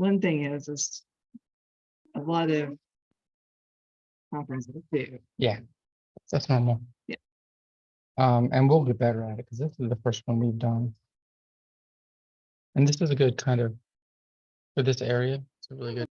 one thing is a lot of conferences too. Yeah, that's normal. Yeah. And we'll get better at it because this is the first one we've done. And this is a good kind of, for this area, it's a really good.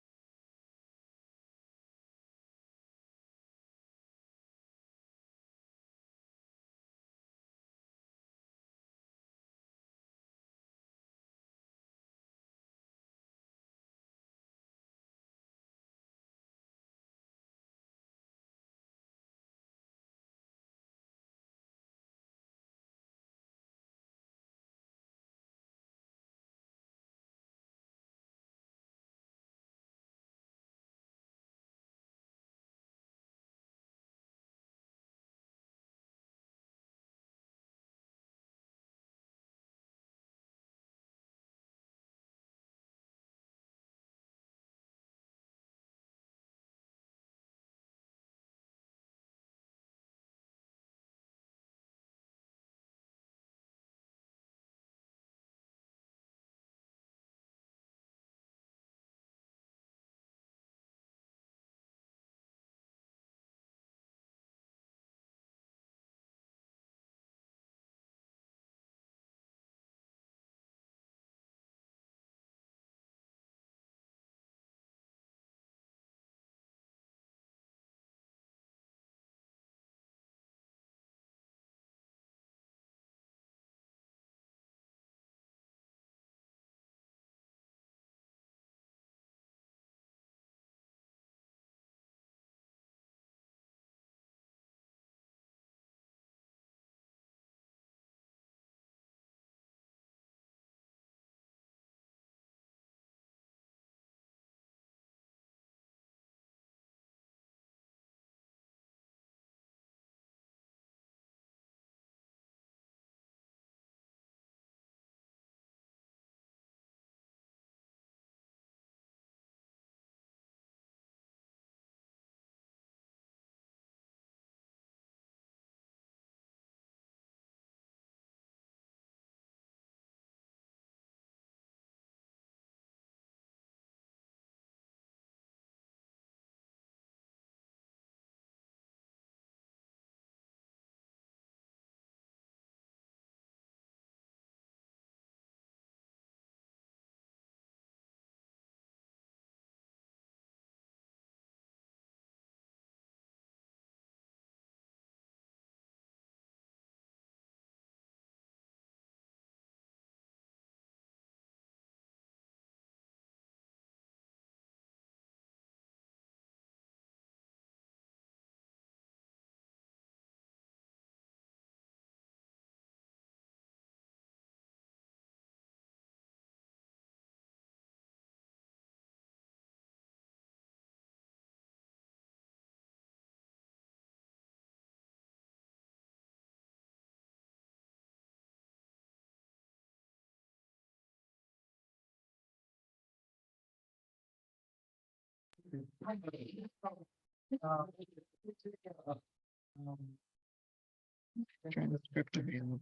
Transcript available.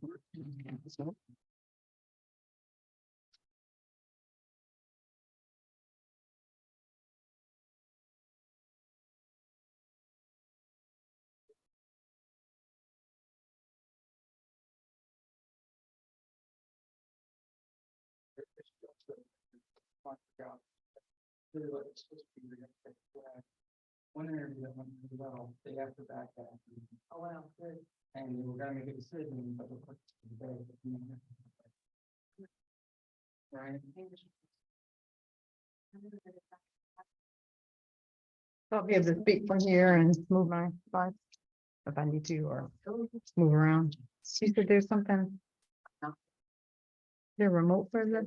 So, One interview that went really well, they have to back that. Oh, wow, good. And we were gonna make a decision, but we're today. Right. I'll be able to speak from here and move my slides if I need to, or move around. She said there's something. There remote for this?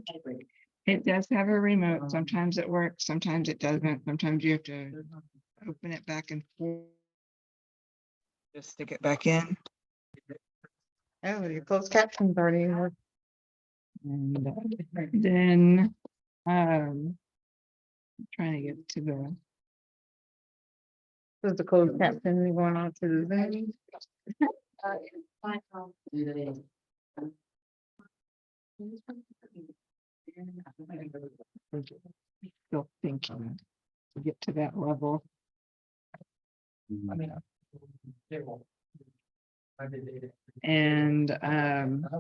it does have a remote. Sometimes it works, sometimes it doesn't. Sometimes you have to open it back and forth. Just stick it back in. Oh, your closed captions already work. And then, trying to get to the, There's the closed caption going on to the Zoom. still thinking to get to that level. And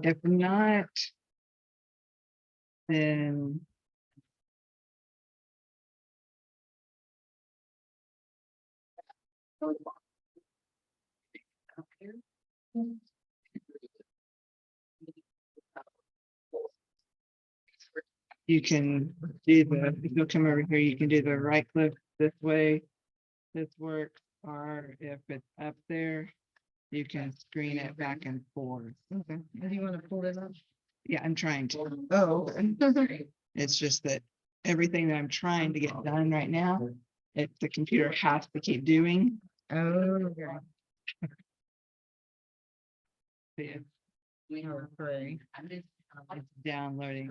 if not, then you can do the, if you'll come over here, you can do the right click this way. This works, or if it's up there, you can screen it back and forth. Okay, do you want to pull it up? Yeah, I'm trying to. Oh, okay. It's just that everything that I'm trying to get done right now, the computer has to keep doing. Oh, okay. It's Oh, great. downloading.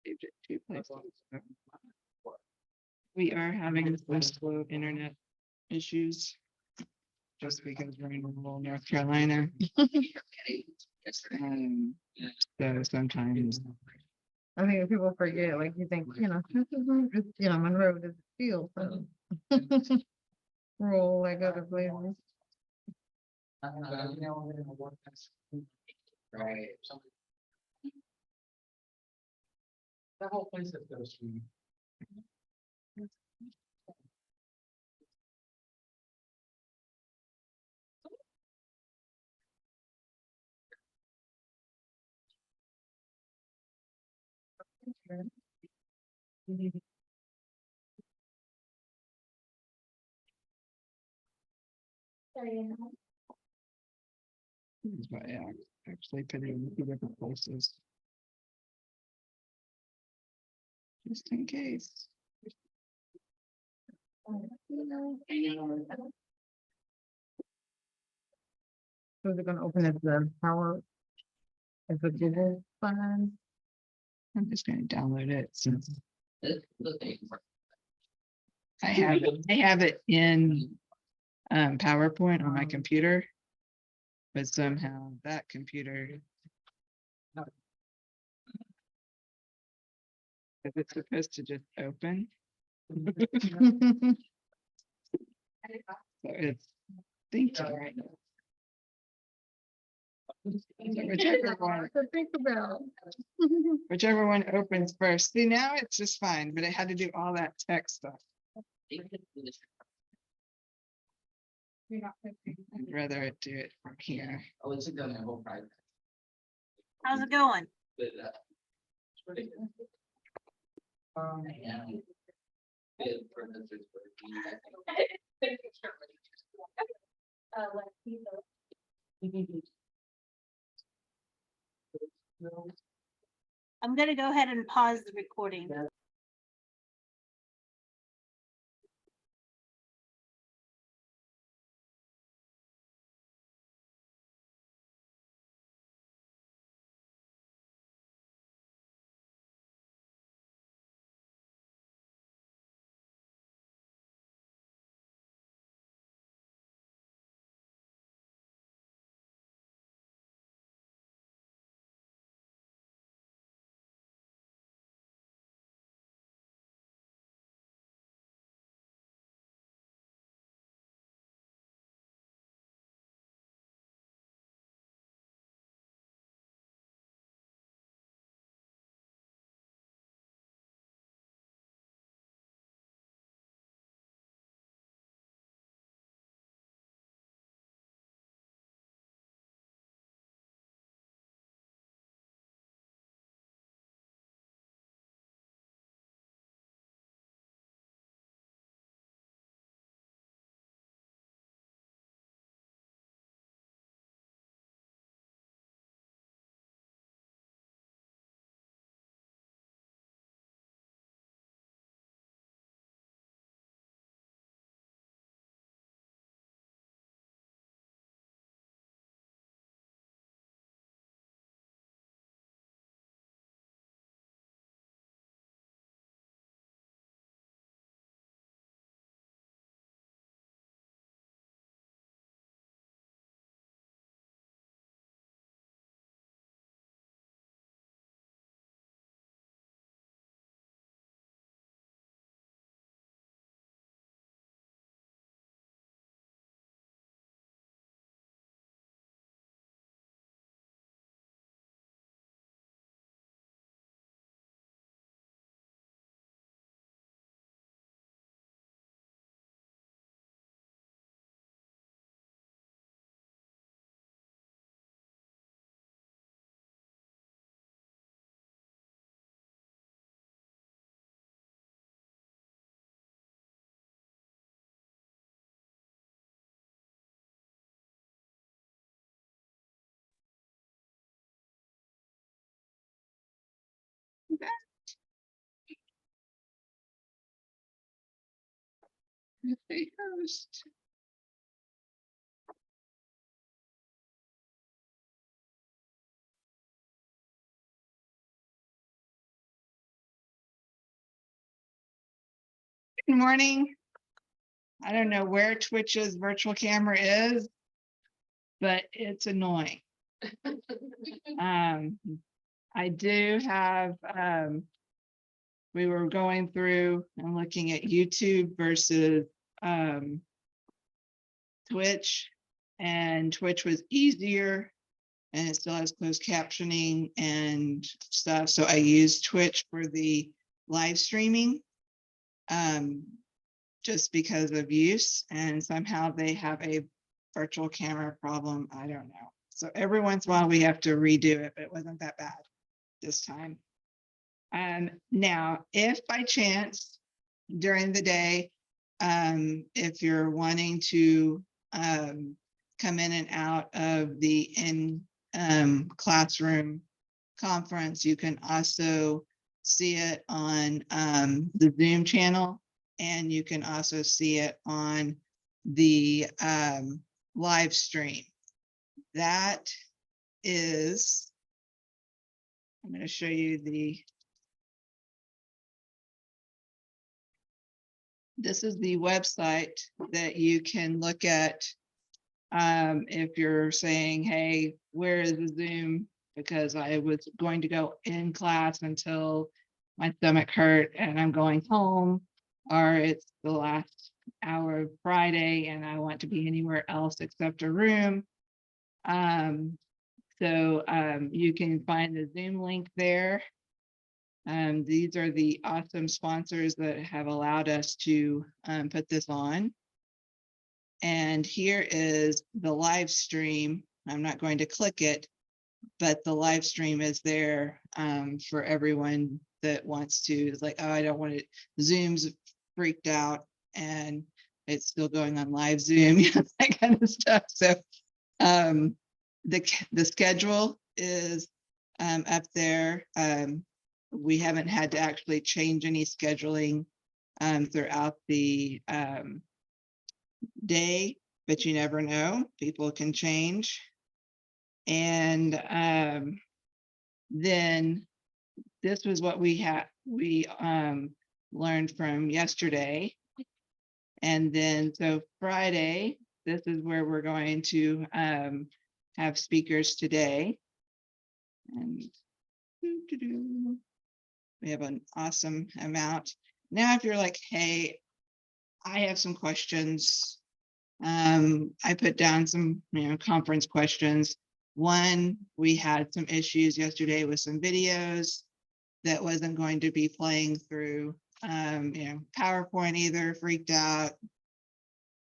Saved it 2 places. We are having some slow internet issues. Just because we're in rural North Carolina. So sometimes, I think people forget, like you think, Monroe doesn't feel so. Rural like other places. Right. That whole place is those three. that's why I actually put it in 2 different places. Just in case. So they're gonna open it the power. As a Google file. I'm just gonna download it since. I have it in PowerPoint on my computer. But somehow that computer. If it's supposed to just open, so it's thinking right now. So To think about. whichever one opens first. See, now it's just fine, but it had to do all that tech stuff. I'd rather it do it from here. How's it going? I'm gonna go ahead and pause the recording. Say host. Good morning. I don't know where Twitch's virtual camera is, but it's annoying. I do have, we were going through and looking at YouTube versus, Twitch, and Twitch was easier and it still has closed captioning and stuff. So I use Twitch for the live streaming. Just because of use, and somehow they have a virtual camera problem. I don't know. So every once in a while we have to redo it, but it wasn't that bad this time. Now, if by chance during the day, if you're wanting to come in and out of the classroom conference, you can also see it on the Zoom channel, and you can also see it on the live stream. That is, I'm going to show you this is the website that you can look at if you're saying, hey, where is the Zoom? Because I was going to go in class until my stomach hurt and I'm going home, or it's the last hour of Friday and I want to be anywhere else except a room. So you can find the Zoom link there. These are the awesome sponsors that have allowed us to put this on. And here is the live stream. I'm not going to click it, but the live stream is there for everyone that wants to. It's like, oh, I don't want it. Zoom's freaked out and it's still going on live Zoom, that kind of stuff. So the schedule is up there. We haven't had to actually change any scheduling throughout the day, but you never know. People can change. And then this was what we learned from yesterday. And then so Friday, this is where we're going to have speakers today. And we have an awesome amount. Now, if you're like, hey, I have some questions. I put down some, conference questions. One, we had some issues yesterday with some videos that wasn't going to be playing through, PowerPoint either, freaked out.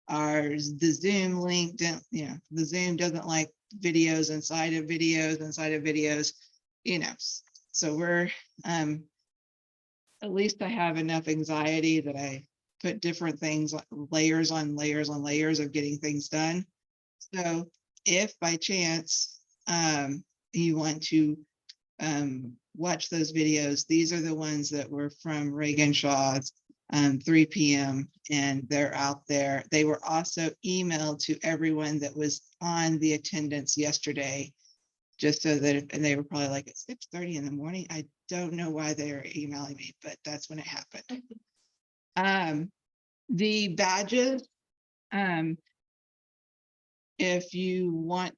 The Zoom link, the Zoom doesn't like videos inside of videos, so we're, at least I have enough anxiety that I put different things, layers on layers on layers of getting things done. So if by chance you want to watch those videos, these are the ones that were from Reagan Shaw's 3 p.m. and they're out there. They were also emailed to everyone that was on the attendance yesterday, just so that, and they were probably like at 6:30 in the morning. I don't know why they are emailing me, but that's when it happened. The badges, if you want,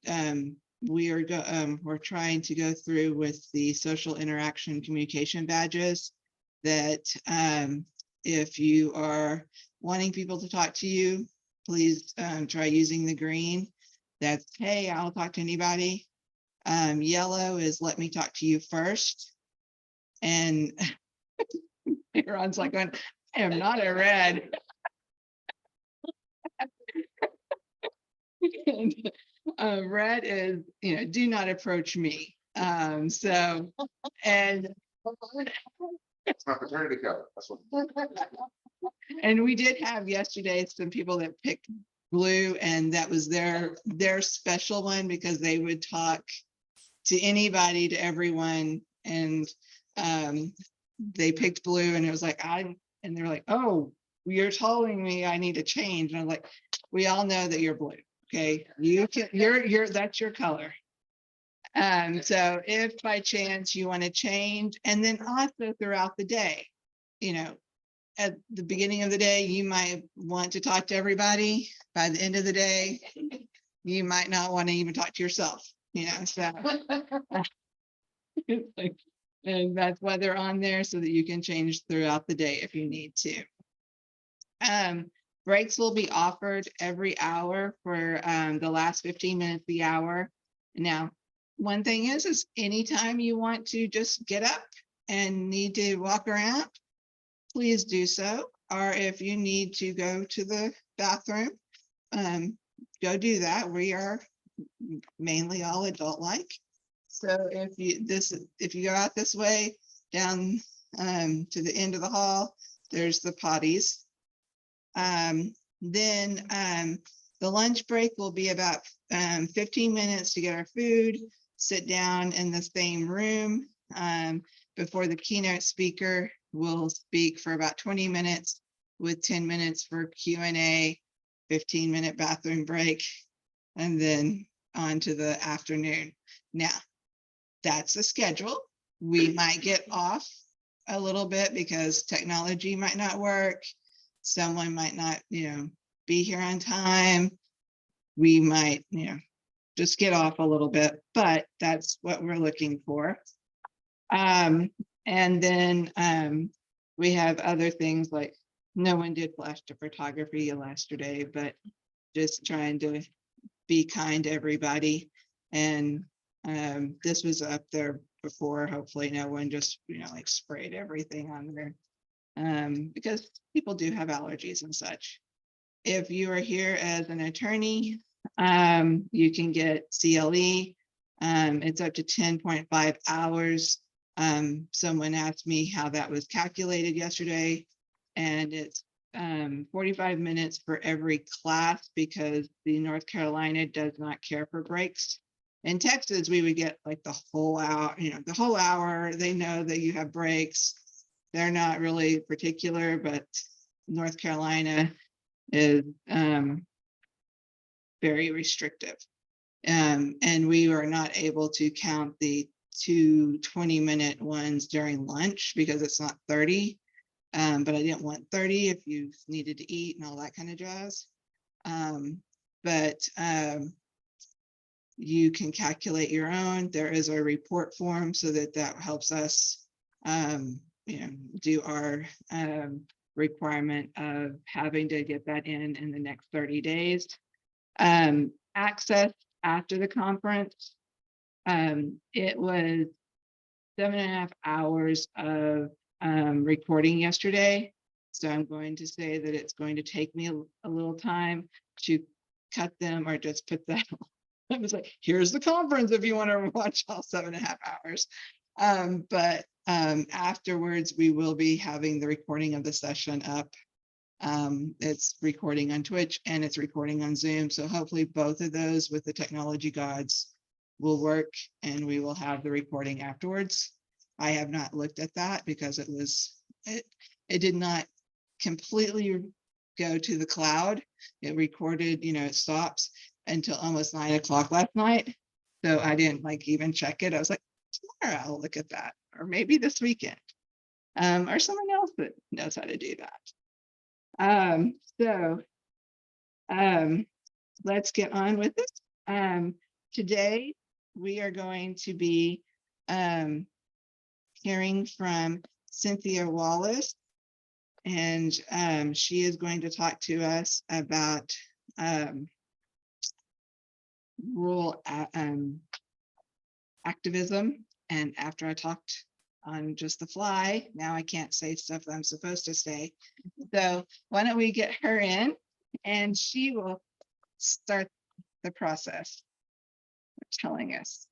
we're trying to go through with the social interaction communication badges that if you are wanting people to talk to you, please try using the green. That's, hey, I'll talk to anybody. Yellow is let me talk to you first. And Aaron's like, I am not a red. And, red is, do not approach me. So, and It's my paternity cover. That's what. and we did have yesterday some people that picked blue, and that was their special one because they would talk to anybody, to everyone, and they picked blue, and it was like and they're like, oh, you're telling me I need to change. And I'm like, we all know that you're blue. Okay, you're that's your color. So if by chance you want to change, and then also throughout the day, you know, at the beginning of the day, you might want to talk to everybody. By the end of the day, you might not want to even talk to yourself, you know, so. It's like, and that's why they're on there so that you can change throughout the day if you need to. Breaks will be offered every hour for the last 15 minutes of the hour. Now, one thing is anytime you want to just get up and need to walk around, please do so. Or if you need to go to the bathroom, go do that. We are mainly all adult-like. So if you go out this way down to the end of the hall, there's the potties. Then the lunch break will be about 15 minutes to get our food, sit down in the same room before the keynote speaker will speak for about 20 minutes with 10 minutes for Q&A, 15-minute bathroom break, and then on to the afternoon. Now, that's the schedule. We might get off a little bit because technology might not work. Someone might not, be here on time. We might, just get off a little bit, but that's what we're looking for. And then we have other things like no one did flash to photography yesterday, but just trying to be kind to everybody. And this was up there before. Hopefully no one just, like sprayed everything on there because people do have allergies and such. If you are here as an attorney, you can get CLE. It's up to 10.5 hours. Someone asked me how that was calculated yesterday, and it's 45 minutes for every class because the North Carolina does not care for breaks. In Texas, we would get like the whole hour, the whole hour. They know that you have breaks. They're not really particular, but North Carolina is very restrictive. And we were not able to count the 2 20-minute ones during lunch because it's not 30. But I didn't want 30 if you needed to eat and all that kind of jazz. But you can calculate your own. There is a report form so that helps us, do our requirement of having to get that in the next 30 days. Access after the conference, it was 7.5 hours of recording yesterday. So I'm going to say that it's going to take me a little time to cut them or just put that. I was like, here's the conference if you want to watch all 7.5 hours. But afterwards, we will be having the recording of the session up. It's recording on Twitch and it's recording on Zoom. So hopefully both of those with the technology gods will work and we will have the recording afterwards. I have not looked at that because it did not completely go to the cloud. It recorded, it stops until almost 9 o'clock last night. So I didn't even check it. I was like, tomorrow I'll look at that, or maybe this weekend, or someone else that knows how to do that. Let's get on with this. Today, we are going to be hearing from Cynthia Wallace, and she is going to talk to us about rural activism. And after I talked on just the fly, now I can't say stuff that I'm supposed to say. So why don't we get her in and she will start the process of telling us.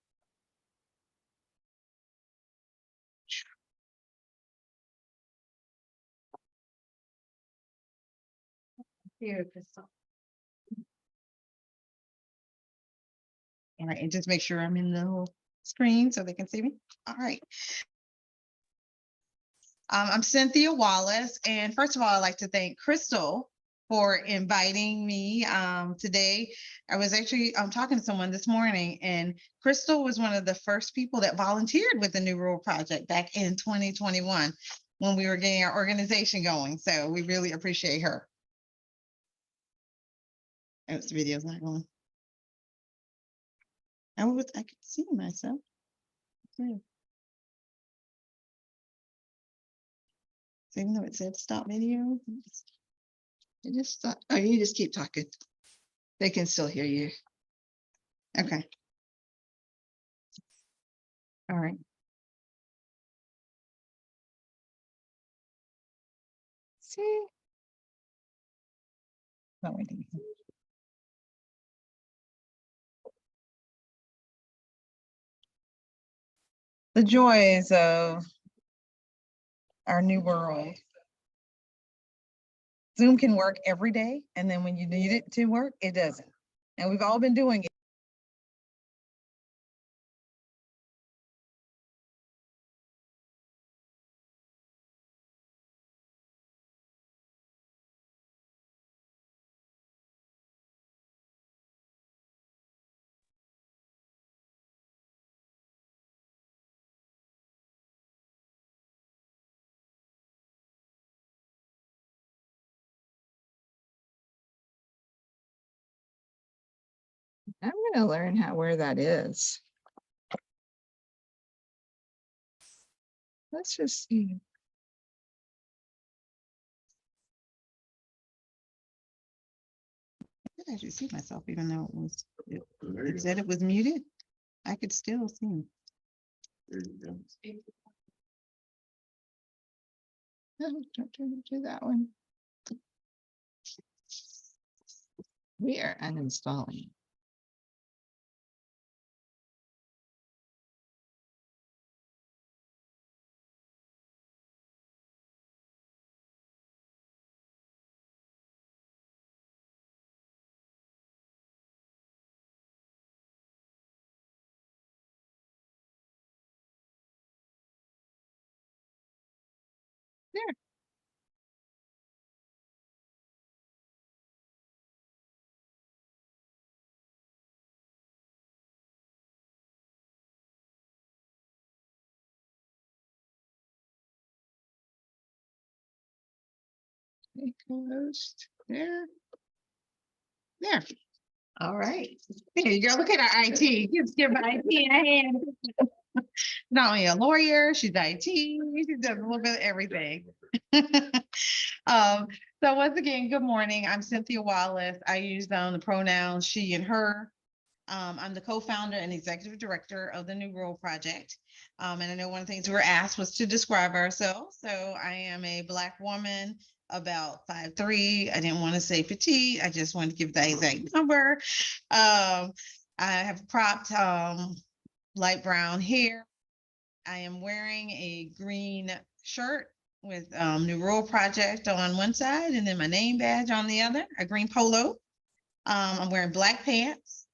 Here, Crystal. All right, and just make sure I'm in the whole screen so they can see me. All right. I'm Cynthia Wallace, and first of all, I'd like to thank Crystal for inviting me today. I was actually talking to someone this morning, and Crystal was one of the first people that volunteered with the New Rural Project back in 2021 when we were getting our organization going. So we really appreciate her. Oh, the video's not going. I could see myself. Okay. So even though it said stop video, You just stop, oh, you just keep talking. They can still hear you. okay. All right. See, No, wait. The joys of our new world. Zoom can work every day, and then when you need it to work, it doesn't. And we've all been doing it. I'm gonna learn where that is. Let's just see. I could actually see myself, even though it said it was muted. I could still see. There you go. No, don't turn it to that one. We are uninstalling. There. Closed there. There. All right. There you go. Look at our IT. Just give IT a hand. Not only a lawyer, she's IT. She does a little bit of everything. So once again, good morning. I'm Cynthia Wallace. I use the pronouns she and her. I'm the co-founder and executive director of the New Rural Project. And I know one of the things we were asked was to describe ourselves. So I am a Black woman, about 5'3". I didn't want to say petite. I just wanted to give the exact number. I have cropped light brown hair. I am wearing a green shirt with New Rural Project on one side and then my name badge on the other, a green polo. I'm wearing black pants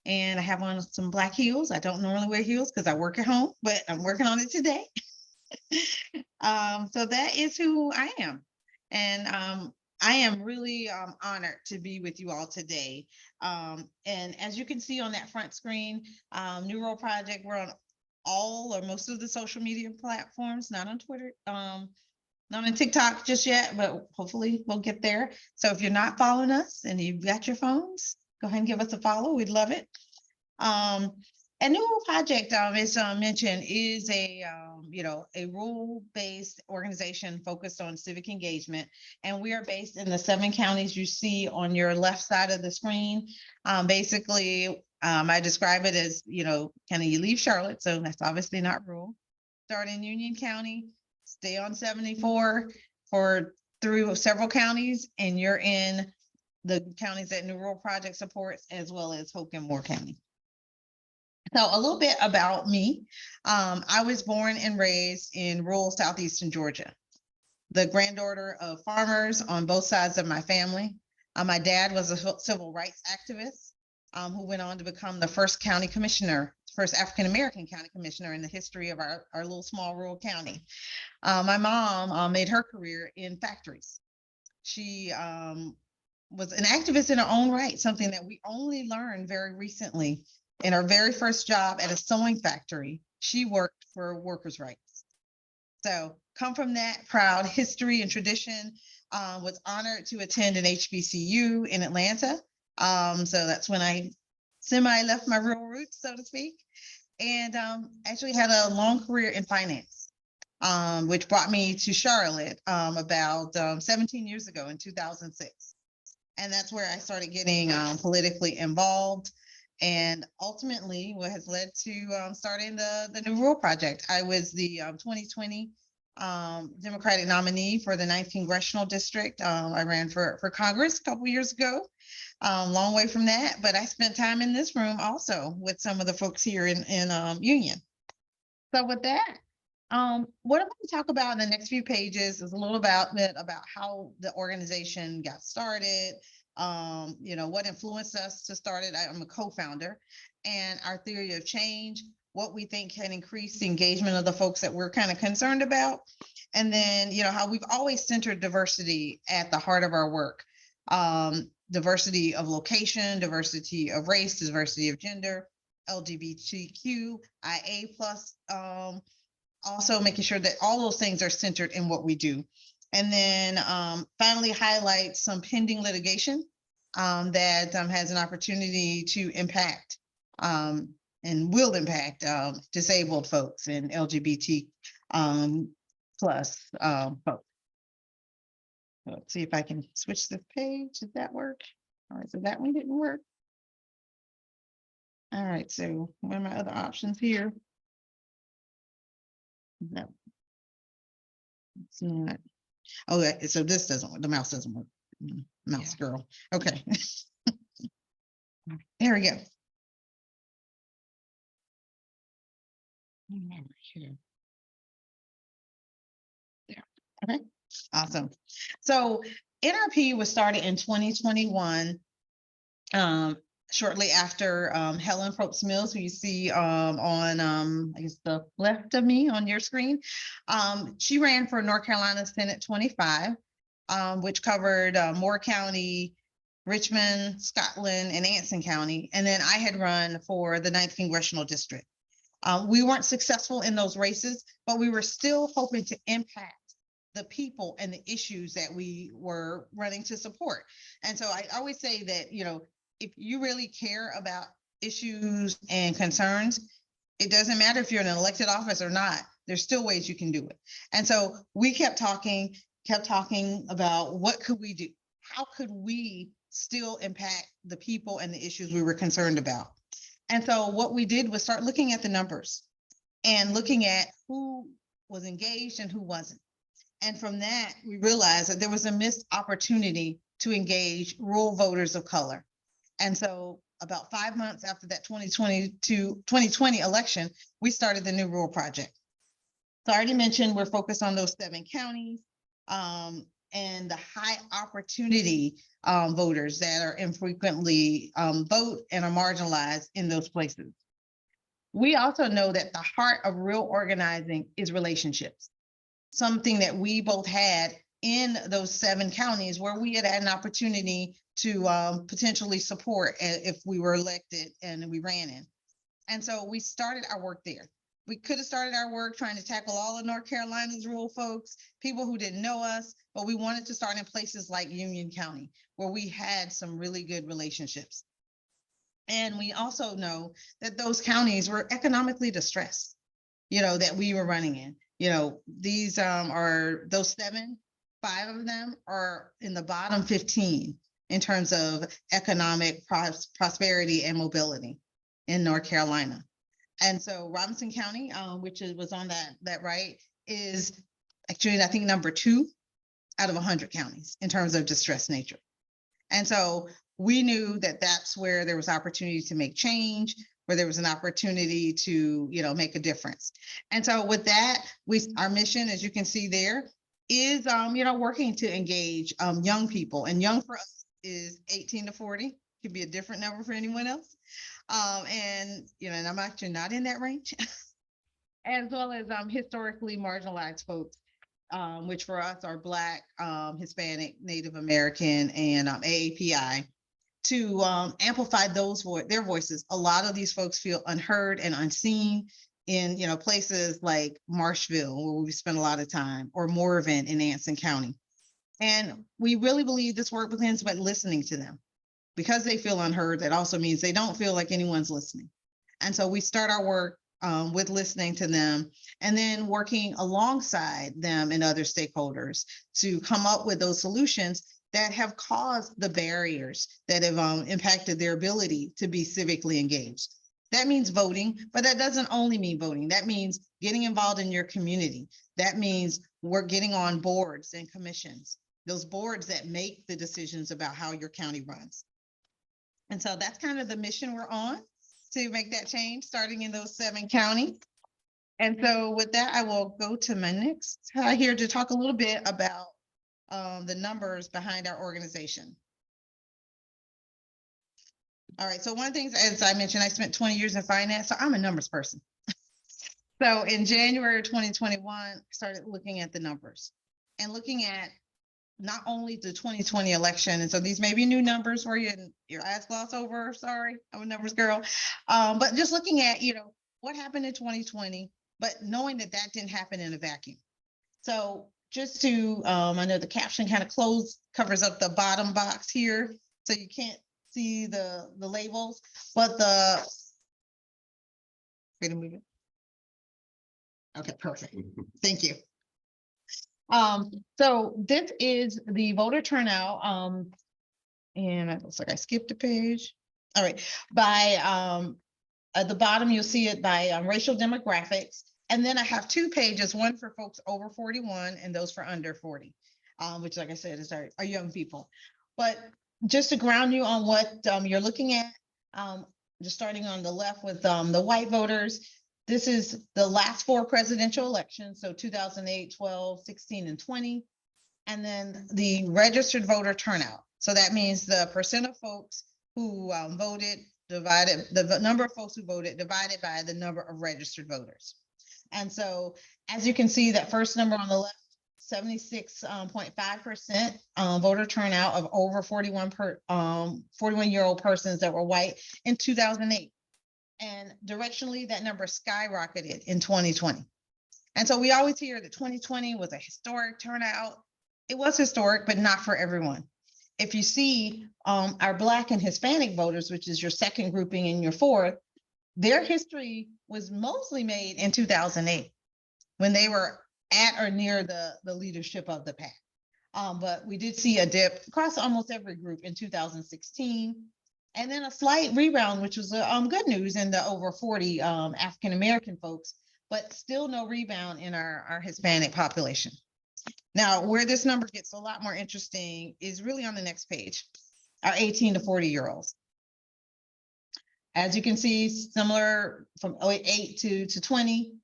and I have on some black heels. I don't normally wear heels because I work at home, but I'm working on it today. So that is who I am. And I am really honored to be with you all today. And as you can see on that front screen, New Rural Project, we're on all or most of the social media platforms, not on Twitter, not on TikTok just yet, but hopefully we'll get there. So if you're not following us and you've got your phones, go ahead and give us a follow. We'd love it. And New Rural Project, as mentioned, is a a rule-based organization focused on civic engagement, and we are based in the 7 counties you see on your left side of the screen. Basically, I describe it as kind of you leave Charlotte, so that's obviously not rural. Start in Union County, stay on 74 for through several counties, and you're in the counties that New Rural Project supports, as well as Hoke and Moore County. So a little bit about me. I was born and raised in rural southeastern Georgia, the granddaughter of farmers on both sides of my family. My dad was a civil rights activist who went on to become the first county commissioner first African-American county commissioner in the history of our little small rural county. My mom made her career in factories. She was an activist in her own right, something that we only learned very recently. In her very first job at a sewing factory, she worked for workers' rights. So come from that proud history and tradition, was honored to attend an HBCU in Atlanta. So that's when I left my rural roots, so to speak, and actually had a long career in finance, which brought me to Charlotte about 17 years ago in 2006. And that's where I started getting politically involved, and ultimately what has led to starting the New Rural Project. I was the 2020 Democratic nominee for the 9th Congressional District. I ran for Congress a couple years ago. Long way from that, but I spent time in this room also with some of the folks here in Union. So with that, what I'm going to talk about in the next few pages is a little about how the organization got started, what influenced us to start it. I'm a co-founder, and our theory of change, what we think can increase the engagement of the folks that we're kind of concerned about. And then, how we've always centered diversity at the heart of our work. Diversity of location, diversity of race, diversity of gender, LGBTQIA plus, also making sure that all those things are centered in what we do. And then finally highlight some pending litigation that has an opportunity to impact and will impact disabled folks and LGBT plus folks. Let's see if I can switch the page. Did that work? All right, so that one didn't work. All right, so what are my other options here? No. It's not. Oh, so this doesn't work. The mouse doesn't work. Mouse girl. Okay. There we go. Here. There. Okay. Awesome. So NRP was started in 2021. Shortly after Helen Probst Mills, who you see on I guess the left of me on your screen. She ran for North Carolina Senate 25, which covered Moore County, Richmond, Scotland, and Anson County. And then I had run for the 9th Congressional District. We weren't successful in those races, but we were still hoping to impact the people and the issues that we were running to support. And so I always say that, if you really care about issues and concerns, it doesn't matter if you're in an elected office or not, there's still ways you can do it. And so we kept talking about what could we do? How could we still impact the people and the issues we were concerned about? And so what we did was start looking at the numbers and looking at who was engaged and who wasn't. And from that, we realized that there was a missed opportunity to engage rural voters of color. And so about 5 months after that 2020 election, we started the New Rural Project. So I already mentioned we're focused on those 7 counties and the high opportunity voters that are infrequently vote and are marginalized in those places. We also know that the heart of real organizing is relationships, something that we both had in those 7 counties where we had an opportunity to potentially support if we were elected and we ran in. And so we started our work there. We could have started our work trying to tackle all of North Carolina's rural folks, people who didn't know us, but we wanted to start in places like Union County, where we had some really good relationships. And we also know that those counties were economically distressed, that we were running in. These are those 7, 5 of them are in the bottom 15 in terms of economic prosperity and mobility in North Carolina. And so Robinson County, which was on that right, is actually, I think, number 2 out of 100 counties in terms of distressed nature. And so we knew that that's where there was opportunity to make change, where there was an opportunity to, make a difference. And so with that, our mission, as you can see there, is, working to engage young people. And young for us is 18 to 40. Could be a different number for anyone else. And, and I'm actually not in that range. As well as historically marginalized folks, which for us are Black, Hispanic, Native American, and AAPI, to amplify their voices. A lot of these folks feel unheard and unseen in places like Marshville, where we spend a lot of time, or Morven in Anson County. And we really believe this work begins by listening to them. Because they feel unheard, that also means they don't feel like anyone's listening. And so we start our work with listening to them, and then working alongside them and other stakeholders to come up with those solutions that have caused the barriers that have impacted their ability to be civically engaged. That means voting, but that doesn't only mean voting. That means getting involved in your community. That means we're getting on boards and commissions, those boards that make the decisions about how your county runs. And so that's kind of the mission we're on, to make that change, starting in those 7 counties. And so with that, I will go to my next here to talk a little bit about the numbers behind our organization. All right, so one of the things, as I mentioned, I spent 20 years in finance, so I'm a numbers person. So in January 2021, I started looking at the numbers and looking at not only the 2020 election, and so these may be new numbers for you, and your eyes gloss over, sorry, I'm a numbers girl, but just looking at, what happened in 2020, but knowing that that didn't happen in a vacuum. So just to, I know the caption kind of covers up the bottom box here, so you can't see the labels, but wait a minute. Okay, perfect, thank you. So this is the voter turnout, and it looks like I skipped a page. All right, by at the bottom, you'll see it by racial demographics. And then I have 2 pages, one for folks over 41 and those for under 40, which, like I said, is our young people. But just to ground you on what you're looking at, just starting on the left with the white voters, this is the last 4 presidential elections, so 2008, 12, 16, and 20. And then the registered voter turnout. So that means the percent of folks who voted divided, the number of folks who voted divided by the number of registered voters. And so, as you can see, that first number on the left, 76.5% voter turnout of over 41-year-old persons that were white in 2008. And directionally, that number skyrocketed in 2020. And so we always hear that 2020 was a historic turnout. It was historic, but not for everyone. If you see our Black and Hispanic voters, which is your second grouping and your fourth, their history was mostly made in 2008 when they were at or near the leadership of the pack. But we did see a dip across almost every group in 2016. And then a slight rebound, which was good news in the over 40 African-American folks, but still no rebound in our Hispanic population. Now, where this number gets a lot more interesting is really on the next page, our 18 to 40-year-olds. As you can see, similar from 08 to 20,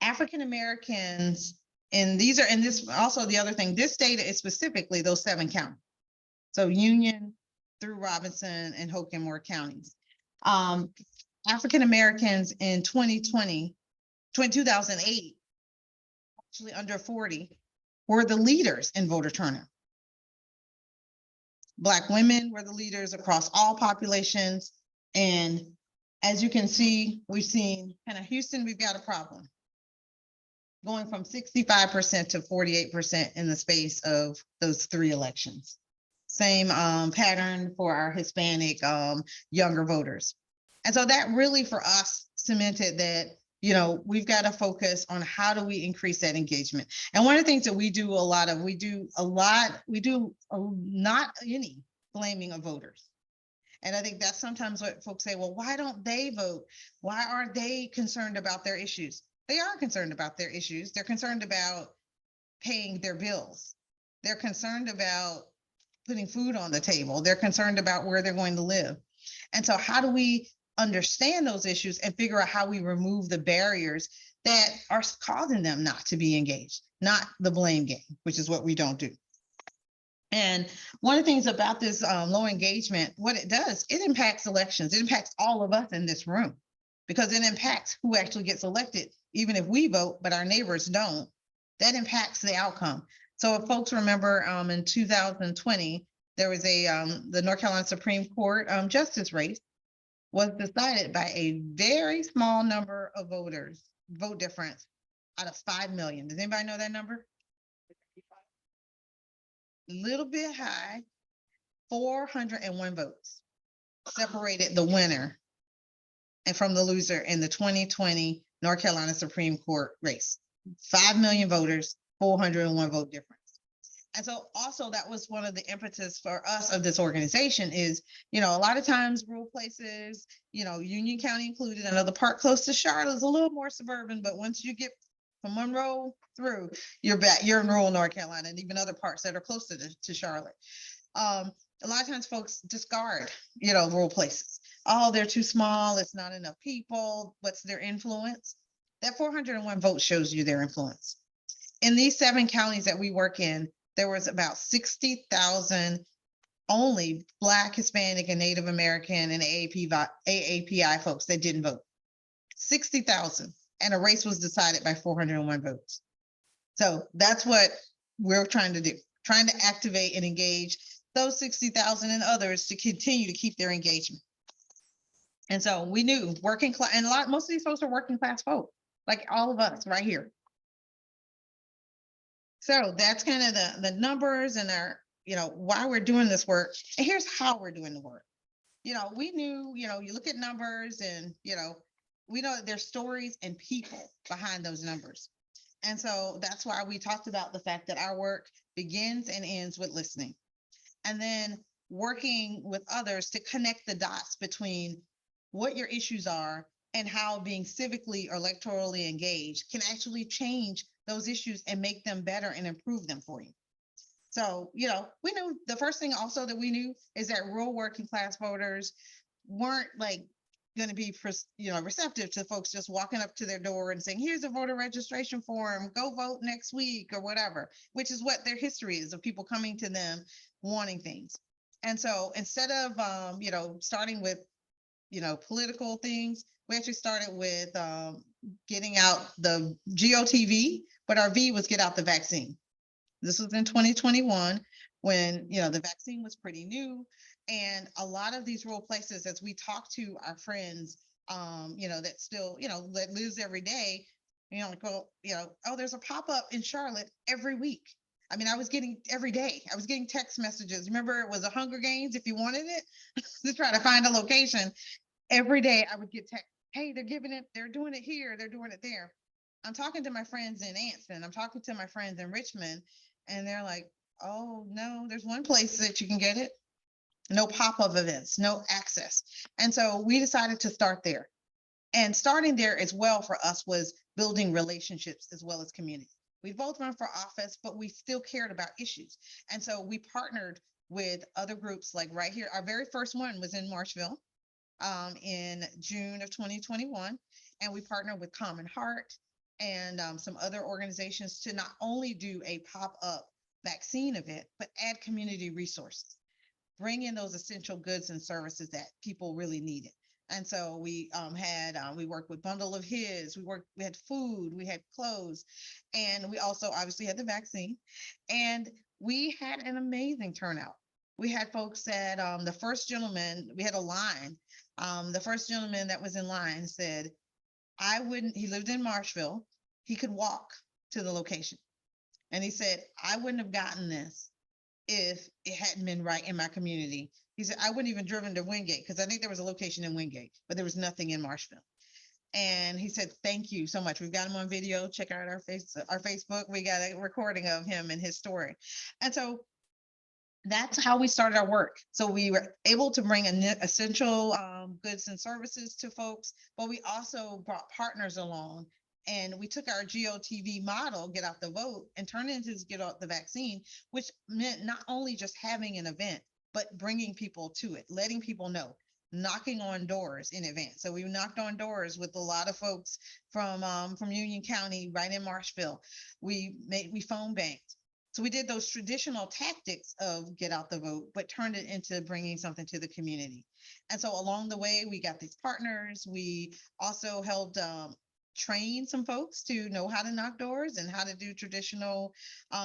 African-Americans, and these are, and this also the other thing, this data is specifically those 7 counties. So Union through Robinson and Hoke and Moore counties. African-Americans in 2008, actually under 40, were the leaders in voter turnout. Black women were the leaders across all populations. And as you can see, we've seen kind of Houston, we've got a problem. Going from 65% to 48% in the space of those 3 elections. Same pattern for our Hispanic younger voters. And so that really for us cemented that, we've got to focus on how do we increase that engagement. And one of the things that we do not any blaming of voters. And I think that's sometimes what folks say, well, why don't they vote? Why aren't they concerned about their issues? They are concerned about their issues. They're concerned about paying their bills. They're concerned about putting food on the table. They're concerned about where they're going to live. And so how do we understand those issues and figure out how we remove the barriers that are causing them not to be engaged, not the blame game, which is what we don't do. And one of the things about this low engagement, what it does, it impacts elections. It impacts all of us in this room because it impacts who actually gets elected. Even if we vote, but our neighbors don't, that impacts the outcome. So if folks remember in 2020, there was the North Carolina Supreme Court justice race was decided by a very small number of voters, vote difference out of 5 million. Does anybody know that number? Little bit high, 401 votes separated the winner and from the loser in the 2020 North Carolina Supreme Court race. 5 million voters, 401 vote difference. And so also that was one of the impetus for us of this organization is, a lot of times rural places, Union County included, another part close to Charlotte is a little more suburban, but once you get from Monroe through, you're in rural North Carolina and even other parts that are closer to Charlotte. A lot of times folks discard, rural places. Oh, they're too small. It's not enough people. What's their influence? That 401 votes shows you their influence. In these 7 counties that we work in, there was about 60,000 only Black, Hispanic, and Native American and AAPI folks that didn't vote. 60,000, and a race was decided by 401 votes. So that's what we're trying to do, trying to activate and engage those 60,000 and others to continue to keep their engagement. And so we knew working class, and most of these folks are working class folks, like all of us right here. So that's kind of the numbers and our, why we're doing this work. And here's how we're doing the work. We knew, you look at numbers and, we know that there's stories and people behind those numbers. And so that's why we talked about the fact that our work begins and ends with listening. And then working with others to connect the dots between what your issues are and how being civically or electorally engaged can actually change those issues and make them better and improve them for you. So, we knew the first thing also that we knew is that rural working class voters weren't like going to be, receptive to folks just walking up to their door and saying, here's a voter registration form, go vote next week or whatever, which is what their history is of people coming to them wanting things. And so instead of, starting with, political things, we actually started with getting out the GOTV, but our V was get out the vaccine. This was in 2021 when, the vaccine was pretty new. And a lot of these rural places, as we talk to our friends, that still, that lives every day, there's a pop-up in Charlotte every week. I mean, I was getting text messages. Remember, it was a Hunger Games if you wanted it to try to find a location. Every day I would get text, hey, they're doing it here, they're doing it there. I'm talking to my friends in Anson, I'm talking to my friends in Richmond, and they're like, oh no, there's one place that you can get it. No pop-up events, no access. And so we decided to start there. And starting there as well for us was building relationships as well as community. We both run for office, but we still cared about issues. And so we partnered with other groups like right here. Our very first one was in Marshville in June of 2021. And we partnered with Common Heart and some other organizations to not only do a pop-up vaccine event, but add community resources, bring in those essential goods and services that people really needed. And so we we worked with Bundle of His, we had food, we had clothes, and we also obviously had the vaccine. And we had an amazing turnout. We had folks that the first gentleman, we had a line. The first gentleman that was in line said, he lived in Marshville, he could walk to the location. And he said, I wouldn't have gotten this if it hadn't been right in my community. He said, I wouldn't even driven to Wingate because I think there was a location in Wingate, but there was nothing in Marshville. And he said, thank you so much. We've got him on video. Check out our Facebook. We got a recording of him and his story. And so that's how we started our work. So we were able to bring essential goods and services to folks, but we also brought partners along. And we took our GOTV model, get out the vote, and turned it into get out the vaccine, which meant not only just having an event, but bringing people to it, letting people know, knocking on doors in advance. So we knocked on doors with a lot of folks from Union County, right in Marshville. We phone banked, So we did those traditional tactics of get out the vote, but turned it into bringing something to the community. And so along the way, we got these partners. We also helped train some folks to know how to knock doors and how to do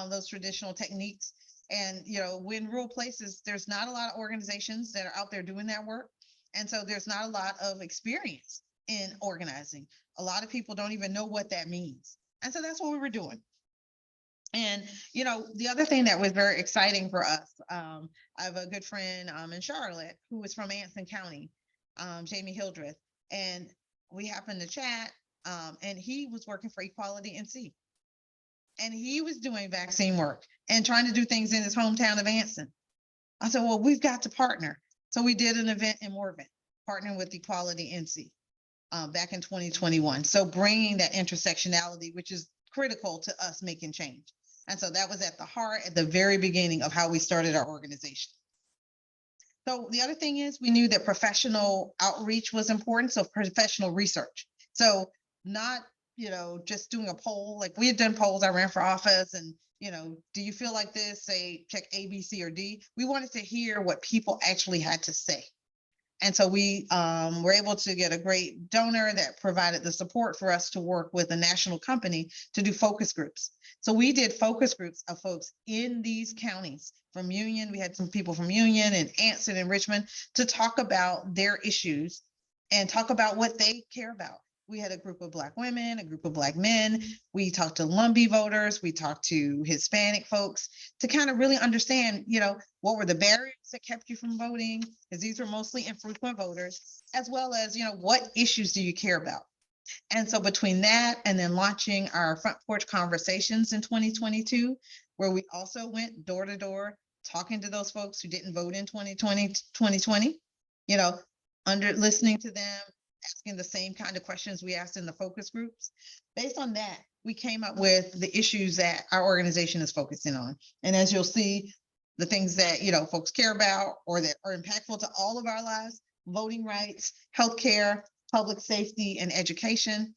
those traditional techniques. And, in rural places, there's not a lot of organizations that are out there doing that work. And so there's not a lot of experience in organizing. A lot of people don't even know what that means. And so that's what we were doing. And, the other thing that was very exciting for us, I have a good friend in Charlotte who is from Anson County, Jamie Hildreth, and we happened to chat, and he was working for Equality NC. And he was doing vaccine work and trying to do things in his hometown of Anson. I said, well, we've got to partner. So we did an event in Morven, partnering with Equality NC back in 2021. So bringing that intersectionality, which is critical to us making change. And so that was at the very beginning of how we started our organization. So the other thing is we knew that professional outreach was important. So professional research. So not, just doing a poll, like we had done polls, I ran for office and, do you feel like this? Say check A, B, C, or D. We wanted to hear what people actually had to say. And so we were able to get a great donor that provided the support for us to work with a national company to do focus groups. So we did focus groups of folks in these counties from Union. We had some people from Union and Anson and Richmond to talk about their issues and talk about what they care about. We had a group of Black women, a group of Black men. We talked to Lumbee voters. We talked to Hispanic folks to kind of really understand, what were the barriers that kept you from voting? Because these were mostly infrequent voters, as well as, what issues do you care about? And so between that and then launching our Front Porch Conversations in 2022, where we also went door to door, talking to those folks who didn't vote in 2020, listening to them, asking the same kind of questions we asked in the focus groups. Based on that, we came up with the issues that our organization is focusing on. And as you'll see, the things that, folks care about or that are impactful to all of our lives: voting rights, healthcare, public safety, and education.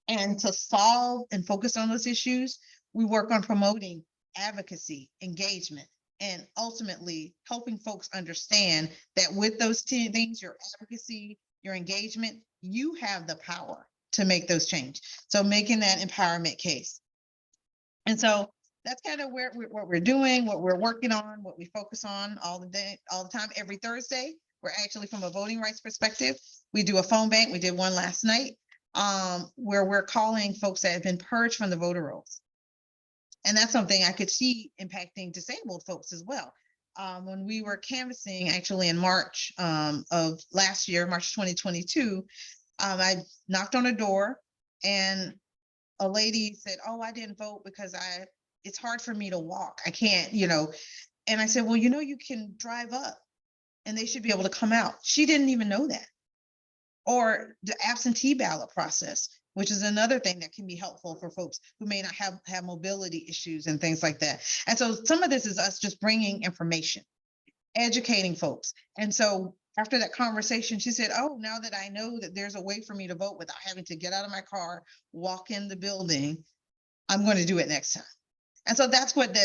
And to solve and focus on those issues, we work on promoting advocacy, engagement, and ultimately helping folks understand that with those 10 things, your advocacy, your engagement, you have the power to make those change. So making that empowerment case. And so that's kind of what we're doing, what we're working on, what we focus on all the time. Every Thursday, we're actually, from a voting rights perspective, we do a phone bank. We did one last night where we're calling folks that have been purged from the voter rolls. And that's something I could see impacting disabled folks as well. When we were canvassing actually in March of last year, March 2022, I knocked on a door and a lady said, "Oh, I didn't vote because it's hard for me to walk. I can't, And I said, "Well, you can drive up and they should be able to come out." She didn't even know that. Or the absentee ballot process, which is another thing that can be helpful for folks who may not have mobility issues and things like that. And so some of this is us just bringing information, educating folks. And so after that conversation, she said, "Oh, now that I know that there's a way for me to vote without having to get out of my car, walk in the building, I'm going to do it next time." And so that's what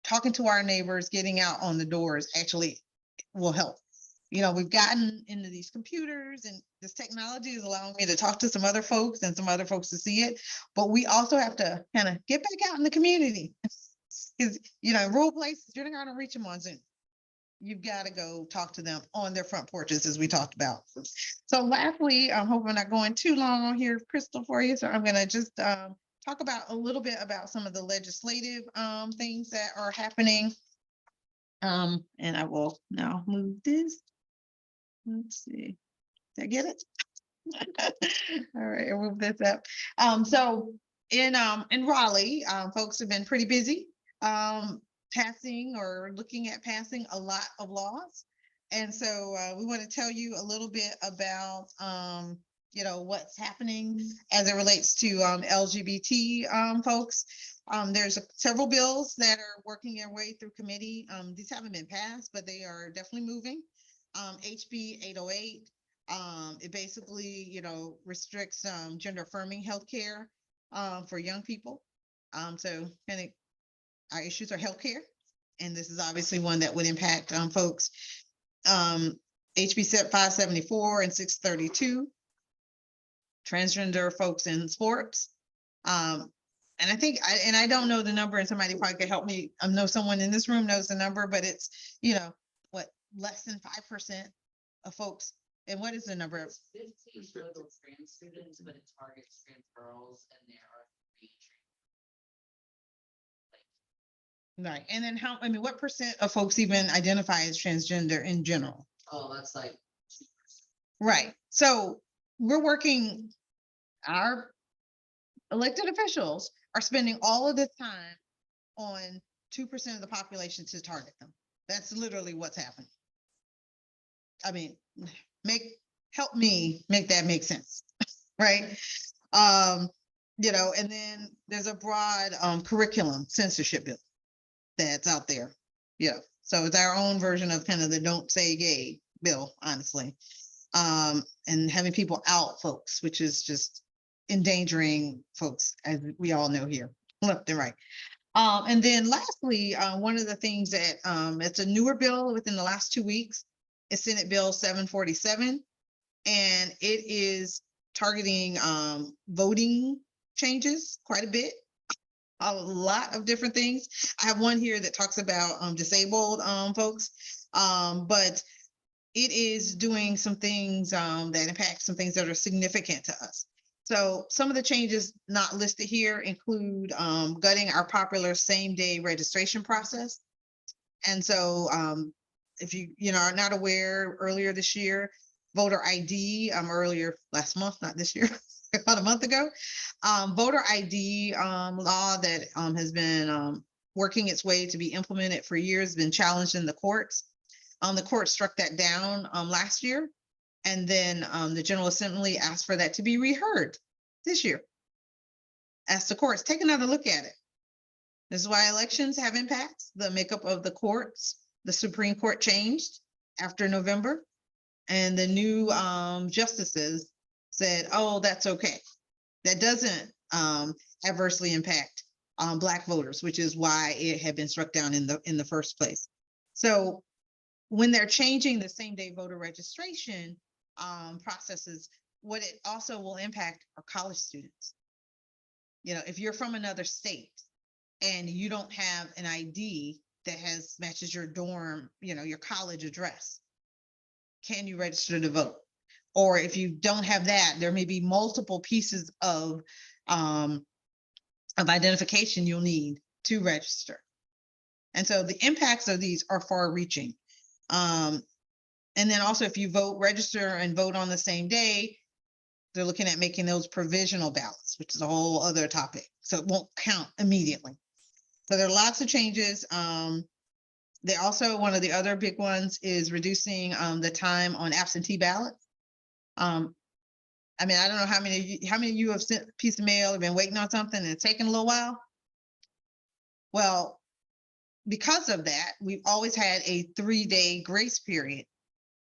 talking to our neighbors, getting out on the doors actually will help. We've gotten into these computers and this technology is allowing me to talk to some other folks and some other folks to see it. But we also have to kind of get back out in the community. Because, in rural places, you're not going to reach them on Zoom. You've got to go talk to them on their front porches, as we talked about. So lastly, I hope I'm not going too long on here, Crystal, for you. So I'm going to just talk about a little bit about some of the legislative things that are happening. And I will now move this. Let's see. Did I get it? All right, I'll move this up. So in Raleigh, folks have been pretty busy passing or looking at passing a lot of laws. And so we want to tell you a little bit about what's happening as it relates to LGBT folks. There's several bills that are working their way through committee. These haven't been passed, but they are definitely moving. HB 808, it basically, restricts gender affirming healthcare for young people. So kind of our issues are healthcare. And this is obviously one that would impact folks. HB 574 and 632. Transgender folks in sports. And I think, I don't know the number, and somebody probably could help me. I know someone in this room knows the number, but it's, what, less than 5% of folks. And what is the number of? 15 total trans students, but it targets trans girls, and there are 3 trans. Right, and then what percent of folks even identify as transgender in general? Oh, that's like 2%. Right, so we're working, our elected officials are spending all of this time on 2% of the population to target them. That's literally what's happening. I mean, help me make that make sense, right? And then there's a broad curriculum censorship bill that's out there. Yeah, so it's our own version of kind of the don't say gay bill, honestly. And having people out folks, which is just endangering folks, as we all know here, left and right. And then lastly, one of the things that it's a newer bill within the last 2 weeks is Senate Bill 747, and it is targeting voting changes quite a bit. A lot of different things. I have one here that talks about disabled folks, but it is doing some things that impact some things that are significant to us. So some of the changes not listed here include gutting our popular same-day registration process. And so if you are not aware, earlier this year, voter ID, earlier last month, not this year, about a month ago, voter ID law that has been working its way to be implemented for years, been challenged in the courts. The court struck that down last year. And then the General Assembly asked for that to be reheard this year. Asked the courts, take another look at it. This is why elections have impacts. The makeup of the courts, the Supreme Court changed after November. And the new justices said, oh, that's okay. That doesn't adversely impact Black voters, which is why it had been struck down in the first place. So when they're changing the same day voter registration processes, what it also will impact are college students. If you're from another state and you don't have an ID that matches your dorm, your college address, can you register to vote? Or if you don't have that, there may be multiple pieces of identification you'll need to register. And so the impacts of these are far reaching. And then also if you register and vote on the same day, they're looking at making those provisional ballots, which is a whole other topic. So it won't count immediately. So there are lots of changes. They also, one of the other big ones is reducing the time on absentee ballots. I don't know how many of you have sent a piece of mail or been waiting on something and it's taken a little while. Well, because of that, we've always had a 3-day grace period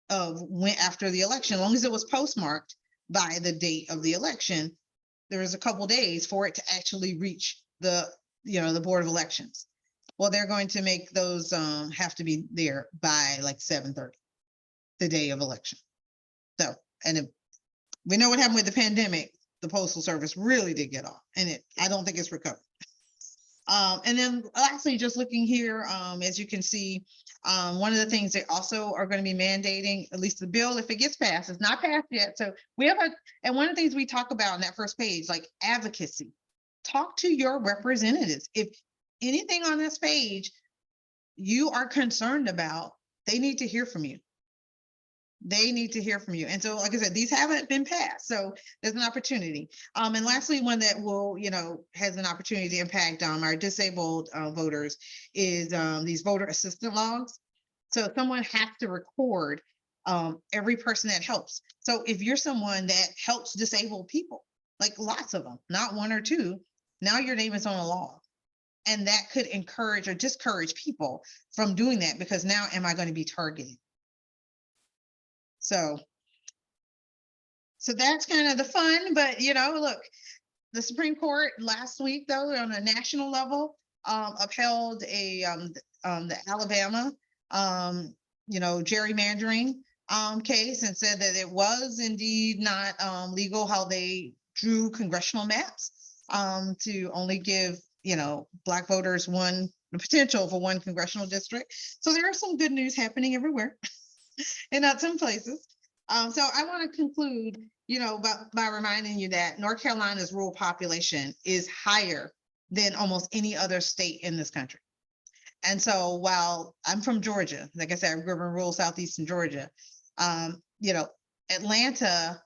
of after the election. As long as it was postmarked by the date of the election, there was a couple days for it to actually reach the Board of Elections. Well, they're going to make those have to be there by like 7:30, the day of election. So, and we know what happened with the pandemic. The Postal Service really did get off, and I don't think it's recovered. And then lastly, just looking here, as you can see, one of the things they also are going to be mandating, at least the bill, if it gets passed, it's not passed yet. So we have and one of the things we talk about on that first page, like advocacy, talk to your representatives. If anything on this page you are concerned about, they need to hear from you. They need to hear from you. And so, like I said, these haven't been passed. So there's an opportunity. And lastly, one that will, has an opportunity to impact our disabled voters is these voter assistant logs. So someone has to record every person that helps. So if you're someone that helps disabled people, like lots of them, not one or two, now your name is on a log. And that could encourage or discourage people from doing that, because now am I going to be targeted? So that's kind of the fun, but look, the Supreme Court last week, though, on a national level, upheld the Alabama, gerrymandering case and said that it was indeed not legal how they drew congressional maps to only give, Black voters the potential for one congressional district. So there is some good news happening everywhere and not some places. So I want to conclude, by reminding you that North Carolina's rural population is higher than almost any other state in this country. And so while I'm from Georgia, like I said, I grew up in rural southeastern Georgia, Atlanta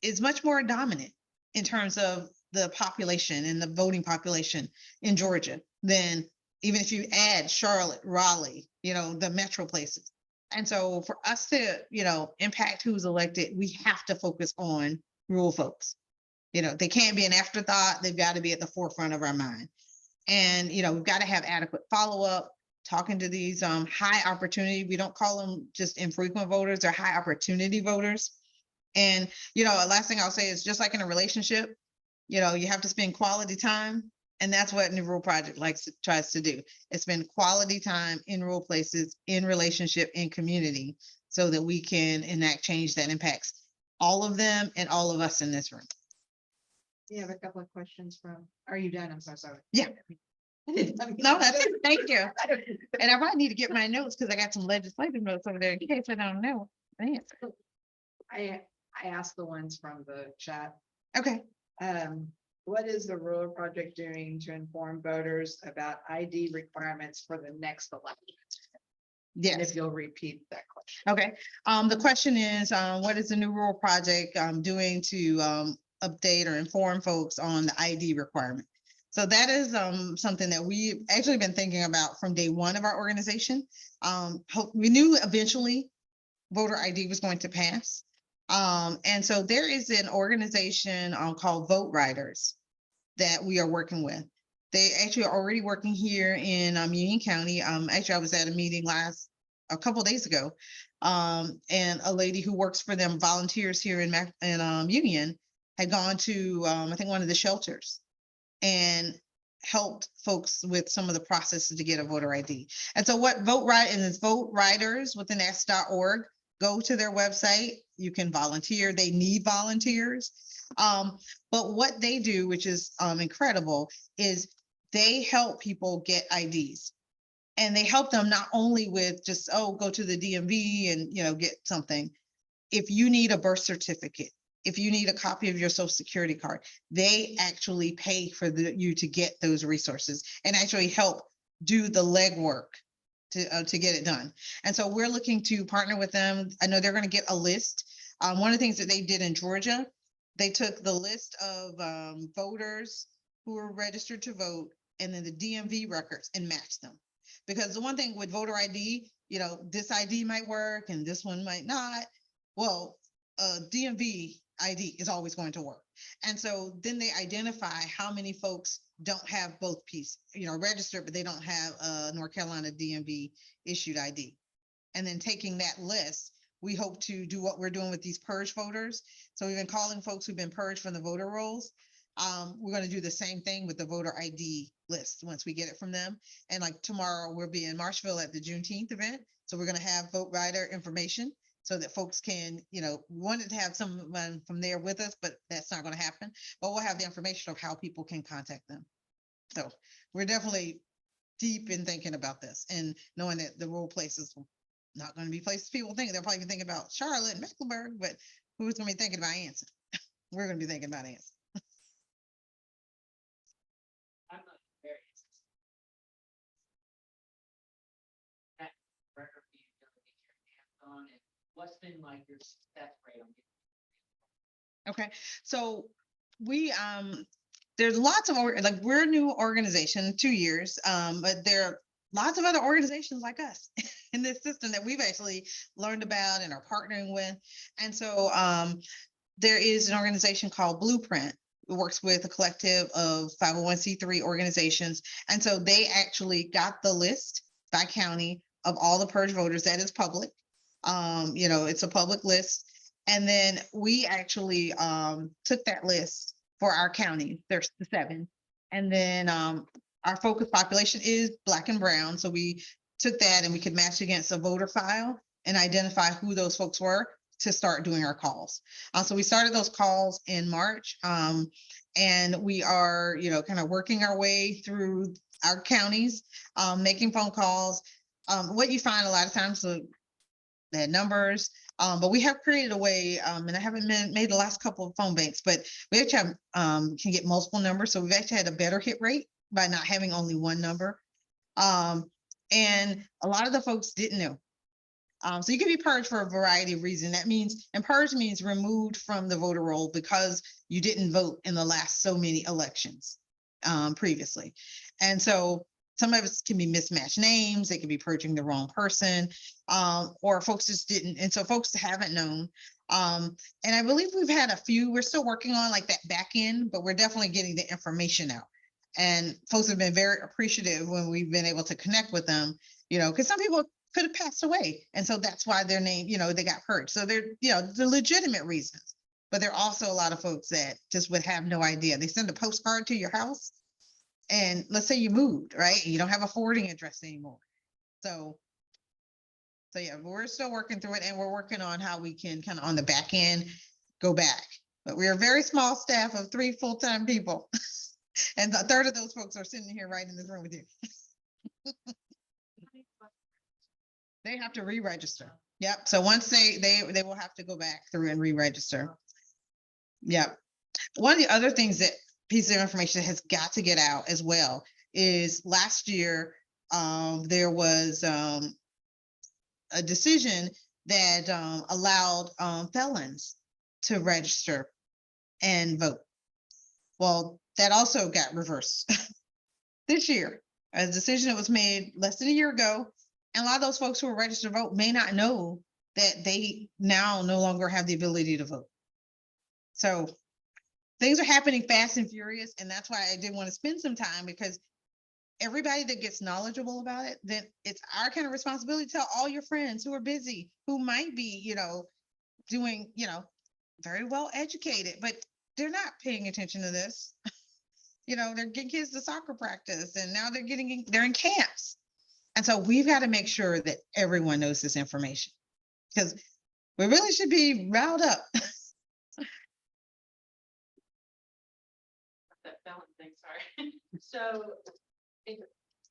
is much more dominant in terms of the population and the voting population in Georgia than even if you add Charlotte, Raleigh, the metro places. And so for us to, impact who's elected, we have to focus on rural folks. They can't be an afterthought. They've got to be at the forefront of our mind. And, we've got to have adequate follow-up, talking to these high opportunity, we don't call them just infrequent voters, they're high opportunity voters. And, last thing I'll say is just like in a relationship, you have to spend quality time. And that's what New Rural Project tries to do. It's spend quality time in rural places, in relationship, in community, so that we can enact change that impacts all of them and all of us in this room. You have a couple of questions are you done? I'm so sorry. Yeah. No, that's it. Thank you. And I might need to get my notes because I got some legislative notes over there in case I don't know. I asked the ones from the chat. Okay. What is the Rural Project doing to inform voters about ID requirements for the next election? And Yes. if you'll repeat that question. Okay. The question is, what is the New Rural Project doing to update or inform folks on the ID requirement? So that is something that we've actually been thinking about from day one of our organization. We knew eventually voter ID was going to pass. And so there is an organization called Vote Riders that we are working with. They actually are already working here in Union County. Actually, I was at a meeting a couple of days ago, and a lady who works for them, volunteers here in Union, had gone to I think one of the shelters and helped folks with some of the processes to get a voter ID. And so what Vote Riders with an S.org, go to their website. You can volunteer. They need volunteers. But what they do, which is incredible, is they help people get IDs. And they help them not only with just, go to the DMV and, get something. If you need a birth certificate, if you need a copy of your social security card, they actually pay for you to get those resources and actually help do the legwork to get it done. And so we're looking to partner with them. I know they're going to get a list. One of the things that they did in Georgia, they took the list of voters who were registered to vote and then the DMV records and matched them. Because the one thing with voter ID, this ID might work and this one might not. Well, DMV ID is always going to work. And so then they identify how many folks don't have both pieces, registered, but they don't have a North Carolina DMV issued ID. And then taking that list, we hope to do what we're doing with these purge voters. So we've been calling folks who've been purged from the voter rolls. We're going to do the same thing with the voter ID list once we get it from them. And like tomorrow, we'll be in Marshville at the Juneteenth event. So we're going to have vote rider information so that folks can, we wanted to have someone from there with us, but that's not going to happen. But we'll have the information of how people can contact them. So we're definitely deep in thinking about this and knowing that the rural places are not going to be places people think. They're probably going to think about Charlotte and Mecklenburg, but who's going to be thinking about Anson? We're going to be thinking about Anson. I'm not very interested. That record being able to get your hands on and what's been like your success rate on getting? Okay, so we there's lots of we're a new organization, 2 years, but there are lots of other organizations like us in this system that we've actually learned about and are partnering with. And so there is an organization called Blueprint. It works with a collective of 501c3 organizations. And so they actually got the list by county of all the purge voters. That is public. It's a public list. And then we actually took that list for our county. There's the 7. And then our focus population is Black and brown, so we took that and we could match against a voter file and identify who those folks were to start doing our calls. So we started those calls in March, and we are, kind of working our way through our counties, making phone calls. What you find a lot of times, so the numbers, but we have created a way, and I haven't made the last couple of phone banks, but we actually have, can get multiple numbers. So we've actually had a better hit rate by not having only one number. And a lot of the folks didn't know. So you can be purged for a variety of reasons. That means, and purged means removed from the voter roll because you didn't vote in the last so many elections previously. And so some of it can be mismatched names. They could be purging the wrong person, or folks just didn't. And so folks haven't known. And I believe we've had a few. We're still working on like that back end, but we're definitely getting the information out. And folks have been very appreciative when we've been able to connect with them, because some people could have passed away. And so that's why their name, they got purged. So they're, the legitimate reasons. But there are also a lot of folks that just would have no idea. They send a postcard to your house. And let's say you moved, right? And you don't have a forwarding address anymore. So yeah, we're still working through it, and we're working on how we can kind of on the back end go back. But we're a very small staff of 3 full-time people. And a third of those folks are sitting here right in this room with you. They have to re-register. Yep. So once they will have to go back through and re-register. Yep. One of the other things that piece of information has got to get out as well is last year there was a decision that allowed felons to register and vote. Well, that also got reversed this year. A decision that was made less than a year ago. And a lot of those folks who are registered to vote may not know that they now no longer have the ability to vote. So things are happening fast and furious. And that's why I did want to spend some time, because everybody that gets knowledgeable about it, then it's our kind of responsibility to tell all your friends who are busy, who might be, doing, very well educated, but they're not paying attention to this. They're getting kids to soccer practice, and now they're in camps. And so we've got to make sure that everyone knows this information, because we really should be riled up. That felon thing, sorry. So.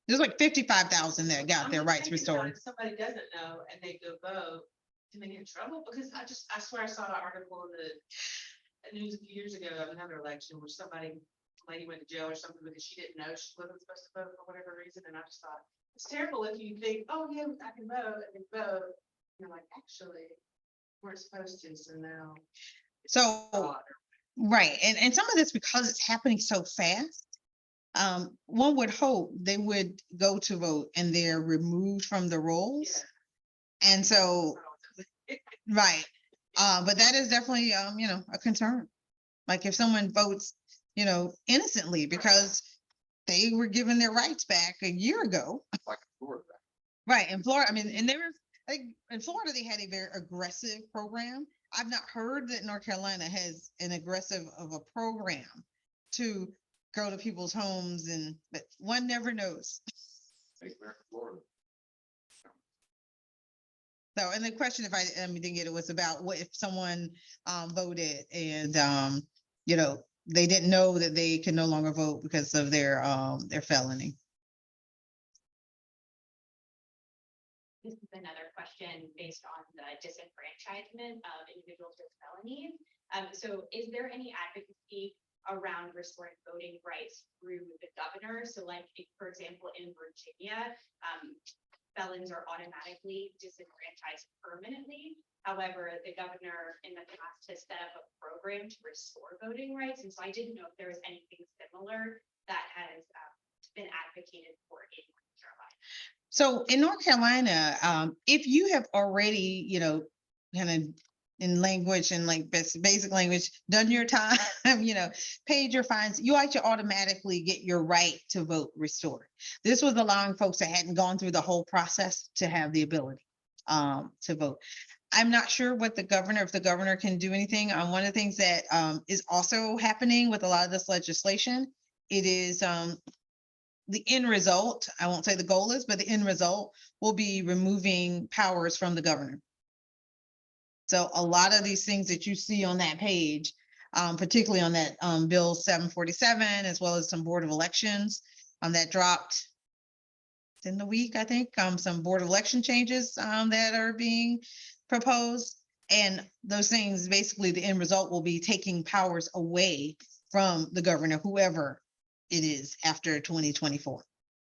There's like 55,000 that got I'm their just rights thinking about restored. if somebody doesn't know and they go vote, do they get in trouble? Because I swear I saw an article in the news a few years ago of another election where lady went to jail or something because she didn't know she wasn't supposed to vote for whatever reason. And I just thought, it's terrible if you think, oh yeah, I can vote, and you vote. You're like, actually, we're supposed to, so now. So, right. And some of this, because it's happening so fast, one would hope they would go to vote and they're removed from the rolls. Yeah. And so, right. But that is definitely, a concern. Like if someone votes, innocently because they were given their rights back a year ago. Like Florida. Right. In Florida, I mean, and in Florida, they had a very aggressive program. I've not heard that North Carolina has an aggressive of a program to go to people's homes, but one never knows. Florida. So, and the question, if I didn't get it, was about what if someone voted and they didn't know that they could no longer vote because of their felony. This is another question based on the disenfranchisement of individuals with felonies. So is there any advocacy around restoring voting rights through the governor? So like, for example, in Virginia, felons are automatically disenfranchised permanently. However, the governor in the past has set up a program to restore voting rights. And so I didn't know if there was anything similar that has been advocated for in North Carolina. So in North Carolina, if you have already, kind of in language and like basic language, done your time, paid your fines, you actually automatically get your right to vote restored. This was allowing folks that hadn't gone through the whole process to have the ability to vote. I'm not sure if the governor can do anything. One of the things that is also happening with a lot of this legislation, it is the end result, I won't say the goal is, but the end result will be removing powers from the governor. So a lot of these things that you see on that page, particularly on that Bill 747, as well as some Board of Elections that dropped in the week, I think, some Board of Election changes that are being proposed. And those things, basically, the end result will be taking powers away from the governor, whoever it is after 2024.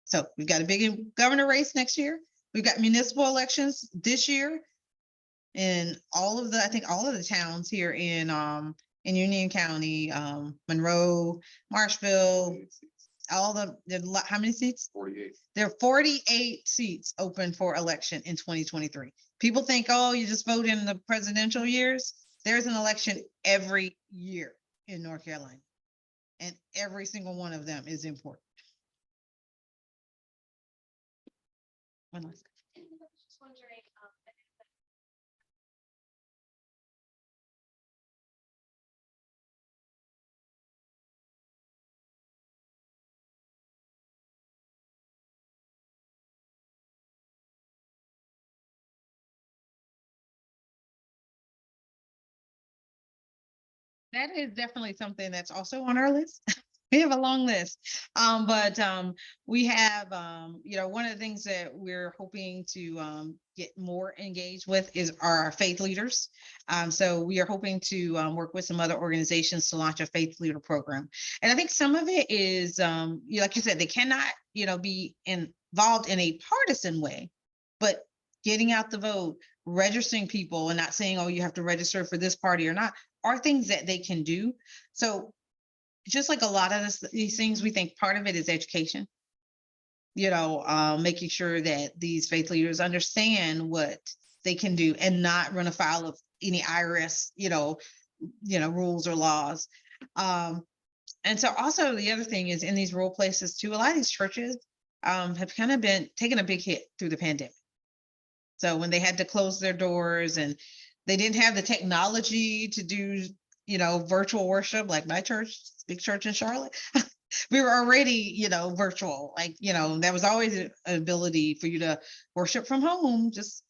So we've got a big governor race next year. We've got municipal elections this year in all of the, I think all of the towns here in Union County, Monroe, Marshville, all how many seats? 48. There are 48 seats open for election in 2023. People think, oh, you just vote in the presidential years. There's an election every year in North Carolina, and every single one of them is important. One last. And I was just wondering, That is definitely something that's also on our list. We have a long list. But we have, one of the things that we're hoping to get more engaged with is our faith leaders. So we are hoping to work with some other organizations to launch a faith leader program. And I think some of it is, like you said, they cannot, be involved in a partisan way, but getting out the vote, registering people and not saying, oh, you have to register for this party or not, are things that they can do. So just like a lot of these things, we think part of it is education, making sure that these faith leaders understand what they can do and not run afoul of any IRS, rules or laws. And so also the other thing is in these rural places too, a lot of these churches have kind of been taking a big hit through the pandemic. So when they had to close their doors and they didn't have the technology to do, virtual worship, like my church, big church in Charlotte, we were already, virtual, there was always an ability for you to worship from home, just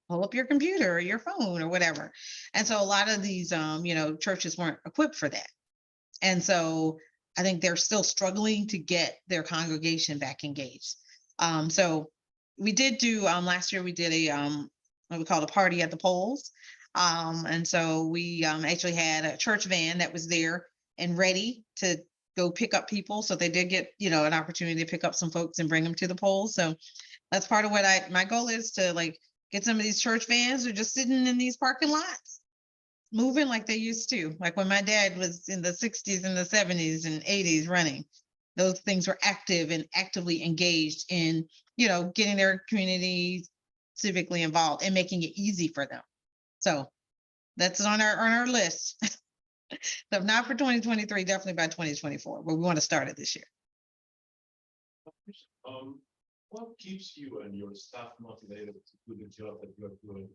pull up your computer or your phone or whatever. And so a lot of these, churches weren't equipped for that. And so I think they're still struggling to get their congregation back engaged. So we did do, last year we did what we call a party at the polls. And so we actually had a church van that was there and ready to go pick up people. So they did get, an opportunity to pick up some folks and bring them to the polls. So that's part of what my goal is to get some of these church vans who are just sitting in these parking lots, moving like they used to, like when my dad was in the 60s and the 70s and 80s running. Those things were active and actively engaged in, getting their community civically involved and making it easy for them. So that's on our list. So not for 2023, definitely by 2024, but we want to start it this year. What keeps you and your staff motivated to do the job that you're doing,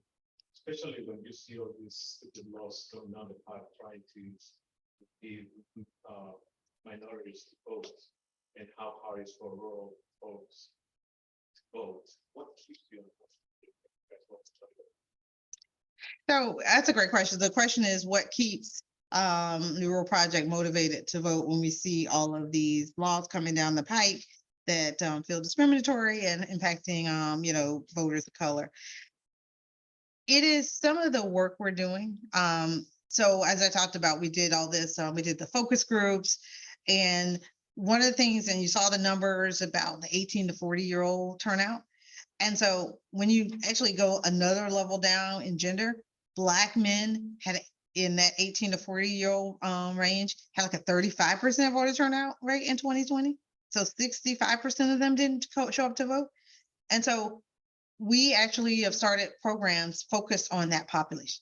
especially when you see all these laws going down the path trying to give minorities to vote and how hard it's for rural folks to vote? What keeps you? So that's a great question. The question is, what keeps New Rural Project motivated to vote when we see all of these laws coming down the pike that feel discriminatory and impacting, voters of color? It is some of the work we're doing. So as I talked about, we did all this, we did the focus groups, and one of the things, and you saw the numbers about the 18 to 40-year-old turnout. And so when you actually go another level down in gender, Black men had in that 18 to 40-year-old range had like a 35% voter turnout rate in 2020. So 65% of them didn't show up to vote. And so we actually have started programs focused on that population.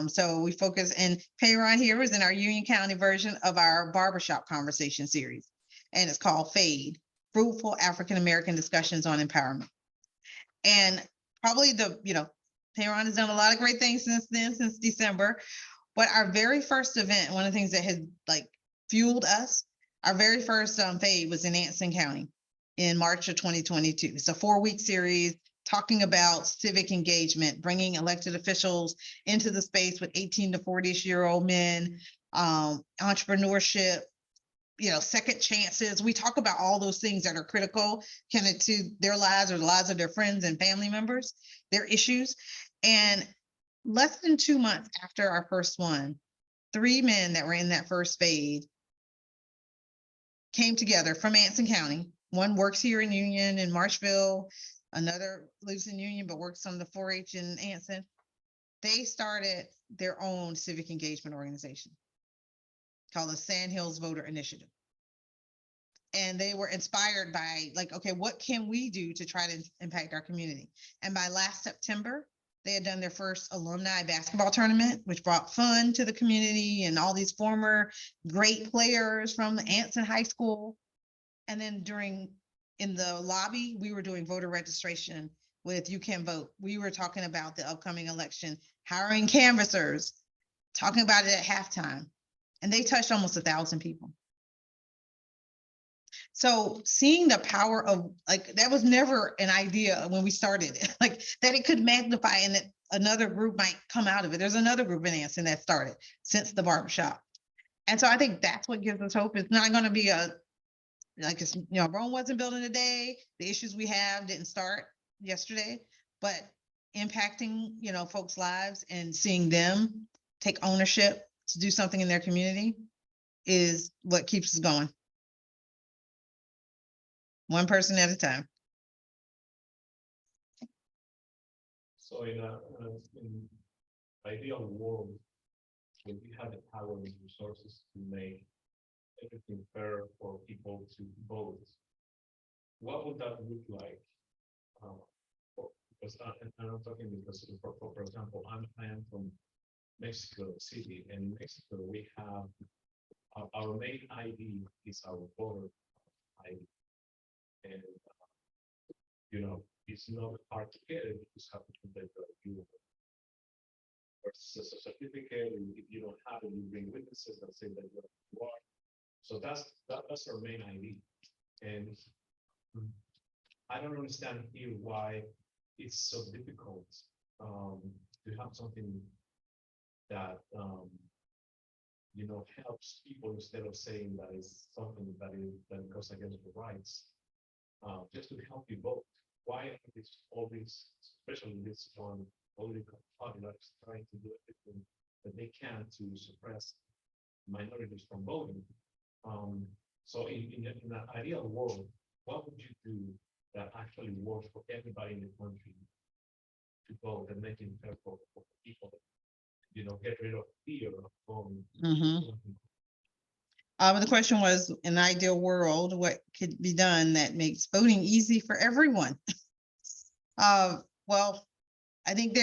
So we focus, and Payron here is in our Union County version of our barbershop conversation series, and it's called FADE, Fruitful African American Discussions on Empowerment. And probably Payron has done a lot of great things since then, since December. But our very first event, one of the things that has fueled us Our very first fade was in Anson County in March of 2022. It's a 4-week series talking about civic engagement, bringing elected officials into the space with 18 to 40-year-old men, entrepreneurship, second chances. We talk about all those things that are critical kind of to their lives or the lives of their friends and family members, their issues. And less than 2 months after our first one, 3 men that were in that first fade came together from Anson County. One works here in Union in Marshville. Another lives in Union, but works on the 4-H in Anson. They started their own civic engagement organization called the Sand Hills Voter Initiative. And they were inspired by like, okay, what can we do to try to impact our community? And by last September, they had done their first alumni basketball tournament, which brought fun to the community and all these former great players from the Anson High School. And then in the lobby, we were doing voter registration with You Can Vote. We were talking about the upcoming election, hiring canvassers, talking about it at halftime. And they touched almost 1,000 people. So seeing the power of that was never an idea when we started it, like that it could magnify and that another group might come out of it. There's another group in Anson that started since the barbershop. And so I think that's what gives us hope. It's not going to be Rome wasn't built in a day. The issues we have didn't start yesterday, but impacting, folks' lives and seeing them take ownership to do something in their community is what keeps us going. One person at a time. So in ideal world, when we have the power and resources to make everything fair for people to vote, what would that look like? Because I'm talking because, for example, I am from Mexico City, and in Mexico we have our main ID is our voter ID, and it's not hard to get it. You just have to contact you. Versus a certificate, and if you don't have it, you bring witnesses that say that you are. So that's our main ID, and I don't understand here why it's so difficult to have something that helps people instead of saying that it's something that goes against the rights, just to help you vote. Why is all these, especially this one political party that's trying to do everything that they can to suppress minorities from voting? So in an ideal world, what would you do that actually works for everybody in the country to vote and make it fair for people? Get rid of fear of the question was, in an ideal world, what could be done that makes voting easy for everyone? Well, I think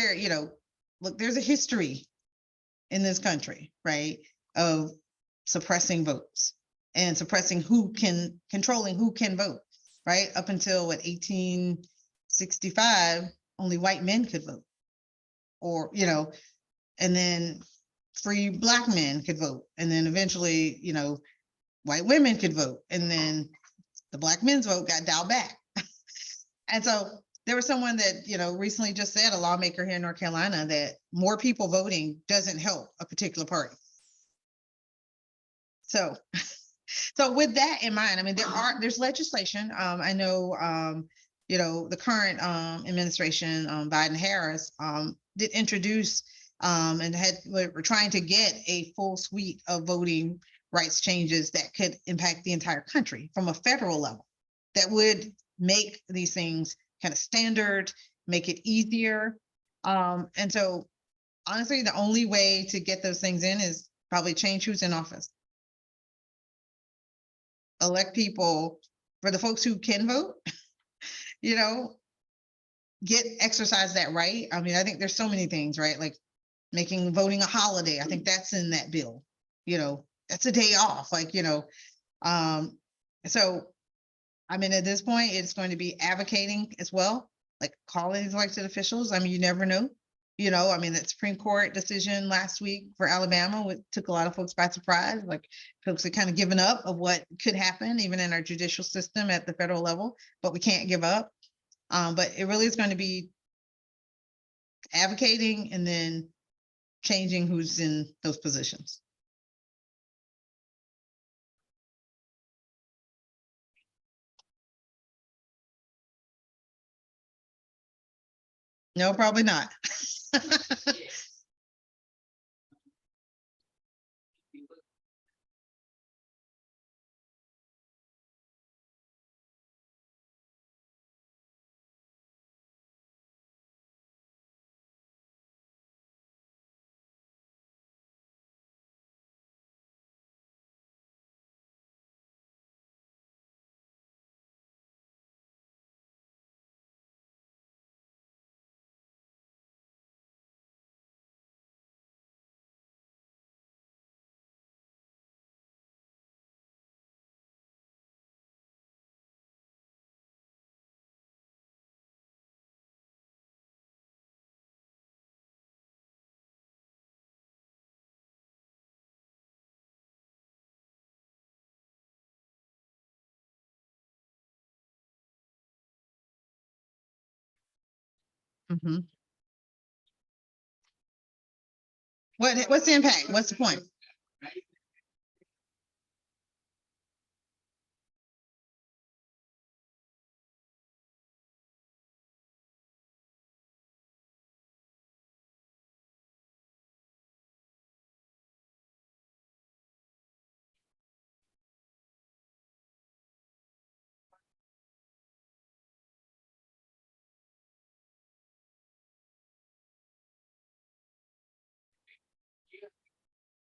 look, there's a history in this country, right, of suppressing votes and suppressing controlling who can vote, right? Up until 1865, only white men could vote, or, and then free Black men could vote. And then eventually, white women could vote. And then the Black men's vote got dialed back. And so there was someone that, recently just said, a lawmaker here in North Carolina, that more people voting doesn't help a particular party. So with that in mind, I mean, there's legislation. I know, the current administration, Biden-Harris, did introduce and we're trying to get a full suite of voting rights changes that could impact the entire country from a federal level, that would make these things kind of standard, make it easier. And so honestly, the only way to get those things in is probably change who's in office. Elect people, for the folks who can vote, exercise that right. I mean, I think there's so many things, right? Like making voting a holiday. I think that's in that bill. That's a day off. So I mean, at this point, it's going to be advocating as well, like calling these elected officials. I mean, you never know You know, I mean, that Supreme Court decision last week for Alabama, took a lot of folks by surprise, like folks had kind of given up of what could happen even in our judicial system at the federal level, but we can't give up. But it really is going to be advocating and then changing who's in those positions. No, probably not. Mhm. What's the impact? What's the point?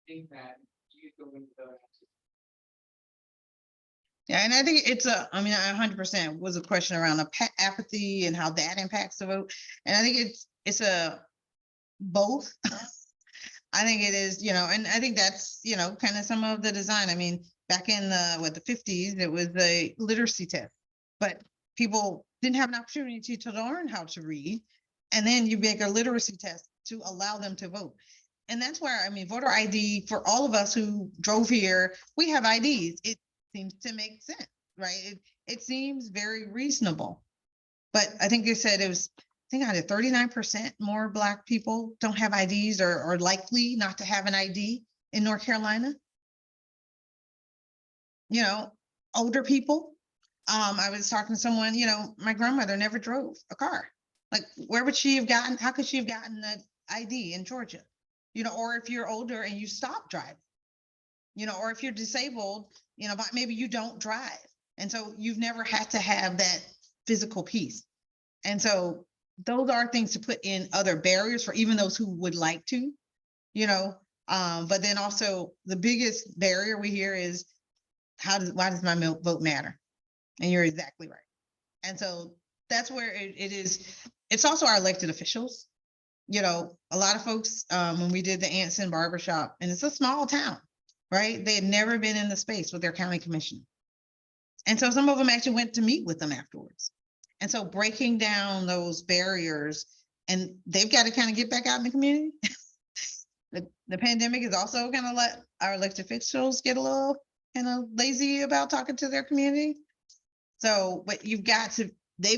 Think that you go into the. Yeah, and I think I mean, 100% was a question around apathy and how that impacts the vote. And I think it's a both. I think it is, and I think that's, kind of some of the design. I mean, back in the 50s, it was a literacy test, but people didn't have an opportunity to learn how to read. And then you make a literacy test to allow them to vote. And that's where, I mean, voter ID for all of us who drove here, we have IDs. It seems to make sense, right? It seems very reasonable. But I think you said I think I had 39% more Black people don't have IDs or are likely not to have an ID in North Carolina. Older people. I was talking to someone, my grandmother never drove a car. Like, where would she have gotten, how could she have gotten an ID in Georgia? Or if you're older and you stop driving, or if you're disabled, but maybe you don't drive. And so you've never had to have that physical piece. And so those are things to put in other barriers for even those who would like to, but then also the biggest barrier we hear is why does my vote matter? And you're exactly right. And so that's where it is. It's also our elected officials. A lot of folks, when we did the Anson barbershop, and it's a small town, right? They had never been in the space with their county commission. And so some of them actually went to meet with them afterwards. And so breaking down those barriers, and they've got to kind of get back out in the community. The pandemic is also going to let our elected officials get a little kind of lazy about talking to their community. So, but they've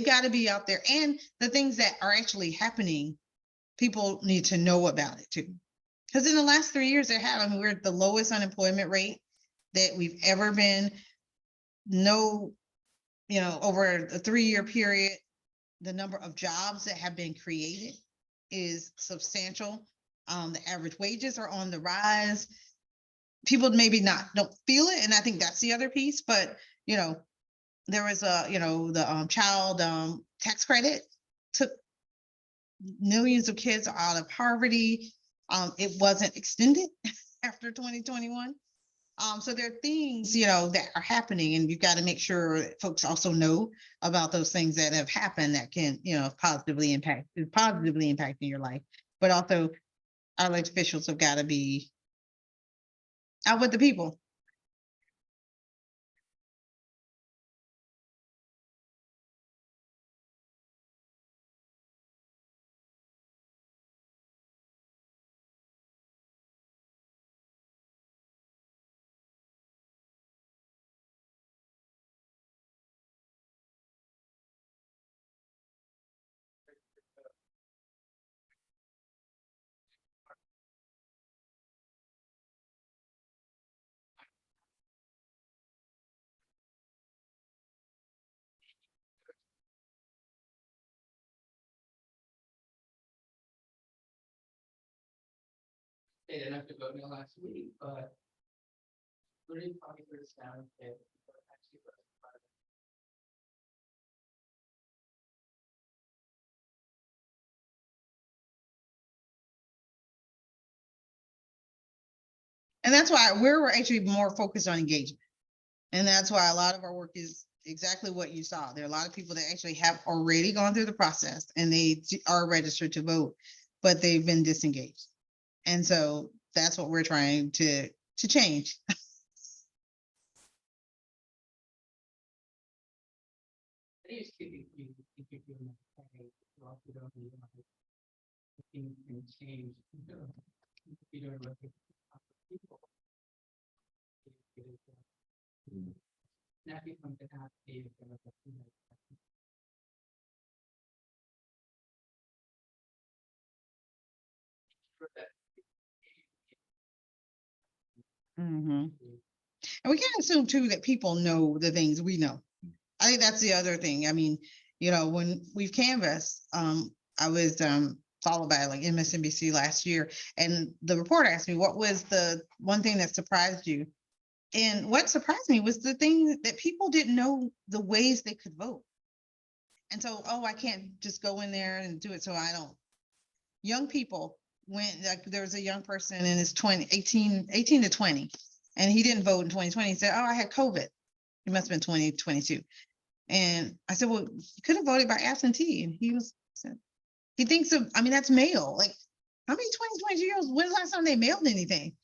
got to be out there. And the things that are actually happening, people need to know about it too. Because in the last 3 years, we're at the lowest unemployment rate that we've ever been. No, over a 3-year period, the number of jobs that have been created is substantial. The average wages are on the rise. People maybe don't feel it. And I think that's the other piece, but there was the child tax credit took millions of kids out of poverty. It wasn't extended after 2021. So there are things, that are happening, and you've got to make sure that folks also know about those things that have happened that can, positively impacting your life. But also our elected officials have got to be out with the people. They didn't have to vote in the last week, but. 40% if actually voted for it. And that's why we're actually more focused on engagement. And that's why a lot of our work is exactly what you saw. There are a lot of people that actually have already gone through the process and they are registered to vote, but they've been disengaged. And so that's what we're trying to change. It is keeping you, if you're doing that, well, you don't need things can change, if you don't look at people. That becomes a happy. And we can't assume too that people know the things we know. I think that's the other thing. I mean, when we've canvassed, I was followed by like MSNBC last year, and the reporter asked me, what was the one thing that surprised you? And what surprised me was the thing that people didn't know the ways they could vote. And so, I can't just go in there and do it. So I don't. Young people went, like there was a young person in his 18 to 20, and he didn't vote in 2020. He said, I had COVID. It must have been 2022. And I said, well, you could have voted by absentee. And he thinks of, I mean, that's mail. Like, how many 22-year-olds, when's the last time they mailed anything?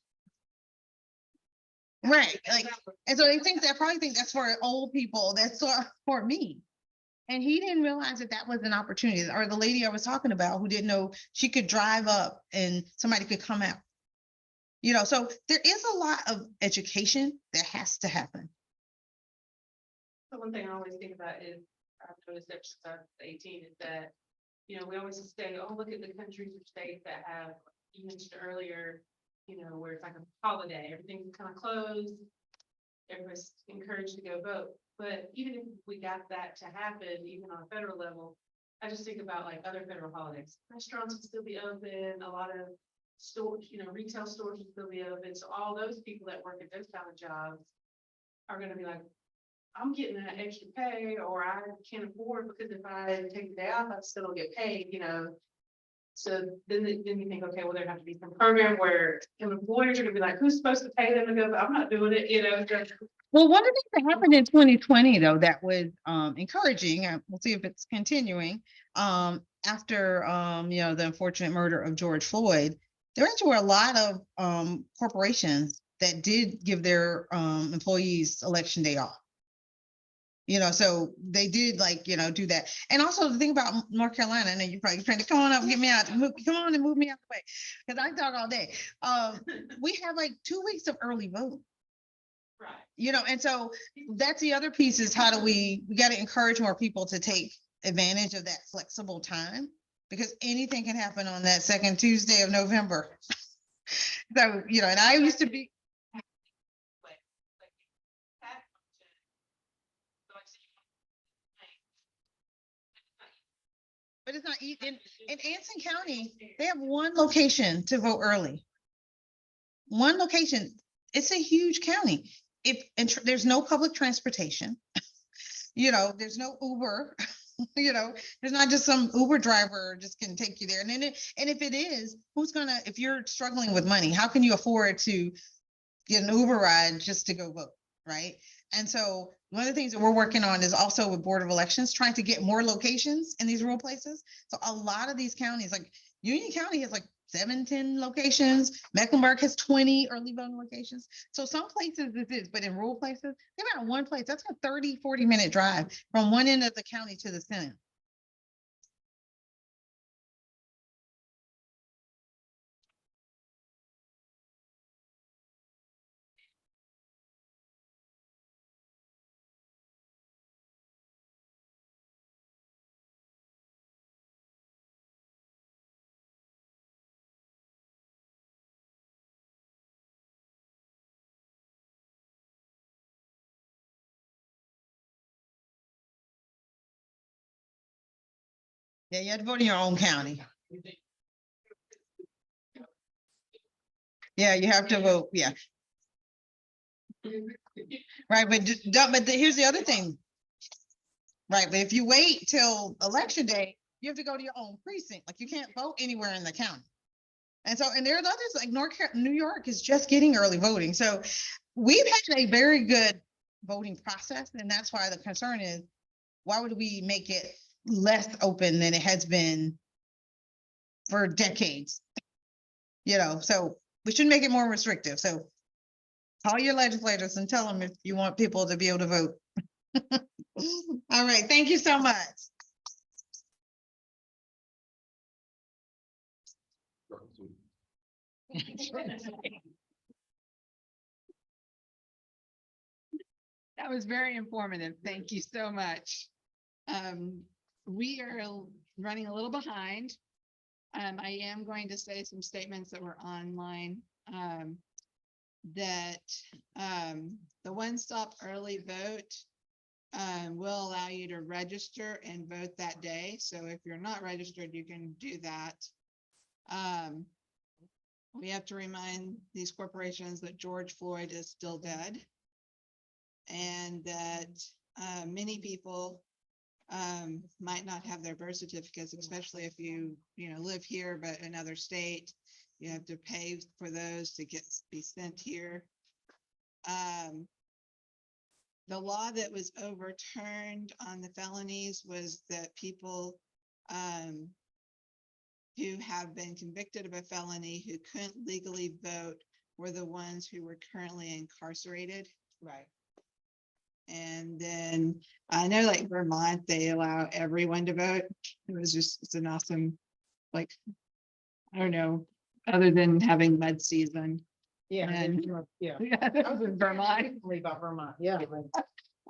Right. Like, and so they probably think that's for old people. That's for me. And he didn't realize that was an opportunity. Or the lady I was talking about who didn't know she could drive up and somebody could come out. So there is a lot of education that has to happen. So one thing I always think about is, I've noticed that since I was 18, is that, we always say, oh, look at the countries or states that have, you mentioned earlier, where it's like a holiday, everything's kind of closed. Everyone's encouraged to go vote. But even if we got that to happen, even on a federal level, I just think about like other federal holidays. Restaurants will still be open, a lot of stores, retail stores will still be open. So all those people that work at those kind of jobs are gonna be like, I'm getting that extra pay, or I can't afford, because if I take the day off, I still don't get paid, So then you think, okay, well, there have to be some program where employers are gonna be like, who's supposed to pay them to go? I'm not doing it, Well, one of the things that happened in 2020, though, that was encouraging, we'll see if it's continuing, after, the unfortunate murder of George Floyd, there actually were a lot of corporations that did give their employees election day off. So they did do that. And also the thing about North Carolina, I know you're probably trying to come on up and get me out, come on and move me out the way, because I talk all day. We have like 2 weeks of early vote. right. And so that's the other piece is how do we got to encourage more people to take advantage of that flexible time, because anything can happen on that second Tuesday of November. So, and I used to be. But it's not in Anson County, they have one location to vote early. One location. It's a huge county. There's no public transportation, there's no Uber, there's not just some Uber driver just can take you there. And if it is, if you're struggling with money, how can you afford to get an Uber ride just to go vote, right? And so one of the things that we're working on is also with Board of Elections, trying to get more locations in these rural places. So a lot of these counties, like Union County has like 7-10 locations. Mecklenburg has 20 early voting locations. So some places this is, but in rural places, they've got one place. That's a 30-40 minute drive from one end of the county to the center. Yeah, you have to vote in your own county. Yeah, you have to vote, yeah. Right, but here's the other thing. Right, but if you wait till election day, you have to go to your own precinct, like you can't vote anywhere in the county. And so, and there's others like New York is just getting early voting, so we've had a very good voting process, and that's why the concern is, why would we make it less open than it has been for decades? You know, so we should make it more restrictive, so call your legislators and tell them if you want people to be able to vote. All right, thank you so much. That was very informative. Thank you so much. We are running a little behind. I am going to say some statements that were online. That the one-stop early vote will allow you to register and vote that day. So if you're not registered, you can do that. We have to remind these corporations that George Floyd is still dead, and that many people might not have their birth certificates, especially if you live here but another state. You have to pay for those to be sent here. The law that was overturned on the felonies was that people who have been convicted of a felony who couldn't legally vote were the ones who were currently incarcerated. Right. And then I know like Vermont, they allow everyone to vote. It's an awesome, like, I don't know, other than having mud season. Yeah, And- yeah. I was in Vermont. Believe about Vermont, yeah. I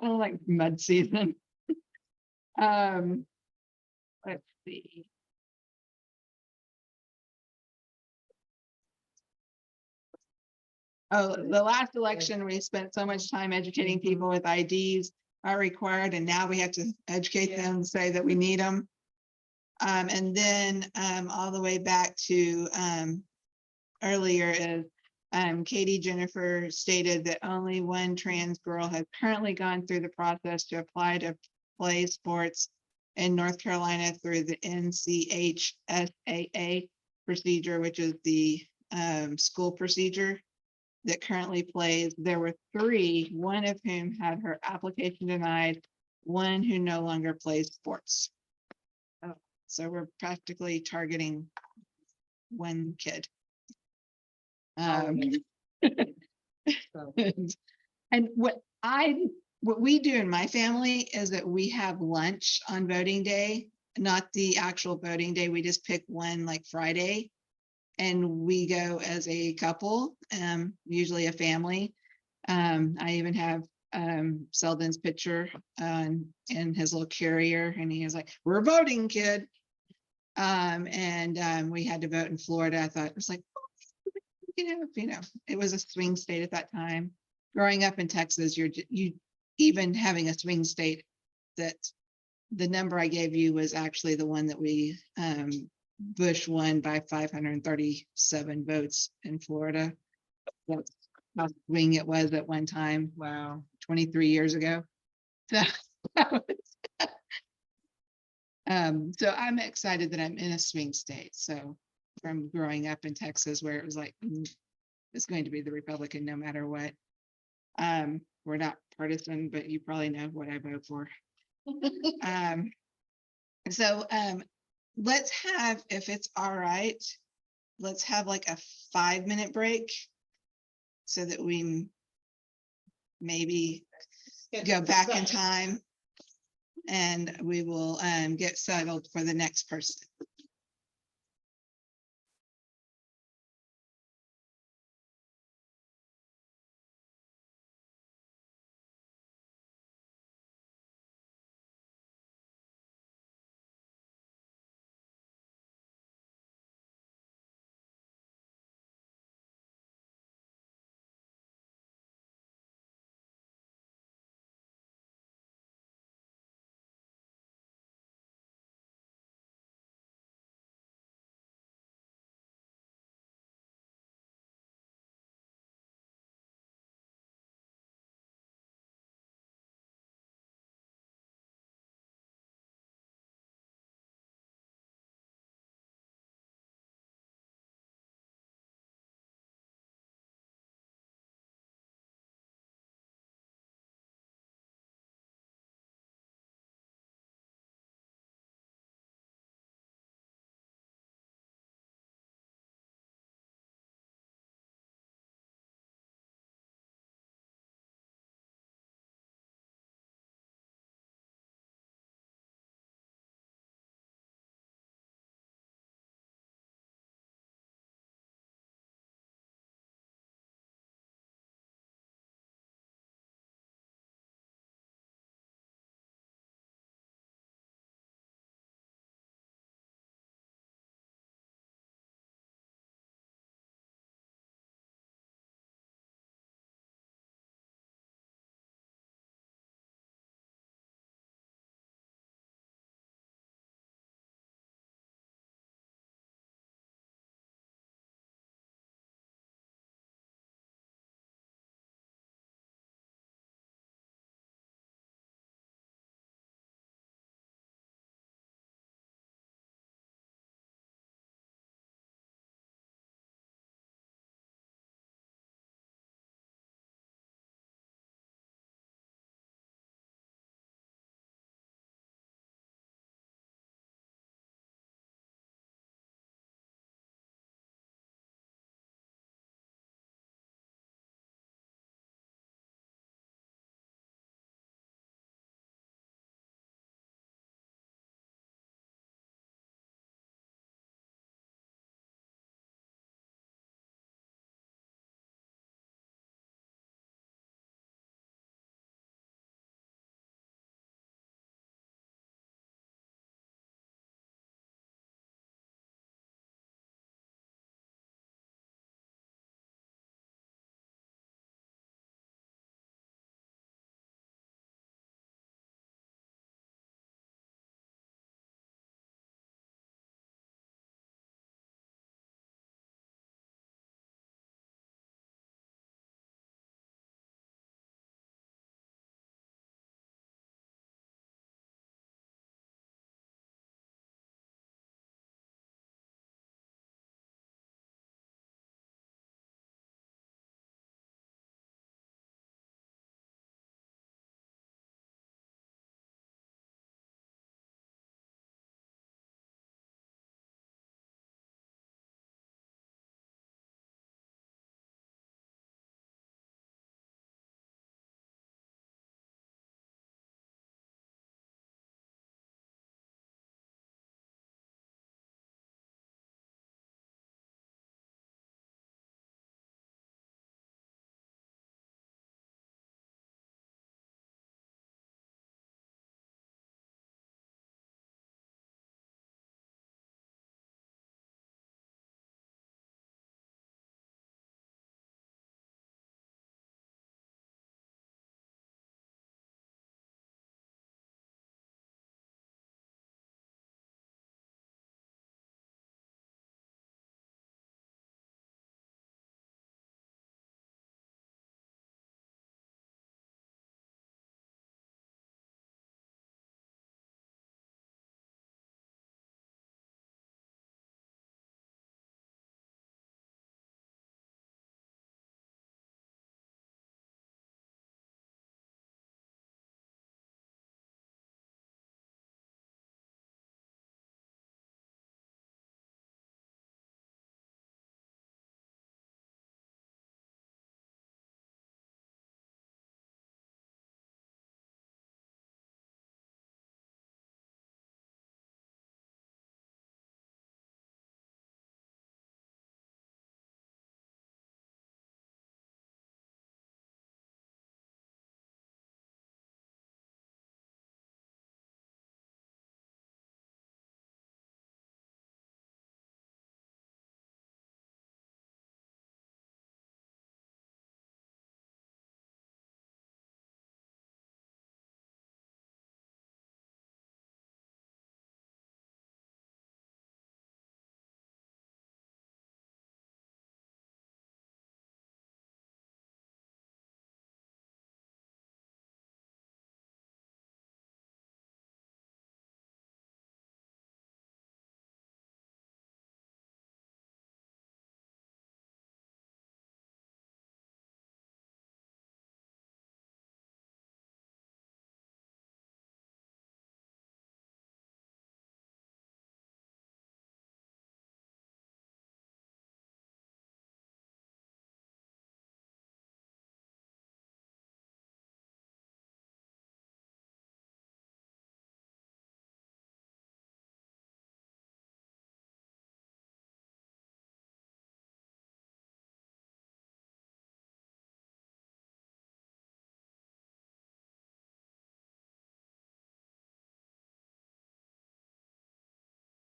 don't like mud season. Let's see. Oh, the last election, we spent so much time educating people with IDs are required, and now we have to educate them, say that we need them. And then all the way back to earlier is Katie Jennifer stated that only one trans girl has currently gone through the process to apply to play sports in North Carolina through the NCHSAA procedure, which is the school procedure that currently plays. There were 3, one of whom had her application denied, one who no longer plays sports. So we're practically targeting one kid. And what we do in my family is that we have lunch on voting day, not the actual voting day. We just pick one like Friday. And we go as a couple, usually a family. I even have Selden's picture in his little carrier, and he was like, "We're voting, kid." And we had to vote in Florida. I thought it was like, it was a swing state at that time. Growing up in Texas, you even having a swing state, that the number I gave you was actually the one that we Bush won by 537 votes in Florida. That's how swing it was at one time. Wow, 23 years ago. So, so I'm excited that I'm in a swing state. So from growing up in Texas, where it was like, it's going to be the Republican no matter what. We're not partisan, but you probably know what I vote for. So let's have, if it's all right, let's have like a 5-minute break so that we maybe go back in time, and we will get settled for the next person.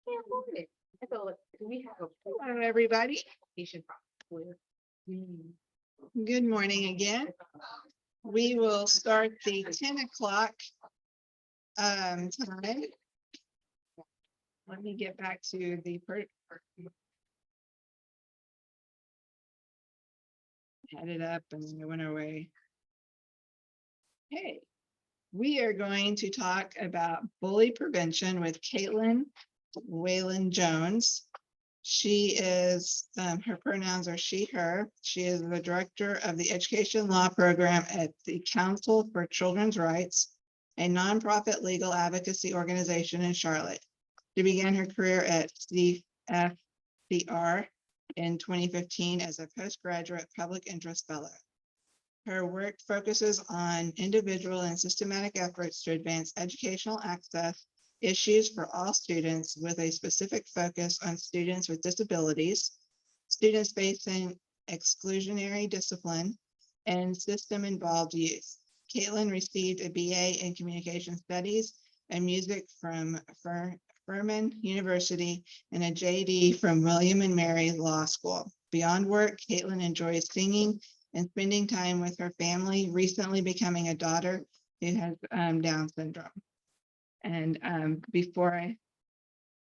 Hello, everybody. Good morning again. We will start the 10 o'clock time. Let me get back to the had it up and then it went away. Hey, we are going to talk about bully prevention with Caitlin Whalen Jones. She is, her pronouns are she, her. She is the director of the Education Law Program at the Council for Children's Rights, a nonprofit legal advocacy organization in Charlotte. She began her career at CFCR in 2015 as a postgraduate public interest fellow. Her work focuses on individual and systematic efforts to advance educational access issues for all students with a specific focus on students with disabilities, students facing exclusionary discipline, and system-involved youth. Caitlin received a BA in Communication Studies and Music from Furman University and a JD from William and Mary Law School. Beyond work, Caitlin enjoys singing and spending time with her family, recently becoming a daughter who has Down syndrome. And before I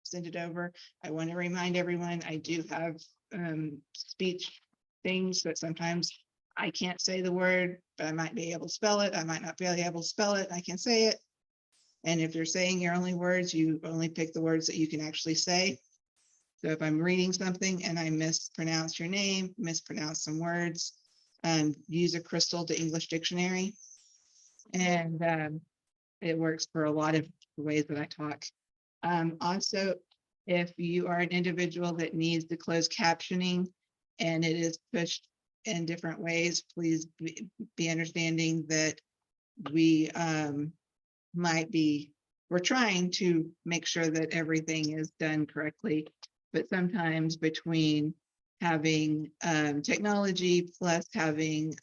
send it over, I want to remind everyone, I do have speech things that sometimes I can't say the word, but I might be able to spell it. I might not be able to spell it. I can say it. And if you're saying your only words, you only pick the words that you can actually say. So if I'm reading something and I mispronounce your name, mispronounce some words, use a Crystal to English dictionary. And it works for a lot of ways that I talk. Also, if you are an individual that needs the closed captioning and it is pushed in different ways, please be understanding that we we're trying to make sure that everything is done correctly, but sometimes between having technology plus having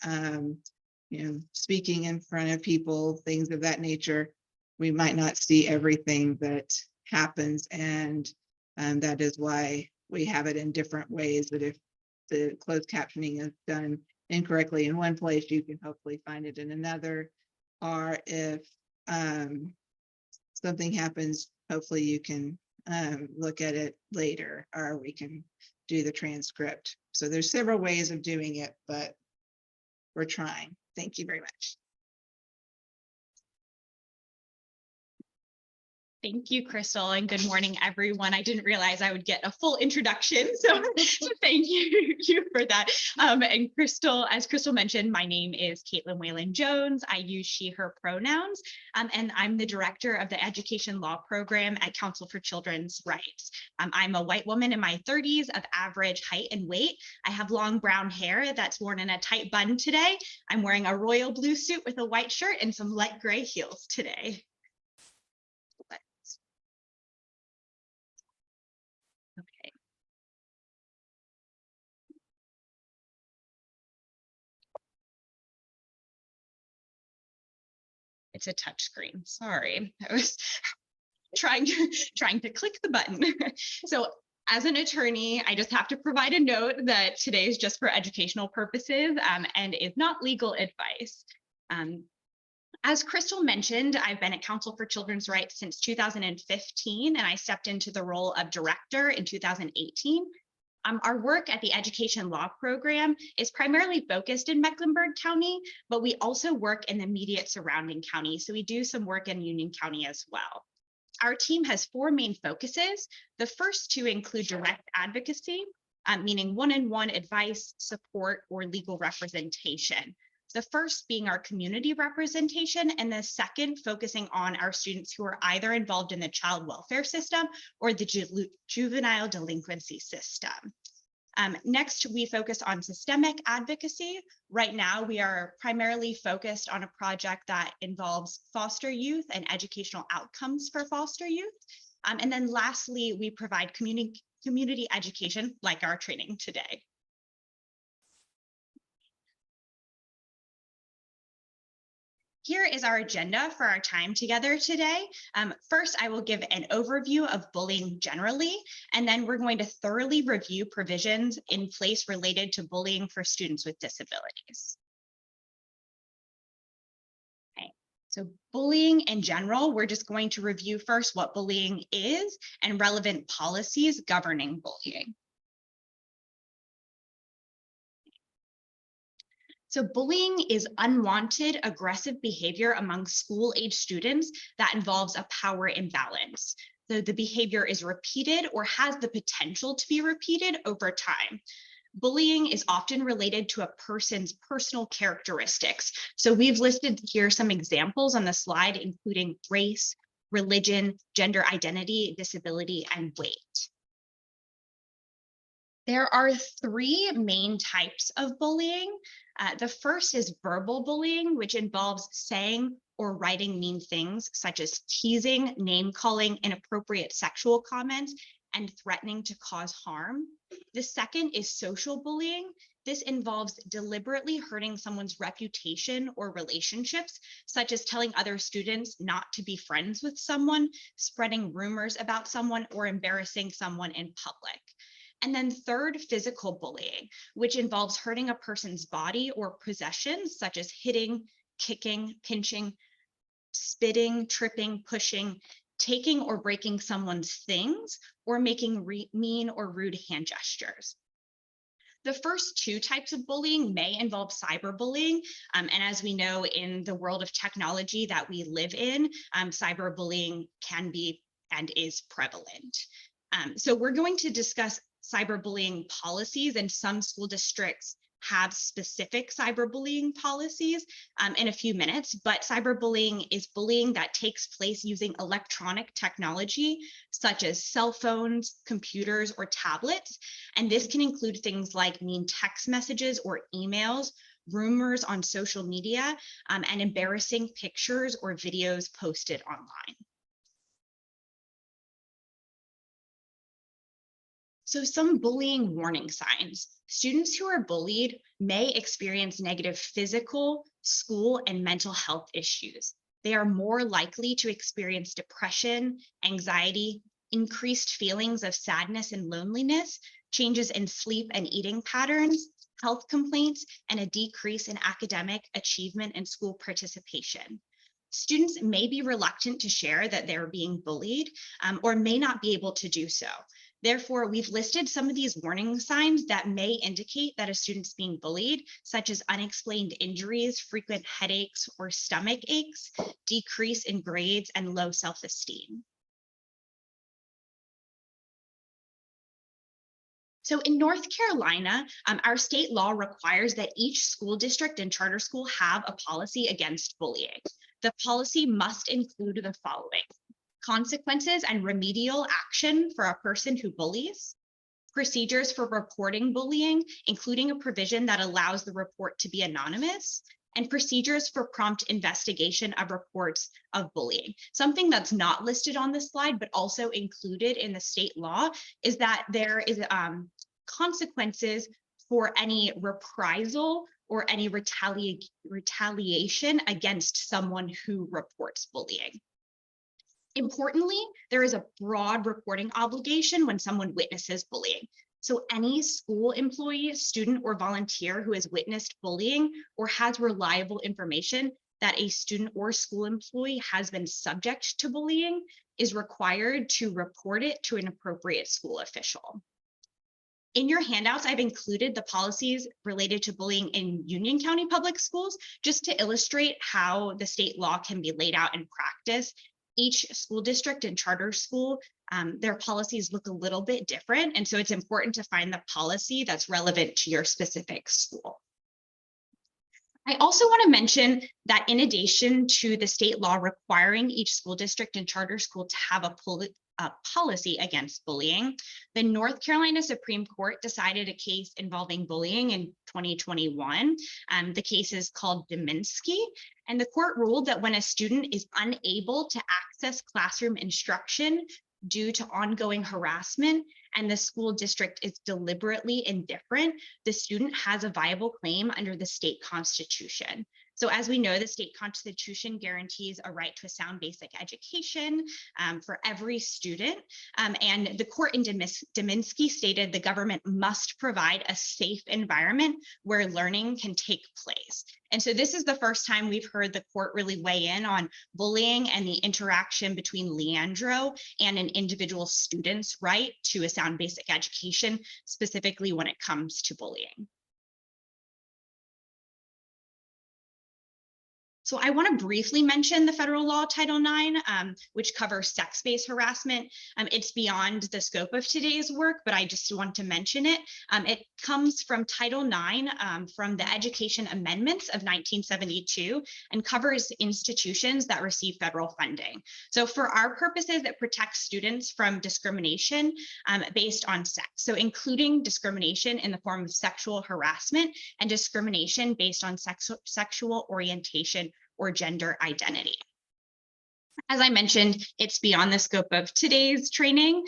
speaking in front of people, things of that nature, we might not see everything that happens. And that is why we have it in different ways, that if the closed captioning is done incorrectly in one place, you can hopefully find it in another. Or if something happens, hopefully you can look at it later, or we can do the transcript. So there's several ways of doing it, but we're trying. Thank you very much. Thank you, Crystal, and good morning, everyone. I didn't realize I would get a full introduction, so thank you for that. And Crystal, as Crystal mentioned, my name is Caitlin Whalen Jones. I use she, her pronouns, and I'm the director of the Education Law Program at Council for Children's Rights. I'm a white woman in my 30s of average height and weight. I have long brown hair that's worn in a tight bun today. I'm wearing a royal blue suit with a white shirt and some light gray heels today. Okay. It's a touch screen. Sorry, I was trying to click the button. So as an attorney, I just have to provide a note that today is just for educational purposes and is not legal advice. As Crystal mentioned, I've been at Council for Children's Rights since 2015, and I stepped into the role of director in 2018. Our work at the Education Law Program is primarily focused in Mecklenburg County, but we also work in the immediate surrounding county. So we do some work in Union County as well. Our team has four main focuses. The first two include direct advocacy, meaning one-on-one advice, support, or legal representation. The first being our community representation, and the second focusing on our students who are either involved in the child welfare system or the juvenile delinquency system. Next, we focus on systemic advocacy. Right now, we are primarily focused on a project that involves foster youth and educational outcomes for foster youth. And then lastly, we provide community education like our training today. Here is our agenda for our time together today. First, I will give an overview of bullying generally, and then we're going to thoroughly review provisions in place related to bullying for students with disabilities. Okay, so bullying in general, we're just going to review first what bullying is and relevant policies governing bullying. So bullying is unwanted aggressive behavior among school-age students that involves a power imbalance. So the behavior is repeated or has the potential to be repeated over time. Bullying is often related to a person's personal characteristics. So we've listed here some examples on the slide, including race, religion, gender identity, disability, and weight. There are three main types of bullying. The first is verbal bullying, which involves saying or writing mean things such as teasing, name calling, inappropriate sexual comments, and threatening to cause harm. The second is social bullying. This involves deliberately hurting someone's reputation or relationships, such as telling other students not to be friends with someone, spreading rumors about someone, or embarrassing someone in public. And then third, physical bullying, which involves hurting a person's body or possessions, such as hitting, kicking, pinching, spitting, tripping, pushing, taking or breaking someone's things, or making mean or rude hand gestures. The first two types of bullying may involve cyberbullying. And as we know in the world of technology that we live in, cyberbullying can be and is prevalent. So we're going to discuss cyberbullying policies, and some school districts have specific cyberbullying policies in a few minutes, but cyberbullying is bullying that takes place using electronic technology, such as cell phones, computers, or tablets. And this can include things like mean text messages or emails, rumors on social media, and embarrassing pictures or videos posted online. So some bullying warning signs. Students who are bullied may experience negative physical, school, and mental health issues. They are more likely to experience depression, anxiety, increased feelings of sadness and loneliness, changes in sleep and eating patterns, health complaints, and a decrease in academic achievement and school participation. Students may be reluctant to share that they're being bullied or may not be able to do so. Therefore, we've listed some of these warning signs that may indicate that a student's being bullied, such as unexplained injuries, frequent headaches or stomach aches, decrease in grades, and low self-esteem. So in North Carolina, our state law requires that each school district and charter school have a policy against bullying. The policy must include the following: consequences and remedial action for a person who bullies, procedures for reporting bullying, including a provision that allows the report to be anonymous, and procedures for prompt investigation of reports of bullying. Something that's not listed on this slide, but also included in the state law, is that there is consequences for any reprisal or any retaliation against someone who reports bullying. Importantly, there is a broad reporting obligation when someone witnesses bullying. So any school employee, student, or volunteer who has witnessed bullying or has reliable information that a student or school employee has been subject to bullying is required to report it to an appropriate school official. In your handouts, I've included the policies related to bullying in Union County Public Schools, just to illustrate how the state law can be laid out in practice. Each school district and charter school, their policies look a little bit different. And so it's important to find the policy that's relevant to your specific school. I also want to mention that in addition to the state law requiring each school district and charter school to have a policy against bullying, the North Carolina Supreme Court decided a case involving bullying in 2021. The case is called Dominski, and the court ruled that when a student is unable to access classroom instruction due to ongoing harassment and the school district is deliberately indifferent, the student has a viable claim under the state constitution. So as we know, the state constitution guarantees a right to a sound basic education for every student. And the court in Deminsky stated the government must provide a safe environment where learning can take place. And so this is the first time we've heard the court really weigh in on bullying and the interaction between Leandro and an individual student's right to a sound basic education, specifically when it comes to bullying. So I want to briefly mention the federal law Title IX, which covers sex-based harassment. It's beyond the scope of today's work, but I just want to mention it. It comes from Title IX from the Education Amendments of 1972 and covers institutions that receive federal funding. So for our purposes, it protects students from discrimination based on sex. So including discrimination in the form of sexual harassment and discrimination based on sexual orientation or gender identity. As I mentioned, it's beyond the scope of today's training,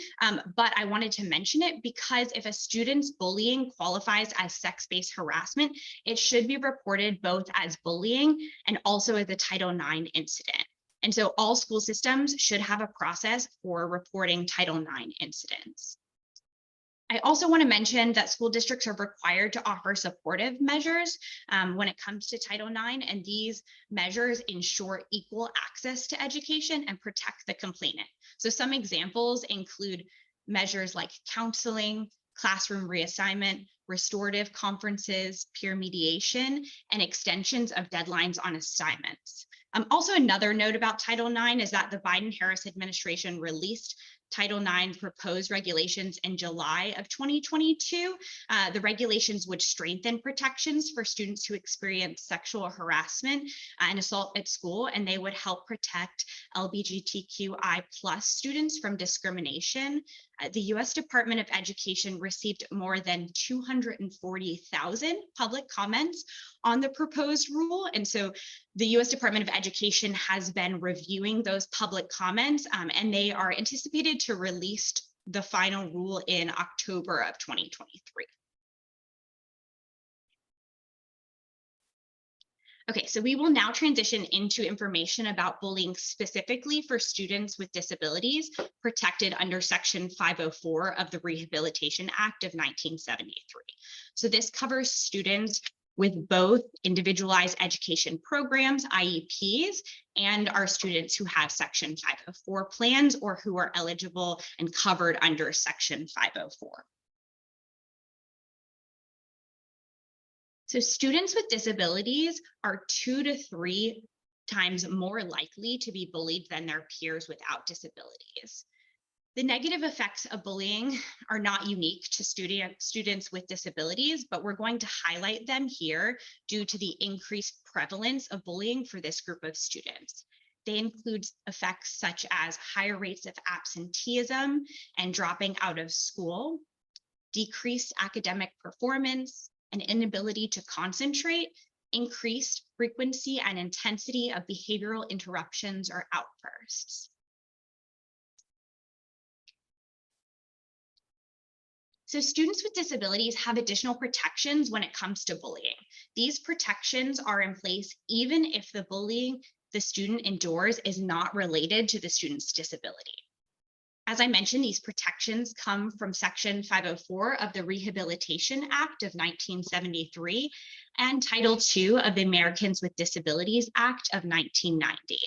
but I wanted to mention it because if a student's bullying qualifies as sex-based harassment, it should be reported both as bullying and also as a Title IX incident. And so all school systems should have a process for reporting Title IX incidents. I also want to mention that school districts are required to offer supportive measures when it comes to Title IX, and these measures ensure equal access to education and protect the complainant. So some examples include measures like counseling, classroom reassignment, restorative conferences, peer mediation, and extensions of deadlines on assignments. Also, another note about Title IX is that the Biden-Harris administration released Title IX proposed regulations in July of 2022. The regulations would strengthen protections for students who experience sexual harassment and assault at school, and they would help protect LGBTQI+ students from discrimination. The U.S. Department of Education received more than 240,000 public comments on the proposed rule. And so the U.S. Department of Education has been reviewing those public comments, and they are anticipated to release the final rule in October of 2023. Okay, so we will now transition into information about bullying specifically for students with disabilities protected under Section 504 of the Rehabilitation Act of 1973. So this covers students with both individualized education programs, IEPs, and our students who have Section 504 plans or who are eligible and covered under Section 504. So students with disabilities are 2 to 3 times more likely to be bullied than their peers without disabilities. The negative effects of bullying are not unique to students with disabilities, but we're going to highlight them here due to the increased prevalence of bullying for this group of students. They include effects such as higher rates of absenteeism and dropping out of school, decreased academic performance, an inability to concentrate, increased frequency and intensity of behavioral interruptions or outbursts. So students with disabilities have additional protections when it comes to bullying. These protections are in place even if the bullying the student endures is not related to the student's disability. As I mentioned, these protections come from Section 504 of the Rehabilitation Act of 1973 and Title II of the Americans with Disabilities Act of 1990.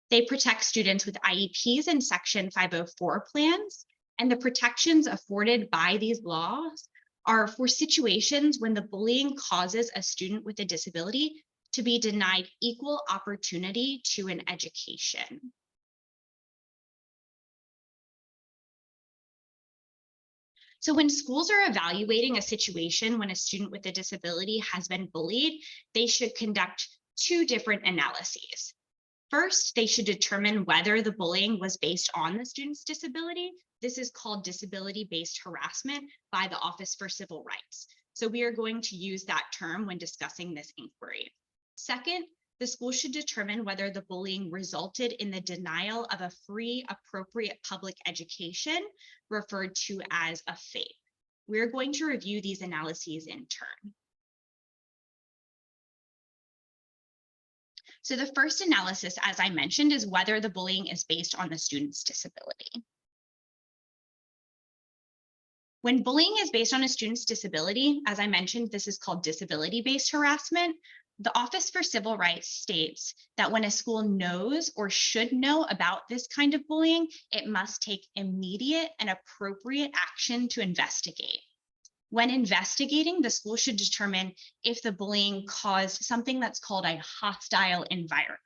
They protect students with IEPs and Section 504 plans, and the protections afforded by these laws are for situations when the bullying causes a student with a disability to be denied equal opportunity to an education. So when schools are evaluating a situation when a student with a disability has been bullied, they should conduct 2 different analyses. First, they should determine whether the bullying was based on the student's disability. This is called disability-based harassment by the Office for Civil Rights. So we are going to use that term when discussing this inquiry. Second, the school should determine whether the bullying resulted in the denial of a free, appropriate public education, referred to as a FAPE. We're going to review these analyses in turn. So the first analysis, as I mentioned, is whether the bullying is based on the student's disability. When bullying is based on a student's disability, as I mentioned, this is called disability-based harassment. The Office for Civil Rights states that when a school knows or should know about this kind of bullying, it must take immediate and appropriate action to investigate. When investigating, the school should determine if the bullying caused something that's called a hostile environment.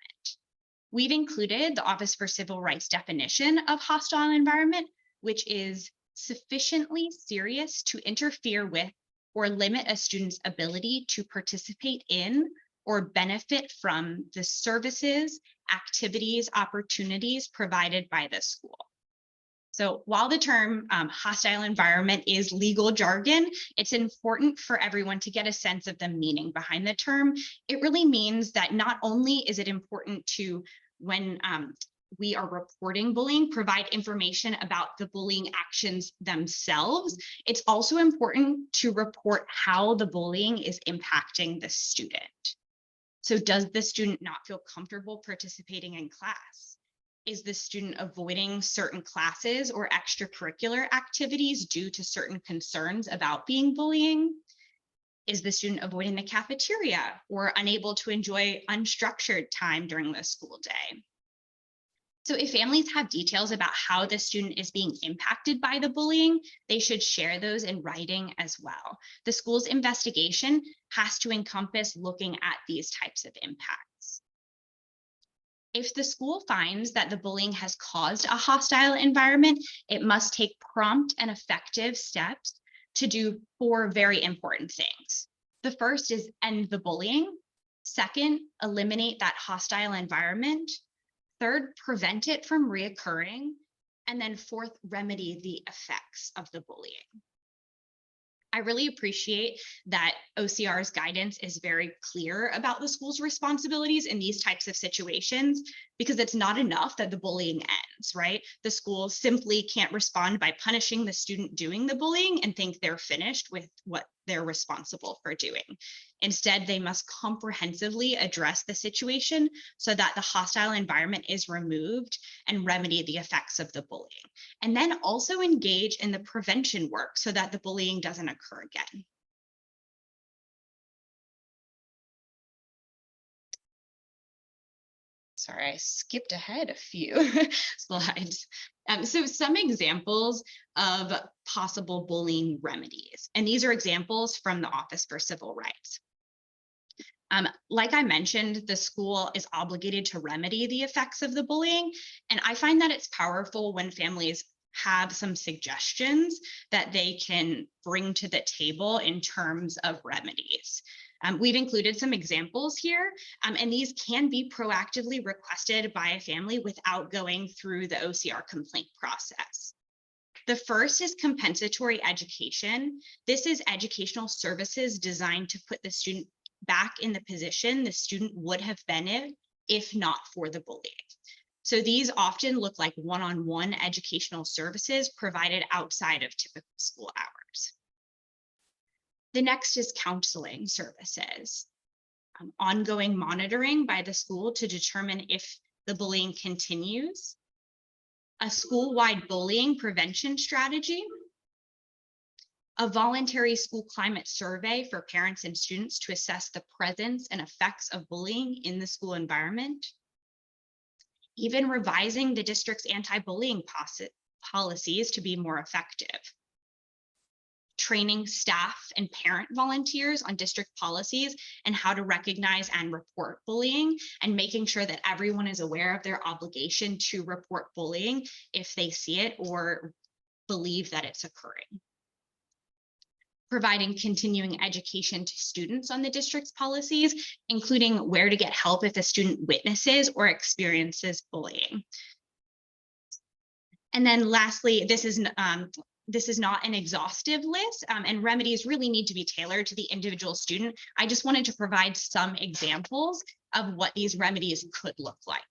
We've included the Office for Civil Rights definition of hostile environment, which is sufficiently serious to interfere with or limit a student's ability to participate in or benefit from the services, activities, opportunities provided by the school. So while the term hostile environment is legal jargon, it's important for everyone to get a sense of the meaning behind the term. It really means that not only is it important to, when we are reporting bullying, provide information about the bullying actions themselves, it's also important to report how the bullying is impacting the student. So does the student not feel comfortable participating in class? Is the student avoiding certain classes or extracurricular activities due to certain concerns about being bullying? Is the student avoiding the cafeteria or unable to enjoy unstructured time during the school day? So if families have details about how the student is being impacted by the bullying, they should share those in writing as well. The school's investigation has to encompass looking at these types of impacts. If the school finds that the bullying has caused a hostile environment, it must take prompt and effective steps to do 4 very important things. The first is end the bullying. Second, eliminate that hostile environment. Third, prevent it from reoccurring. And then fourth, remedy the effects of the bullying. I really appreciate that OCR's guidance is very clear about the school's responsibilities in these types of situations, because it's not enough that the bullying ends, right? The school simply can't respond by punishing the student doing the bullying and think they're finished with what they're responsible for doing. Instead, they must comprehensively address the situation so that the hostile environment is removed and remedy the effects of the bullying. And then also engage in the prevention work so that the bullying doesn't occur again. Sorry, I skipped ahead a few slides. So some examples of possible bullying remedies, and these are examples from the Office for Civil Rights. Like I mentioned, the school is obligated to remedy the effects of the bullying, and I find that it's powerful when families have some suggestions that they can bring to the table in terms of remedies. We've included some examples here, and these can be proactively requested by a family without going through the OCR complaint process. The first is compensatory education. This is educational services designed to put the student back in the position the student would have been in if not for the bullying. So these often look like one-on-one educational services provided outside of typical school hours. The next is counseling services. Ongoing monitoring by the school to determine if the bullying continues. A school-wide bullying prevention strategy. A voluntary school climate survey for parents and students to assess the presence and effects of bullying in the school environment. Even revising the district's anti-bullying policies to be more effective. Training staff and parent volunteers on district policies and how to recognize and report bullying, and making sure that everyone is aware of their obligation to report bullying if they see it or believe that it's occurring. Providing continuing education to students on the district's policies, including where to get help if a student witnesses or experiences bullying. And then lastly, this is not an exhaustive list, and remedies really need to be tailored to the individual student. I just wanted to provide some examples of what these remedies could look like.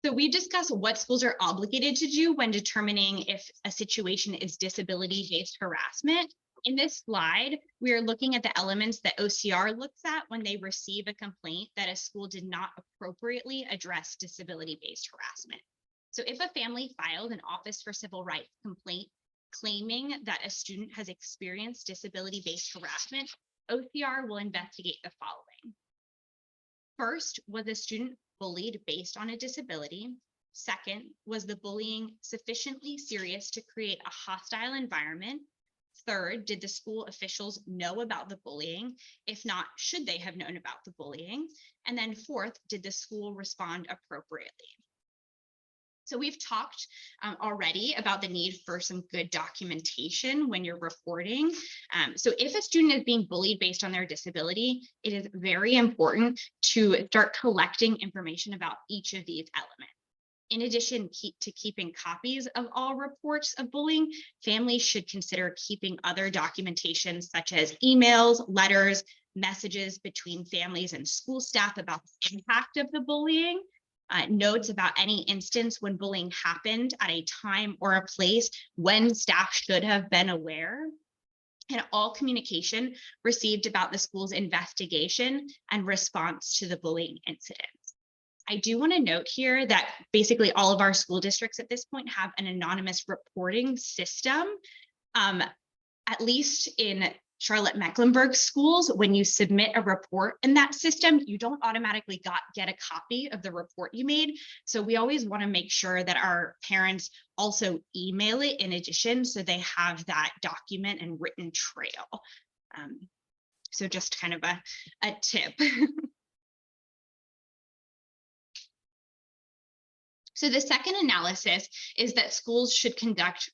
So we discussed what schools are obligated to do when determining if a situation is disability-based harassment. In this slide, we are looking at the elements that OCR looks at when they receive a complaint that a school did not appropriately address disability-based harassment. So if a family filed an Office for Civil Rights complaint claiming that a student has experienced disability-based harassment, OCR will investigate the following. First, was a student bullied based on a disability? Second, was the bullying sufficiently serious to create a hostile environment? Third, did the school officials know about the bullying? If not, should they have known about the bullying? And then fourth, did the school respond appropriately? So we've talked already about the need for some good documentation when you're reporting. So if a student is being bullied based on their disability, it is very important to start collecting information about each of these elements. In addition to keeping copies of all reports of bullying, families should consider keeping other documentation such as emails, letters, messages between families and school staff about the impact of the bullying, notes about any instance when bullying happened at a time or a place when staff should have been aware, and all communication received about the school's investigation and response to the bullying incident. I do want to note here that basically all of our school districts at this point have an anonymous reporting system. At least in Charlotte-Mecklenburg schools, when you submit a report in that system, you don't automatically get a copy of the report you made. So we always want to make sure that our parents also email it in addition, so they have that document and written trail. So just kind of a tip. So the second analysis is that schools should conduct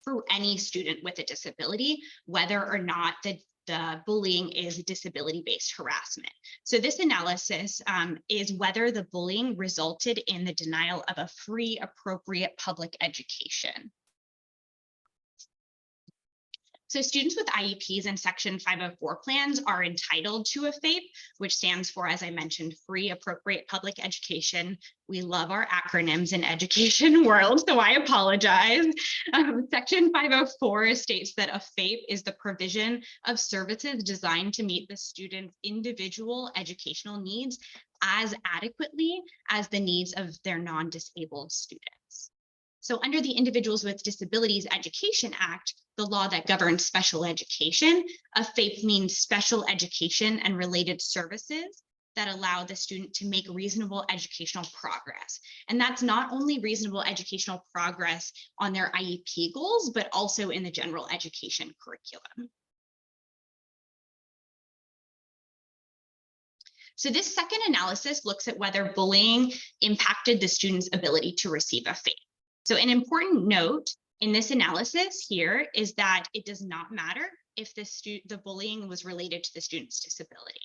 for any student with a disability, whether or not the bullying is disability-based harassment. So this analysis is whether the bullying resulted in the denial of a free, appropriate public education. So students with IEPs and Section 504 plans are entitled to a FAPE, which stands for, as I mentioned, free, appropriate public education. We love our acronyms in education world, so I apologize. Section 504 states that a FAPE is the provision of services designed to meet the student's individual educational needs as adequately as the needs of their non-disabled students. So under the Individuals with Disabilities Education Act, the law that governs special education, a FAPE means special education and related services that allow the student to make reasonable educational progress. And that's not only reasonable educational progress on their IEP goals, but also in the general education curriculum. So this second analysis looks at whether bullying impacted the student's ability to receive a FAPE. So an important note in this analysis here is that it does not matter if the bullying was related to the student's disability.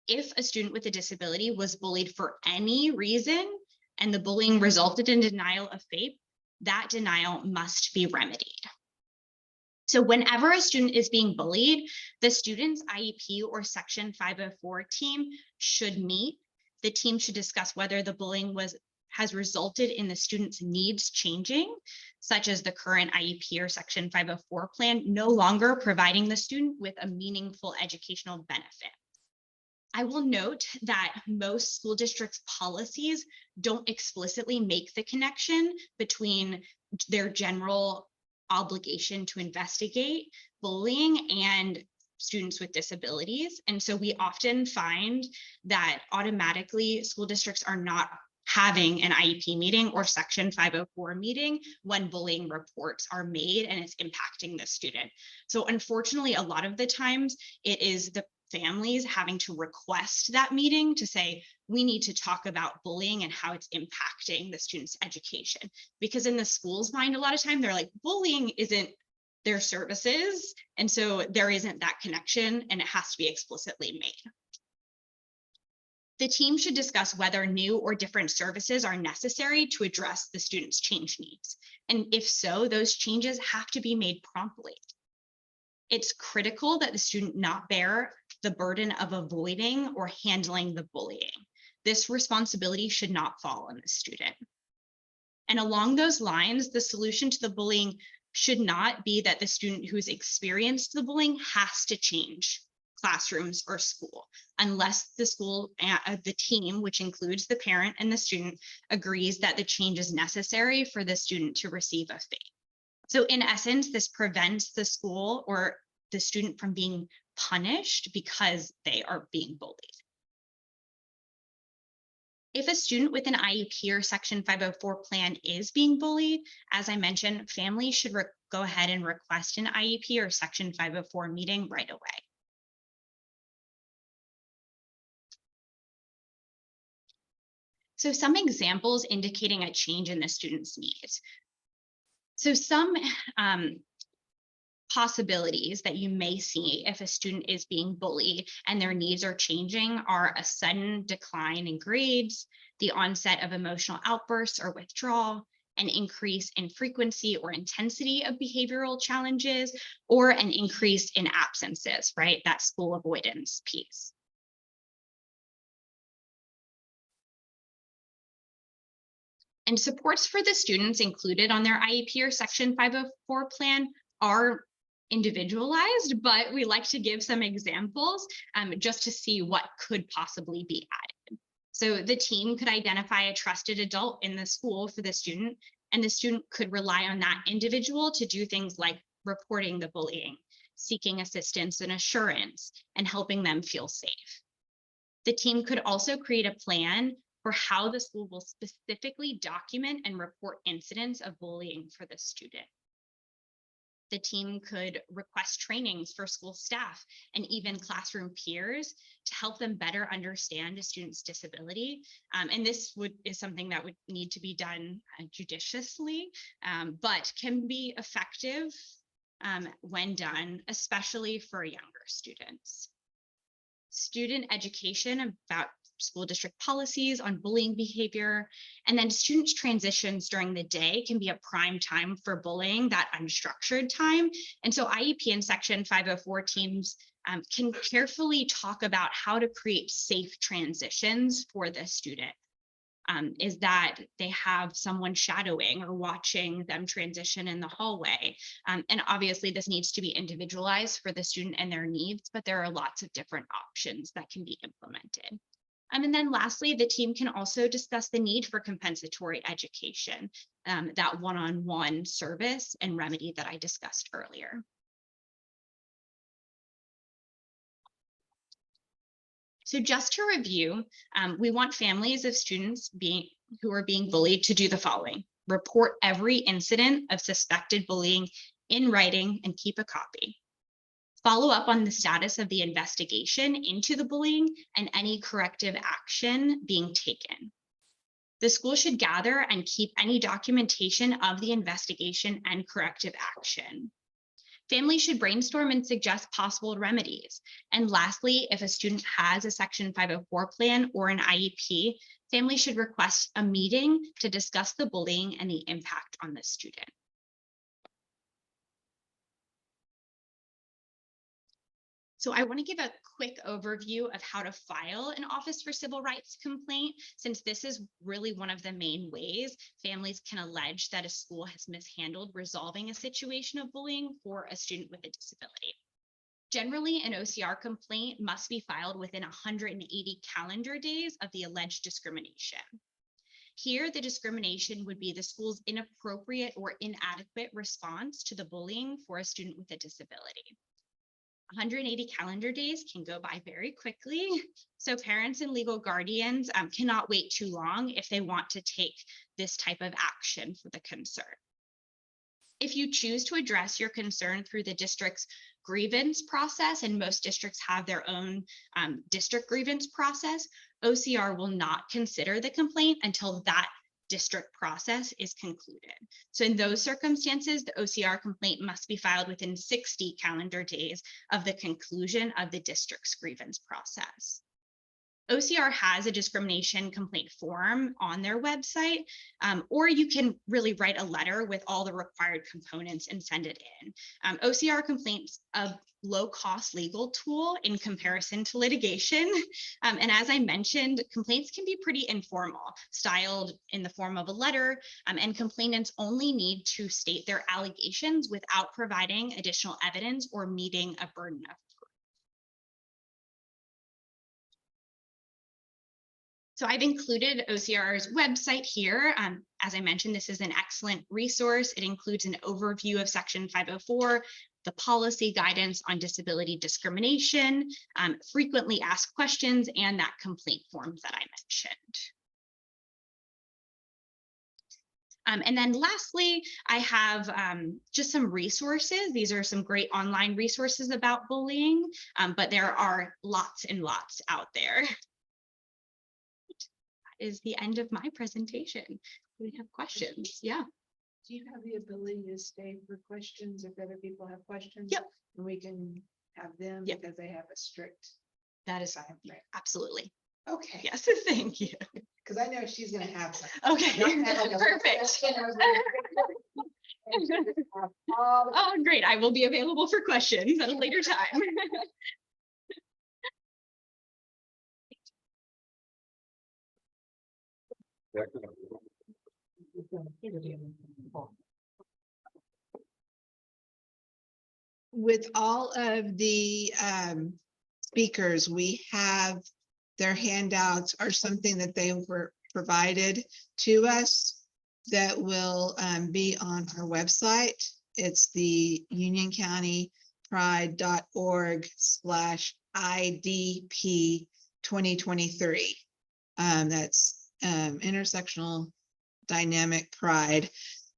If a student with a disability was bullied for any reason and the bullying resulted in denial of FAPE, that denial must be remedied. So whenever a student is being bullied, the student's IEP or Section 504 team should meet. The team should discuss whether the bullying has resulted in the student's needs changing, such as the current IEP or Section 504 plan no longer providing the student with a meaningful educational benefit. I will note that most school districts' policies don't explicitly make the connection between their general obligation to investigate bullying and students with disabilities. And so we often find that automatically school districts are not having an IEP meeting or Section 504 meeting when bullying reports are made and it's impacting the student. So unfortunately, a lot of the times it is the families having to request that meeting to say, we need to talk about bullying and how it's impacting the student's education. Because in the school's mind, a lot of time they're like, bullying isn't their services. And so there isn't that connection and it has to be explicitly made. The team should discuss whether new or different services are necessary to address the student's change needs. And if so, those changes have to be made promptly. It's critical that the student not bear the burden of avoiding or handling the bullying. this responsibility should not fall on the student. And along those lines, the solution to the bullying should not be that the student who's experienced the bullying has to change classrooms or school, unless the school, the team, which includes the parent and the student, agrees that the change is necessary for the student to receive a FAPE. So in essence, this prevents the school or the student from being punished because they are being bullied. If a student with an IEP or Section 504 plan is being bullied, as I mentioned, families should go ahead and request an IEP or Section 504 meeting right away. So some examples indicating a change in the student's needs. So some possibilities that you may see if a student is being bullied and their needs are changing are a sudden decline in grades, the onset of emotional outbursts or withdrawal, an increase in frequency or intensity of behavioral challenges, or an increase in absences, right? That school avoidance piece. And supports for the students included on their IEP or Section 504 plan are individualized, but we like to give some examples just to see what could possibly be added. So the team could identify a trusted adult in the school for the student, and the student could rely on that individual to do things like reporting the bullying, seeking assistance and assurance, and helping them feel safe. The team could also create a plan for how the school will specifically document and report incidents of bullying for the student. The team could request trainings for school staff and even classroom peers to help them better understand a student's disability. And this is something that would need to be done judiciously, but can be effective when done, especially for younger students. Student education about school district policies on bullying behavior, and then students' transitions during the day can be a prime time for bullying, that unstructured time. And so IEP and Section 504 teams can carefully talk about how to create safe transitions for the student. Is that they have someone shadowing or watching them transition in the hallway. And obviously this needs to be individualized for the student and their needs, but there are lots of different options that can be implemented. And then lastly, the team can also discuss the need for compensatory education, that one-on-one service and remedy that I discussed earlier. So just to review, we want families of students who are being bullied to do the following: report every incident of suspected bullying in writing and keep a copy. Follow up on the status of the investigation into the bullying and any corrective action being taken. The school should gather and keep any documentation of the investigation and corrective action. Families should brainstorm and suggest possible remedies. And lastly, if a student has a Section 504 plan or an IEP, families should request a meeting to discuss the bullying and the impact on the student. So I want to give a quick overview of how to file an Office for Civil Rights complaint, since this is really one of the main ways families can allege that a school has mishandled resolving a situation of bullying for a student with a disability. Generally, an OCR complaint must be filed within 180 calendar days of the alleged discrimination. Here, the discrimination would be the school's inappropriate or inadequate response to the bullying for a student with a disability. 180 calendar days can go by very quickly, so parents and legal guardians cannot wait too long if they want to take this type of action for the concern. If you choose to address your concern through the district's grievance process, and most districts have their own district grievance process, OCR will not consider the complaint until that district process is concluded. So in those circumstances, the OCR complaint must be filed within 60 calendar days of the conclusion of the district's grievance process. OCR has a discrimination complaint form on their website, or you can really write a letter with all the required components and send it in. OCR complaints a low-cost legal tool in comparison to litigation. And as I mentioned, complaints can be pretty informal, styled in the form of a letter, and complainants only need to state their allegations without providing additional evidence or meeting a burden of. So I've included OCR's website here. As I mentioned, this is an excellent resource. It includes an overview of Section 504, the policy guidance on disability discrimination, frequently asked questions, and that complaint form that I mentioned. And then lastly, I have just some resources. These are some great online resources about bullying, but there are lots and lots out there. Is the end of my presentation. We have questions. Yeah. Do you have the ability to stay for questions if other people have questions? Yep. And we can have them Yep. because they have a strict That is time frame. absolutely. Okay, Yes, thank you. because I know she's gonna have some. Okay, perfect. Oh, great. I will be available for questions at a later time. With all of the speakers, we have their handouts or something that they were provided to us that will be on our website. It's the unioncountypride.org/IDP 2023. That's intersectional dynamic pride.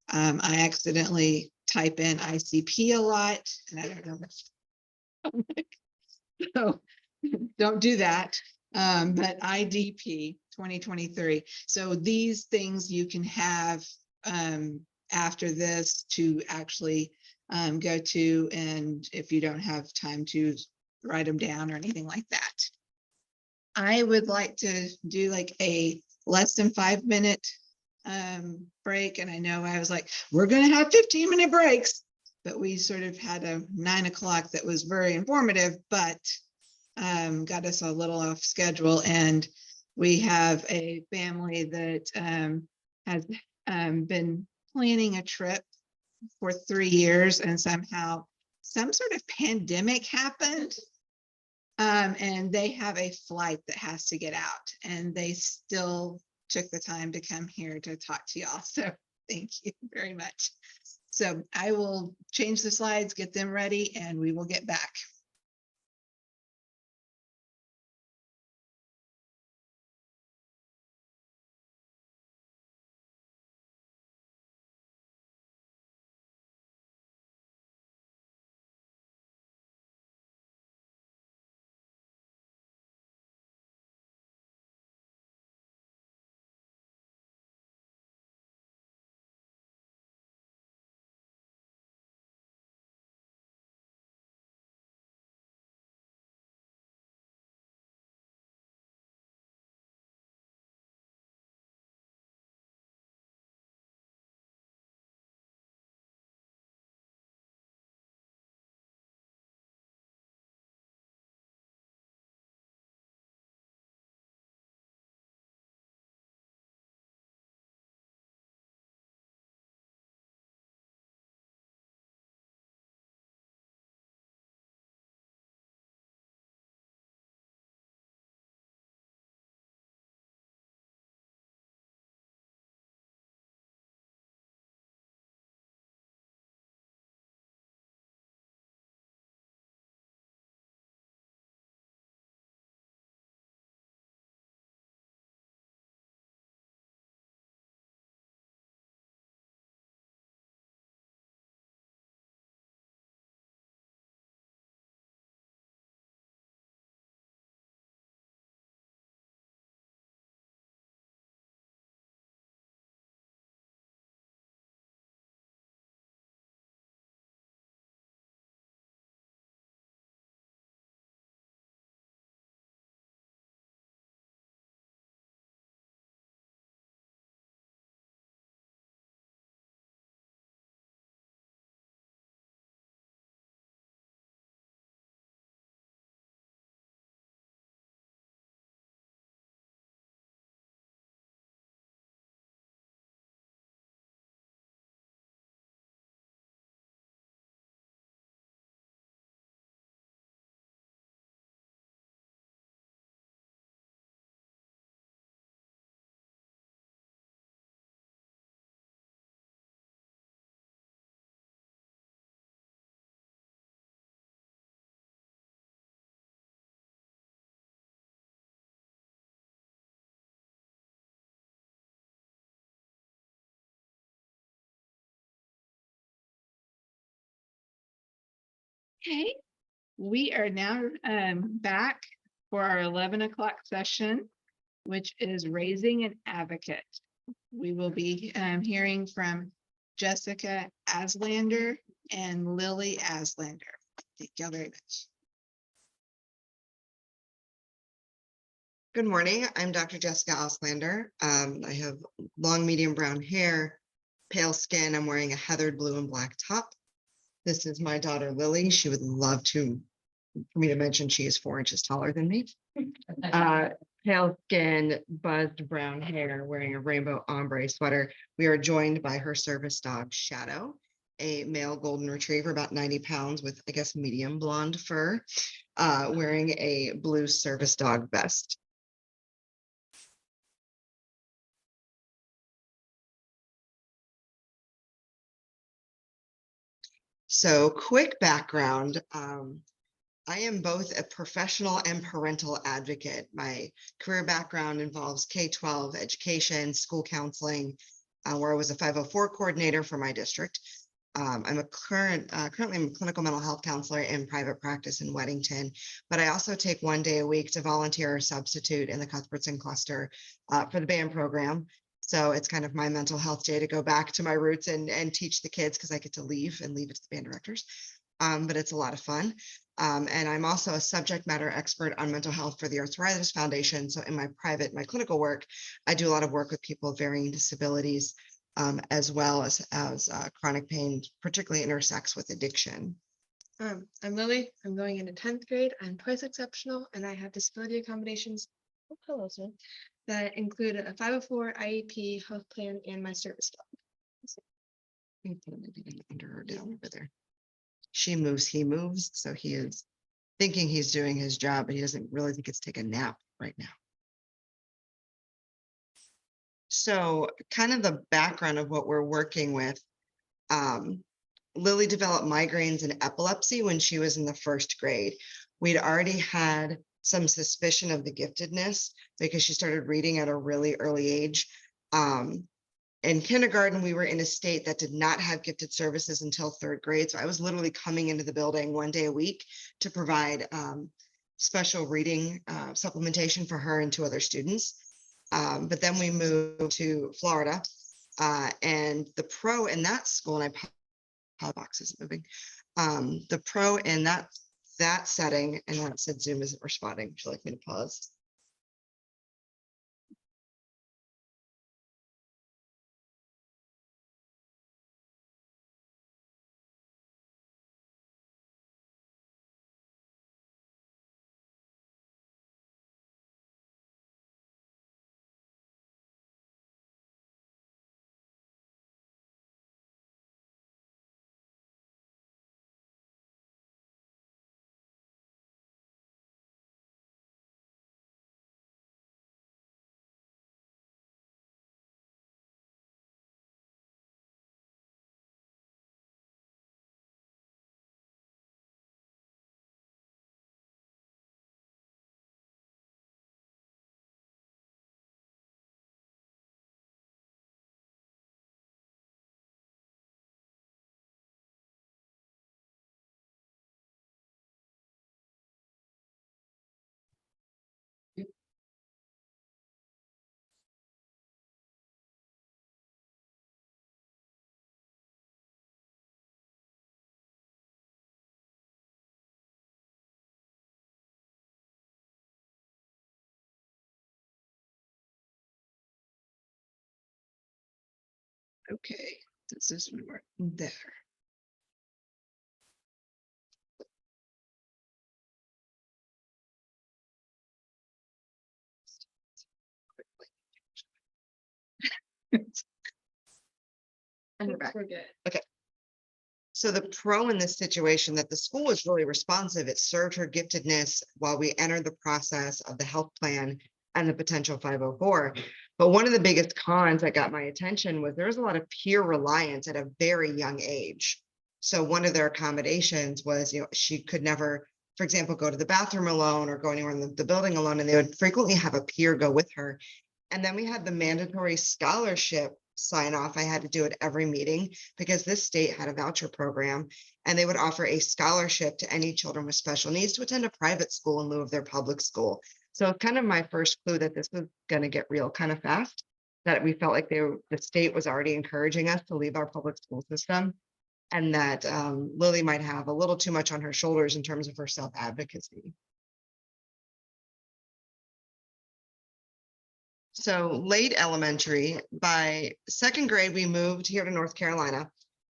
I accidentally type in ICP a lot and I don't know. So don't do that. But IDP 2023. So these things you can have after this to actually go to, and if you don't have time to write them down or anything like that. I would like to do like a less than 5-minute break. And I know I was like, we're going to have 15-minute breaks, but we sort of had a 9 o'clock that was very informative, but got us a little off schedule. And we have a family that has been planning a trip for 3 years, and somehow some sort of pandemic happened. And they have a flight that has to get out, and they still took the time to come here to talk to y'all. So thank you very much. So I will change the slides, get them ready, and we will get back. Okay, we are now back for our 11 o'clock session, which is raising an advocate. We will be hearing from Jessica Aslander and Lily Aslander. Thank you very much. Good morning. I'm Dr. Jessica Auslander. I have long, medium brown hair, pale skin. I'm wearing a heathered blue and black top. This is my daughter, Lily. She would love for me to mention she is 4 inches taller than me. Pale skin, buzzed brown hair, wearing a rainbow ombre sweater. We are joined by her service dog, Shadow, a male golden retriever, about 90 pounds with, I guess, medium blonde fur, wearing a blue service dog vest. So quick background. I am both a professional and parental advocate. My career background involves K-12 education, school counseling, where I was a 504 coordinator for my district. I'm currently I'm a clinical mental health counselor in private practice in Weddington, but I also take 1 day a week to volunteer or substitute in the Cuthbertson cluster for the band program. So it's kind of my mental health day to go back to my roots and teach the kids because I get to leave it to the band directors. But it's a lot of fun. And I'm also a subject matter expert on mental health for the Arthritis Foundation. So in my clinical work, I do a lot of work with people with varying disabilities, as well as chronic pain, particularly intersects with addiction. I'm Lily. I'm going into 10th grade. I'm twice exceptional and I have disability accommodations. Oh, hello, sir. That include a 504 IEP health plan and my service dog. Under her down over there. She moves, he moves. So he is thinking he's doing his job, but he doesn't really think it's take a nap right now. So kind of the background of what we're working with. Lily developed migraines and epilepsy when she was in the 1st grade. We'd already had some suspicion of the giftedness because she started reading at a really early age. In kindergarten, we were in a state that did not have gifted services until 3rd grade. So I was literally coming into the building 1 day a week to provide special reading supplementation for her and 2 other students. But then we moved to Florida, and the pro in that school, and I box isn't moving. The pro in that setting, and that said Zoom isn't responding. Would you like me to pause? Okay, does this one work? There. And we're back. We're good. Okay. So the pro in this situation that the school was really responsive. It served her giftedness while we entered the process of the health plan and the potential 504. But one of the biggest cons that got my attention was there was a lot of peer reliance at a very young age. So one of their accommodations was, she could never, for example, go to the bathroom alone or go anywhere in the building alone, and they would frequently have a peer go with her. And then we had the mandatory scholarship sign off. I had to do it every meeting because this state had a voucher program and they would offer a scholarship to any children with special needs to attend a private school in lieu of their public school. So kind of my first clue that this was going to get real kind of fast, that we felt like the state was already encouraging us to leave our public school system, and that Lily might have a little too much on her shoulders in terms of her self-advocacy. So late elementary, by second grade, we moved here to North Carolina.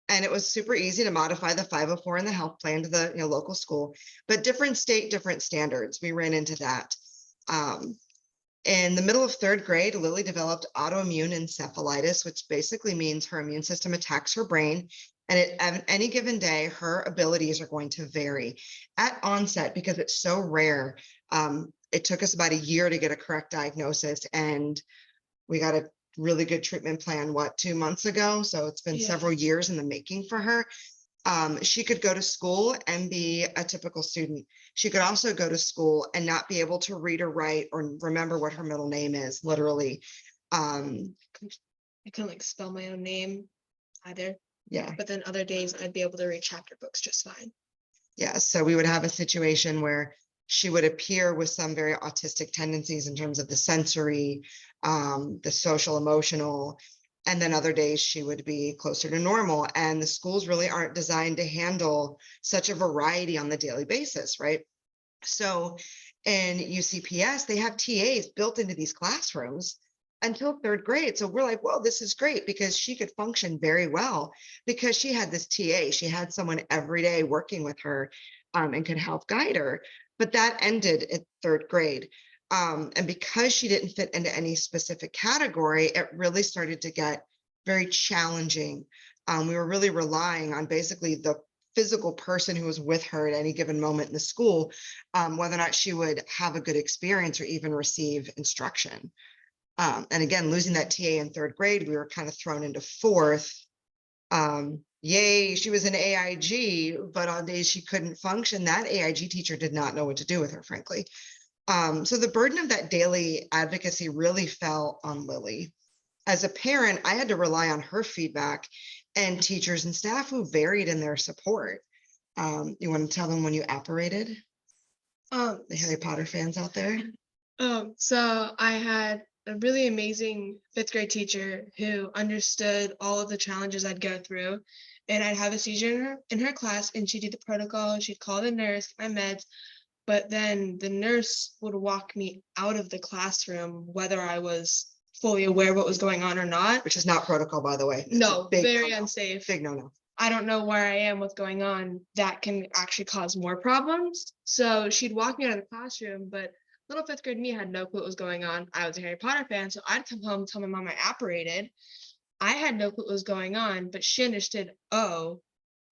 And it was super easy to modify the 504 and the health plan to the local school, but different state, different standards. We ran into that. In the middle of third grade, Lily developed autoimmune encephalitis, which basically means her immune system attacks her brain. And at any given day, her abilities are going to vary. At onset, because it's so rare, it took us about a year to get a correct diagnosis, and we got a really good treatment plan, 2 months ago? So it's been several years in the making for her. She could go to school and be a typical student. She could also go to school and not be able to read or write or remember what her middle name is, literally. I couldn't like spell my own name either, Yeah. but then other days I'd be able to read chapter books just fine. Yeah. So we would have a situation where she would appear with some very autistic tendencies in terms of the sensory, the social, emotional, and then other days she would be closer to normal. And the schools really aren't designed to handle such a variety on the daily basis, right? So in UCPS, they have TAs built into these classrooms until third grade. So we're like, well, this is great because she could function very well because she had this TA. She had someone every day working with her and could help guide her. But that ended at third grade. And because she didn't fit into any specific category, it really started to get very challenging. We were really relying on basically the physical person who was with her at any given moment in the school, whether or not she would have a good experience or even receive instruction. And again, losing that TA in third grade, we were kind of thrown into fourth. Yay, she was an AIG, but on days she couldn't function, that AIG teacher did not know what to do with her, frankly. So the burden of that daily advocacy really fell on Lily. As a parent, I had to rely on her feedback and teachers and staff who varied in their support. You want to tell them when you apparated? The Harry Potter fans out there? So I had a really amazing fifth grade teacher who understood all of the challenges I'd go through. And I'd have a seizure in her class and she'd do the protocol, she'd call the nurse, get my meds, but then the nurse would walk me out of the classroom, whether I was fully aware of what was going on or not. Which is not protocol, by the way. It's No, a big very no-no. unsafe. Big no-no. I don't know where I am, what's going on. That can actually cause more problems. So she'd walk me out of the classroom, but little fifth grade me had no clue what was going on. I was a Harry Potter fan, so I'd come home and tell my mom I apparated. I had no clue what was going on, but she understood, oh,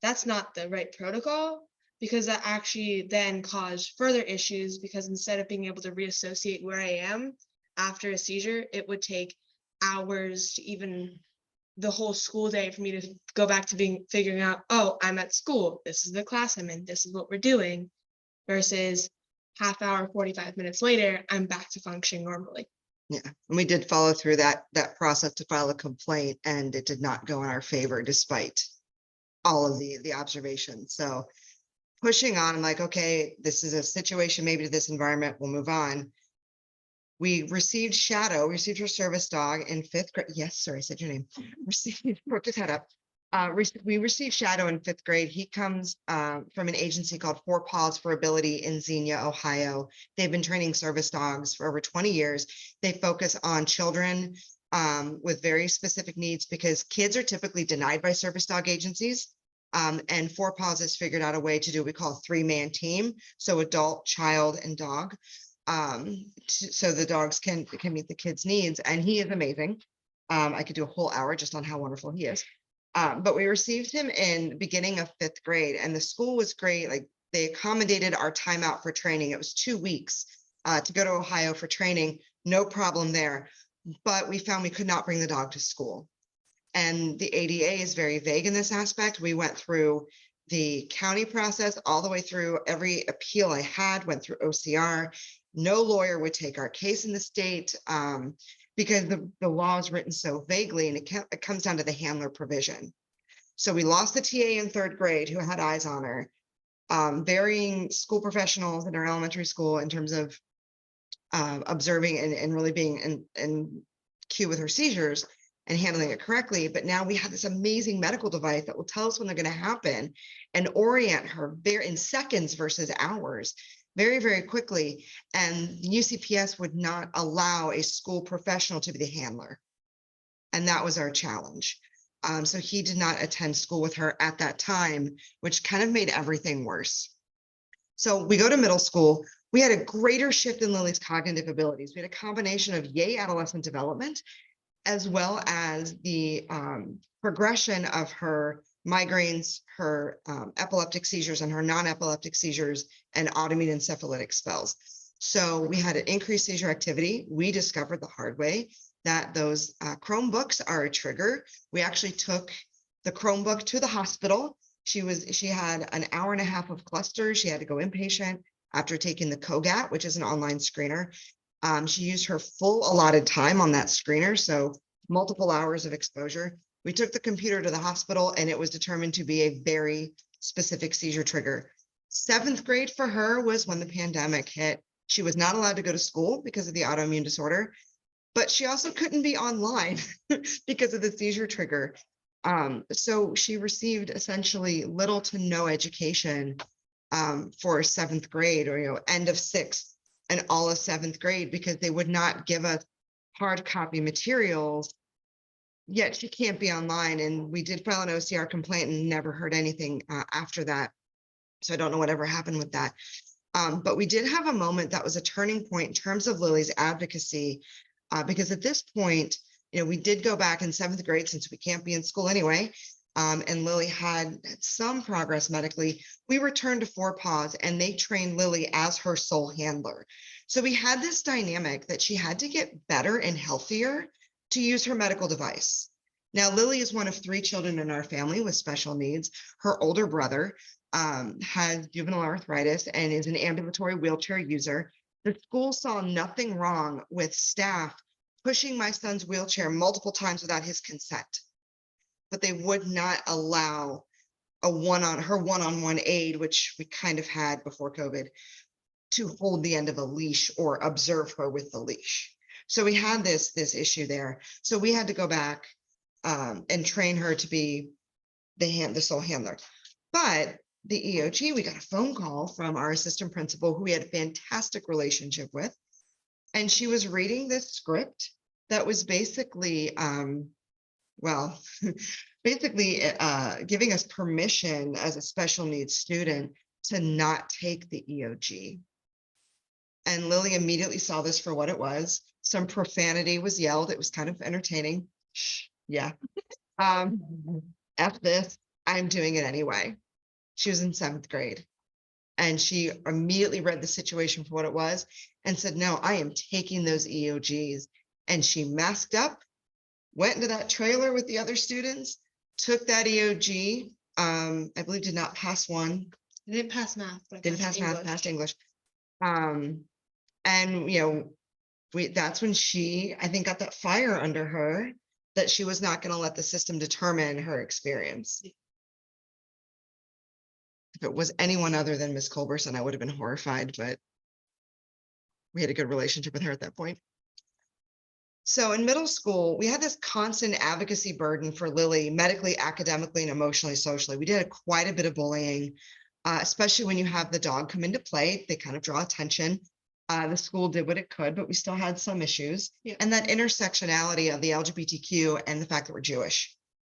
that's not the right protocol, because that actually then caused further issues, because instead of being able to reassociate where I am after a seizure, it would take hours to even the whole school day for me to go back to figuring out, oh, I'm at school, this is the class I'm in, this is what we're doing, versus half hour, 45 minutes later, I'm back to functioning normally. Yeah, and we did follow through that process to file a complaint, and it did not go in our favor despite all of the observations. So pushing on, I'm like, okay, this is a situation, maybe to this environment, we'll move on. We received Shadow, we received her service dog in fifth grade. Yes, sir, I said your name. Worked his head up. We received Shadow in fifth grade. He comes from an agency called Four Paws for Ability in Xenia, Ohio. They've been training service dogs for over 20 years. They focus on children with very specific needs because kids are typically denied by service dog agencies. And Four Paws has figured out a way to do what we call a 3-man team. So adult, child, and dog. So the dogs can meet the kids' needs. And he is amazing. I could do a whole hour just on how wonderful he is. But we received him in the beginning of fifth grade, and the school was great. Like, they accommodated our timeout for training. It was 2 weeks to go to Ohio for training. No problem there. But we found we could not bring the dog to school. And the ADA is very vague in this aspect. We went through the county process all the way through every appeal I had, went through OCR. No lawyer would take our case in the state. because the law is written so vaguely, and it comes down to the handler provision. So we lost the TA in 3rd grade who had eyes on her. Varying school professionals in our elementary school in terms of observing and really being in cue with her seizures and handling it correctly. But now we have this amazing medical device that will tell us when they're going to happen and orient her very in seconds versus hours, very, very quickly. And UCPS would not allow a school professional to be the handler. And that was our challenge. So he did not attend school with her at that time, which kind of made everything worse. So we go to middle school. We had a greater shift in Lily's cognitive abilities. We had a combination of yay adolescent development, as well as the progression of her migraines, her epileptic seizures, and her non-epileptic seizures, and autoimmune encephalitic spells. So we had an increased seizure activity. We discovered the hard way that those Chromebooks are a trigger. We actually took the Chromebook to the hospital. She had an hour and a half of clusters. She had to go inpatient after taking the COGAT, which is an online screener. She used her full allotted time on that screener, so multiple hours of exposure. We took the computer to the hospital, and it was determined to be a very specific seizure trigger. 7th grade for her was when the pandemic hit. She was not allowed to go to school because of the autoimmune disorder, but she also couldn't be online because of the seizure trigger. So she received essentially little to no education for 7th grade, or end of 6th and all of 7th grade, because they would not give us hard copy materials. Yet she can't be online, and we did file an OCR complaint and never heard anything after that. So I don't know whatever happened with that. But we did have a moment that was a turning point in terms of Lily's advocacy, because at this point, we did go back in 7th grade, since we can't be in school anyway, and Lily had some progress medically. We returned to 4 Paws, and they trained Lily as her sole handler. So we had this dynamic that she had to get better and healthier to use her medical device. Now, Lily is one of 3 children in our family with special needs. Her older brother has juvenile arthritis and is an ambulatory wheelchair user. The school saw nothing wrong with staff pushing my son's wheelchair multiple times without his consent, but they would not allow her one-on-one aid, which we kind of had before COVID, to hold the end of a leash or observe her with the leash. So we had this issue there. So we had to go back and train her to be the sole handler. But the EOG, we got a phone call from our assistant principal, who we had a fantastic relationship with. And she was reading this script that was basically, basically giving us permission as a special needs student to not take the EOG. And Lily immediately saw this for what it was. Some profanity was yelled. It was kind of entertaining. Yeah. F this, I'm doing it anyway. She was in 7th grade. And she immediately read the situation for what it was and said, no, I am taking those EOGs. And she masked up, went into that trailer with the other students, took that EOG, I believe did not pass one. Didn't pass math. But I Didn't passed pass math, passed English. And that's when she, I think, got that fire under her that she was not going to let the system determine her experience. If it was anyone other than Miss Culberson, I would have been horrified, but we had a good relationship with her at that point. So in middle school, we had this constant advocacy burden for Lily, medically, academically, and emotionally, socially. We did quite a bit of bullying, especially when you have the dog come into play. They kind of draw attention. The school did what it could, but we still had some issues. Yeah. And that intersectionality of the LGBTQ and the fact that we're Jewish.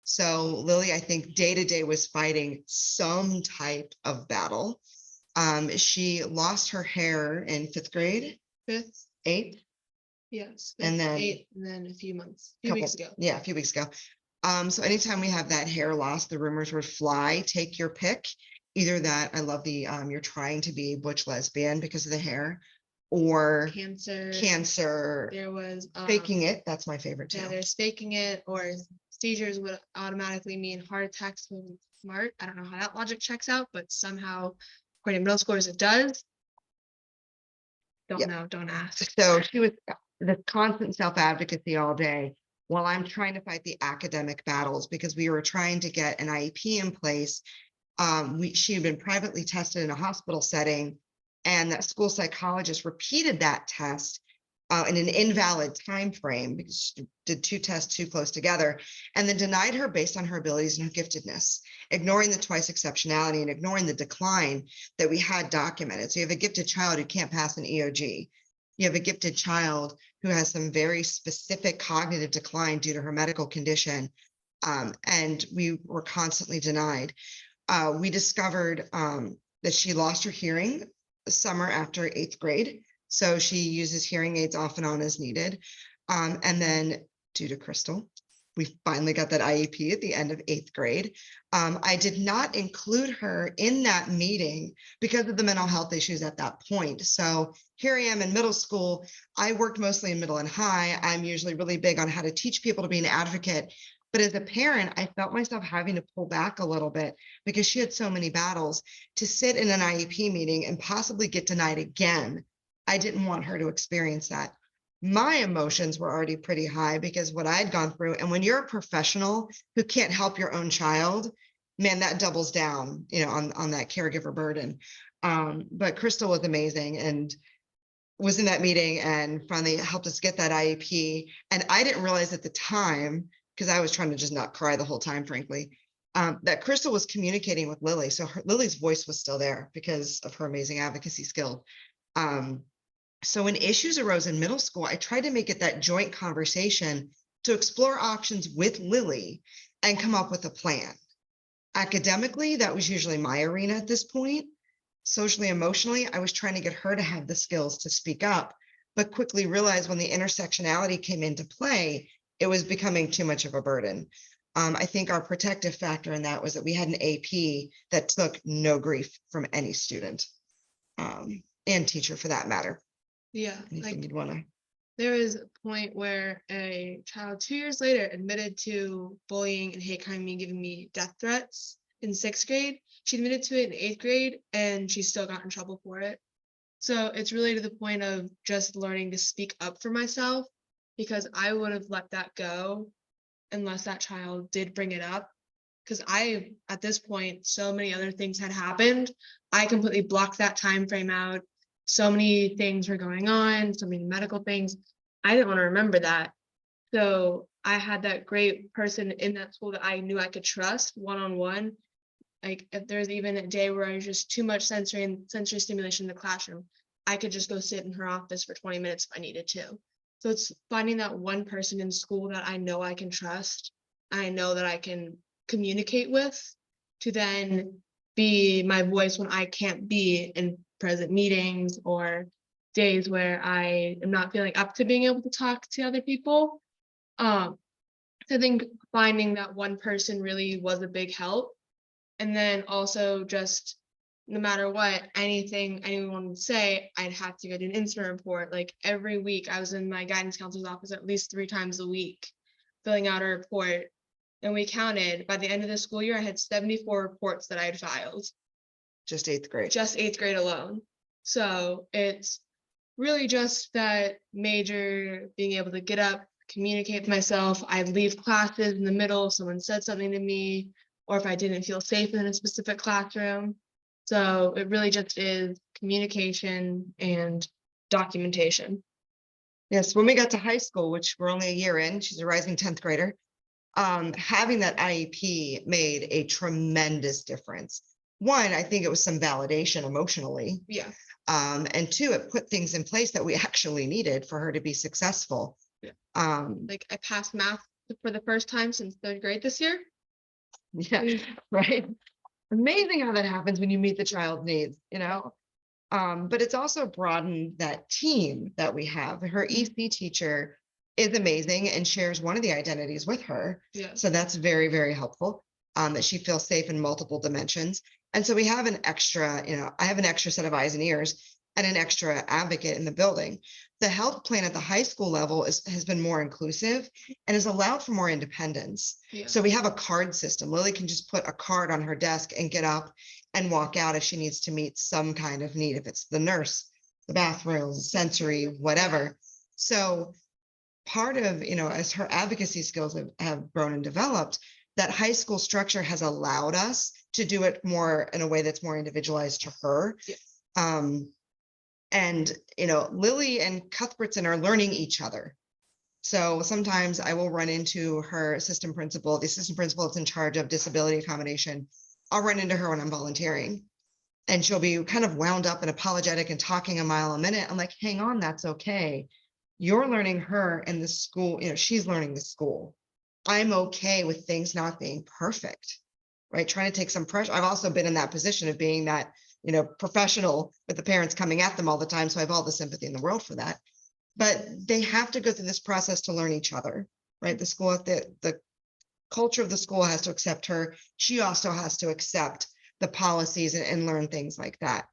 So Lily, I think day to day was fighting some type of battle. She lost her hair in 5th grade, 5th, 8th. yes. And then 8th, and then a few weeks ago. Yeah, a few weeks ago. So anytime we have that hair loss, the rumors would fly. Take your pick. Either that, I love the you're trying to be butch lesbian because of the hair, or cancer. There was Faking it. That's my favorite too. Yeah, there's faking it, or seizures would automatically mean heart attacks when smart. I don't know how that logic checks out, but somehow, according to middle schoolers, it does. Don't Yeah. know, don't ask. So she was this constant self-advocacy all day while I'm trying to fight the academic battles because we were trying to get an IEP in place. She had been privately tested in a hospital setting, and that school psychologist repeated that test in an invalid time frame because she did 2 tests too close together, and then denied her based on her abilities and her giftedness, ignoring the twice exceptionality and ignoring the decline that we had documented. So you have a gifted child who can't pass an EOG. You have a gifted child who has some very specific cognitive decline due to her medical condition, and we were constantly denied. We discovered that she lost her hearing the summer after 8th grade. So she uses hearing aids off and on as needed. And then due to Crystal, we finally got that IEP at the end of 8th grade. I did not include her in that meeting because of the mental health issues at that point. So here I am in middle school. I worked mostly in middle and high. I'm usually really big on how to teach people to be an advocate. But as a parent, I felt myself having to pull back a little bit because she had so many battles to sit in an IEP meeting and possibly get denied again. I didn't want her to experience that. My emotions were already pretty high because what I'd gone through. And when you're a professional who can't help your own child, man, that doubles down, on that caregiver burden. But Crystal was amazing and was in that meeting and finally helped us get that IEP. And I didn't realize at the time, because I was trying to just not cry the whole time, frankly, that Crystal was communicating with Lily. So Lily's voice was still there because of her amazing advocacy skill. So when issues arose in middle school, I tried to make it that joint conversation to explore options with Lily and come up with a plan. Academically, that was usually my arena at this point. Socially, emotionally, I was trying to get her to have the skills to speak up, but quickly realized when the intersectionality came into play, it was becoming too much of a burden. I think our protective factor in that was that we had an AP that took no grief from any student and teacher for that matter. Yeah, Anything you'd want to? there is a point where a child 2 years later admitted to bullying and hate crime and giving me death threats in 6th grade. She admitted to it in 8th grade and she still got in trouble for it. So it's really to the point of just learning to speak up for myself because I would have let that go unless that child did bring it up. Because at this point, so many other things had happened. I completely blocked that time frame out. So many things were going on, so many medical things. I didn't want to remember that. So I had that great person in that school that I knew I could trust one-on-one. Like if there's even a day where I was just too much sensory stimulation in the classroom, I could just go sit in her office for 20 minutes if I needed to. So it's finding that one person in school that I know I can trust, I know that I can communicate with, to then be my voice when I can't be in present meetings or days where I am not feeling up to being able to talk to other people. I think finding that one person really was a big help. And then also just no matter what, anything anyone would say, I'd have to go do an incident report. Like every week I was in my guidance counselor's office at least 3 times a week, filling out a report. And we counted, by the end of the school year, I had 74 reports that I had filed. Just 8th grade. Just 8th grade alone. So it's really just that major being able to get up, communicate with myself. I'd leave classes in the middle, someone said something to me, or if I didn't feel safe in a specific classroom. So it really just is communication and documentation. Yes, when we got to high school, which we're only a year in, she's a rising 10th grader, having that IEP made a tremendous difference. One, I think it was some validation emotionally. Yeah. And 2, it put things in place that we actually needed for her to be successful. Yeah. Like I passed math for the first time since 3rd grade this year. Yeah, right. Amazing how that happens when you meet the child's needs, but it's also broadened that team that we have. Her EC teacher is amazing and shares one of the identities with her. Yeah. So that's very, very helpful, that she feels safe in multiple dimensions. And so we have an extra, I have an extra set of eyes and ears and an extra advocate in the building. The health plan at the high school level has been more inclusive and has allowed for more independence. Yeah. So we have a card system. Lily can just put a card on her desk and get up and walk out if she needs to meet some kind of need, if it's the nurse, the bathroom, sensory, whatever. So part of, as her advocacy skills have grown and developed, that high school structure has allowed us to do it more in a way that's more individualized to her. And, Lily and Cuthbertson are learning each other. So sometimes I will run into her assistant principal, the assistant principal that's in charge of disability accommodation. I'll run into her when I'm volunteering. And she'll be kind of wound up and apologetic and talking a mile a minute. I'm like, hang on, that's okay. You're learning her and the school, she's learning the school. I'm okay with things not being perfect, right? Trying to take some pressure. I've also been in that position of being that, professional with the parents coming at them all the time. So I have all the sympathy in the world for that. But they have to go through this process to learn each other, right? The school, the culture of the school has to accept her. She also has to accept the policies and learn things like that.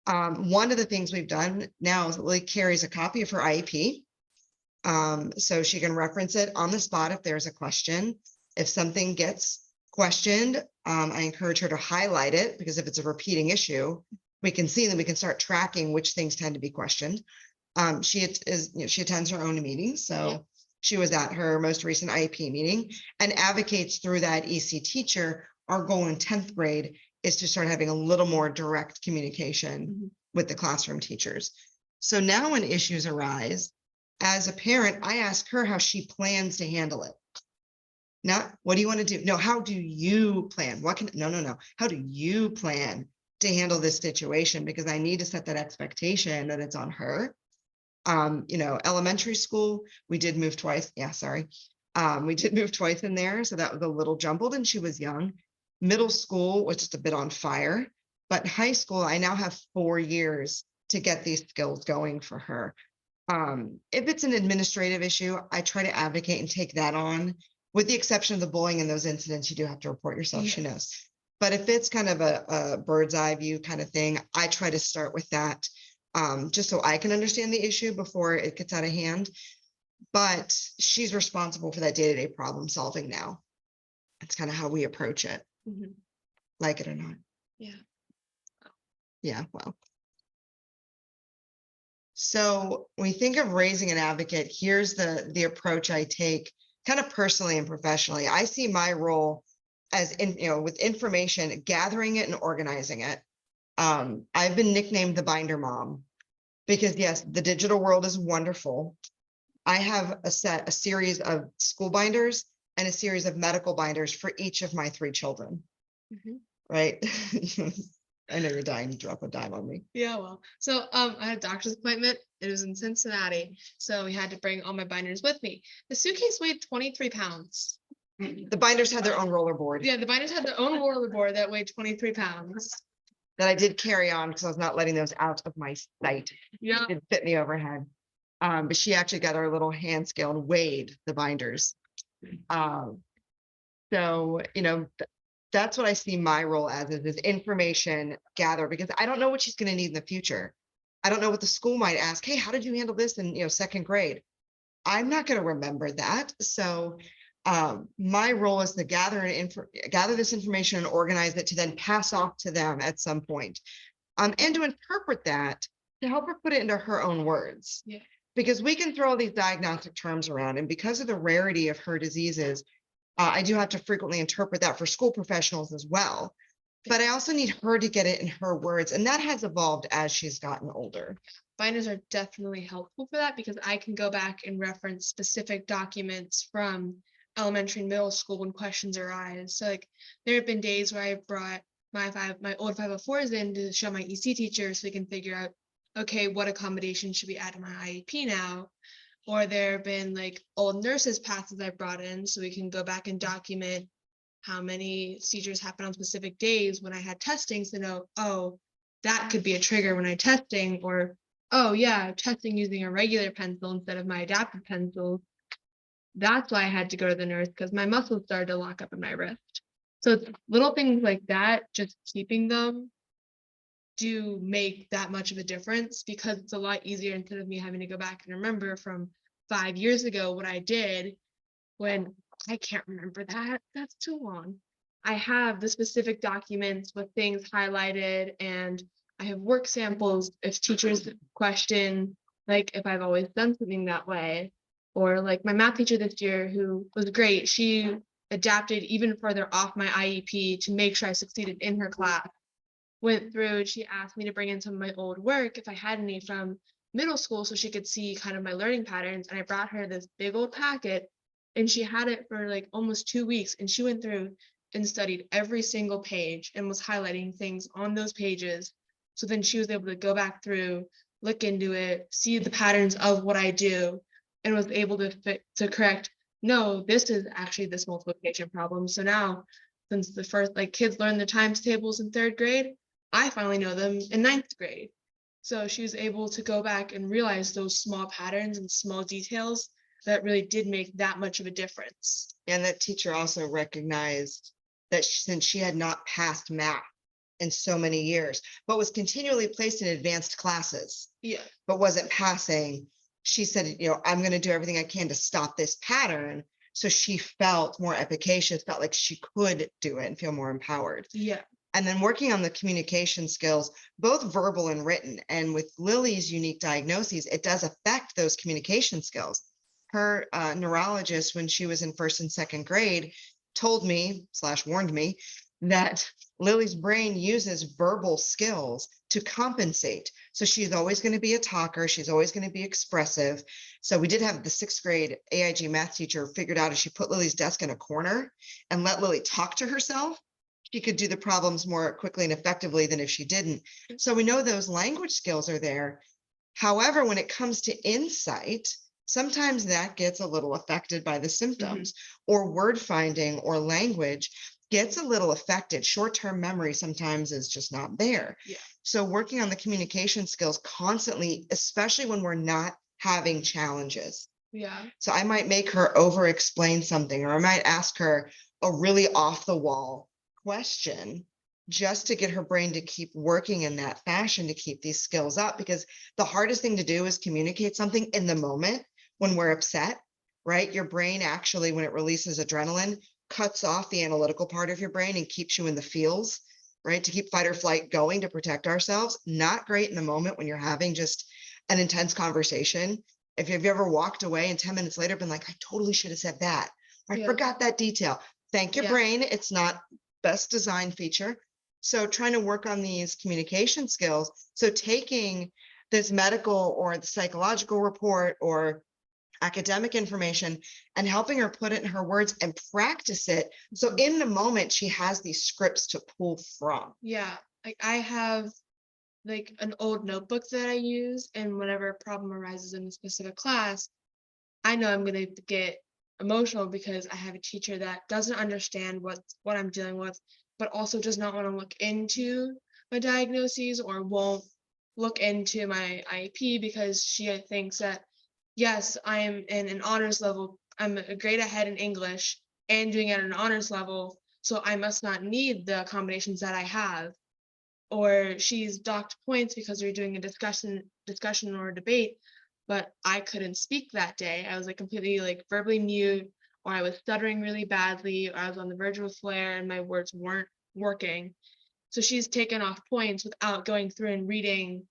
One of the things we've done now is Lily carries a copy of her IEP. So she can reference it on the spot if there's a question. If something gets questioned, I encourage her to highlight it, because if it's a repeating issue, we can see them, we can start tracking which things tend to be questioned. She attends her own meetings. So she was at her most recent IEP meeting and advocates through that EC teacher. Our goal in 10th grade is to start having a little more direct communication with the classroom teachers. So now when issues arise, as a parent, I ask her how she plans to handle it. Not what do you want to do? No, how do you plan? No. How do you plan to handle this situation? Because I need to set that expectation that it's on her. Elementary school, we did move twice. Yeah, sorry. We did move twice in there. So that was a little jumbled and she was young. Middle school was just a bit on fire, but high school, I now have 4 years to get these skills going for her. If it's an administrative issue, I try to advocate and take that on, with the exception of the bullying and those incidents, you do have to report yourself, she knows. But if it's kind of a bird's eye view kind of thing, I try to start with that, just so I can understand the issue before it gets out of hand. But she's responsible for that day-to-day problem solving now. That's kind of how we approach it, like it or not. Yeah, well. So when we think of raising an advocate, here's the approach I take kind of personally and professionally. I see my role as with information, gathering it and organizing it. I've been nicknamed the binder mom because yes, the digital world is wonderful. I have a series of school binders and a series of medical binders for each of my 3 children. Right? I know you're dying to drop a dime on me. Yeah, well, so I had a doctor's appointment. It was in Cincinnati, so we had to bring all my binders with me. The suitcase weighed 23 pounds. The binders had their own roller board. Yeah, the binders had their own roller board that weighed 23 pounds. That I did carry on because I was not letting those out of my sight. Yeah. It fit me overhead. But she actually got our little hand scale and weighed the binders. So, that's what I see my role as, is information gather, because I don't know what she's going to need in the future. I don't know what the school might ask. Hey, how did you handle this in 2nd grade? I'm not going to remember that. So my role is to gather this information and organize it to then pass off to them at some point. And to interpret that, to help her put it into her own words. Yeah. Because we can throw all these diagnostic terms around, and because of the rarity of her diseases, I do have to frequently interpret that for school professionals as well. But I also need her to get it in her words, and that has evolved as she's gotten older. Binders are definitely helpful for that, because I can go back and reference specific documents from elementary and middle school when questions arise. So like there have been days where I've brought my old 504s in to show my EC teacher so we can figure out, okay, what accommodation should we add to my IEP now? Or there have been like old nurses passes I brought in so we can go back and document how many seizures happen on specific days when I had testing to know, oh, that could be a trigger when I testing, or, oh yeah, testing using a regular pencil instead of my adaptive pencils. That's why I had to go to the nurse, because my muscles started to lock up in my wrist. So it's little things like that, just keeping them do make that much of a difference, because it's a lot easier instead of me having to go back and remember from 5 years ago what I did when I can't remember that. That's too long. I have the specific documents with things highlighted, and I have work samples if teachers question like if I've always done something that way. Or like my math teacher this year, who was great, she adapted even further off my IEP to make sure I succeeded in her class. Went through and she asked me to bring in some of my old work if I had any from middle school so she could see kind of my learning patterns. And I brought her this big old packet and she had it for like almost 2 weeks. And she went through and studied every single page and was highlighting things on those pages. So then she was able to go back through, look into it, see the patterns of what I do, and was able to correct, no, this is actually this multiplication problem. So now, since the first, like kids learn the times tables in 3rd grade, I finally know them in 9th grade. So she was able to go back and realize those small patterns and small details that really did make that much of a difference. And that teacher also recognized that since she had not passed math in so many years, but was continually placed in advanced classes, Yeah. but wasn't passing, she said, I'm going to do everything I can to stop this pattern. So she felt more efficacious, felt like she could do it and feel more empowered. Yeah. And then working on the communication skills, both verbal and written. And with Lily's unique diagnoses, it does affect those communication skills. Her neurologist, when she was in 1st and 2nd grade, told me / warned me that Lily's brain uses verbal skills to compensate. So she's always going to be a talker. She's always going to be expressive. So we did have the 6th grade AIG math teacher figured out if she put Lily's desk in a corner and let Lily talk to herself, she could do the problems more quickly and effectively than if she didn't. So we know those language skills are there. However, when it comes to insight, sometimes that gets a little affected by the symptoms, or word finding or language gets a little affected. Short-term memory sometimes is just not there. Yeah. So working on the communication skills constantly, especially when we're not having challenges. Yeah. So I might make her over explain something, or I might ask her a really off the wall question just to get her brain to keep working in that fashion to keep these skills up. Because the hardest thing to do is communicate something in the moment when we're upset, right? Your brain actually, when it releases adrenaline, cuts off the analytical part of your brain and keeps you in the feels, right? To keep fight or flight going to protect ourselves. Not great in the moment when you're having just an intense conversation. If you've ever walked away and 10 minutes later been like, I totally should have said that. I Yeah. forgot that detail. Thank your Yeah. brain. It's not best design feature. So trying to work on these communication skills. So taking this medical or the psychological report or academic information and helping her put it in her words and practice it. So in the moment, she has these scripts to pull from. Yeah. Like I have like an old notebook that I use, and whenever a problem arises in a specific class, I know I'm going to get emotional because I have a teacher that doesn't understand what I'm dealing with, but also does not want to look into my diagnoses or won't look into my IEP because she thinks that, yes, I am in an honors level. I'm a grade ahead in English and doing it at an honors level, so I must not need the accommodations that I have. Or she's docked points because we're doing a discussion or a debate, but I couldn't speak that day. I was like completely like verbally mute, or I was stuttering really badly, or I was on the verge of a flare and my words weren't working. So she's taken off points without going through and reading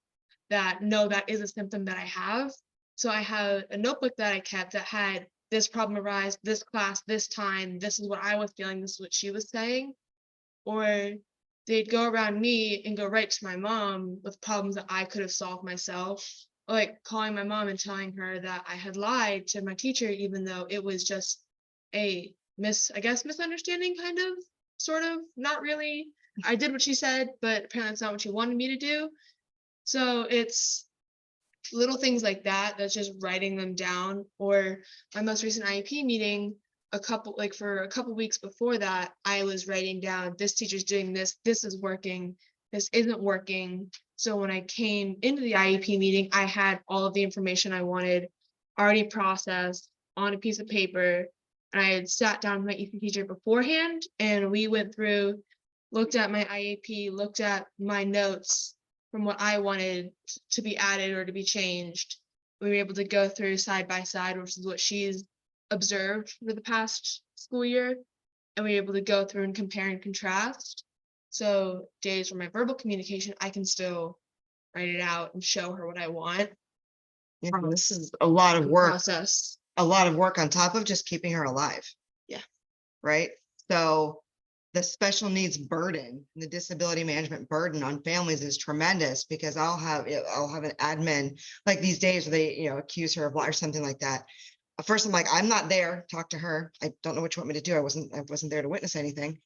that, no, that is a symptom that I have. So I have a notebook that I kept that had this problem arise, this class, this time, this is what I was feeling, this is what she was saying. Or they'd go around me and go right to my mom with problems that I could have solved myself, like calling my mom and telling her that I had lied to my teacher, even though it was just a misunderstanding, kind of, sort of, not really. I did what she said, but apparently it's not what she wanted me to do. So it's little things like that, that's just writing them down. Or my most recent IEP meeting, for a couple weeks before that, I was writing down, this teacher's doing this is working, this isn't working. So when I came into the IEP meeting, I had all of the information I wanted already processed on a piece of paper. And I had sat down with my EP teacher beforehand, and we went through, looked at my IEP, looked at my notes from what I wanted to be added or to be changed. We were able to go through side by side, which is what she's observed for the past school year. And we were able to go through and compare and contrast. So days where my verbal communication, I can still write it out and show her what I want. You know, this is a lot of work, Process. a lot of work on top of just keeping her alive. Yeah. Right? So the special needs burden, the disability management burden on families is tremendous because I'll have an admin like these days where they, accuse her of or something like that. At first I'm like, I'm not there, talk to her. I don't know what you want me to do. I wasn't there to witness anything.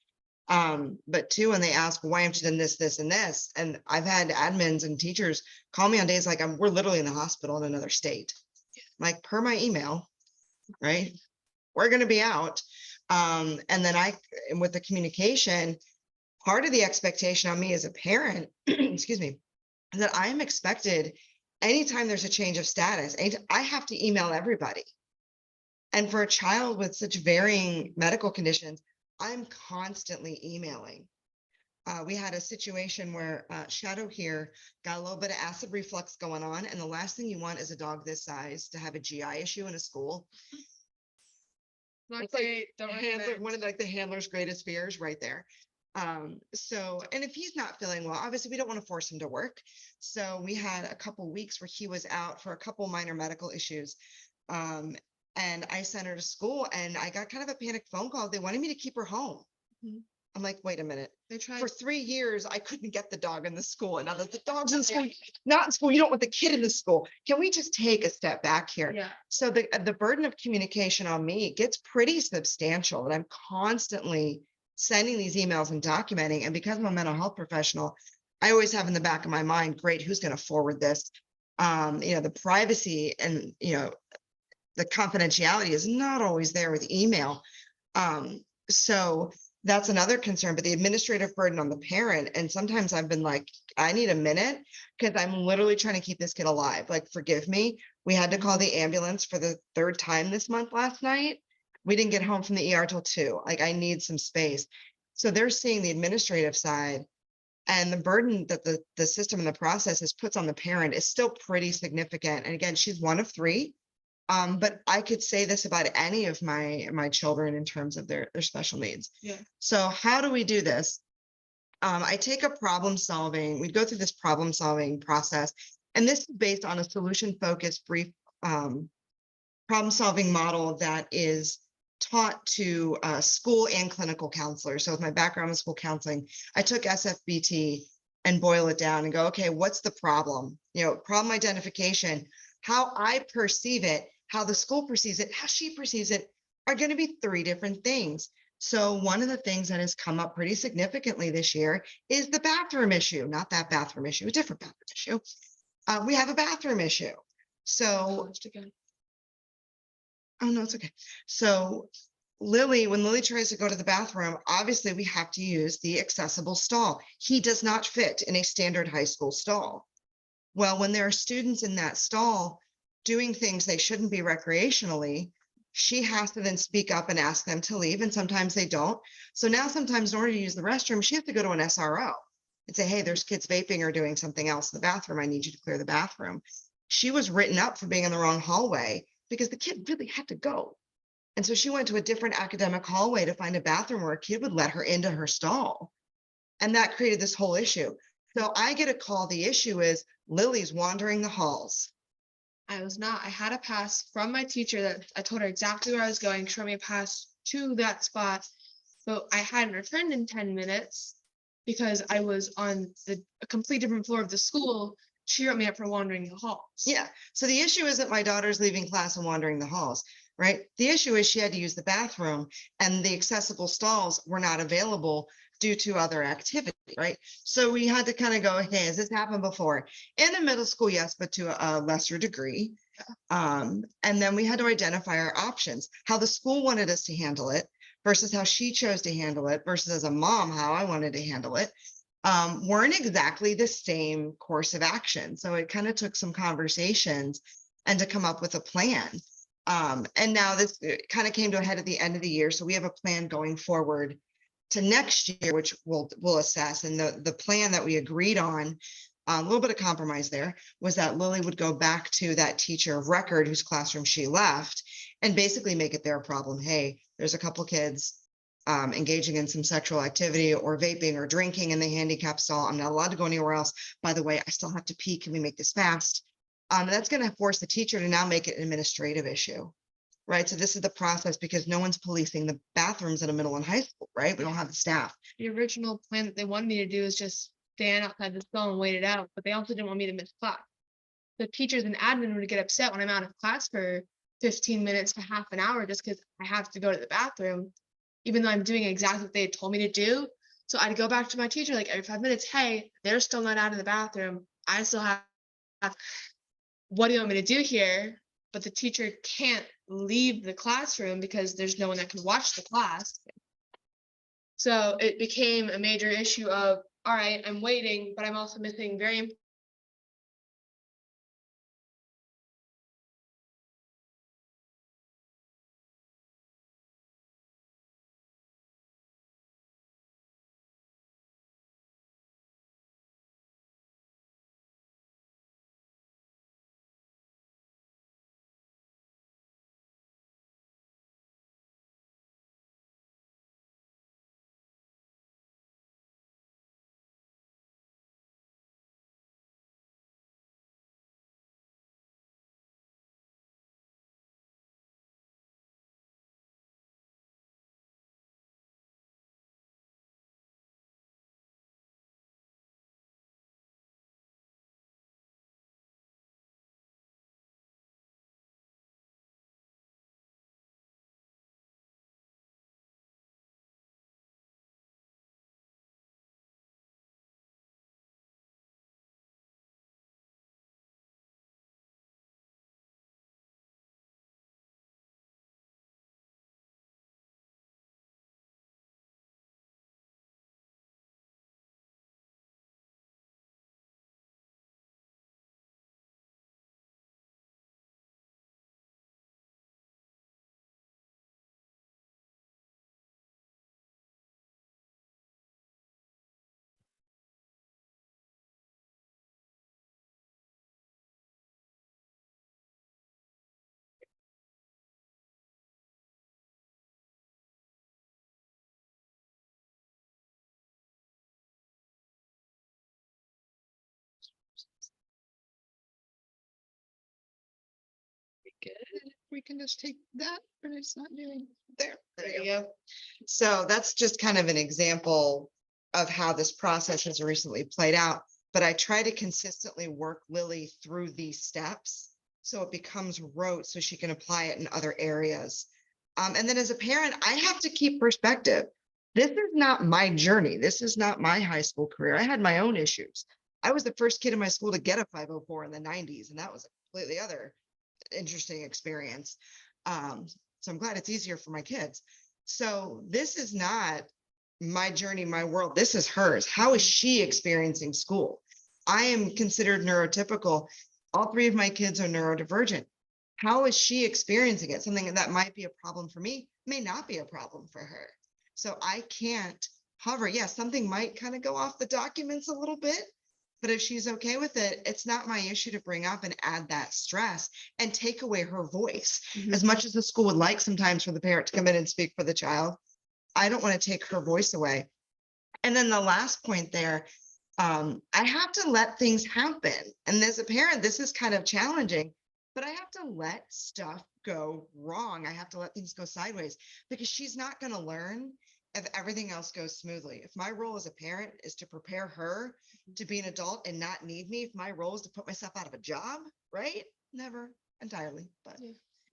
But two, when they ask, why haven't you done this, this, and this? And I've had admins and teachers call me on days like we're literally in the hospital in another state. Like per my email, right? We're gonna be out. And then and with the communication, part of the expectation on me as a parent, excuse me, that I'm expected anytime there's a change of status, I have to email everybody. And for a child with such varying medical conditions, I'm constantly emailing. We had a situation where Shadow here got a little bit of acid reflux going on. And the last thing you want is a dog this size to have a GI issue in a school. Not It's like great, don't recommend. one of the handler's greatest fears right there. So, and if he's not feeling well, obviously we don't want to force him to work. So we had a couple weeks where he was out for a couple minor medical issues. And I sent her to school and I got kind of a panicked phone call. They wanted me to keep her home. Mhm. I'm like, wait a minute. They tried. For 3 years, I couldn't get the dog in the school. And now that the dog's in school, not in school, you don't want the kid in the school. Can we just take a step back here? Yeah. So the burden of communication on me gets pretty substantial. And I'm constantly sending these emails and documenting. And because I'm a mental health professional, I always have in the back of my mind, great, who's going to forward this? The privacy and, the confidentiality is not always there with email. So that's another concern, but the administrative burden on the parent. And sometimes I've been like, I need a minute because I'm literally trying to keep this kid alive. Like, forgive me. We had to call the ambulance for the 3rd time this month last night. We didn't get home from the ER till 2. Like, I need some space. So they're seeing the administrative side and the burden that the system and the process has puts on the parent is still pretty significant. And again, she's one of 3. But I could say this about any of my children in terms of their special needs. Yeah. So how do we do this? I take we go through this problem solving process, and this is based on a solution focused brief problem solving model that is taught to school and clinical counselors. So with my background in school counseling, I took SFBT and boil it down and go, okay, what's the problem? Problem identification, how I perceive it, how the school perceives it, how she perceives it are going to be 3 different things. So one of the things that has come up pretty significantly this year is the bathroom issue, not that bathroom issue, a different bathroom issue. We have a bathroom issue. So, oh no, it's okay. So when Lily tries to go to the bathroom, obviously we have to use the accessible stall. He does not fit in a standard high school stall. Well, when there are students in that stall doing things they shouldn't be recreationally, she has to then speak up and ask them to leave. And sometimes they don't. So now sometimes in order to use the restroom, she has to go to an SRO and say, hey, there's kids vaping or doing something else in the bathroom. I need you to clear the bathroom. She was written up for being in the wrong hallway because the kid really had to go. And so she went to a different academic hallway to find a bathroom where a kid would let her into her stall. And that created this whole issue. So I get a call. The issue is Lily's wandering the halls. I was not. I had a pass from my teacher that I told her exactly where I was going, show me a pass to that spot. But I hadn't returned in 10 minutes because I was on a complete different floor of the school. She wrote me up for wandering the halls. Yeah. So the issue isn't my daughter's leaving class and wandering the halls, right? The issue is she had to use the bathroom and the accessible stalls were not available due to other activity, right? So we had to kind of go, hey, has this happened before? In a middle school, yes, but to a lesser degree. And then we had to identify our options, how the school wanted us to handle it versus how she chose to handle it versus as a mom, how I wanted to handle it. Weren't exactly the same course of action. So it kind of took some conversations and to come up with a plan. And now this kind of came to a head at the end of the year. So we have a plan going forward to next year, which we'll assess. And the plan that we agreed on, a little bit of compromise there, was that Lily would go back to that teacher of record whose classroom she left and basically make it their problem. Hey, there's a couple kids engaging in some sexual activity or vaping or drinking in the handicap stall. I'm not allowed to go anywhere else. By the way, I still have to pee. Can we make this fast? That's going to force the teacher to now make it an administrative issue. Right. So this is the process because no one's policing the bathrooms in a middle and high school, right? We don't have the staff. The original plan that they wanted me to do is just stand outside the school and wait it out, but they also didn't want me to miss class. The teachers and admin would get upset when I'm out of class for 15 minutes to half an hour just because I have to go to the bathroom, even though I'm doing exactly what they had told me to do. So I'd go back to my teacher like every 5 minutes, hey, they're still not out of the bathroom. I still have, what do you want me to do here? But the teacher can't leave the classroom because there's no one that can watch the class. So it became a major issue of, all right, I'm waiting, but I'm also missing very important. We can just take that, but it's not doing there. There you go. So that's just kind of an example of how this process has recently played out. But I try to consistently work Lily through these steps so it becomes rote so she can apply it in other areas. And then as a parent, I have to keep perspective. This is not my journey. This is not my high school career. I had my own issues. I was the first kid in my school to get a 504 in the 90s, and that was a completely other interesting experience. So I'm glad it's easier for my kids. So this is not my journey, my world. This is hers. How is she experiencing school? I am considered neurotypical. All three of my kids are neurodivergent. How is she experiencing it? Something that might be a problem for me may not be a problem for her. So I can't hover. Yes, something might kind of go off the documents a little bit, but if she's okay with it, it's not my issue to bring up and add that stress and take away her voice. As much as the school would like sometimes for the parent to come in and speak for the child, I don't want to take her voice away. And then the last point there, I have to let things happen. And as a parent, this is kind of challenging, but I have to let stuff go wrong. I have to let things go sideways because she's not going to learn if everything else goes smoothly. If my role as a parent is to prepare her to be an adult and not need me, if my role is to put myself out of a job, right? Never entirely, but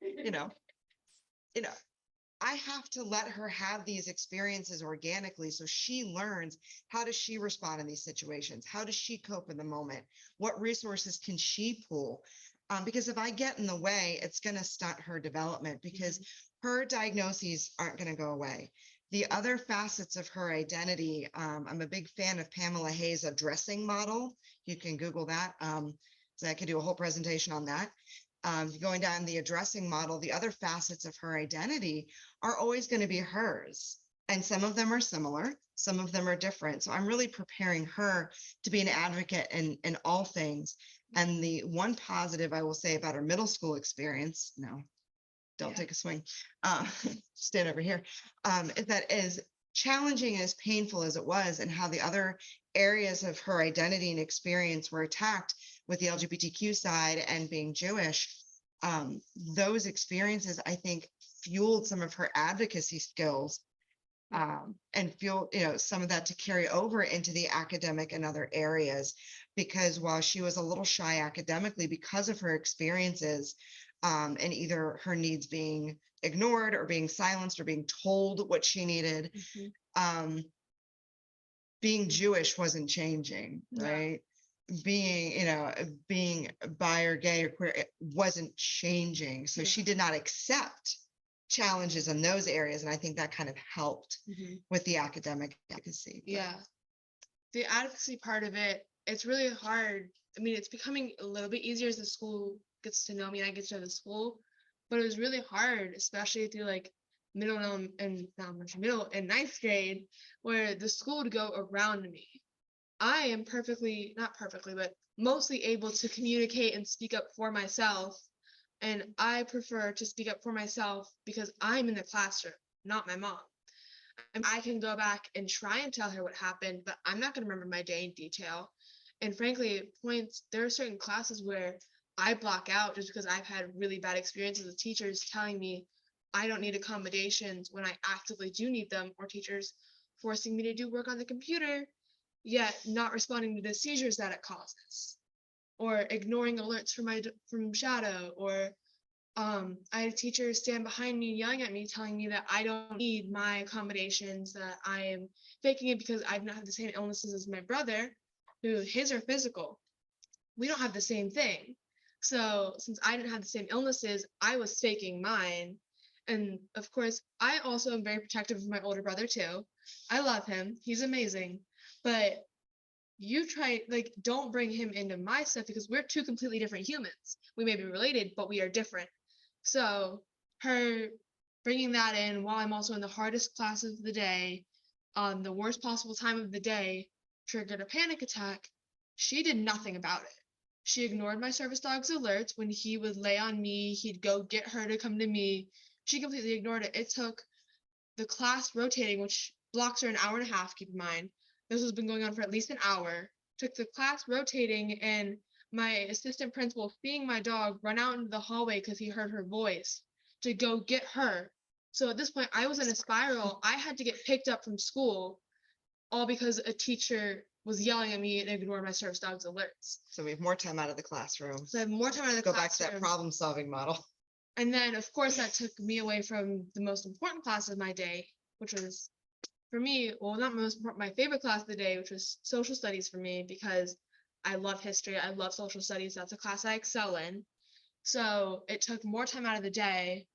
you know, I have to let her have these experiences organically so she learns how does she respond in these situations? How does she cope in the moment? What resources can she pull? Because if I get in the way, it's going to stunt her development because her diagnoses aren't going to go away. The other facets of her identity, I'm a big fan of Pamela Hayes' addressing model. You can Google that. So I could do a whole presentation on that. Going down the addressing model, the other facets of her identity are always going to be hers. And some of them are similar, some of them are different. So I'm really preparing her to be an advocate in all things. And the one positive I will say about her middle school experience, no, don't take a swing, stand over here, is that as challenging and as painful as it was and how the other areas of her identity and experience were attacked, with the LGBTQ side and being Jewish, those experiences, I think, fueled some of her advocacy skills, and fuel, some of that to carry over into the academic and other areas. Because while she was a little shy academically because of her experiences, and either her needs being ignored or being silenced or being told what she needed, being Jewish wasn't changing, right? Being bi or gay or queer, it wasn't changing. So she did not accept challenges in those areas. And I think that kind of helped with the academic advocacy. But Yeah. The advocacy part of it, it's really hard. I mean, it's becoming a little bit easier as the school gets to know me and I get to know the school, but it was really hard, especially through like middle and not much middle and ninth grade, where the school would go around me. I am not perfectly, but mostly able to communicate and speak up for myself. And I prefer to speak up for myself because I'm in the classroom, not my mom. And I can go back and try and tell her what happened, but I'm not going to remember my day in detail. And frankly, at points, there are certain classes where I block out just because I've had really bad experiences with teachers telling me I don't need accommodations when I actively do need them, or teachers forcing me to do work on the computer, yet not responding to the seizures that it causes, or ignoring alerts from shadow, or I had a teacher stand behind me yelling at me, telling me that I don't need my accommodations, that I am faking it because I've not had the same illnesses as my brother, who his are physical. We don't have the same thing. So since I didn't have the same illnesses, I was faking mine. And of course, I also am very protective of my older brother too. I love him. He's amazing. But don't bring him into my stuff because we're two completely different humans. We may be related, but we are different. So her bringing that in while I'm also in the hardest class of the day, on the worst possible time of the day, triggered a panic attack. She did nothing about it. She ignored my service dog's alerts. When he would lay on me, he'd go get her to come to me. She completely ignored it. It took the class rotating, which blocks are an hour and a half, keep in mind. This has been going on for at least an hour. Took the class rotating and my assistant principal seeing my dog run out into the hallway because he heard her voice to go get her. So at this point, I was in a spiral. I had to get picked up from school, all because a teacher was yelling at me and ignored my service dog's alerts. So we have more time out of the classroom. So I have more time out of the Go back to that classroom. problem solving model. And then, of course, that took me away from the most important class of my day, which was, for me, well, not most important, my favorite class of the day, which was social studies for me, because I love history. I love social studies. That's a class I excel in. So it took more time out of the day.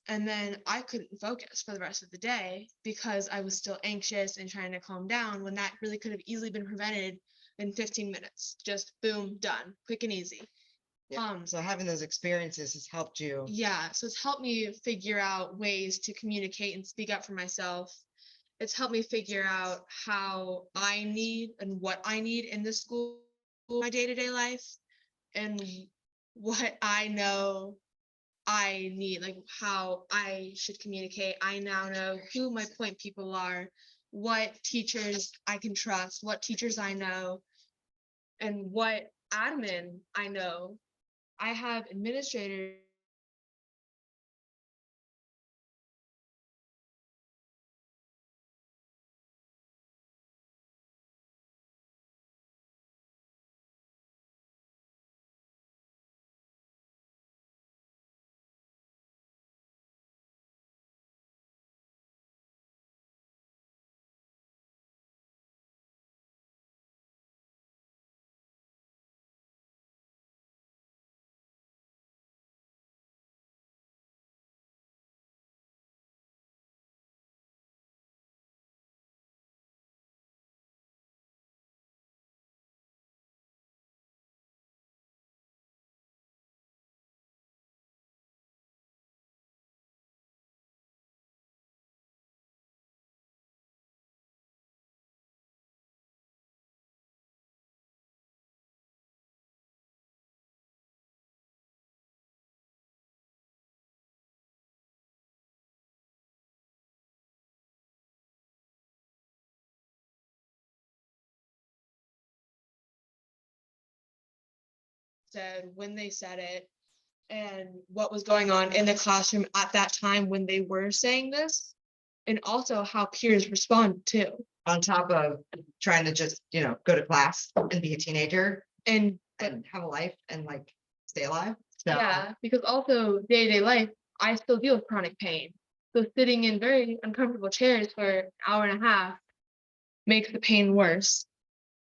And then I couldn't focus for the rest of the day because I was still anxious and trying to calm down, when that really could have easily been prevented in 15 minutes. Just boom, done, quick and easy. Yeah. So having those experiences has helped you. Yeah. So it's helped me figure out ways to communicate and speak up for myself. It's helped me figure out how I need and what I need in the school, my day-to-day life, and what I know I need, like how I should communicate. I now know who my point people are, what teachers I can trust, what teachers I know, and what admin I know. I have administrators said, when they said it, and what was going on in the classroom at that time when they were saying this, and also how peers respond too. On top of trying to just, go to class and be a teenager And and have a life and like stay alive. So, yeah, because also day-to-day life, I still deal with chronic pain. So sitting in very uncomfortable chairs for an hour and a half makes the pain worse.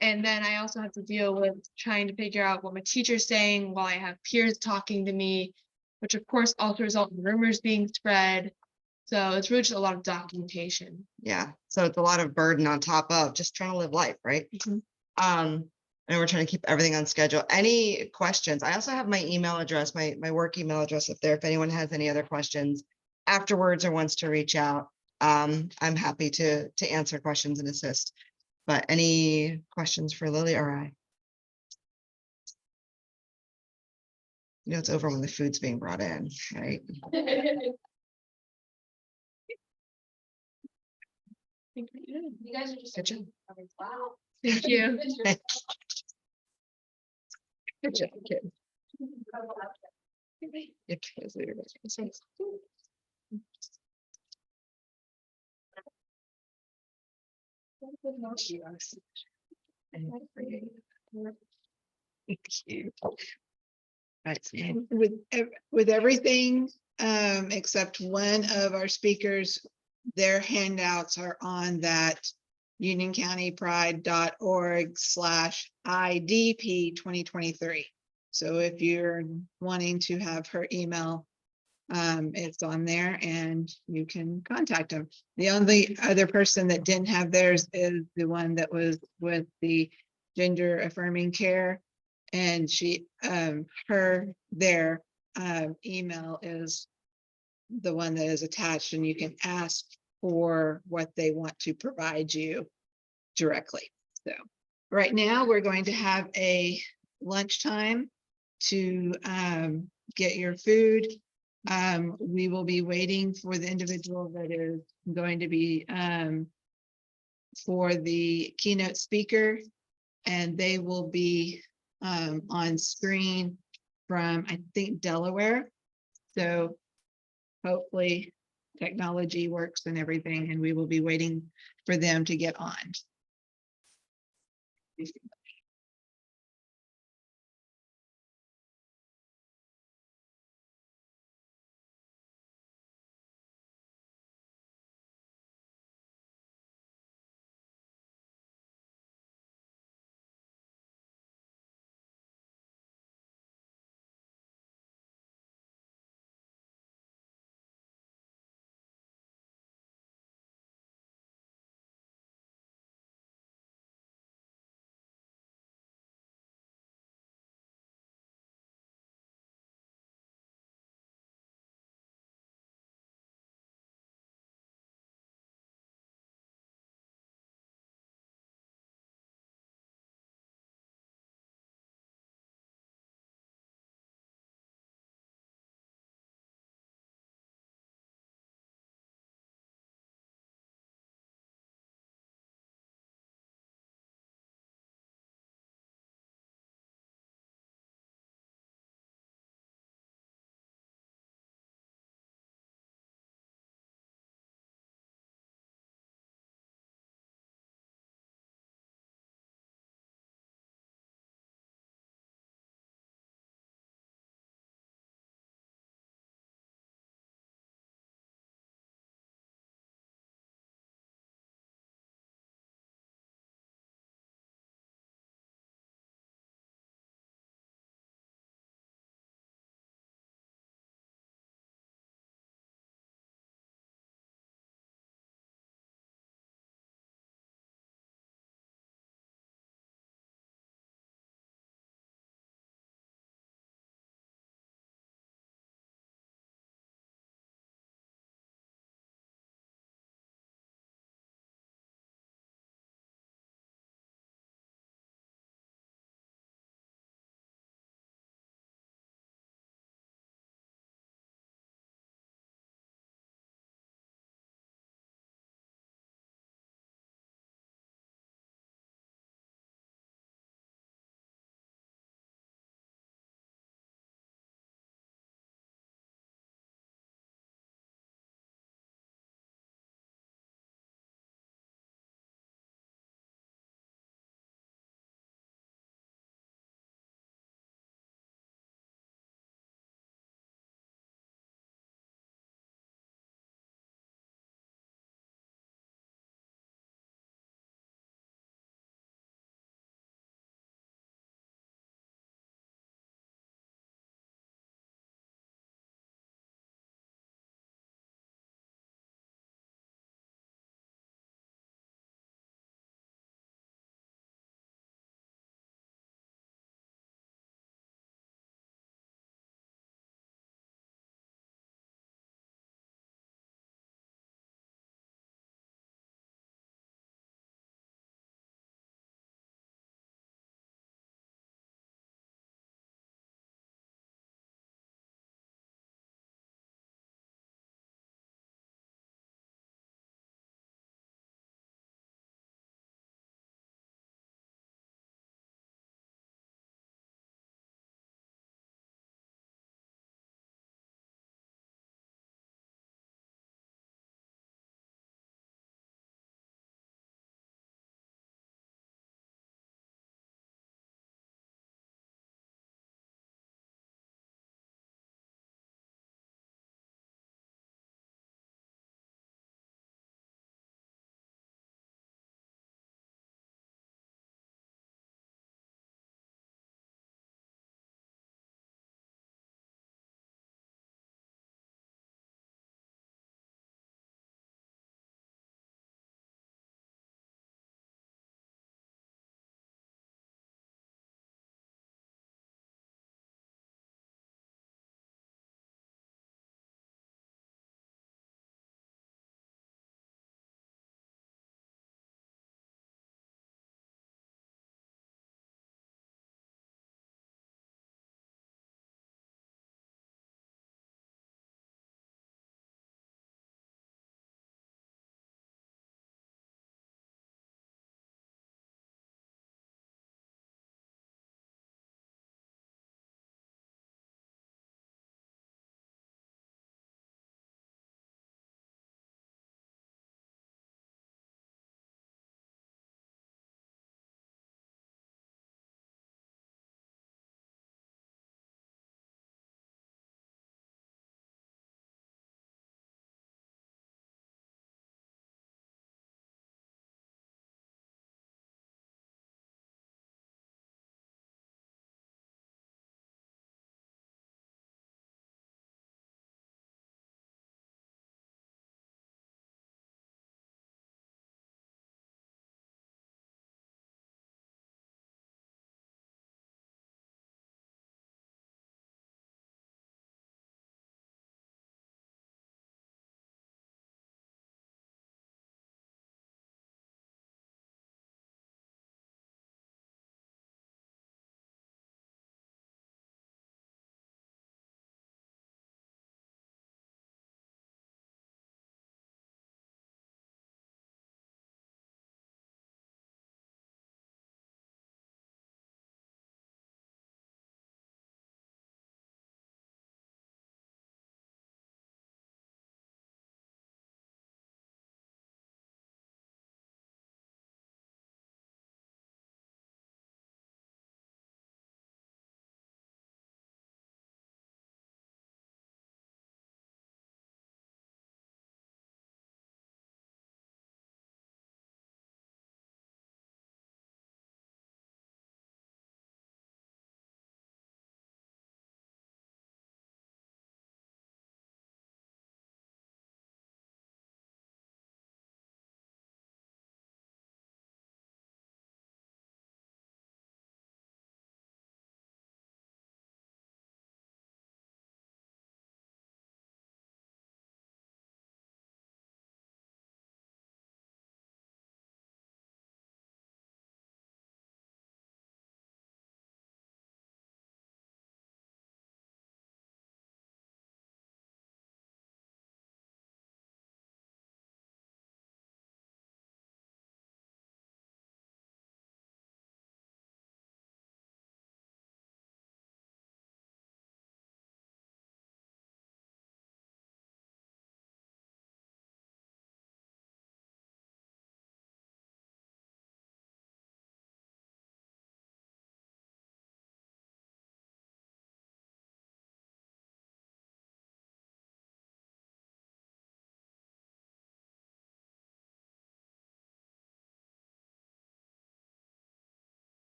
And then I also have to deal with trying to figure out what my teacher's saying while I have peers talking to me, which of course also result in rumors being spread. So it's really just a lot of documentation. yeah, so it's a lot of burden on top of just trying to live life, right? Mhm. And we're trying to keep everything on schedule. Any questions? I also have my email address, my work email address up there. If anyone has any other questions afterwards or wants to reach out, I'm happy to answer questions and assist. But any questions for Lily or I? It's over when the food's being brought in, right? You guys are just. Good job. Wow. Thank you. Good job, kid. Your kids are your best friends. Thank you. Right, so With everything, except one of our speakers, their handouts are on that unioncountypride.org/IDP 2023. So if you're wanting to have her email, it's on there and you can contact them. The only other person that didn't have theirs is the one that was with the gender affirming care. And their email is the one that is attached, and you can ask for what they want to provide you directly. So right now, we're going to have a lunchtime to get your food. We will be waiting for the individual that is going to be for the keynote speaker, and they will be on screen from, I think, Delaware. So hopefully technology works and everything, and we will be waiting for them to get on.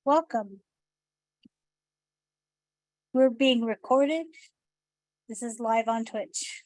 Welcome. We're being recorded. This is live on Twitch.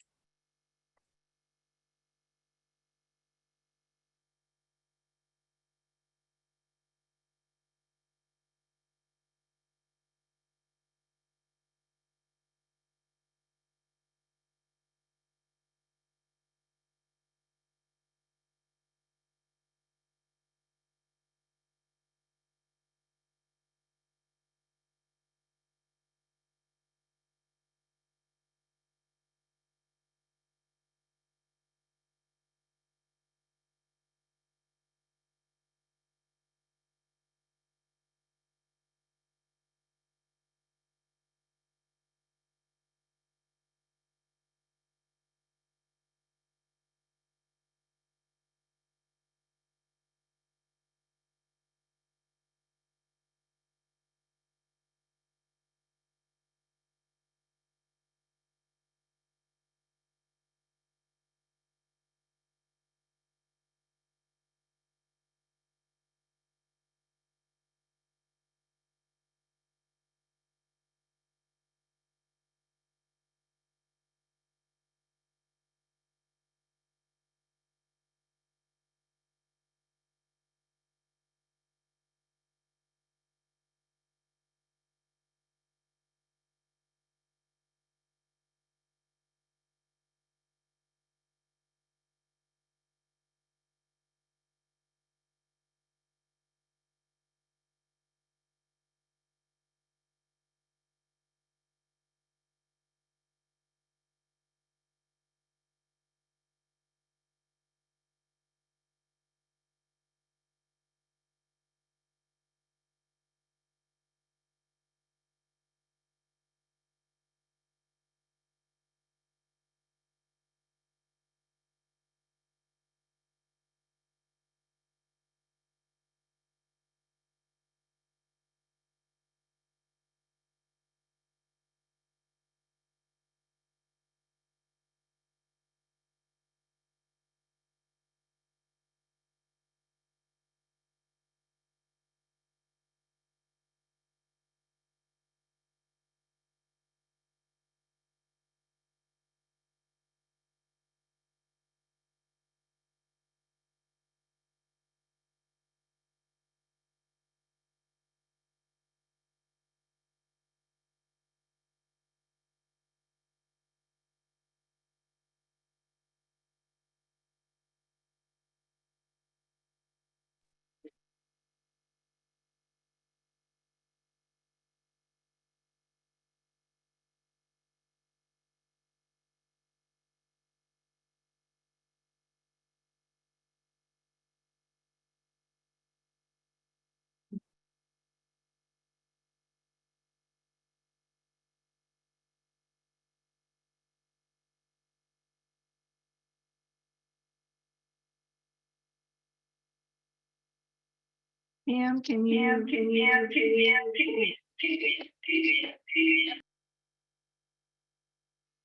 Pam,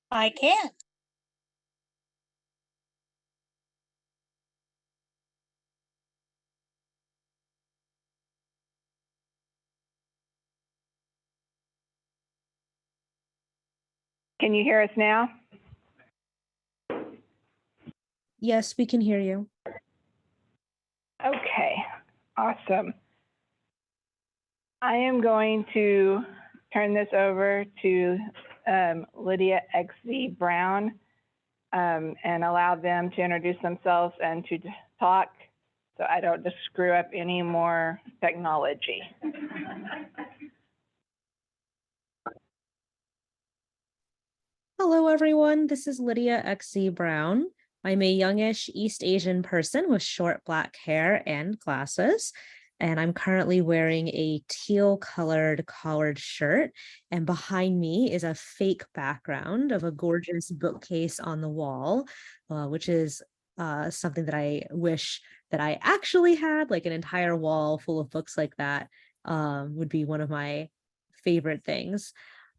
I can. can you hear us now? Yes, we can hear you. Okay, awesome. I am going to turn this over to Lydia XZ Brown and allow them to introduce themselves and to talk so I don't just screw up any more technology. Hello, everyone. This is Lydia XZ Brown. I'm a youngish East Asian person with short black hair and glasses. And I'm currently wearing a teal colored collared shirt. And behind me is a fake background of a gorgeous bookcase on the wall, which is something that I wish that I actually had, like an entire wall full of books like that would be one of my favorite things.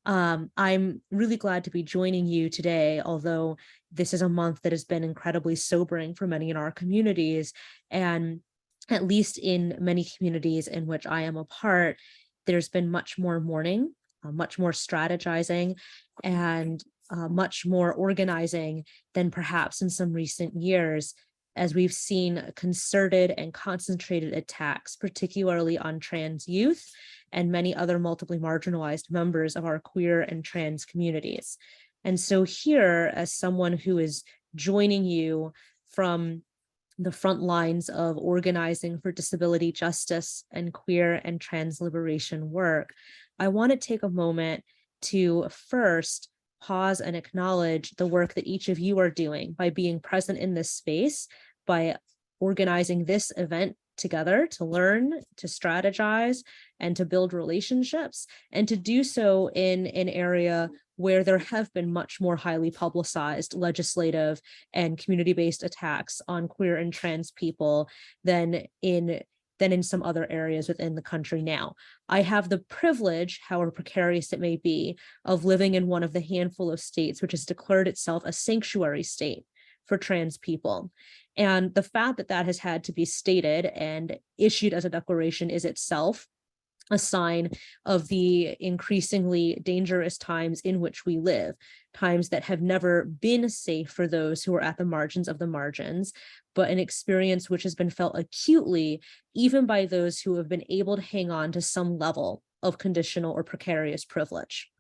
I'm really glad to be joining you today, although this is a month that has been incredibly sobering for many in our communities. And at least in many communities in which I am a part, there's been much more mourning, much more strategizing, and much more organizing than perhaps in some recent years, as we've seen concerted and concentrated attacks, particularly on trans youth and many other multiply marginalized members of our queer and trans communities. And so here, as someone who is joining you from the front lines of organizing for disability justice and queer and trans liberation work, I want to take a moment to first pause and acknowledge the work that each of you are doing by being present in this space, by organizing this event together to learn, to strategize, and to build relationships, and to do so in an area where there have been much more highly publicized legislative and community-based attacks on queer and trans people than in some other areas within the country now. I have the privilege, however precarious it may be, of living in one of the handful of states which has declared itself a sanctuary state for trans people. And the fact that that has had to be stated and issued as a declaration is itself a sign of the increasingly dangerous times in which we live, times that have never been safe for those who are at the margins of the margins, but an experience which has been felt acutely even by those who have been able to hang on to some level of conditional or precarious privilege.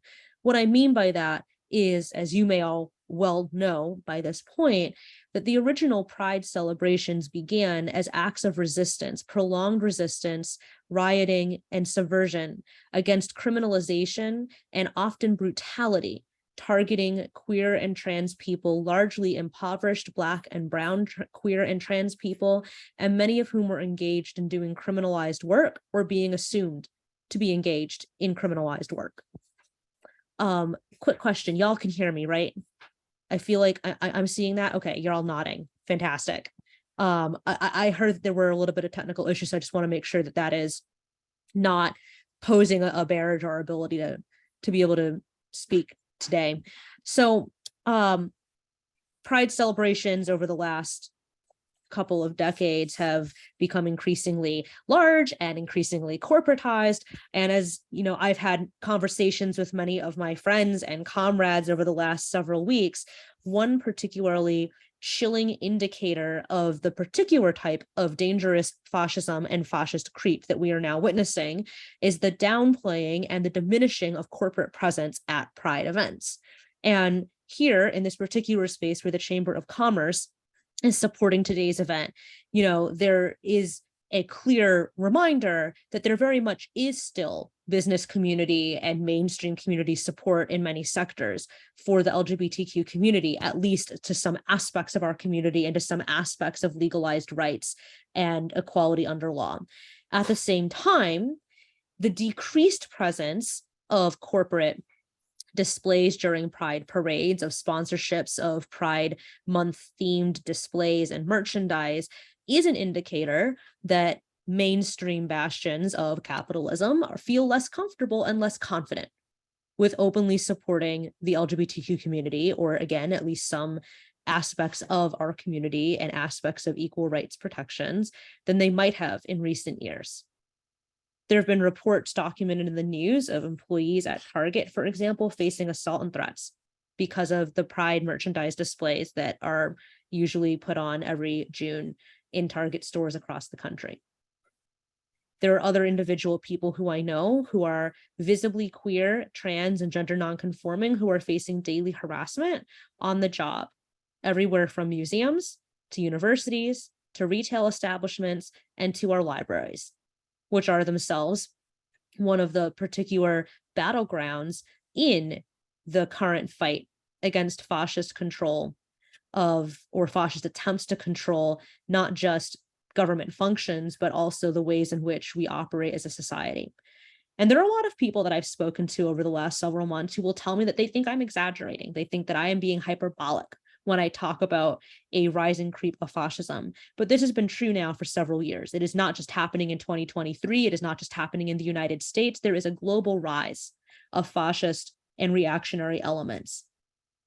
What I mean by that is, as you may all well know by this point, that the original Pride celebrations began as acts of resistance, prolonged resistance, rioting, and subversion against criminalization and often brutality, targeting queer and trans people, largely impoverished Black and brown queer and trans people, and many of whom were engaged in doing criminalized work or being assumed to be engaged in criminalized work. Quick question, y'all can hear me, right? I feel like I'm seeing that. Okay, you're all nodding. Fantastic. I heard that there were a little bit of technical issues, so I just want to make sure that that is not posing a barrier to our ability to be able to speak today. So Pride celebrations over the last couple of decades have become increasingly large and increasingly corporatized. And as you know, I've had conversations with many of my friends and comrades over the last several weeks. One particularly chilling indicator of the particular type of dangerous fascism and fascist creep that we are now witnessing is the downplaying and the diminishing of corporate presence at Pride events. And here in this particular space where the Chamber of Commerce is supporting today's event, you know, there is a clear reminder that there very much is still business community and mainstream community support in many sectors for the LGBTQ community, at least to some aspects of our community and to some aspects of legalized rights and equality under law. At the same time, the decreased presence of corporate displays during Pride parades, of sponsorships of Pride Month themed displays and merchandise is an indicator that mainstream bastions of capitalism feel less comfortable and less confident with openly supporting the LGBTQ community, or again, at least some aspects of our community and aspects of equal rights protections than they might have in recent years. There have been reports documented in the news of employees at Target, for example, facing assault and threats because of the Pride merchandise displays that are usually put on every June in Target stores across the country. There are other individual people who I know who are visibly queer, trans, and gender nonconforming who are facing daily harassment on the job, everywhere from museums to universities to retail establishments and to our libraries, which are themselves one of the particular battlegrounds in the current fight against fascist control of, or fascist attempts to control, not just government functions, but also the ways in which we operate as a society. And there are a lot of people that I've spoken to over the last several months who will tell me that they think I'm exaggerating. They think that I am being hyperbolic when I talk about a rising creep of fascism. But this has been true now for several years. It is not just happening in 2023. It is not just happening in the United States. There is a global rise of fascist and reactionary elements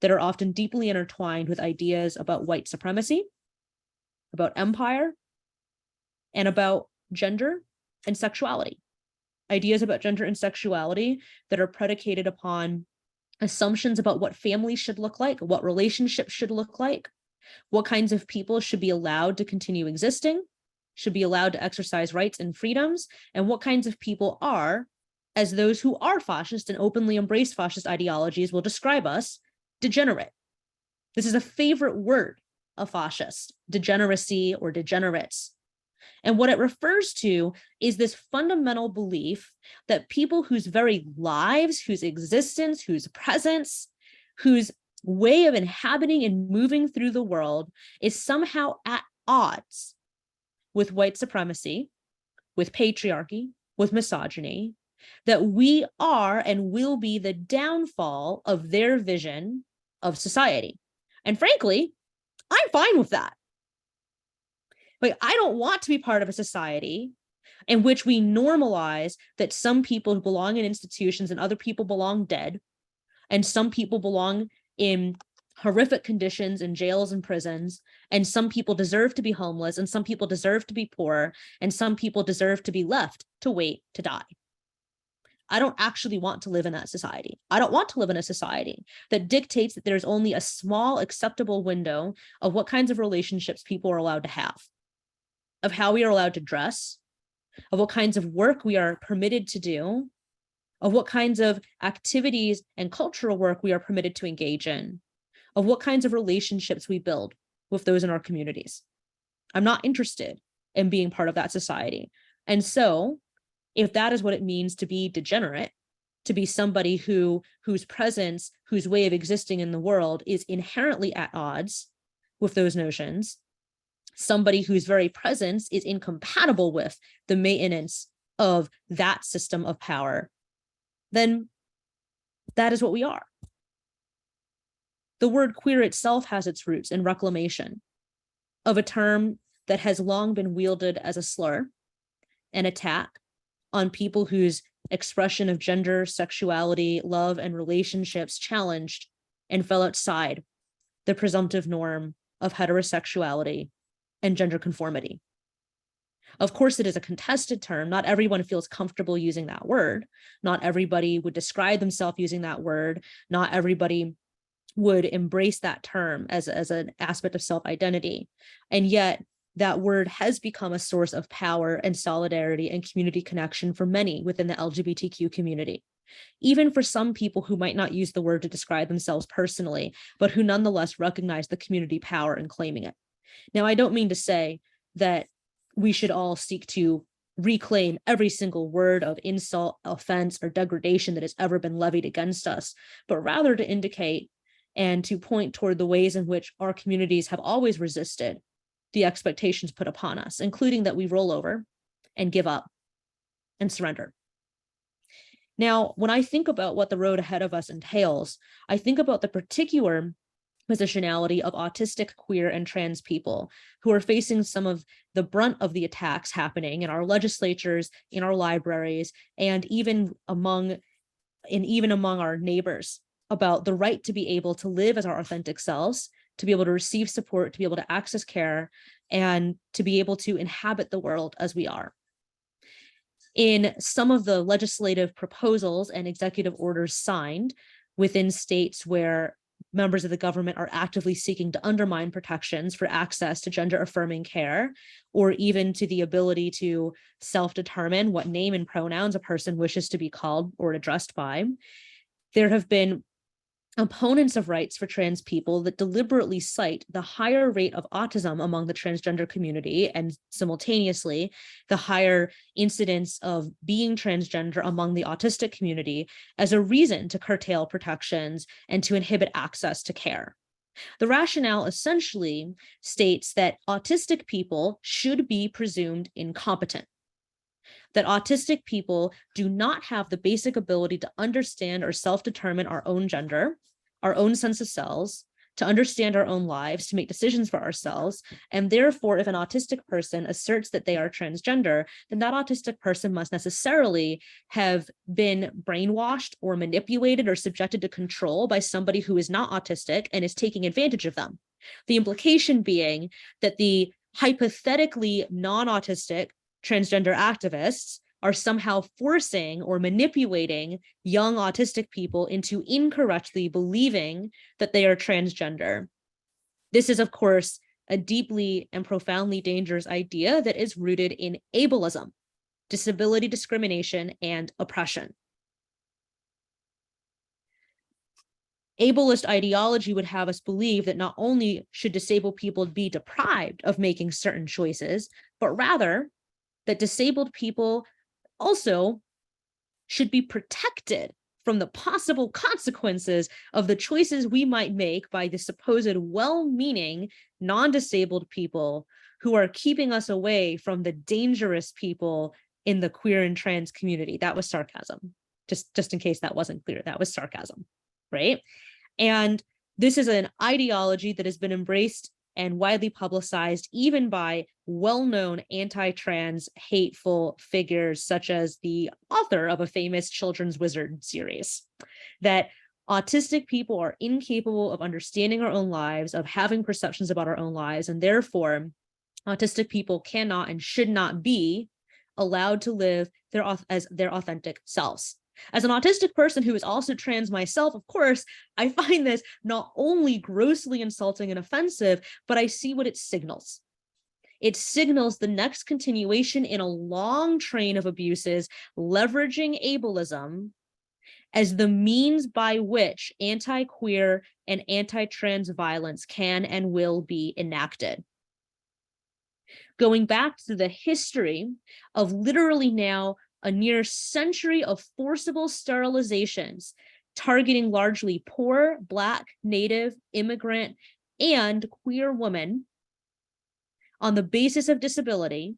that are often deeply intertwined with ideas about white supremacy, about empire, and about gender and sexuality. Ideas about gender and sexuality that are predicated upon assumptions about what families should look like, what relationships should look like, what kinds of people should be allowed to continue existing, should be allowed to exercise rights and freedoms, and what kinds of people are, as those who are fascist and openly embrace fascist ideologies will describe us, degenerate. This is a favorite word of fascists, degeneracy or degenerates. And what it refers to is this fundamental belief that people whose very lives, whose existence, whose presence, whose way of inhabiting and moving through the world is somehow at odds with white supremacy, with patriarchy, with misogyny, that we are and will be the downfall of their vision of society. And frankly, I'm fine with that. Like, I don't want to be part of a society in which we normalize that some people belong in institutions and other people belong dead, and some people belong in horrific conditions in jails and prisons, and some people deserve to be homeless, and some people deserve to be poor, and some people deserve to be left to wait to die. I don't actually want to live in that society. I don't want to live in a society that dictates that there's only a small acceptable window of what kinds of relationships people are allowed to have, of how we are allowed to dress, of what kinds of work we are permitted to do, of what kinds of activities and cultural work we are permitted to engage in, of what kinds of relationships we build with those in our communities. I'm not interested in being part of that society. And so, if that is what it means to be degenerate, to be somebody whose presence, whose way of existing in the world is inherently at odds with those notions, somebody whose very presence is incompatible with the maintenance of that system of power, then that is what we are. The word queer itself has its roots in reclamation of a term that has long been wielded as a slur, an attack on people whose expression of gender, sexuality, love, and relationships challenged and fell outside the presumptive norm of heterosexuality and gender conformity. Of course, it is a contested term. Not everyone feels comfortable using that word. Not everybody would describe themselves using that word. Not everybody would embrace that term as an aspect of self-identity. And yet, that word has become a source of power and solidarity and community connection for many within the LGBTQ community. Even for some people who might not use the word to describe themselves personally, but who nonetheless recognize the community power in claiming it. Now, I don't mean to say that we should all seek to reclaim every single word of insult, offense, or degradation that has ever been levied against us, but rather to indicate and to point toward the ways in which our communities have always resisted the expectations put upon us, including that we roll over and give up and surrender. Now, when I think about what the road ahead of us entails, I think about the particular positionality of autistic, queer, and trans people who are facing some of the brunt of the attacks happening in our legislatures, in our libraries, and even among our neighbors, about the right to be able to live as our authentic selves, to be able to receive support, to be able to access care, and to be able to inhabit the world as we are. In some of the legislative proposals and executive orders signed within states where members of the government are actively seeking to undermine protections for access to gender-affirming care, or even to the ability to self-determine what name and pronouns a person wishes to be called or addressed by, there have been opponents of rights for trans people that deliberately cite the higher rate of autism among the transgender community and simultaneously the higher incidence of being transgender among the autistic community as a reason to curtail protections and to inhibit access to care. The rationale essentially states that autistic people should be presumed incompetent, that autistic people do not have the basic ability to understand or self-determine our own gender, our own sense of selves, to understand our own lives, to make decisions for ourselves. And therefore, if an autistic person asserts that they are transgender, then that autistic person must necessarily have been brainwashed or manipulated or subjected to control by somebody who is not autistic and is taking advantage of them. The implication being that the hypothetically non-autistic transgender activists are somehow forcing or manipulating young autistic people into incorrectly believing that they are transgender. This is, of course, a deeply and profoundly dangerous idea that is rooted in ableism, disability discrimination, and oppression. Ableist ideology would have us believe that not only should disabled people be deprived of making certain choices, but rather that disabled people also should be protected from the possible consequences of the choices we might make by the supposed well-meaning non-disabled people who are keeping us away from the dangerous people in the queer and trans community. That was sarcasm. Just in case that wasn't clear, that was sarcasm, right? And this is an ideology that has been embraced and widely publicized even by well-known anti-trans hateful figures such as the author of a famous children's wizard series, that autistic people are incapable of understanding our own lives, of having perceptions about our own lives, and therefore autistic people cannot and should not be allowed to live as their authentic selves. As an autistic person who is also trans myself, of course, I find this not only grossly insulting and offensive, but I see what it signals. It signals the next continuation in a long train of abuses, leveraging ableism as the means by which anti-queer and anti-trans violence can and will be enacted. Going back to the history of literally now a near century of forcible sterilizations targeting largely poor, Black, Native, immigrant, and queer women on the basis of disability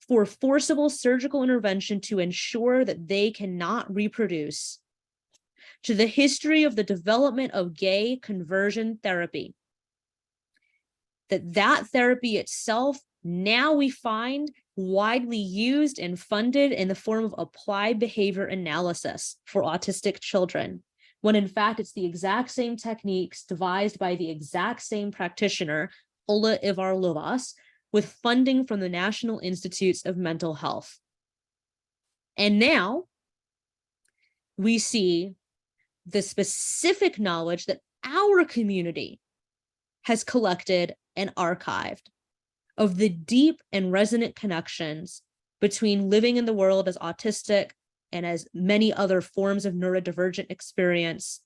for forcible surgical intervention to ensure that they cannot reproduce, to the history of the development of gay conversion therapy, that therapy itself now we find widely used and funded in the form of applied behavior analysis for autistic children, when in fact it's the exact same techniques devised by the exact same practitioner, Ola Ivarlovas, with funding from the National Institutes of Mental Health. And now we see the specific knowledge that our community has collected and archived of the deep and resonant connections between living in the world as autistic and as many other forms of neurodivergent experience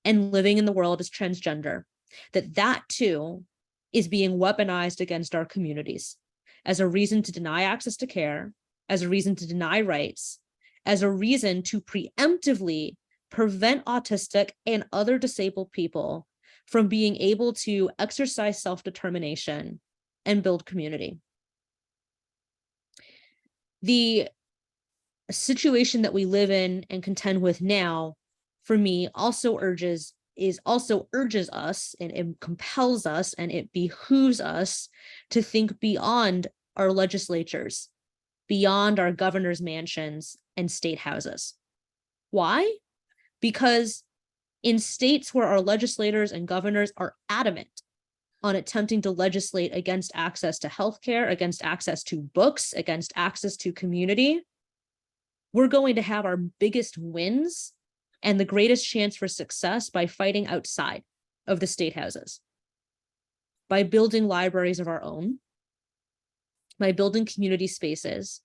and living in the world as transgender, that too is being weaponized against our communities as a reason to deny access to care, as a reason to deny rights, as a reason to preemptively prevent autistic and other disabled people from being able to exercise self-determination and build community. The situation that we live in and contend with now, for me, also urges us and it compels us and it behooves us to think beyond our legislatures, beyond our governor's mansions and state houses. Why? Because in states where our legislators and governors are adamant on attempting to legislate against access to healthcare, against access to books, against access to community, we're going to have our biggest wins and the greatest chance for success by fighting outside of the state houses, by building libraries of our own, by building community spaces,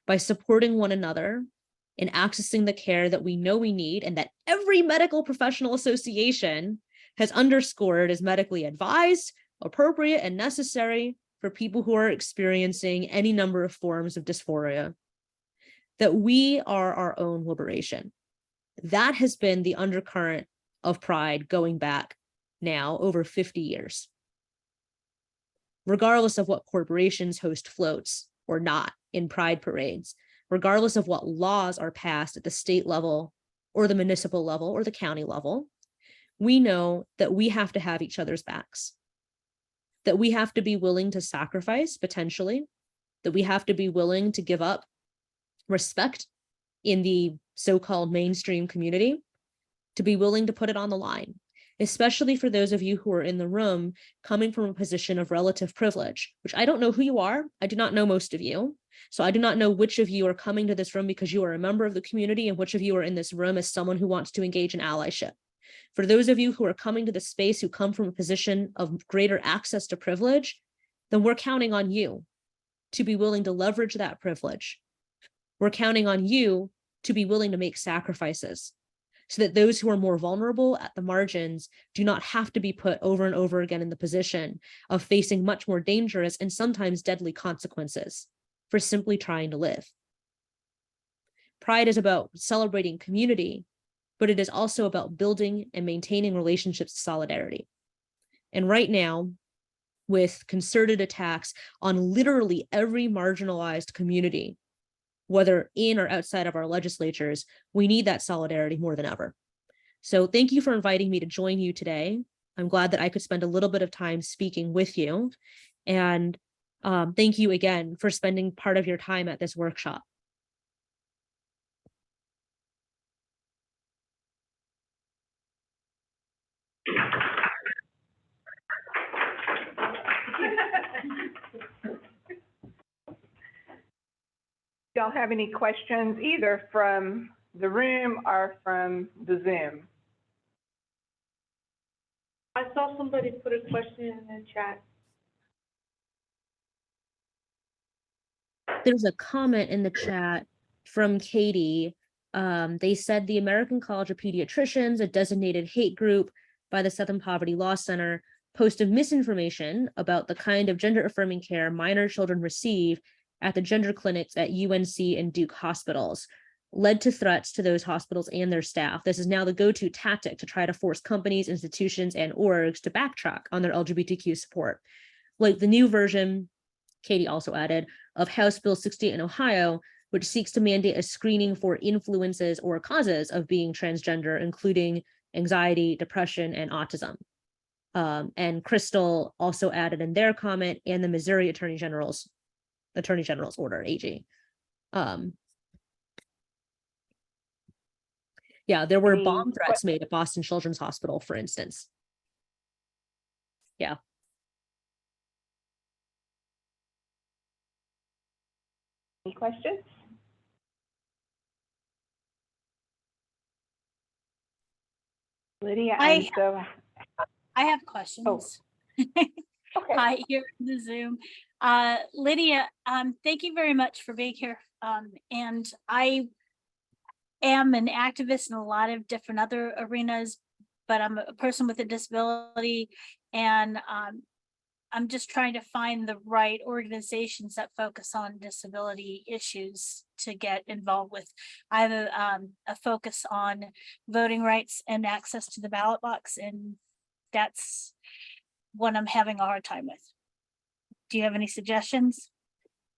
by supporting one another in accessing the care that we know we need and that every medical professional association has underscored as medically advised, appropriate, and necessary for people who are experiencing any number of forms of dysphoria, that we are our own liberation. That has been the undercurrent of Pride going back now over 50 years. Regardless of what corporations host floats or not in Pride parades, regardless of what laws are passed at the state level or the municipal level or the county level, we know that we have to have each other's backs, that we have to be willing to sacrifice potentially, that we have to be willing to give up respect in the so-called mainstream community, to be willing to put it on the line. especially for those of you who are in the room coming from a position of relative privilege, which I don't know who you are. I do not know most of you. So I do not know which of you are coming to this room because you are a member of the community and which of you are in this room as someone who wants to engage in allyship. For those of you who are coming to the space who come from a position of greater access to privilege, then we're counting on you to be willing to leverage that privilege. We're counting on you to be willing to make sacrifices so that those who are more vulnerable at the margins do not have to be put over and over again in the position of facing much more dangerous and sometimes deadly consequences for simply trying to live. Pride is about celebrating community, but it is also about building and maintaining relationships of solidarity. And right now, with concerted attacks on literally every marginalized community, whether in or outside of our legislatures, we need that solidarity more than ever. So thank you for inviting me to join you today. I'm glad that I could spend a little bit of time speaking with you. And thank you again for spending part of your time at this workshop. Y'all have any questions either from the room or from the Zoom? I saw somebody put a question in the chat. There's a comment in the chat from Katie. They said the American College of Pediatricians, a designated hate group by the Southern Poverty Law Center, posted misinformation about the kind of gender affirming care minor children receive at the gender clinics at UNC and Duke hospitals, led to threats to those hospitals and their staff. This is now the go-to tactic to try to force companies, institutions, and orgs to backtrack on their LGBTQ support. Like the new version, Katie also added, of House Bill 68 in Ohio, which seeks to mandate a screening for influences or causes of being transgender, including anxiety, depression, and autism. And Crystal also added in their comment, and the Missouri Attorney General's order, AG. Yeah, there were bomb threats made at Boston Children's Hospital, for instance. Yeah. Any questions? Lydia, I have questions. Okay. Hi, here in the Zoom. Lydia, thank you very much for being here. And I am an activist in a lot of different other arenas, but I'm a person with a disability, and I'm just trying to find the right organizations that focus on disability issues to get involved with. I have a focus on voting rights and access to the ballot box, and that's what I'm having a hard time with. Do you have any suggestions?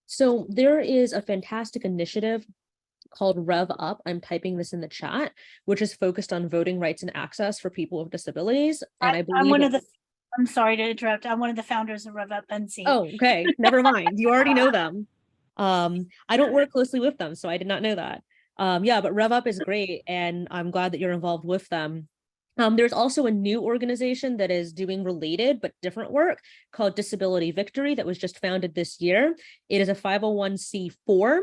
So there is a fantastic initiative called Rev Up. I'm typing this in the chat, which is focused on voting rights and access for people with disabilities. And I believe I'm sorry to interrupt. I'm one of the founders of Rev Up NC. Oh, okay. Never mind. You already know them. I don't work closely with them, so I did not know that. Yeah, but Rev Up is great, and I'm glad that you're involved with them. There's also a new organization that is doing related but different work called Disability Victory that was just founded this year. It is a 501c4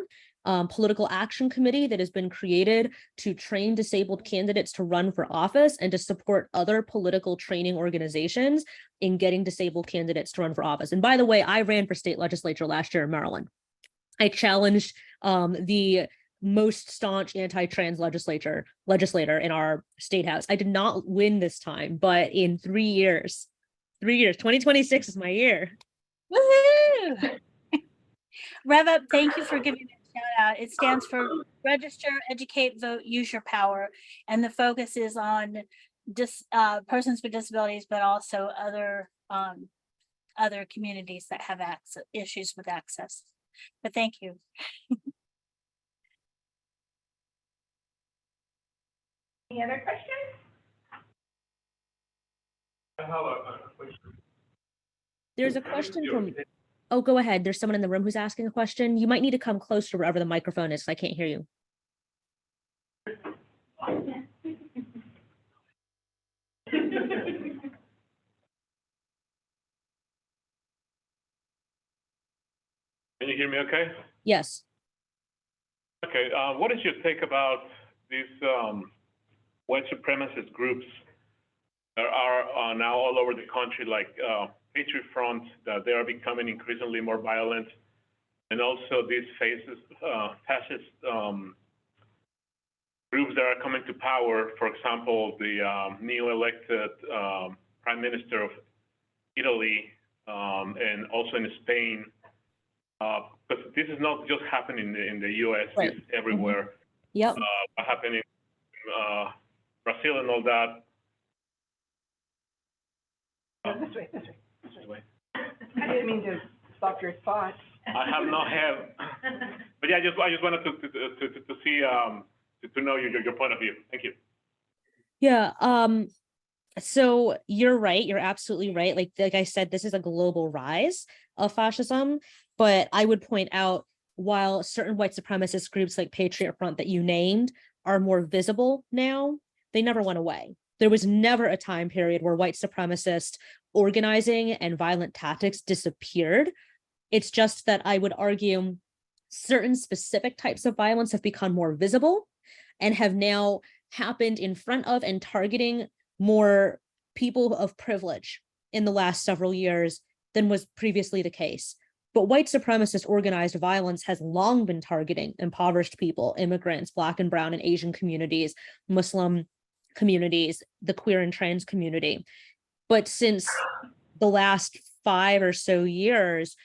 political action committee that has been created to train disabled candidates to run for office and to support other political training organizations in getting disabled candidates to run for office. And by the way, I ran for state legislature last year in Maryland. I challenged the most staunch anti-trans legislator in our state house. I did not win this time, but in 3 years, 2026 is my year. Woohoo! Rev Up, thank you for giving me a shout out. It stands for Register, Educate, Vote, Use Your Power. And the focus is on persons with disabilities, but also other communities that have issues with access. But thank you. Any other questions? I have a question. There's a question from, oh, go ahead. There's someone in the room who's asking a question. You might need to come close to wherever the microphone is, because I can't hear you. Can you hear me okay? Yes. Okay, what is your take about these white supremacist groups that are now all over the country, like Patriot Front, that they are becoming increasingly more violent, and also these fascist groups that are coming to power, for example, the new elected Prime Minister of Italy, and also in Spain, because this is not just happening in the US, Right. it's everywhere. Yep. Happening in Brazil and all that. This way, this way. This way. I didn't mean to stop your thoughts. I have no hair, but yeah, I just wanted to see to know your point of view. Thank you. Yeah. So you're right. You're absolutely right. Like I said, this is a global rise of fascism. But I would point out, while certain white supremacist groups like Patriot Front that you named are more visible now, they never went away. There was never a time period where white supremacist organizing and violent tactics disappeared. It's just that I would argue certain specific types of violence have become more visible and have now happened in front of and targeting more people of privilege in the last several years than was previously the case. But white supremacist organized violence has long been targeting impoverished people, immigrants, Black and brown and Asian communities, Muslim communities, the queer and trans community. But since the last 5 or so years,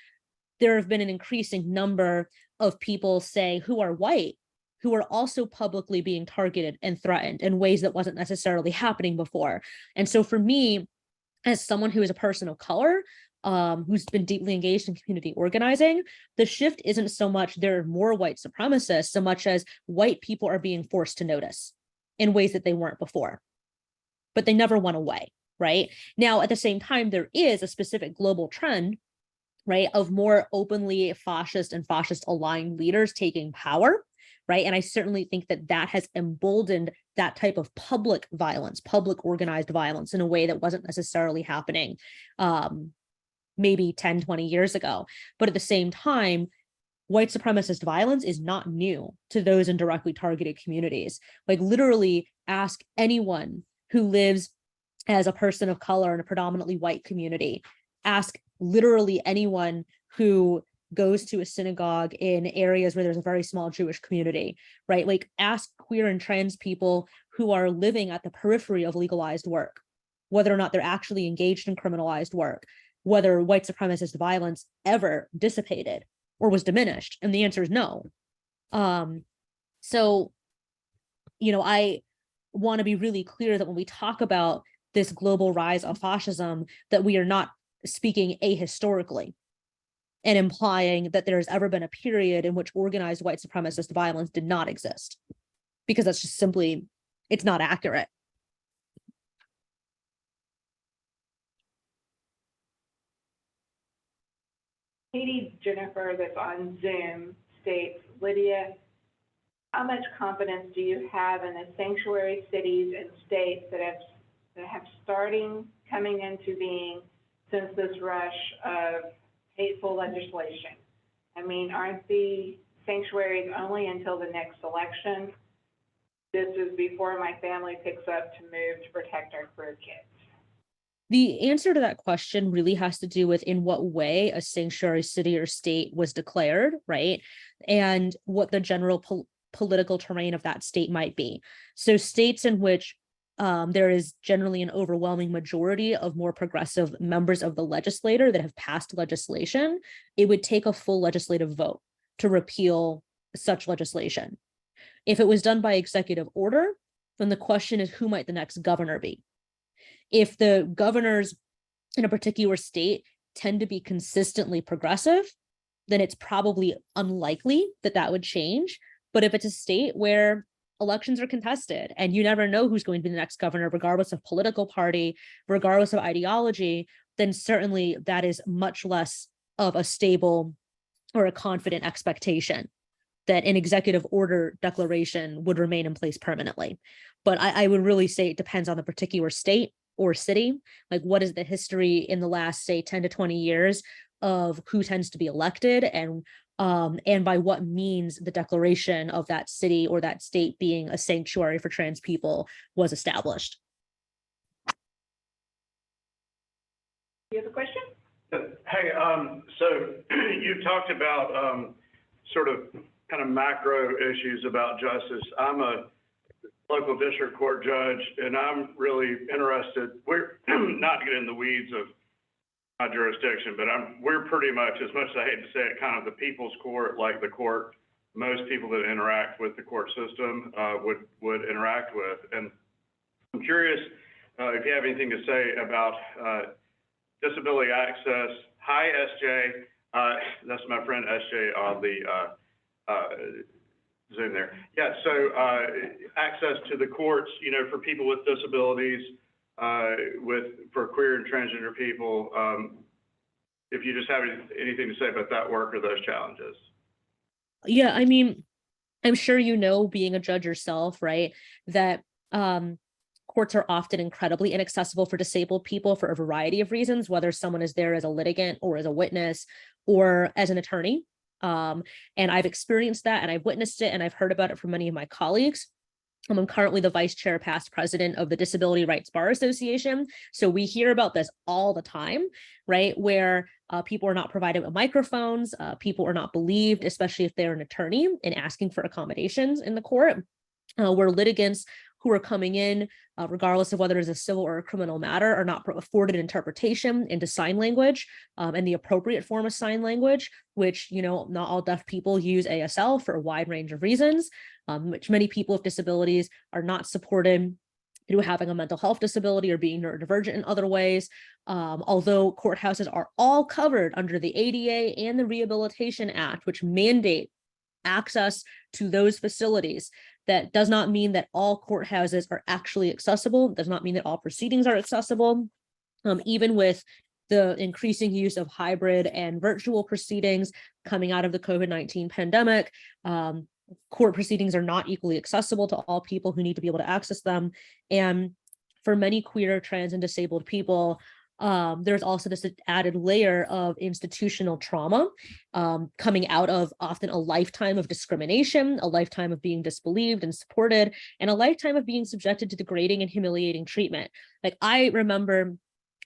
there have been an increasing number of people, say, who are white, who are also publicly being targeted and threatened in ways that wasn't necessarily happening before. And so for me, as someone who is a person of color, who's been deeply engaged in community organizing, the shift isn't so much there are more white supremacists, so much as white people are being forced to notice in ways that they weren't before. But they never went away, right? Now, at the same time, there is a specific global trend, right, of more openly fascist and fascist aligned leaders taking power, right? And I certainly think that that has emboldened that type of public violence, public organized violence in a way that wasn't necessarily happening maybe 10, 20 years ago. But at the same time, white supremacist violence is not new to those in directly targeted communities. Like literally ask anyone who lives as a person of color in a predominantly white community, ask literally anyone who goes to a synagogue in areas where there's a very small Jewish community, right? Like ask queer and trans people who are living at the periphery of legalized work, whether or not they're actually engaged in criminalized work, whether white supremacist violence ever dissipated or was diminished. And the answer is no. So, you know, I want to be really clear that when we talk about this global rise of fascism, that we are not speaking ahistorically and implying that there's ever been a period in which organized white supremacist violence did not exist, because that's just simply, it's not accurate. Katie Jennifer, that's on Zoom, states, Lydia, how much confidence do you have in the sanctuary cities and states that have starting coming into being since this rush of hateful legislation? I mean, aren't the sanctuaries only until the next election? This is before my family picks up to move to protect our queer kids. The answer to that question really has to do with in what way a sanctuary city or state was declared, right? And what the general political terrain of that state might be. So states in which there is generally an overwhelming majority of more progressive members of the legislature that have passed legislation, it would take a full legislative vote to repeal such legislation. If it was done by executive order, then the question is, who might the next governor be? If the governors in a particular state tend to be consistently progressive, then it's probably unlikely that that would change. But if it's a state where elections are contested and you never know who's going to be the next governor, regardless of political party, regardless of ideology, then certainly that is much less of a stable or a confident expectation that an executive order declaration would remain in place permanently. But I would really say it depends on the particular state or city? Like, what is the history in the last, say, 10 to 20 years of who tends to be elected, and by what means the declaration of that city or that state being a sanctuary for trans people was established? You have a question? Hey, so you talked about sort of kind of macro issues about justice. I'm a local district court judge, and I'm really interested. We're not to get in the weeds of my jurisdiction, but we're pretty much, as much as I hate to say it, kind of the people's court, like the court most people that interact with the court system would interact with. And I'm curious if you have anything to say about disability access. Hi, SJ. That's my friend SJ on the Zoom there. Yeah, so access to the courts, you know, for people with disabilities, for queer and transgender people. If you just have anything to say about that work or those challenges. Yeah, I mean, I'm sure you know, being a judge yourself, right, that courts are often incredibly inaccessible for disabled people for a variety of reasons, whether someone is there as a litigant or as a witness or as an attorney. And I've experienced that, and I've witnessed it, and I've heard about it from many of my colleagues. I'm currently the vice chair, past president of the Disability Rights Bar Association. So we hear about this all the time, right? Where people are not provided with microphones, people are not believed, especially if they're an attorney, in asking for accommodations in the court, where litigants who are coming in, regardless of whether it's a civil or a criminal matter, are not afforded interpretation into sign language, and the appropriate form of sign language, which, you know, not all deaf people use ASL for a wide range of reasons, which many people with disabilities are not supported through having a mental health disability or being neurodivergent in other ways. Although courthouses are all covered under the ADA and the Rehabilitation Act, which mandate access to those facilities, that does not mean that all courthouses are actually accessible. Does not mean that all proceedings are accessible. Even with the increasing use of hybrid and virtual proceedings coming out of the COVID-19 pandemic, court proceedings are not equally accessible to all people who need to be able to access them. And for many queer, trans, and disabled people, there's also this added layer of institutional trauma coming out of often a lifetime of discrimination, a lifetime of being disbelieved and supported, and a lifetime of being subjected to degrading and humiliating treatment. Like, I remember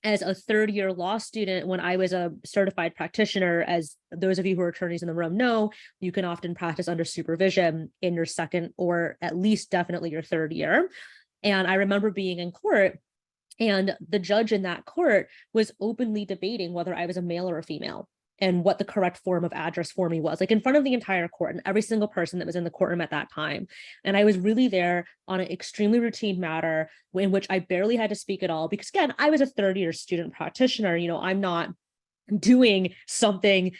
as a third-year law student, when I was a certified practitioner, as those of you who are attorneys in the room know, you can often practice under supervision in your second or at least definitely your third year. And I remember being in court, and the judge in that court was openly debating whether I was a male or a female and what the correct form of address for me was, like in front of the entire court and every single person that was in the courtroom at that time. And I was really there on an extremely routine matter in which I barely had to speak at all, because again, I was a third-year student practitioner. You know, I'm not doing something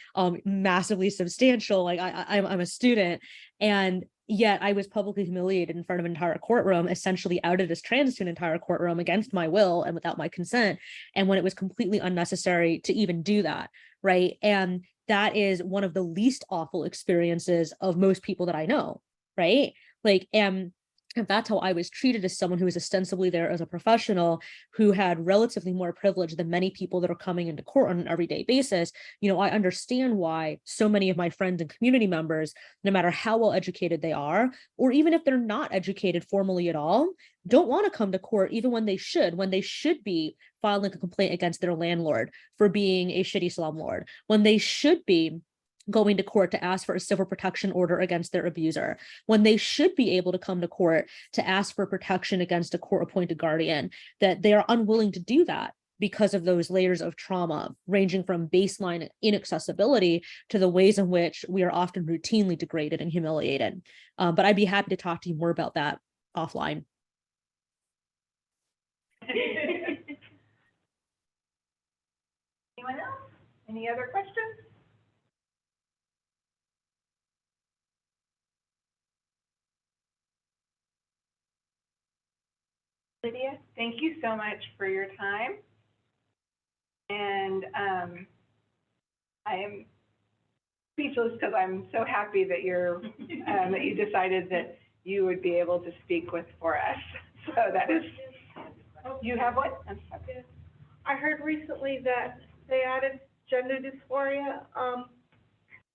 massively substantial. Like I'm a student, and yet I was publicly humiliated in front of an entire courtroom, essentially outed as trans to an entire courtroom against my will and without my consent. And when it was completely unnecessary to even do that, right? And that is one of the least awful experiences of most people that I know, right? Like, and if that's how I was treated as someone who was ostensibly there as a professional who had relatively more privilege than many people that are coming into court on an everyday basis, you know, I understand why so many of my friends and community members, no matter how well educated they are, or even if they're not educated formally at all, don't want to come to court even when they should be filing a complaint against their landlord for being a shitty slumlord, when they should be going to court to ask for a civil protection order against their abuser, when they should be able to come to court to ask for protection against a court-appointed guardian, that they are unwilling to do that because of those layers of trauma, ranging from baseline inaccessibility to the ways in which we are often routinely degraded and humiliated. But I'd be happy to talk to you more about that offline. Anyone else? Any other questions? Lydia, thank you so much for your time. And I am speechless because I'm so happy that you're that you decided that you would be able to speak for us. So that is You have what? Okay. I heard recently that they added gender dysphoria,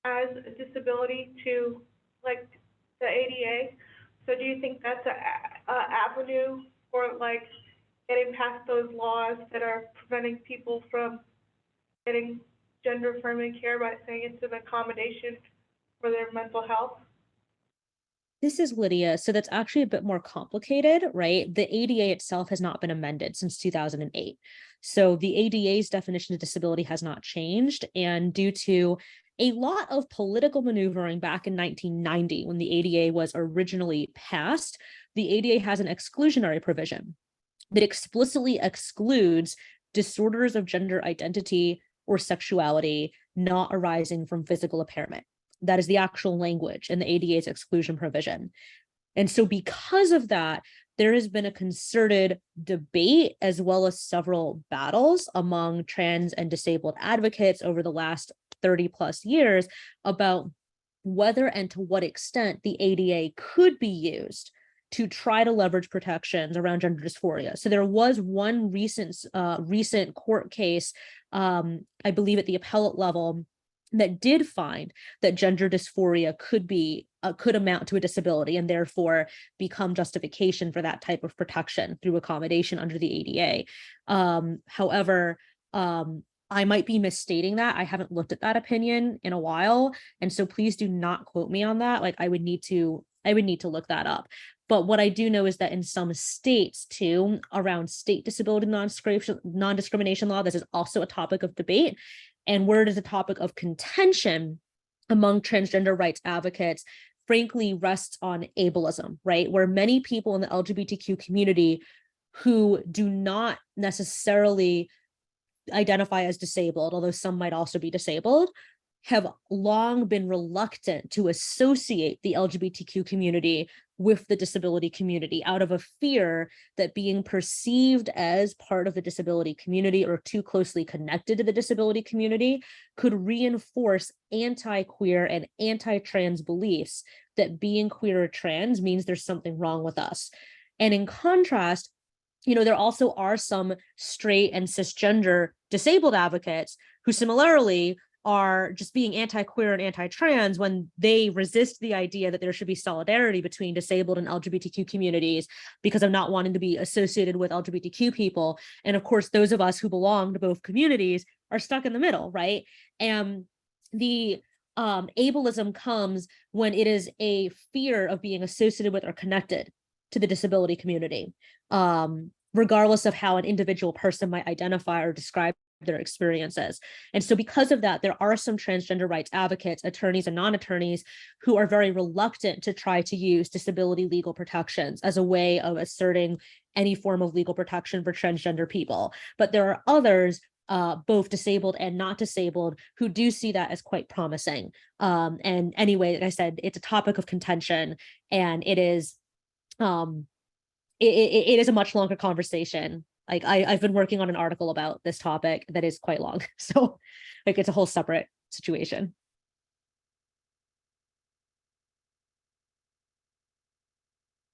as a disability to, like, the ADA. So do you think that's a avenue for, like, getting past those laws that are preventing people from getting gender affirming care by saying it's an accommodation for their mental health? This is Lydia. So that's actually a bit more complicated, right? The ADA itself has not been amended since 2008. So the ADA's definition of disability has not changed. And due to a lot of political maneuvering back in 1990, when the ADA was originally passed, the ADA has an exclusionary provision that explicitly excludes disorders of gender identity or sexuality not arising from physical impairment. That is the actual language in the ADA's exclusion provision. And so because of that, there has been a concerted debate as well as several battles among trans and disabled advocates over the last 30 plus years about whether and to what extent the ADA could be used to try to leverage protections around gender dysphoria. So there was one recent court case, I believe at the appellate level, that did find that gender dysphoria could amount to a disability and therefore become justification for that type of protection through accommodation under the ADA. However, I might be misstating that. I haven't looked at that opinion in a while, and so please do not quote me on that. Like I would need to look that up. But what I do know is that in some states too, around state disability non-discrimination law, this is also a topic of debate. And where it is a topic of contention among transgender rights advocates, frankly, rests on ableism, right? Where many people in the LGBTQ community who do not necessarily identify as disabled, although some might also be disabled, have long been reluctant to associate the LGBTQ community with the disability community out of a fear that being perceived as part of the disability community or too closely connected to the disability community could reinforce anti-queer and anti-trans beliefs that being queer or trans means there's something wrong with us. And in contrast, there also are some straight and cisgender disabled advocates who similarly are just being anti-queer and anti-trans when they resist the idea that there should be solidarity between disabled and LGBTQ communities because of not wanting to be associated with LGBTQ people. And of course, those of us who belong to both communities are stuck in the middle, right? And the ableism comes when it is a fear of being associated with or connected to the disability community, regardless of how an individual person might identify or describe their experiences. And so because of that, there are some transgender rights advocates, attorneys and non-attorneys, who are very reluctant to try to use disability legal protections as a way of asserting any form of legal protection for transgender people. But there are others, both disabled and not disabled, who do see that as quite promising. And anyway, like I said, it's a topic of contention, and it is it is a much longer conversation. Like I've been working on an article about this topic that is quite long. So like it's a whole separate situation.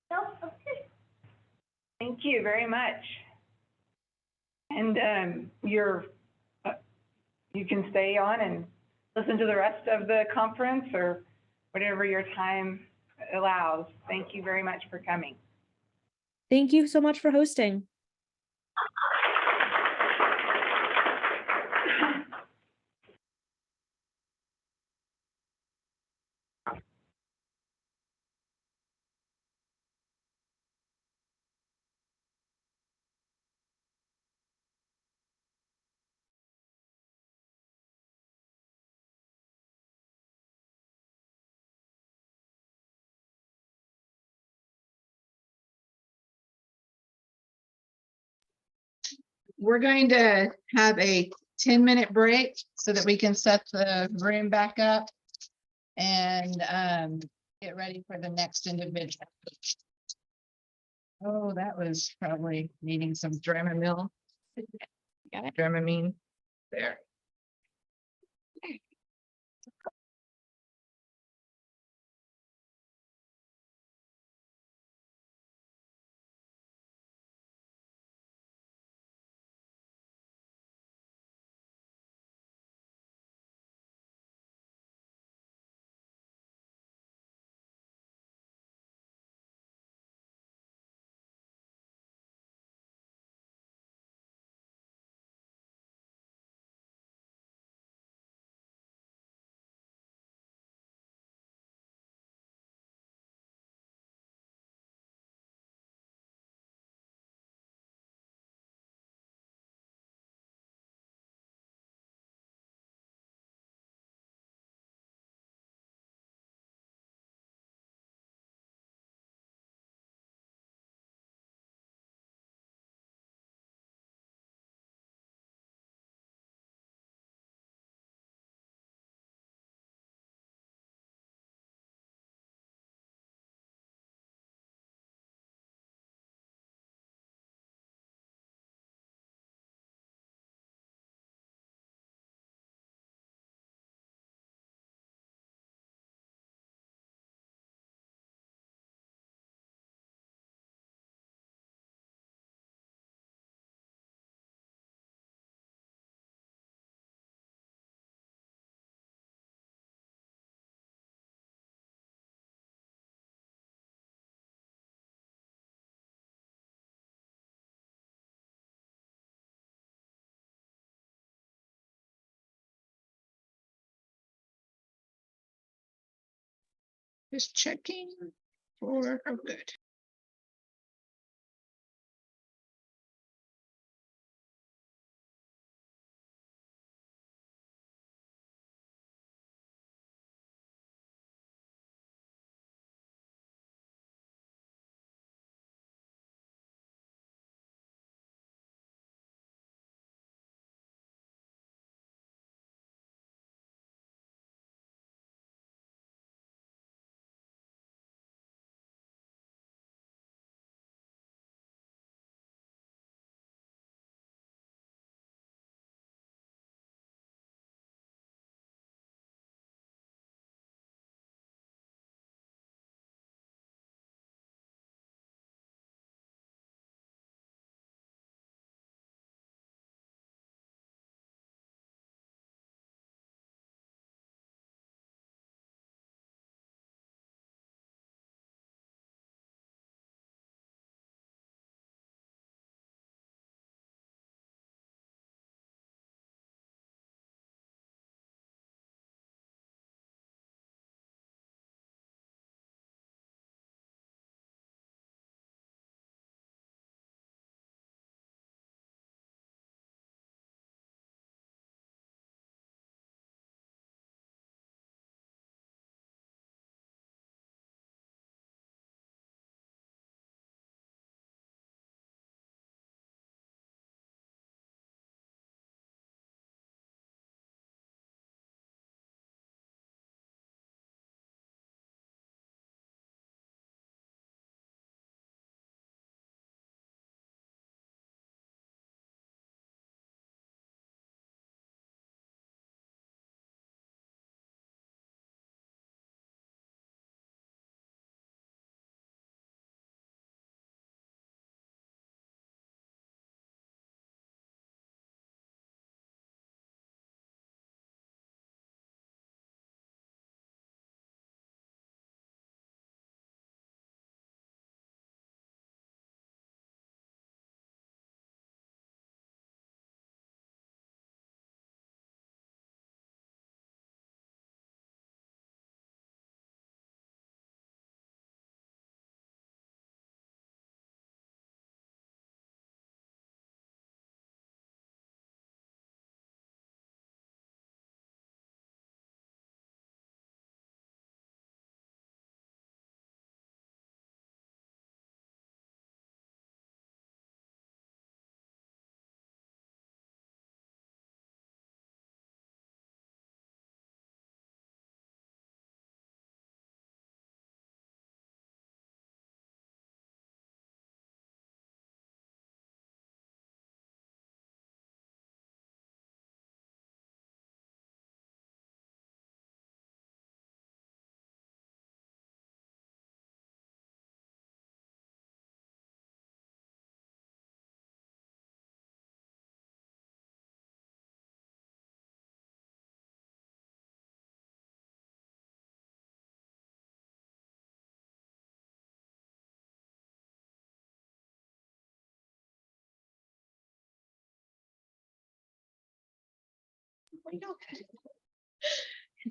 No, okay. Thank you very much. And you can stay on and listen to the rest of the conference or whatever your time allows. Thank you very much for coming. Thank you so much for hosting. We're going to have a 10-minute break so that we can set the room back up and get ready for the next individual. Oh, that was probably needing some Dramamine. Got it? Dramamine there. Just checking for, oh, good.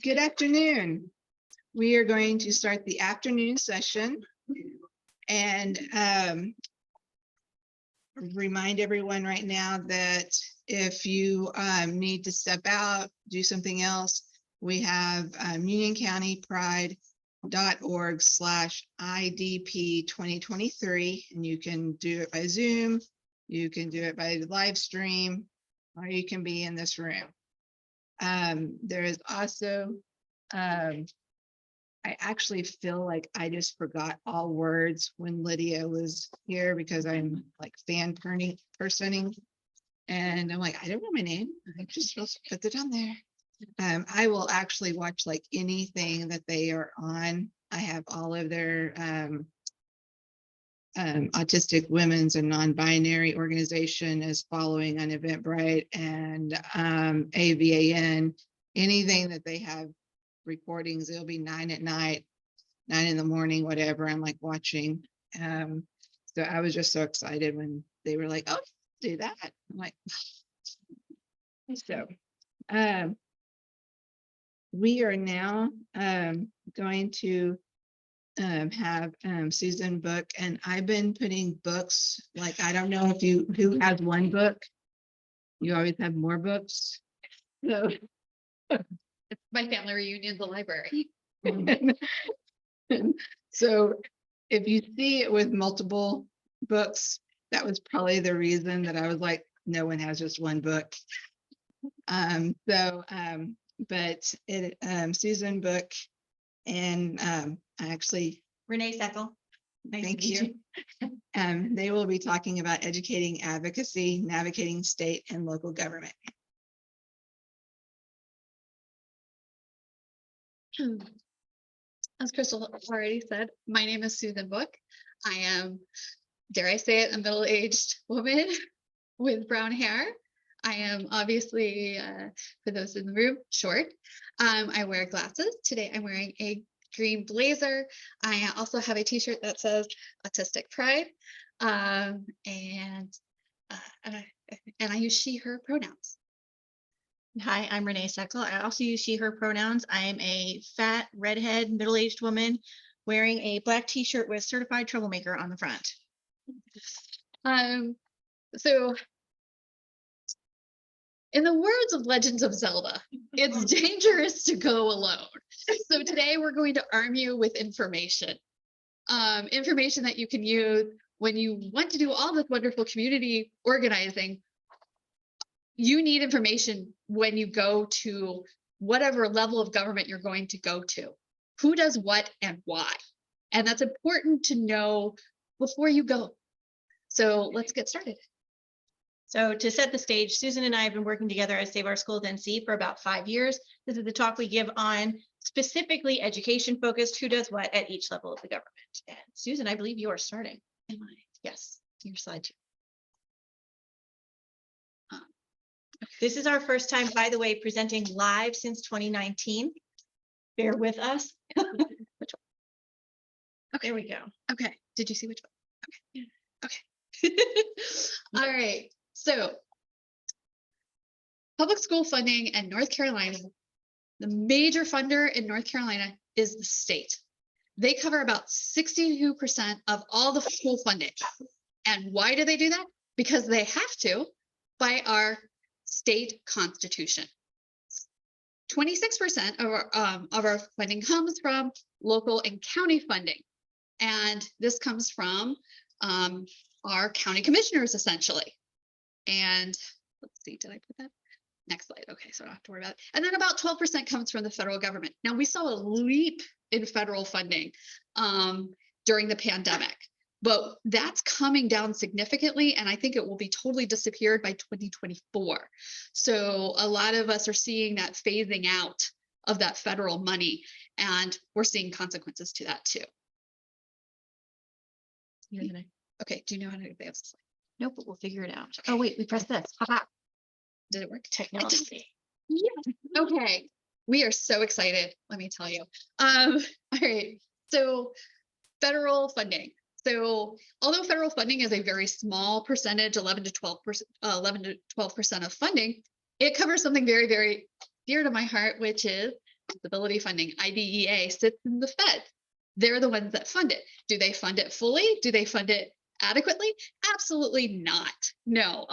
Good afternoon. We are going to start the afternoon session. And remind everyone right now that if you need to step out, do something else, we have unioncountypride.org/IDP 2023, and you can do it by Zoom, you can do it by live stream, or you can be in this room. There is also, I actually feel like I just forgot all words when Lydia was here because I'm like personing. And I'm like, I don't know my name. I just put it on there. I will actually watch like anything that they are on. I have all of their autistic women's and non-binary organization is following on Eventbrite and AVAN. Anything that they have recordings, it'll be 9 at night, 9 in the morning, whatever. I'm like watching. So I was just so excited when they were like, oh, do that. I'm like, so we are now going to have Susan book, and I've been putting books, like, I don't know if who has one book. You always have more books. So It's my family reunion, the library. so if you see it with multiple books, that was probably the reason that I was like, no one has just one book. But Susan book, and I actually, Renee Seckel. Nice to thank meet you. They will be talking about educating advocacy, navigating state and local government. As Crystal already said, my name is Susan Book. I am, dare I say it, a middle-aged woman with brown hair. I am obviously, for those in the room, short. I wear glasses. Today I'm wearing a green blazer. I also have a t-shirt that says Autistic Pride. And I use she, her pronouns. Hi, I'm Renee Seckel. I also use she, her pronouns. I am a fat, redhead, middle-aged woman wearing a black t-shirt with certified troublemaker on the front. So in the words of Legends of Zelda, it's dangerous to go alone. So today we're going to arm you with information. Information that you can use when you want to do all this wonderful community organizing. You need information when you go to whatever level of government you're going to go to. Who does what and why? And that's important to know before you go. So let's get started. So to set the stage, Susan and I have been working together at Save Our Schools NC for about 5 years. This is the talk we give on specifically education focused, who does what at each level of the government. And Susan, I believe you are starting. Am I? Yes, your slide two. This is our first time, by the way, presenting live since 2019. Bear with us. Which one? There we go. Okay. Did you see which one? Okay. All right. So public school funding in North Carolina, the major funder in North Carolina is the state. They cover about 62% of all the school funding. And why do they do that? Because they have to by our state constitution. 26% of our funding comes from local and county funding. And this comes from our county commissioners, essentially. And let's see, did I put that? Next slide. Okay, so I don't have to worry about it. And then about 12% comes from the federal government. Now, we saw a leap in federal funding during the pandemic, but that's coming down significantly. And I think it will be totally disappeared by 2024. So a lot of us are seeing that phasing out of that federal money, and we're seeing consequences to that too. Okay, do you know how to advance the slide? Nope, but we'll figure it out. Oh, wait, we pressed this. Ha-ha. Did it work? Technology. Yeah. Okay. We are so excited, let me tell you. All right. So federal funding. So although federal funding is a very small percentage, 11 to 12% of funding, it covers something very, very dear to my heart, which is disability funding. IDEA sits in the Fed. They're the ones that fund it. Do they fund it fully? Do they fund it adequately? Absolutely not. No.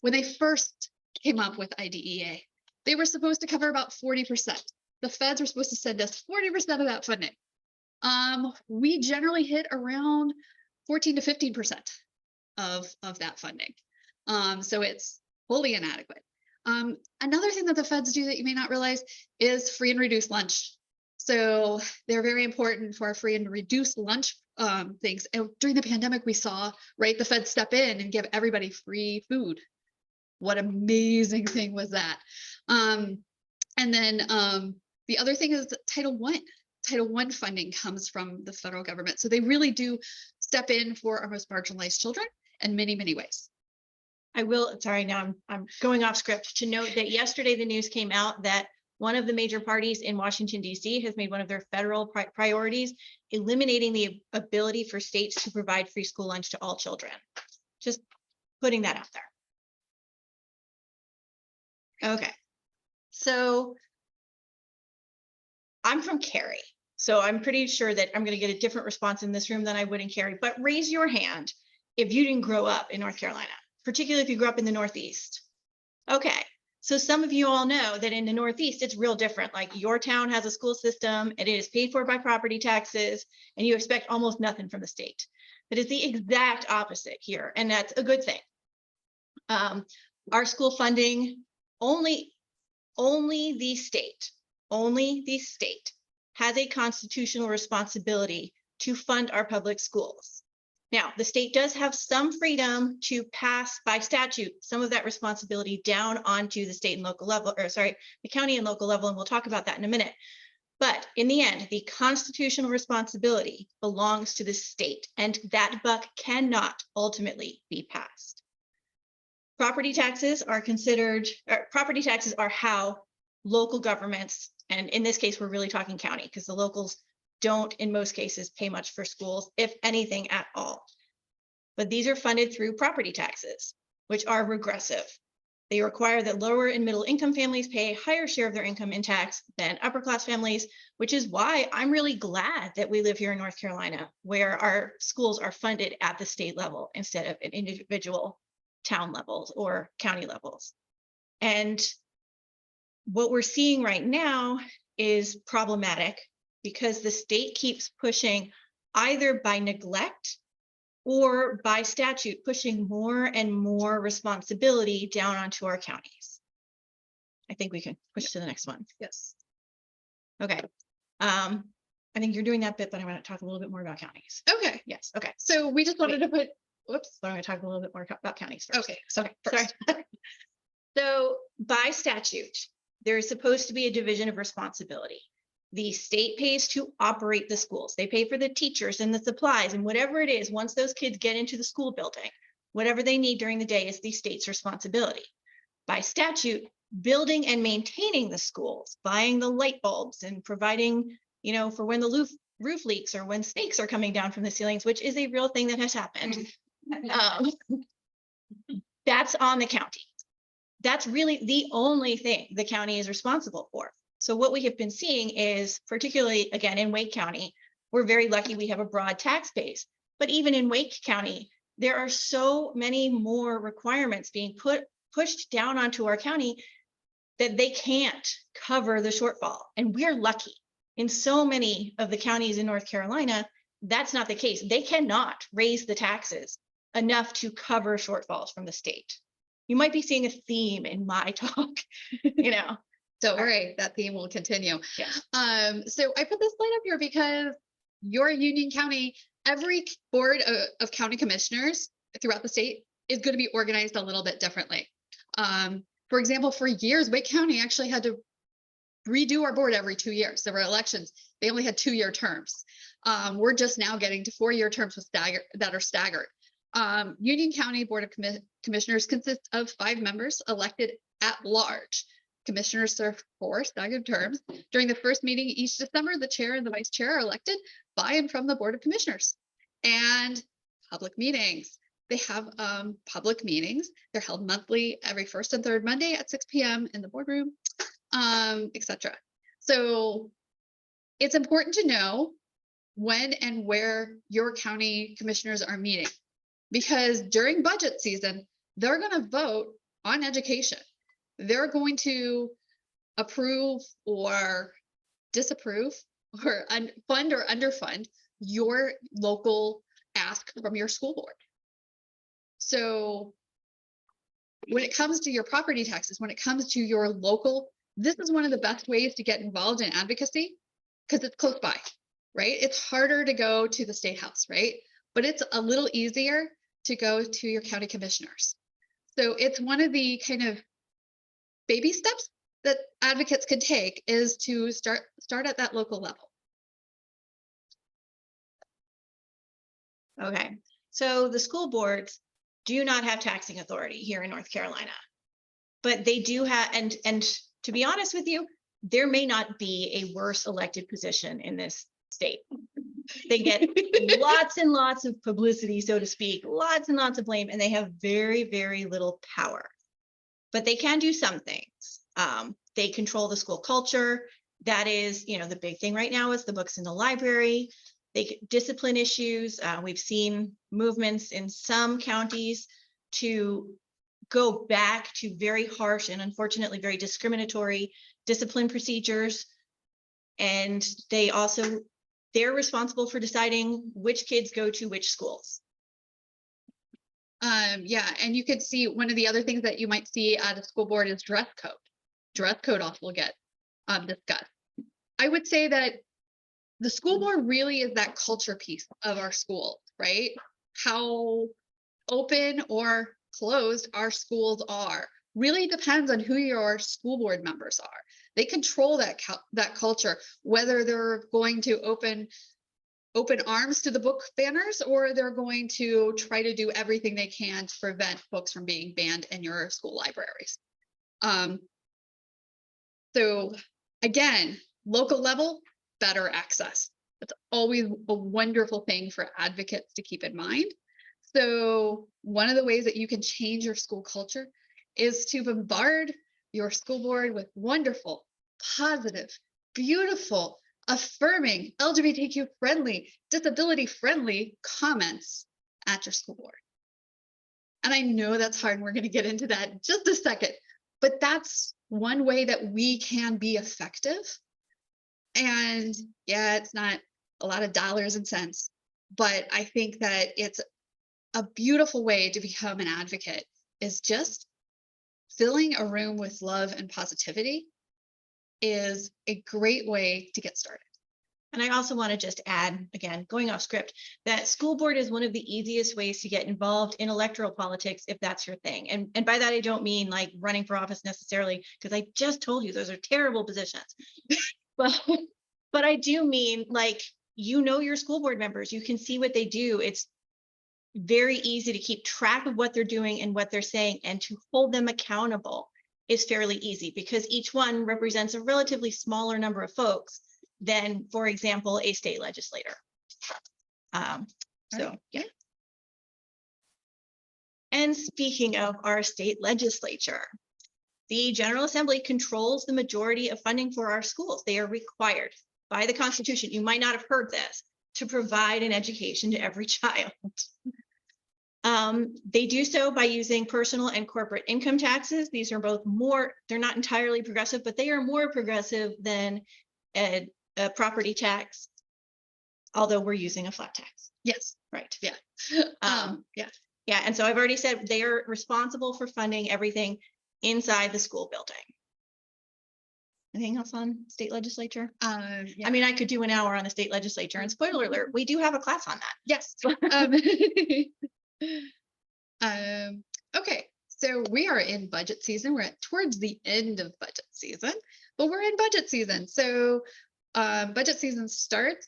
When they first came up with IDEA, they were supposed to cover about 40%. The feds were supposed to send us 40% of that funding. We generally hit around 14 to 15% of that funding. So it's wholly inadequate. Another thing that the feds do that you may not realize is free and reduced lunch. So they're very important for our free and reduced lunch things. And during the pandemic, we saw, right, the feds step in and give everybody free food. What amazing thing was that? And then the other thing is Title I. Title I funding comes from the federal government. So they really do step in for our most marginalized children in many, many ways. I will, sorry, now I'm going off script to note that yesterday the news came out that one of the major parties in Washington, D.C. has made one of their federal priorities eliminating the ability for states to provide free school lunch to all children. Just putting that out there. Okay, so I'm from Cary. So I'm pretty sure that I'm going to get a different response in this room than I would in Cary, but raise your hand if you didn't grow up in North Carolina, particularly if you grew up in the Northeast. Okay, so some of you all know that in the Northeast, it's real different. Like your town has a school system and it is paid for by property taxes and you expect almost nothing from the state. That is the exact opposite here, and that's a good thing. Our school funding, only the state has a constitutional responsibility to fund our public schools. Now, the state does have some freedom to pass by statute some of that responsibility down onto the state and local level, or sorry, the county and local level, and we'll talk about that in a minute. But in the end, the constitutional responsibility belongs to the state, and that buck cannot ultimately be passed. Property taxes are how local governments, and in this case, we're really talking county, because the locals don't in most cases pay much for schools, if anything at all. But these are funded through property taxes, which are regressive. They require that lower and middle income families pay a higher share of their income in tax than upper class families, which is why I'm really glad that we live here in North Carolina, where our schools are funded at the state level instead of at individual town levels or county levels. And what we're seeing right now is problematic because the state keeps pushing, either by neglect or by statute, pushing more and more responsibility down onto our counties. I think we can push to the next one. Yes. Okay. I think you're doing that bit, but I want to talk a little bit more about counties. Okay, Yes. Okay. so we just wanted to put, whoops, So I'm going to talk a little bit more about counties first. okay, so Okay. first. Sorry. So by statute, there is supposed to be a division of responsibility. The state pays to operate the schools. They pay for the teachers and the supplies and whatever it is. Once those kids get into the school building, whatever they need during the day is the state's responsibility. By statute, building and maintaining the schools, buying the light bulbs and providing, for when the roof leaks or when snakes are coming down from the ceilings, which is a real thing that has happened. That's on the county. That's really the only thing the county is responsible for. So what we have been seeing is, particularly again in Wake County, we're very lucky we have a broad tax base. But even in Wake County, there are so many more requirements being pushed down onto our county that they can't cover the shortfall. And we're lucky. In so many of the counties in North Carolina, that's not the case. They cannot raise the taxes enough to cover shortfalls from the state. You might be seeing a theme in my talk, Don't worry, that theme will continue. Yeah. So I put this slide up here because your Union County, every board of county commissioners throughout the state is going to be organized a little bit differently. For example, for years, Wake County actually had to redo our board every 2 years. There were elections. They only had 2-year terms. We're just now getting to 4-year terms that are staggered. Union County Board of Commissioners consists of 5 members elected at large. Commissioners serve 4 staggered terms. During the first meeting each December, the chair and the vice chair are elected by and from the Board of Commissioners. And public meetings. They have public meetings. They're held monthly every first and third Monday at 6 p.m. in the boardroom, etc. So it's important to know when and where your county commissioners are meeting, because during budget season, they're going to vote on education. They're going to approve or disapprove or fund or underfund your local ask from your school board. So when it comes to your property taxes, when it comes to your local, this is one of the best ways to get involved in advocacy because it's close by, right? It's harder to go to the state house, right? But it's a little easier to go to your county commissioners. So it's one of the kind of baby steps that advocates can take is to start at that local level. Okay, so the school boards do not have taxing authority here in North Carolina, but they do have, and to be honest with you, there may not be a worse elected position in this state. They get lots and lots of publicity, so to speak, lots and lots of blame, and they have very, very little power. But they can do some things. They control the school culture. that is, the big thing right now is the books in the library. Discipline issues. We've seen movements in some counties to go back to very harsh and unfortunately very discriminatory discipline procedures. And they're responsible for deciding which kids go to which schools. Yeah, and you could see one of the other things that you might see at a school board is dress code. Dress code also will get discussed. I would say that the school board really is that culture piece of our school, right? How open or closed our schools are really depends on who your school board members are. They control that culture, whether they're going to open arms to the book banners, or they're going to try to do everything they can to prevent books from being banned in your school libraries. So again, local level, better access. That's always a wonderful thing for advocates to keep in mind. So one of the ways that you can change your school culture is to bombard your school board with wonderful, positive, beautiful, affirming, LGBTQ friendly, disability friendly comments at your school board. And I know that's hard, and we're going to get into that in just a second, but that's one way that we can be effective. And yeah, it's not a lot of dollars and cents, but I think that it's a beautiful way to become an advocate, is just filling a room with love and positivity is a great way to get started. And I also want to just add, again, going off script, that school board is one of the easiest ways to get involved in electoral politics if that's your thing. And by that, I don't mean like running for office necessarily, because I just told you those are terrible positions. But I do mean, like, your school board members, you can see what they do. It's very easy to keep track of what they're doing and what they're saying, and to hold them accountable is fairly easy because each one represents a relatively smaller number of folks than, for example, a state legislator. Yeah. And speaking of our state legislature, the General Assembly controls the majority of funding for our schools. They are required by the Constitution, you might not have heard this, to provide an education to every child. They do so by using personal and corporate income taxes. These are both they're not entirely progressive, but they are more progressive than a property tax, although we're using a flat tax. Yes. Right. Yeah. Yeah. And so I've already said they are responsible for funding everything inside the school building. Anything else on state legislature? Yeah. I mean, I could do an hour on the state legislature, and spoiler alert, we do have a class on that. Yes. Okay, so we are in budget season. We're towards the end of budget season, but we're in budget season. So budget season starts.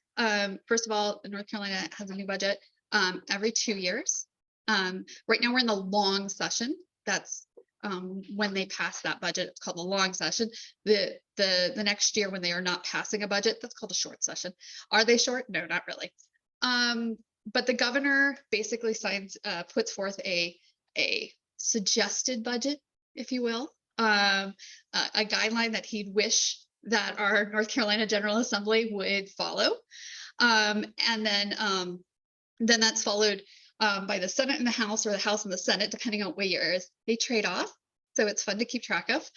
First of all, North Carolina has a new budget every 2 years. Right now we're in the long session. That's when they pass that budget. It's called the long session. The next year, when they are not passing a budget, that's called a short session. Are they short? No, not really. But the governor basically puts forth a suggested budget, if you will, a guideline that he'd wish that our North Carolina General Assembly would follow. And then that's followed by the Senate and the House, or the House and the Senate, depending on what year it is. They trade off, so it's fun to keep track of.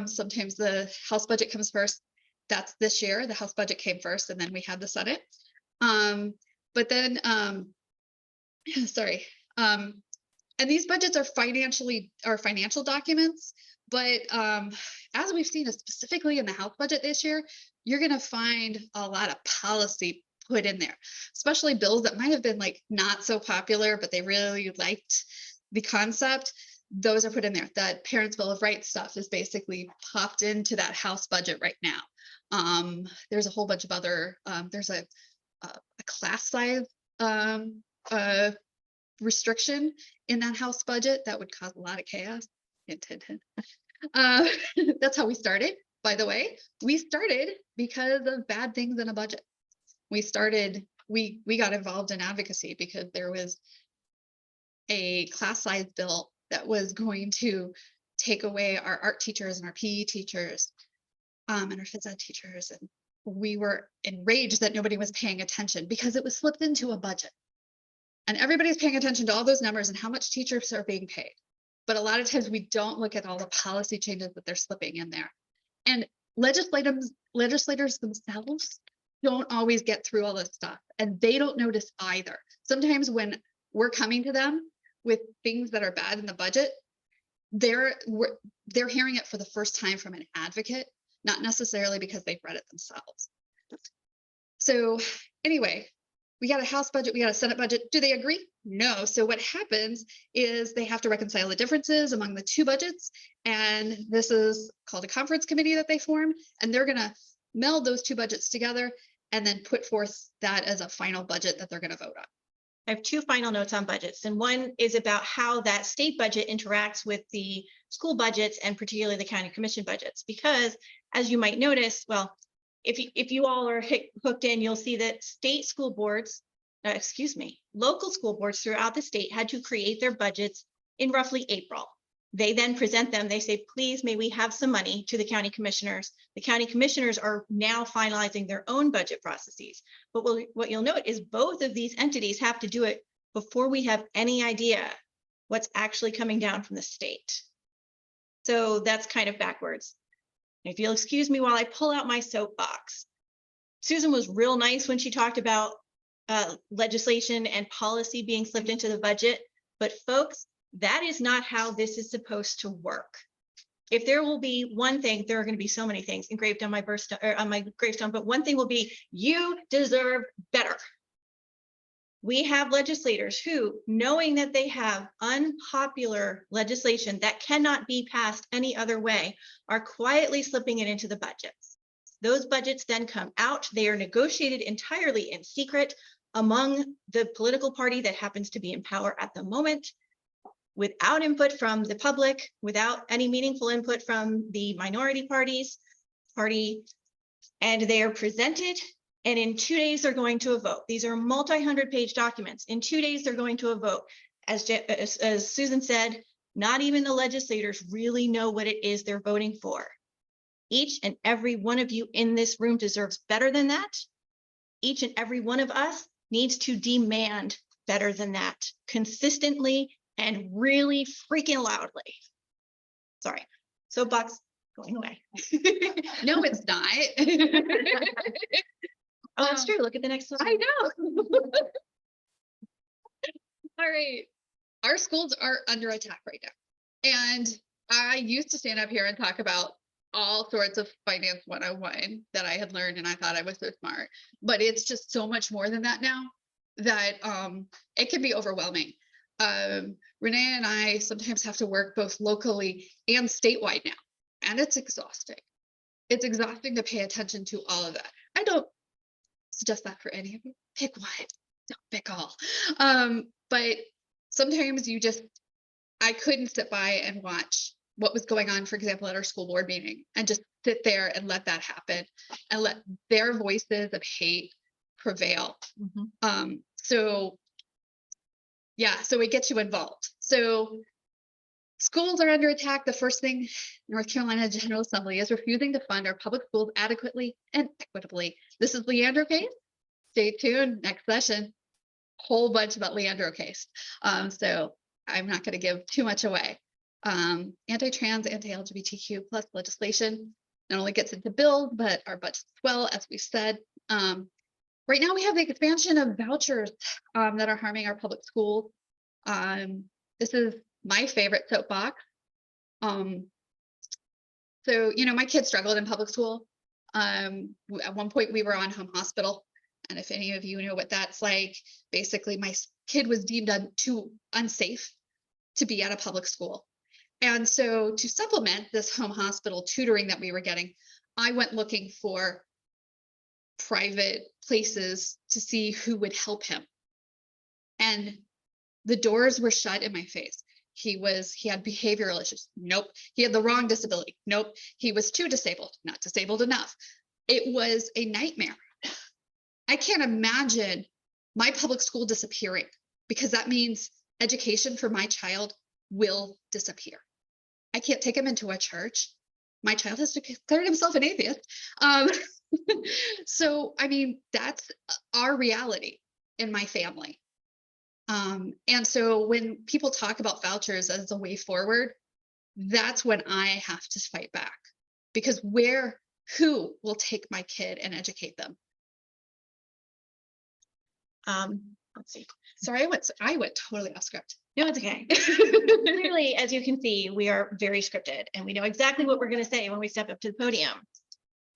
Sometimes the House budget comes first. That's this year. The House budget came first, and then we had the Senate. But then, and these budgets are financial documents. But as we've seen, specifically in the House budget this year, you're going to find a lot of policy put in there, especially bills that might have been like not so popular, but they really liked the concept. Those are put in there. That Parents' Bill of Rights stuff is basically popped into that House budget right now. There's a whole bunch of other, there's a class size restriction in that House budget that would cause a lot of chaos. Hint, hint, hint. That's how we started, by the way. We started because of bad things in a budget. We got involved in advocacy because there was a class size bill that was going to take away our art teachers and our PE teachers and our phys ed teachers, and we were enraged that nobody was paying attention because it was slipped into a budget. And everybody's paying attention to all those numbers and how much teachers are being paid. But a lot of times we don't look at all the policy changes that they're slipping in there. And legislators themselves don't always get through all this stuff, and they don't notice either. Sometimes when we're coming to them with things that are bad in the budget, they're hearing it for the first time from an advocate, not necessarily because they've read it themselves. So anyway, we got a House budget, we got a Senate budget. Do they agree? No. So what happens is they have to reconcile the differences among the two budgets. And this is called a conference committee that they form. And they're going to meld those two budgets together and then put forth that as a final budget that they're going to vote on. I have two final notes on budgets, and one is about how that state budget interacts with the school budgets and particularly the county commission budgets. Because as you might notice, well, if you all are hooked in, you'll see that state school boards, local school boards throughout the state had to create their budgets in roughly April. They then present them, they say, please, may we have some money to the county commissioners. The county commissioners are now finalizing their own budget processes. But what you'll note is both of these entities have to do it before we have any idea what's actually coming down from the state. So that's kind of backwards. If you'll excuse me while I pull out my soapbox. Susan was real nice when she talked about legislation and policy being slipped into the budget, but folks, that is not how this is supposed to work. If there will be one thing, there are going to be so many things engraved on my gravestone, but one thing will be, you deserve better. We have legislators who, knowing that they have unpopular legislation that cannot be passed any other way, are quietly slipping it into the budgets. Those budgets then come out. They are negotiated entirely in secret among the political party that happens to be in power at the moment, without input from the public, without any meaningful input from the minority party, and they are presented. And in 2 days, they're going to a vote. These are multi-hundred-page documents. In 2 days, they're going to a vote. As Susan said, not even the legislators really know what it is they're voting for. Each and every one of you in this room deserves better than that. Each and every one of us needs to demand better than that consistently and really freaking loudly. Sorry, soapbox going away. No, it's not. Oh, that's true. Look at the next slide. I know. All right. Our schools are under attack right now. And I used to stand up here and talk about all sorts of finance 101 that I had learned and I thought I was so smart. But it's just so much more than that now that it can be overwhelming. Renee and I sometimes have to work both locally and statewide now. And it's exhausting. It's exhausting to pay attention to all of that. I don't suggest that for any of you. Pick one, don't pick all. But sometimes I couldn't sit by and watch what was going on, for example, at our school board meeting and just sit there and let that happen and let their voices of hate prevail. So it gets you involved. So schools are under attack. The first thing, North Carolina General Assembly is refusing to fund our public schools adequately and equitably. This is Leandro case. Stay tuned. Next session, whole bunch about Leandro case. So I'm not going to give too much away. Anti-trans, anti-LGBTQ plus legislation not only gets into bills, but our budgets as well, as we've said. Right now we have the expansion of vouchers that are harming our public schools. This is my favorite soapbox. So, my kids struggled in public school. At one point we were on home hospital. And if any of you know what that's like, basically my kid was deemed too unsafe to be at a public school. And so to supplement this home hospital tutoring that we were getting, I went looking for private places to see who would help him. And the doors were shut in my face. He had behavioral issues. Nope. He had the wrong disability. Nope. He was too disabled, not disabled enough. It was a nightmare. I can't imagine my public school disappearing, because that means education for my child will disappear. I can't take him into a church. My child has declared himself an atheist. Um, so, I mean, that's our reality in my family. And so when people talk about vouchers as a way forward, that's when I have to fight back, because who will take my kid and educate them? Let's see. Sorry, I went totally off script. No, it's okay. Clearly, as you can see, we are very scripted and we know exactly what we're going to say when we step up to the podium.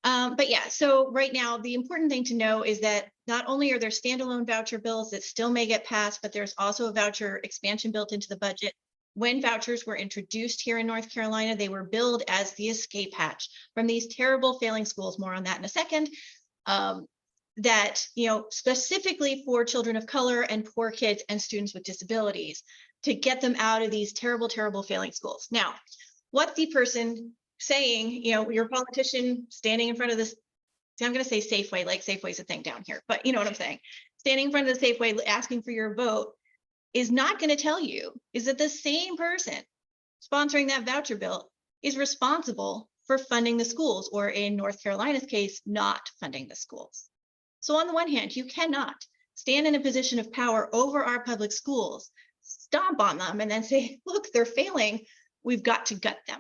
But yeah, so right now, the important thing to know is that not only are there standalone voucher bills that still may get passed, but there's also a voucher expansion built into the budget. When vouchers were introduced here in North Carolina, they were billed as the escape hatch from these terrible failing schools. More on that in a second. That, specifically for children of color and poor kids and students with disabilities, to get them out of these terrible, terrible failing schools. Now, what the person saying, your politician standing in front of this, I'm going to say Safeway, like Safeway's a thing down here, but you know what I'm saying? Standing in front of the Safeway asking for your vote is not going to tell you is that the same person sponsoring that voucher bill is responsible for funding the schools, or in North Carolina's case, not funding the schools. So on the one hand, you cannot stand in a position of power over our public schools, stomp on them, and then say, look, they're failing. We've got to gut them.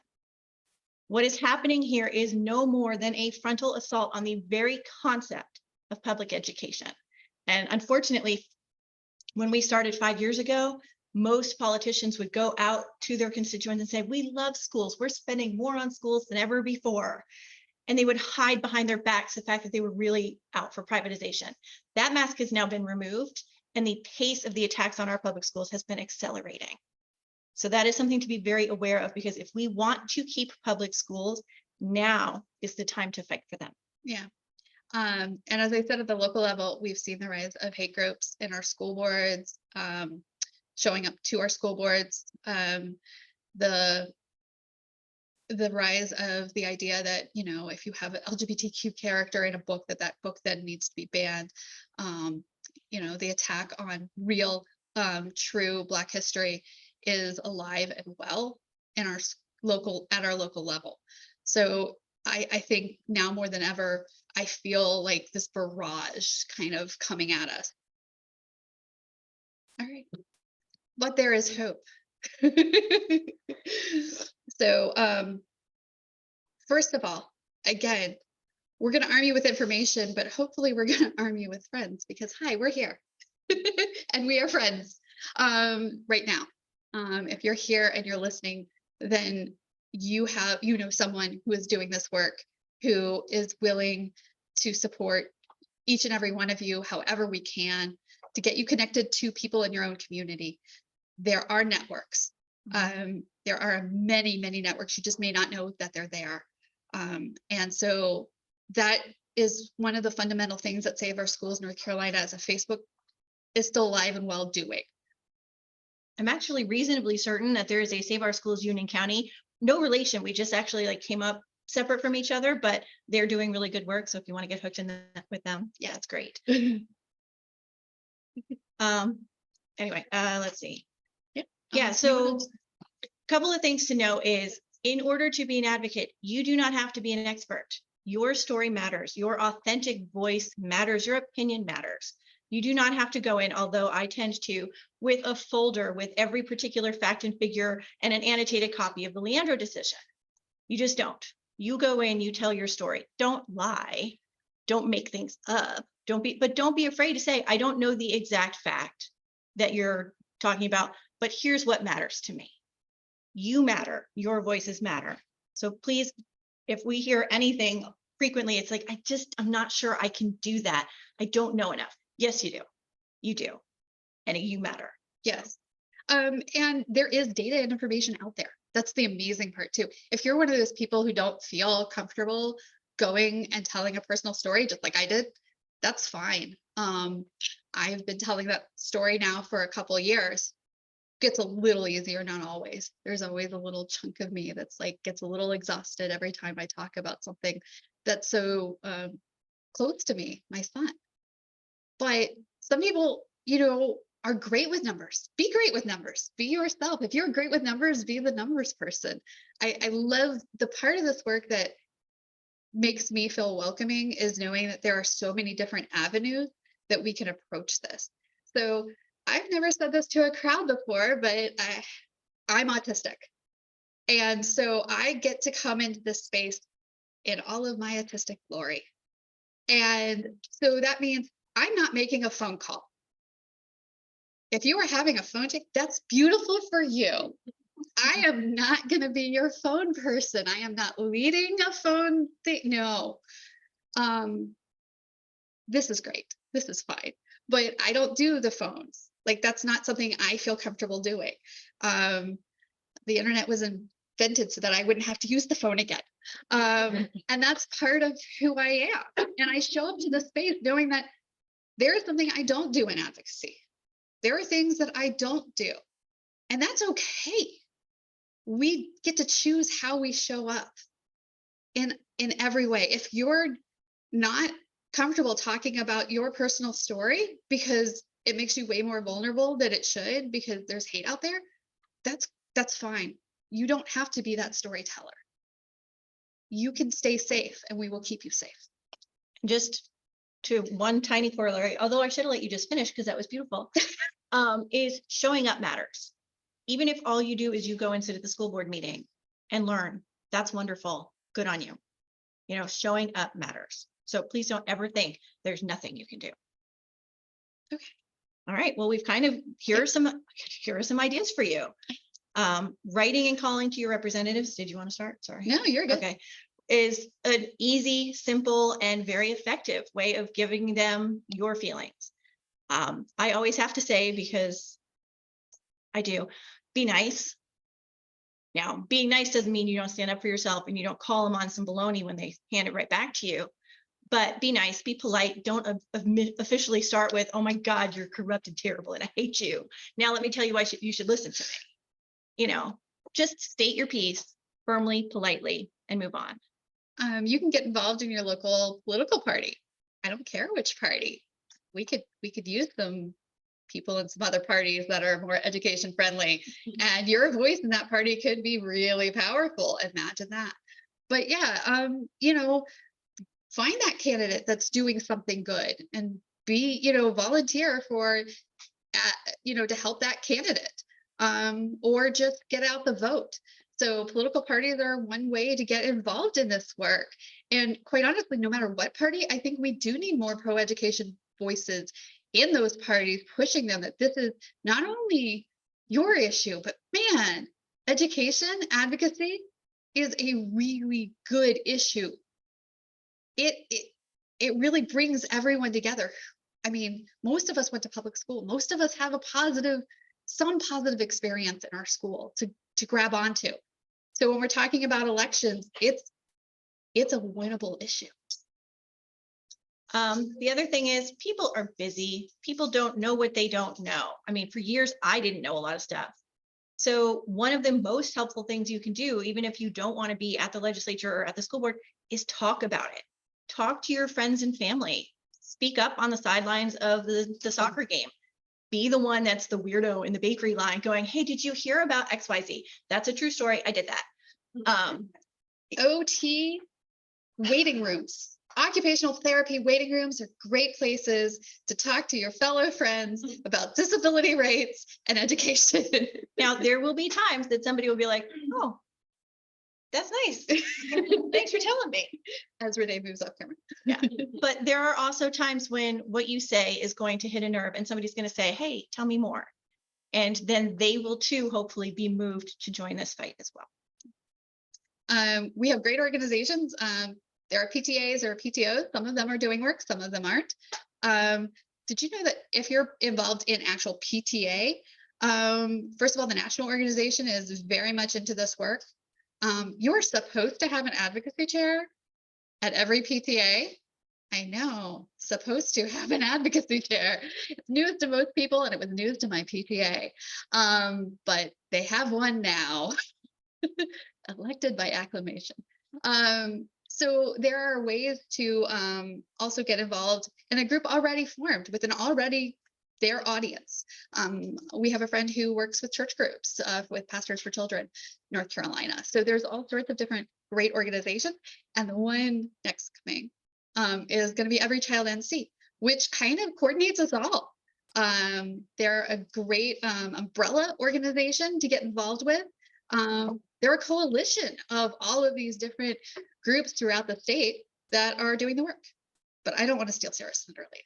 What is happening here is no more than a frontal assault on the very concept of public education. And unfortunately, when we started 5 years ago, most politicians would go out to their constituents and say, we love schools. We're spending more on schools than ever before. And they would hide behind their backs the fact that they were really out for privatization. That mask has now been removed, and the pace of the attacks on our public schools has been accelerating. So that is something to be very aware of, because if we want to keep public schools, now is the time to fight for them. Yeah. And as I said, at the local level, we've seen the rise of hate groups in our school boards, showing up to our school boards. The rise of the idea that, if you have an LGBTQ character in a book, that book then needs to be banned. The attack on real, true Black history is alive and well in our local level. So I think now more than ever, I feel like this barrage kind of coming at us. All right, but there is hope. So, first of all, again, we're going to arm you with information, but hopefully we're going to arm you with friends, because hi, we're here and we are friends right now. If you're here and you're listening, then you know someone who is doing this work, who is willing to support each and every one of you however we can, to get you connected to people in your own community. There are networks. There are many, many networks. You just may not know that they're there. And so that is one of the fundamental things that Save Our Schools North Carolina as a Facebook is still alive and well doing. I'm actually reasonably certain that there is a Save Our Schools Union County. No relation. We just actually came up separate from each other, but they're doing really good work. So if you want to get hooked in with them, yeah, it's great. Anyway, let's see. Yeah, so a couple of things to know is, in order to be an advocate, you do not have to be an expert. Your story matters. Your authentic voice matters. Your opinion matters. You do not have to go in, although I tend to, with a folder with every particular fact and figure and an annotated copy of the Leandro decision. You just don't. You go in, you tell your story. Don't lie. Don't make things up. Don't be afraid to say, I don't know the exact fact that you're talking about, but here's what matters to me. You matter. Your voices matter. So please, if we hear anything frequently, it's like, I'm not sure I can do that. I don't know enough. Yes, you do. You do. And you matter. Yes. And there is data and information out there. That's the amazing part too. If you're one of those people who don't feel comfortable going and telling a personal story, just like I did, that's fine. I've been telling that story now for a couple of years. Gets a little easier, not always. There's always a little chunk of me that's gets a little exhausted every time I talk about something that's so close to me, my son. But some people, are great with numbers. Be great with numbers. Be yourself. If you're great with numbers, be the numbers person. I love the part of this work that makes me feel welcoming is knowing that there are so many different avenues that we can approach this. So I've never said this to a crowd before, but I'm autistic. And so I get to come into this space in all of my autistic glory. And so that means I'm not making a phone call. If you are having a phone tick, that's beautiful for you. I am not going to be your phone person. I am not leading a phone thing. No. This is great. This is fine. But I don't do the phones. Like that's not something I feel comfortable doing. The internet was invented so that I wouldn't have to use the phone again. And that's part of who I am. And I show up to the space knowing that there is something I don't do in advocacy. There are things that I don't do. And that's okay. We get to choose how we show up in every way. If you're not comfortable talking about your personal story because it makes you way more vulnerable than it should because there's hate out there, that's fine. You don't have to be that storyteller. You can stay safe and we will keep you safe. Just to one tiny corollary, although I should have let you just finish because that was beautiful, is showing up matters. Even if all you do is you go and sit at the school board meeting and learn, that's wonderful. Good on you. You know, showing up matters. So please don't ever think there's nothing you can do. Okay. All right. Well, we've kind of, here are some ideas for you. Writing and calling to your representatives. Did you want to start? Sorry. No, you're good. Okay. Is an easy, simple, and very effective way of giving them your feelings. I always have to say, because I do, be nice. Now, being nice doesn't mean you don't stand up for yourself and you don't call them on some baloney when they hand it right back to you. But be nice, be polite. Don't officially start with, oh my God, you're corrupt and terrible and I hate you. Now let me tell you why you should listen to me. You know, just state your piece firmly, politely, and move on. You can get involved in your local political party. I don't care which party. We could use some people in some other parties that are more education friendly, and your voice in that party could be really powerful. Imagine that. But yeah, you know, find that candidate that's doing something good and be, you know, volunteer for, you know, to help that candidate, or just get out the vote. So political parties are one way to get involved in this work. And quite honestly, no matter what party, I think we do need more pro-education voices in those parties, pushing them that this is not only your issue, but man, education advocacy is a really good issue. It really brings everyone together. I mean, most of us went to public school. Most of us have some positive experience in our school to grab onto. So when we're talking about elections, it's a winnable issue. The other thing is people are busy. People don't know what they don't know. I mean, for years, I didn't know a lot of stuff. So one of the most helpful things you can do, even if you don't want to be at the legislature or at the school board, is talk about it. Talk to your friends and family. Speak up on the sidelines of the soccer game. Be the one that's the weirdo in the bakery line going, hey, did you hear about XYZ? That's a true story. I did that. OT waiting rooms. Occupational therapy waiting rooms are great places to talk to your fellow friends about disability rates and education. Now, there will be times that somebody will be like, oh, that's nice. Thanks for telling me. As Renee moves up camera. Yeah. But there are also times when what you say is going to hit a nerve and somebody's going to say, hey, tell me more. And then they will too, hopefully be moved to join this fight as well. We have great organizations. There are PTAs or PTOs. Some of them are doing work, some of them aren't. Did you know that if you're involved in actual PTA, first of all, the national organization is very much into this work. You're supposed to have an advocacy chair at every PTA. I know, supposed to have an advocacy chair. It's news to most people, and it was news to my PTA. But they have one now, elected by acclamation. So there are ways to also get involved in a group already formed with an already their audience. We have a friend who works with church groups, with Pastors for Children, North Carolina. So there's all sorts of different great organizations. And the one next coming is going to be Every Child NC, which kind of coordinates us all. They're a great umbrella organization to get involved with. They're a coalition of all of these different groups throughout the state that are doing the work. But I don't want to steal Sarah's thunder later.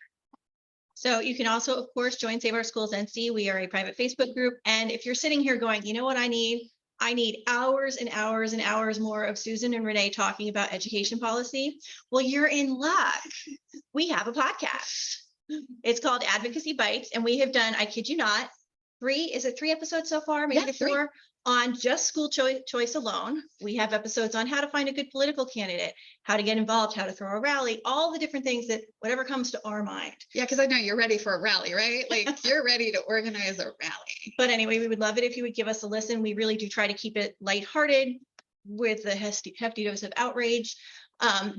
So you can also, of course, join Save Our Schools NC. We are a private Facebook group. And if you're sitting here going, you know what I need? I need hours and hours and hours more of Susan and Renee talking about education policy. Well, you're in luck. We have a podcast. It's called Advocacy Bites. And we have done, I kid you not, three episodes so far? Maybe Yeah, 3. four on just school choice alone. We have episodes on how to find a good political candidate, how to get involved, how to throw a rally, all the different things that whatever comes to our mind. Yeah, because I know you're ready for a rally, right? Like you're ready to organize a rally. But anyway, we would love it if you would give us a listen. We really do try to keep it lighthearted with a hefty dose of outrage,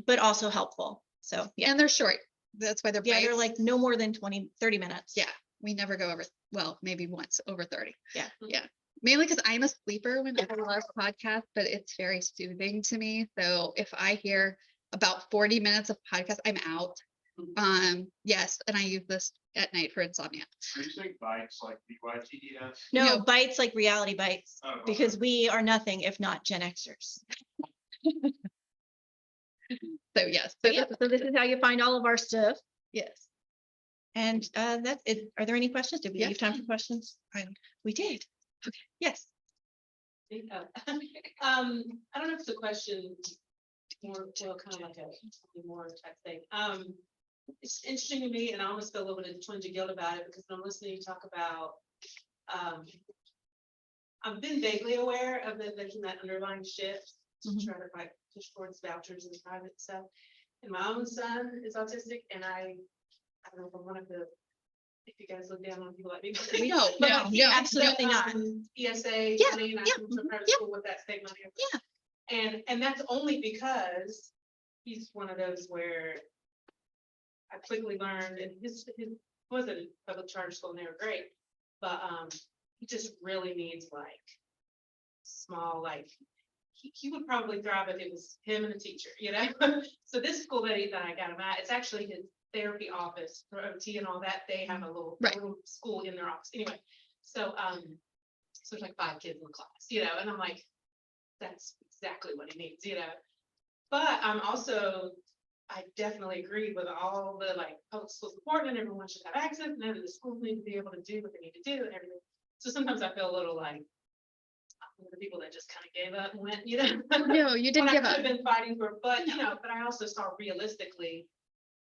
but also helpful. So yeah. And they're short. That's why they're Yeah, they're bites. like no more than 30 minutes. Yeah, we never go over, well, maybe once over 30. Yeah. Yeah. Mainly because I'm a sleeper when I love podcasts, but it's very soothing to me. So if I hear about 40 minutes of podcast, I'm out. Yes, and I use this at night for insomnia. Are you saying bites like BYTES? No, bites like reality bites, Oh, because we are nothing if not Gen Xers. So yes. So yeah, so this is how you find all of our stuff. Yes. And that's it. Are there any questions? Did we leave time for questions? We did. Okay. Yes. I don't know if it's a question, more, well, kind of like a more type thing. It's interesting to me, and I almost feel a little bit of twinge of guilt about it because when I'm listening to talk about, I've been vaguely aware of making that underlying shift to try to like push towards vouchers and private stuff. And my own son is autistic, and I don't know if I'm one of the, if you guys look down on people like me. No, absolutely not. ESA, Yeah, money, and I yeah, come from private yeah. school with that state money. And that's only because he's one of those where I quickly learned, and his wasn't a public charter school and they were great, but he just really needs like small, like he would probably thrive if it was him and a teacher, you know. So this school that I got him at, it's actually his therapy office for OT and all that. They have a little school in their office anyway. So so there's like 5 kids in the class, you know, and I'm like, that's exactly what he needs, you know. But I'm also, I definitely agree with all the like public school support and everyone should have access and the schools need to be able to do what they need to do and everything. So sometimes I feel a little like I'm one of the people that just kind of gave up and went, you know. No, you didn't give I up. could have been fighting for, but you know, but I also saw realistically,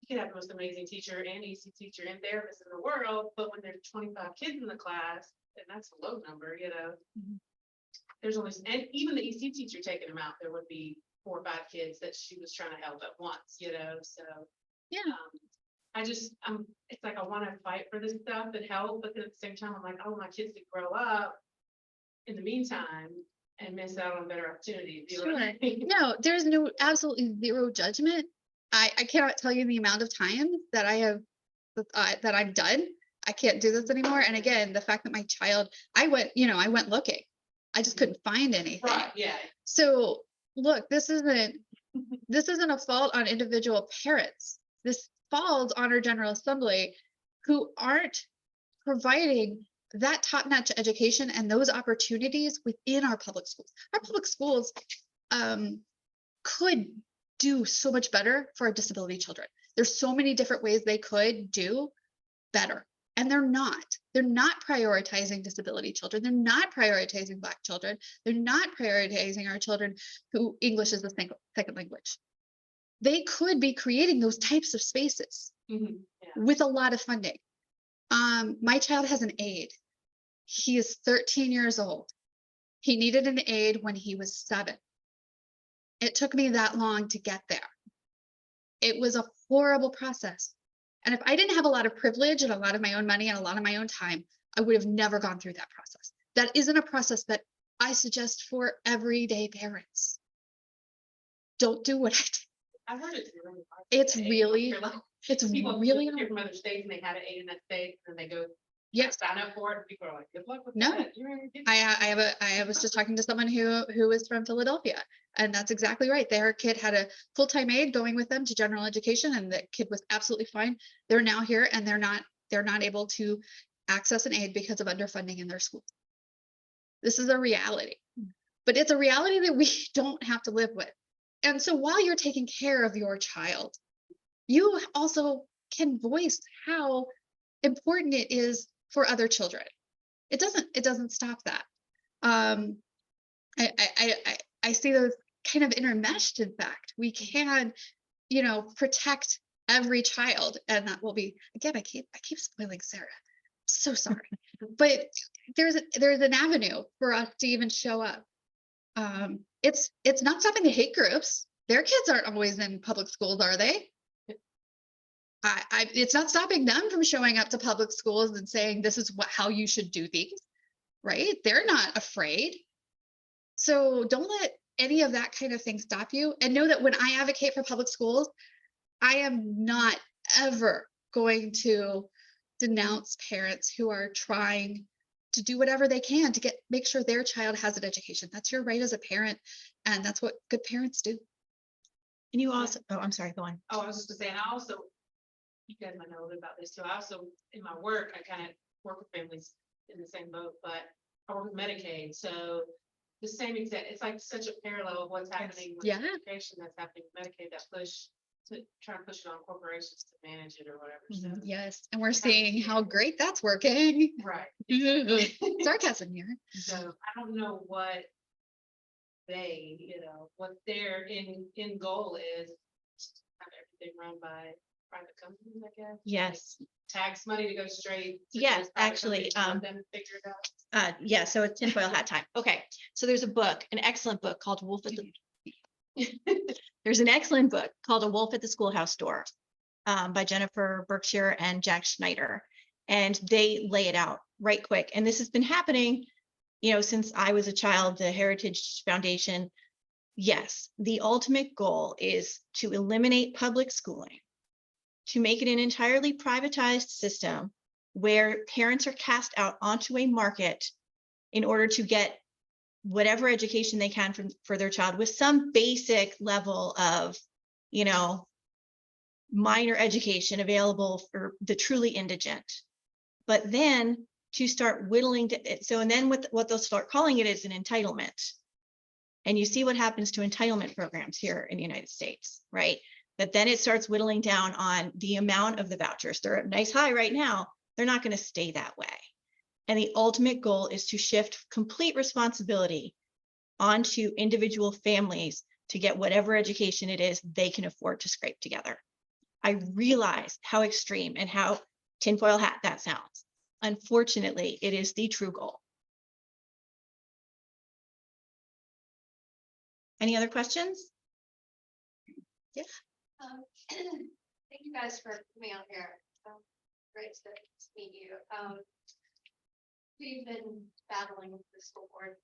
you can have the most amazing teacher and EC teacher and therapist in the world, but when there's 25 kids in the class, and that's a low number, you know. There's only, and even the EC teacher taking them out, there would be 4 or 5 kids that she was trying to help at once, you know, so. Yeah. I just, it's like, I want to fight for this stuff and help, but then at the same time, I'm like, oh, my kids could grow up in the meantime and miss out on better opportunities. You know what I mean? No, there's no absolutely zero judgment. I cannot tell you the amount of time that I have that I'm done. I can't do this anymore. And again, the fact that my child, I went looking. I just couldn't find anything. Right, yeah. So look, this isn't a fault on individual parents. This falls on our General Assembly who aren't providing that top-notch education and those opportunities within our public schools. Our public schools could do so much better for our disability children. There's so many different ways they could do better. And they're not prioritizing disability children. They're not prioritizing Black children. They're not prioritizing our children who English is a second language. They could be creating those types of spaces with a lot of funding. My child has an aide. He is 13 years old. He needed an aide when he was 7. It took me that long to get there. It was a horrible process. And if I didn't have a lot of privilege and a lot of my own money and a lot of my own time, I would have never gone through that process. That isn't a process that I suggest for everyday parents. Don't do what I did. I heard it's It's really, It's People really, here from other states and they had an aid in that state, and then they go yes. sign up for it, and people are like, good luck with No. that. You're gonna get I was just talking to someone who was from Philadelphia, and that's exactly right. Their kid had a full-time aide going with them to general education, and the kid was absolutely fine. They're now here, and they're not able to access an aide because of underfunding in their school. This is a reality, but it's a reality that we don't have to live with. And so while you're taking care of your child, you also can voice how important it is for other children. It doesn't stop that. I see those kind of intermeshed. In fact, we can, protect every child, and that will be, again, I keep spoiling Sarah. So sorry, but there's an avenue for us to even show up. It's not stopping the hate groups. Their kids aren't always in public schools, are they? It's not stopping them from showing up to public schools and saying this is how you should do things, right? They're not afraid. So don't let any of that kind of thing stop you. And know that when I advocate for public schools, I am not ever going to denounce parents who are trying to do whatever they can to make sure their child has an education. That's your right as a parent, and that's what good parents do. And you also, oh, I'm sorry, go on. Oh, I was just gonna say, and I also, you guys might know a little bit about this too. I also, in my work, I kind of work with families in the same boat, but I work with Medicaid. So the same exact, it's like such a parallel of what's happening with Yeah. education that's happening with Medicaid, that push to try and push it on corporations to manage it or whatever. So, Yes, and we're seeing how great that's working. right. Sarcasm here. So I don't know what they, what their end goal is. Have everything run by private companies, I guess. Yes. Tax money to go straight. to Yeah, those private actually, companies and let them figure it out. Yeah, so it's tinfoil hat time. Okay, so there's a book, an excellent book called Wolf at the There's an excellent book called A Wolf at the Schoolhouse Door by Jennifer Berkshire and Jack Schneider. And they lay it out right quick. And this has been happening, since I was a child, the Heritage Foundation. Yes, the ultimate goal is to eliminate public schooling, to make it an entirely privatized system where parents are cast out onto a market in order to get whatever education they can for their child with some basic level of, minor education available for the truly indigent. But then to start whittling and then what they'll start calling it is an entitlement. And you see what happens to entitlement programs here in the United States, right? That then it starts whittling down on the amount of the vouchers. They're at a nice high right now. They're not going to stay that way. And the ultimate goal is to shift complete responsibility onto individual families to get whatever education it is they can afford to scrape together. I realize how extreme and how tinfoil hat that sounds. Unfortunately, it is the true goal. Any other questions? Yeah. Thank you guys for coming out here. Great to meet you. We've been battling with the school board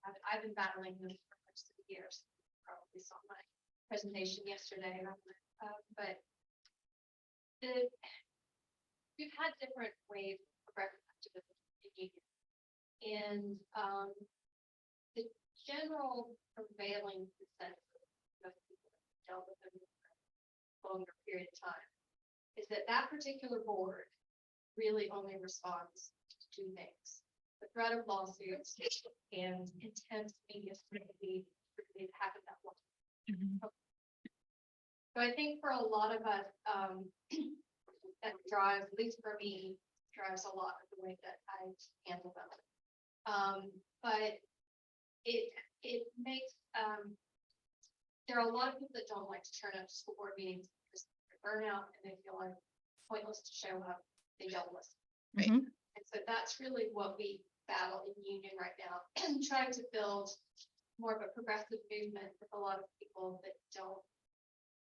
I've been battling them for most of the years. Probably saw my presentation yesterday. But we've had different waves of progressive activism in union. And the general prevailing consensus of people that dealt with them for a longer period of time is that particular board really only responds to two things: the threat of lawsuits and intense media scrutiny that happened that long. So I think for a lot of us, that drives, at least for me, drives a lot of the way that I handle them. But it makes, there are a lot of people that don't like to turn up to school board meetings because they're burnout and they feel like it's pointless to show up. They don't listen. Right. And so that's really what we battle in union right now, trying to build more of a progressive movement with a lot of people that don't.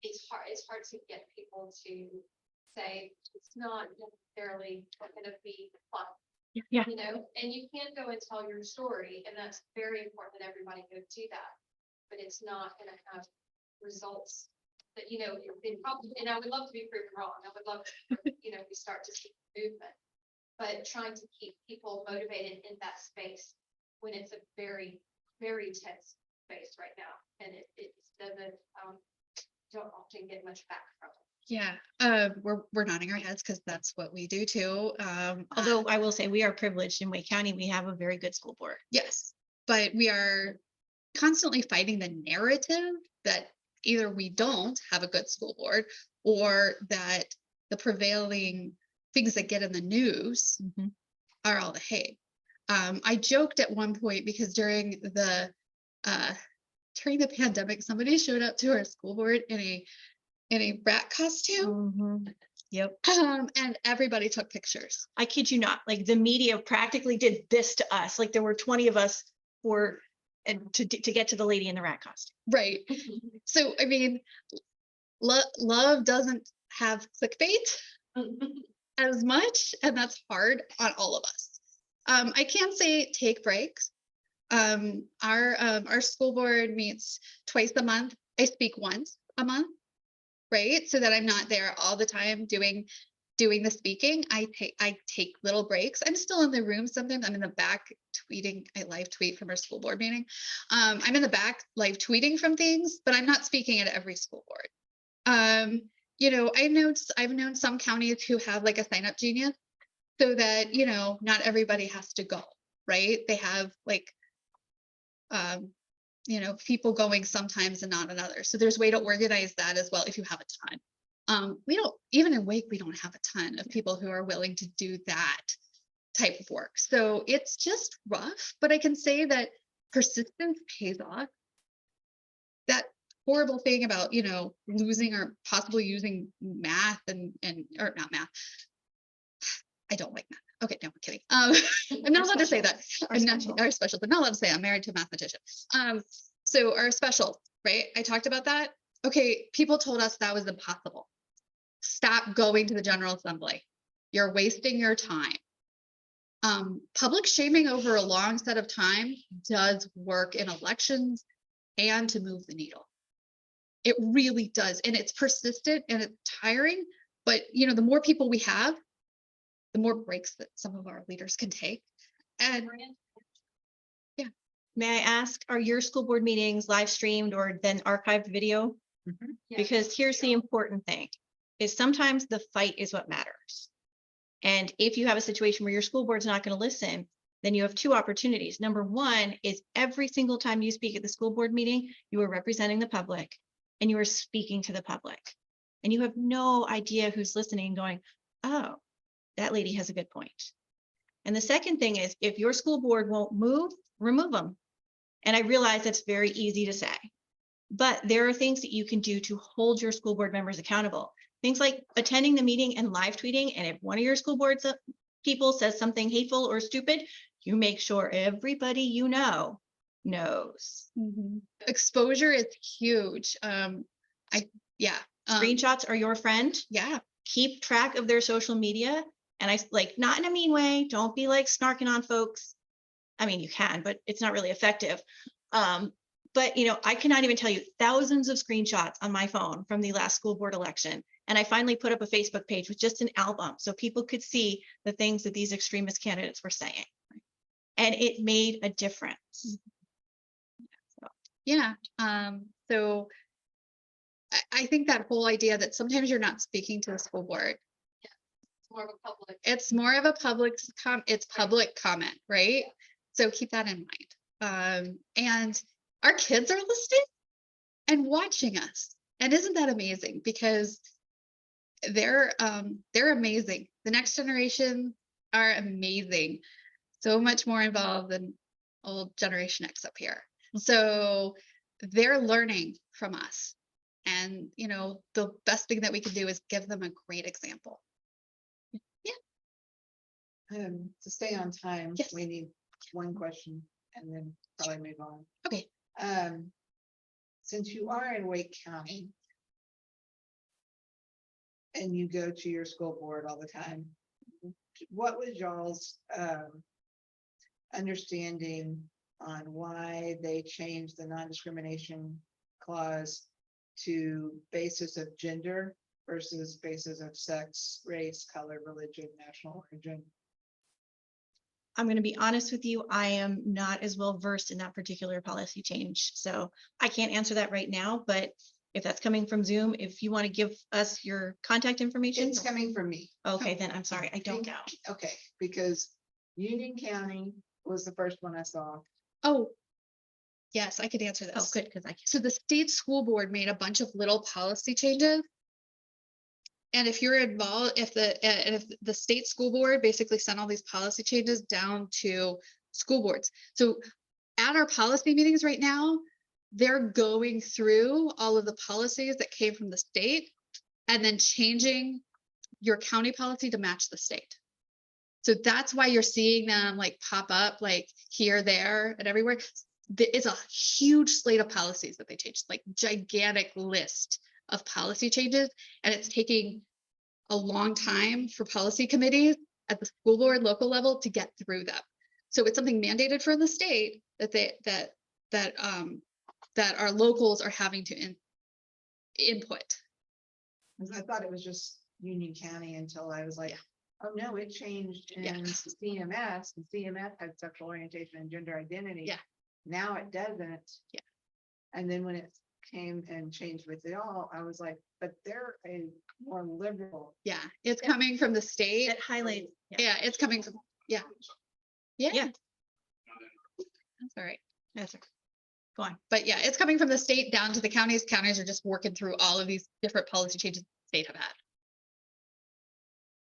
It's hard to get people to say it's not necessarily going to be fun. Yeah. And you can go and tell your story, and that's very important that everybody go do that. But it's not going to have results that, you know, it probably, and I would love to be proven wrong. I would love, to, you know, we start to see movement. But trying to keep people motivated in that space when it's a very, very tense space right now. And it doesn't, don't often get much back from it. Yeah, we're nodding our heads because that's what we do too. Although I will say we are privileged in Wake County. We have a very good school board. Yes, but we are constantly fighting the narrative that either we don't have a good school board or that the prevailing things that get in the news are all the hate. I joked at one point because during the pandemic, somebody showed up to our school board in a rat costume. Yep. And everybody took pictures. I kid you not, like the media practically did this to us. Like there were 20 of us to get to the lady in the rat costume. Right. So, I mean, love doesn't have clickbait as much, and that's hard on all of us. I can say take breaks. Our school board meets twice a month. I speak once a month, right? So that I'm not there all the time doing the speaking. I take little breaks. I'm still in the room sometimes. I'm in the back tweeting. I live tweet from our school board meeting. I'm in the back live tweeting from things, but I'm not speaking at every school board. You know, I've known some counties who have like a sign up genius so that, you know, not everybody has to go, right? They have like, you know, people going sometimes and not another. So there's a way to organize that as well if you have a ton. We don't, even in Wake, we don't have a ton of people who are willing to do that type of work. So it's just rough, but I can say that persistence pays off. That horrible thing about, you know, losing or possibly using math or not math. I don't like math. Okay, no, I'm kidding. I'm not allowed to say that. I'm not our special, but not allowed to say I'm married to a mathematician. So our special, right? I talked about that. Okay, people told us that was impossible. Stop going to the General Assembly. You're wasting your time. Public shaming over a long set of time does work in elections and to move the needle. It really does. And it's persistent and it's tiring, but you know, the more people we have, the more breaks that some of our leaders can take. And yeah. May I ask, are your school board meetings live streamed or then archived video? Because here's the important thing, is sometimes the fight is what matters. And if you have a situation where your school board's not going to listen, then you have two opportunities. Number one is every single time you speak at the school board meeting, you are representing the public and you are speaking to the public. And you have no idea who's listening and going, oh, that lady has a good point. And the second thing is if your school board won't move, remove them. And I realize that's very easy to say, but there are things that you can do to hold your school board members accountable. Things like attending the meeting and live tweeting. And if one of your school boards people says something hateful or stupid, you make sure everybody you know knows. Exposure is huge. Screenshots are your friend. Yeah. Keep track of their social media. And I like, not in a mean way. Don't be like snarking on folks. I mean, you can, but it's not really effective. But you know, I cannot even tell you thousands of screenshots on my phone from the last school board election. And I finally put up a Facebook page with just an album so people could see the things that these extremist candidates were saying. And it made a difference. Yeah. So I think that whole idea that sometimes you're not speaking to the school board. It's more of a public comment, right? So keep that in mind. And our kids are listening and watching us. And isn't that amazing? Because they're amazing. The next generation are amazing. So much more involved than old Generation X up here. So they're learning from us. And, you know, the best thing that we can do is give them a great example. To stay on time, Yes. we need one question and then probably move on. Okay. Since you are in Wake County and you go to your school board all the time, what was y'all's understanding on why they changed the non-discrimination clause to basis of gender versus basis of sex, race, color, religion, national origin? I'm going to be honest with you, I am not as well versed in that particular policy change. So I can't answer that right now, but if that's coming from Zoom, if you want to give us your contact information. It's coming from me. Okay, then I'm sorry, I don't know. Okay, because Union County was the first one I saw. Oh, yes, I could answer this. Oh, good, because I. So the state school board made a bunch of little policy changes. And if you're involved, if the state school board basically sent all these policy changes down to school boards. So at our policy meetings right now, they're going through all of the policies that came from the state and then changing your county policy to match the state. So that's why you're seeing them like pop up like here, there, and everywhere. It's a huge slate of policies that they changed, like gigantic list of policy changes, and it's taking a long time for policy committees at the school board local level to get through them. So it's something mandated from the state that our locals are having to input. Because I thought it was just Union County until I was like, oh no, it changed in CMS, and CMS had sexual orientation and gender identity. Yeah. Now it doesn't. Yeah. And then when it came and changed with it all, I was like, but they're a more liberal. Yeah, it's coming from the state. It highlights. Yeah, it's coming from, yeah. Yeah. That's all right. That's okay. Go on. But yeah, it's coming from the state down to the counties. Counties are just working through all of these different policy changes the state have had.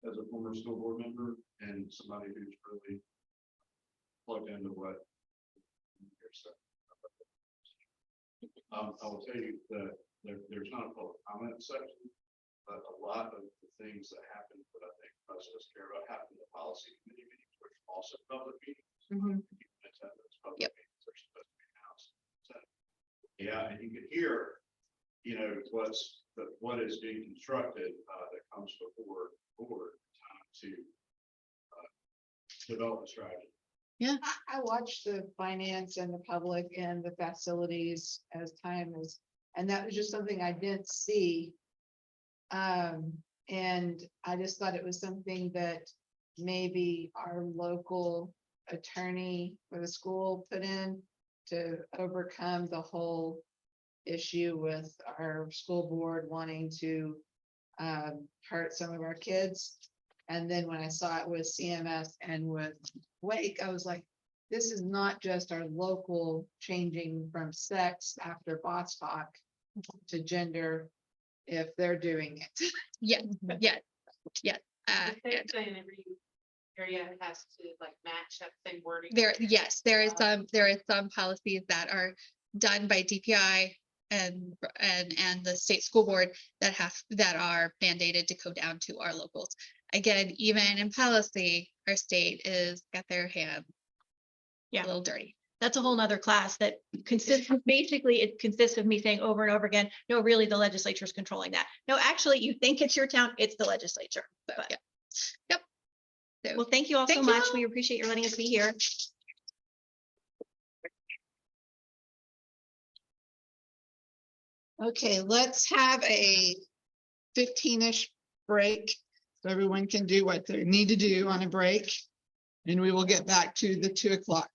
As a former school board member and somebody who's really plugged into what you're saying. I will tell you that there's not a public comment section, but a lot of the things that happen that I think most of us care about happen in the policy committee meetings, which are also public meetings. Mhm. Attend those public meetings, they're supposed to be announced. So, yeah, and you can hear, what is being constructed that comes before board time to develop a strategy. Yeah. I watched the finance and the public and the facilities as time was, and that was just something I didn't see. And I just thought it was something that maybe our local attorney for the school put in to overcome the whole issue with our school board wanting to hurt some of our kids. And then when I saw it with CMS and with Wake, I was like, this is not just our local changing from sex after Bostock to gender if they're doing it. Yeah, yeah, yeah. The same thing, every area has to like match that same wording. There is some policies that are done by DPI and the state school board that are mandated to go down to our locals. Again, even in policy, our state is got their hand a little dirty. That's a whole nother class that consists, basically it consists of me saying over and over again, no, really the legislature is controlling that. No, actually, you think it's your town, it's the legislature. But, yeah. Yep. So, well, thank you all so thank you much. all. We appreciate your letting us be here. Okay, let's have a 15-ish break so everyone can do what they need to do on a break. And we will get back to the 2 o'clock.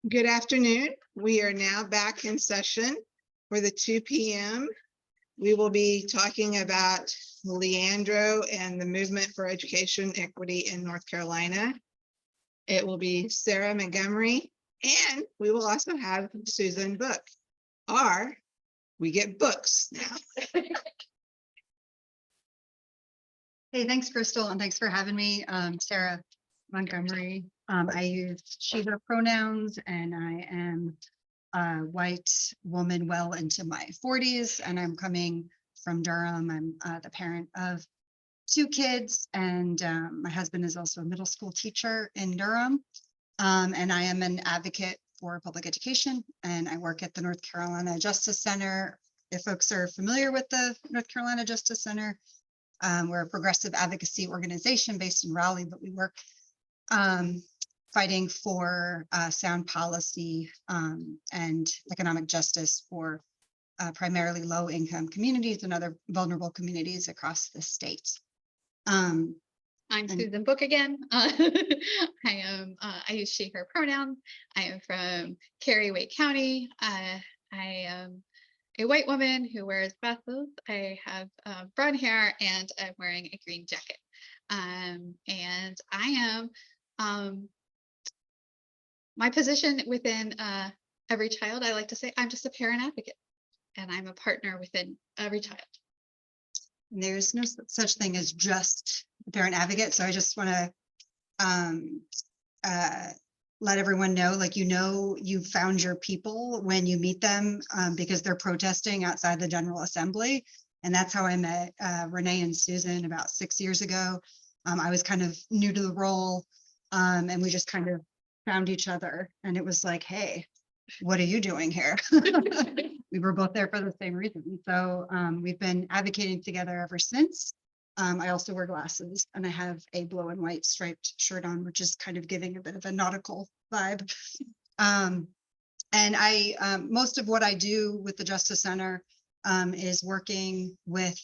Good afternoon. We are now back in session for the 2 p.m. We will be talking about Leandro and the movement for education equity in North Carolina. It will be Sarah Montgomery, and we will also have Susan Book. We get books now. Hey, thanks, Crystal, and thanks for having me. Sarah Montgomery. I use she, her pronouns, and I am a white woman well into my 40s, and I'm coming from Durham. I'm the parent of 2 kids, and my husband is also a middle school teacher in Durham. And I am an advocate for public education, and I work at the North Carolina Justice Center. If folks are familiar with the North Carolina Justice Center, we're a progressive advocacy organization based in Raleigh, but we work fighting for sound policy and economic justice for primarily low-income communities and other vulnerable communities across the state. I'm Susan Book again. I use she, her pronouns. I am from Cary, Wake County. I am a white woman who wears glasses. I have brown hair and I'm wearing a green jacket. And I am, my position within Every Child, I like to say I'm just a parent advocate and I'm a partner within Every Child. There's no such thing as just a parent advocate. So I just want to let everyone know, like, you found your people when you meet them because they're protesting outside the General Assembly. And that's how I met Renee and Susan about 6 years ago. I was kind of new to the role and we just kind of found each other. And it was like, hey, what are you doing here? We were both there for the same reason. So we've been advocating together ever since. I also wear glasses and I have a blue and white striped shirt on, which is kind of giving a bit of a nautical vibe. And most of what I do with the Justice Center is working with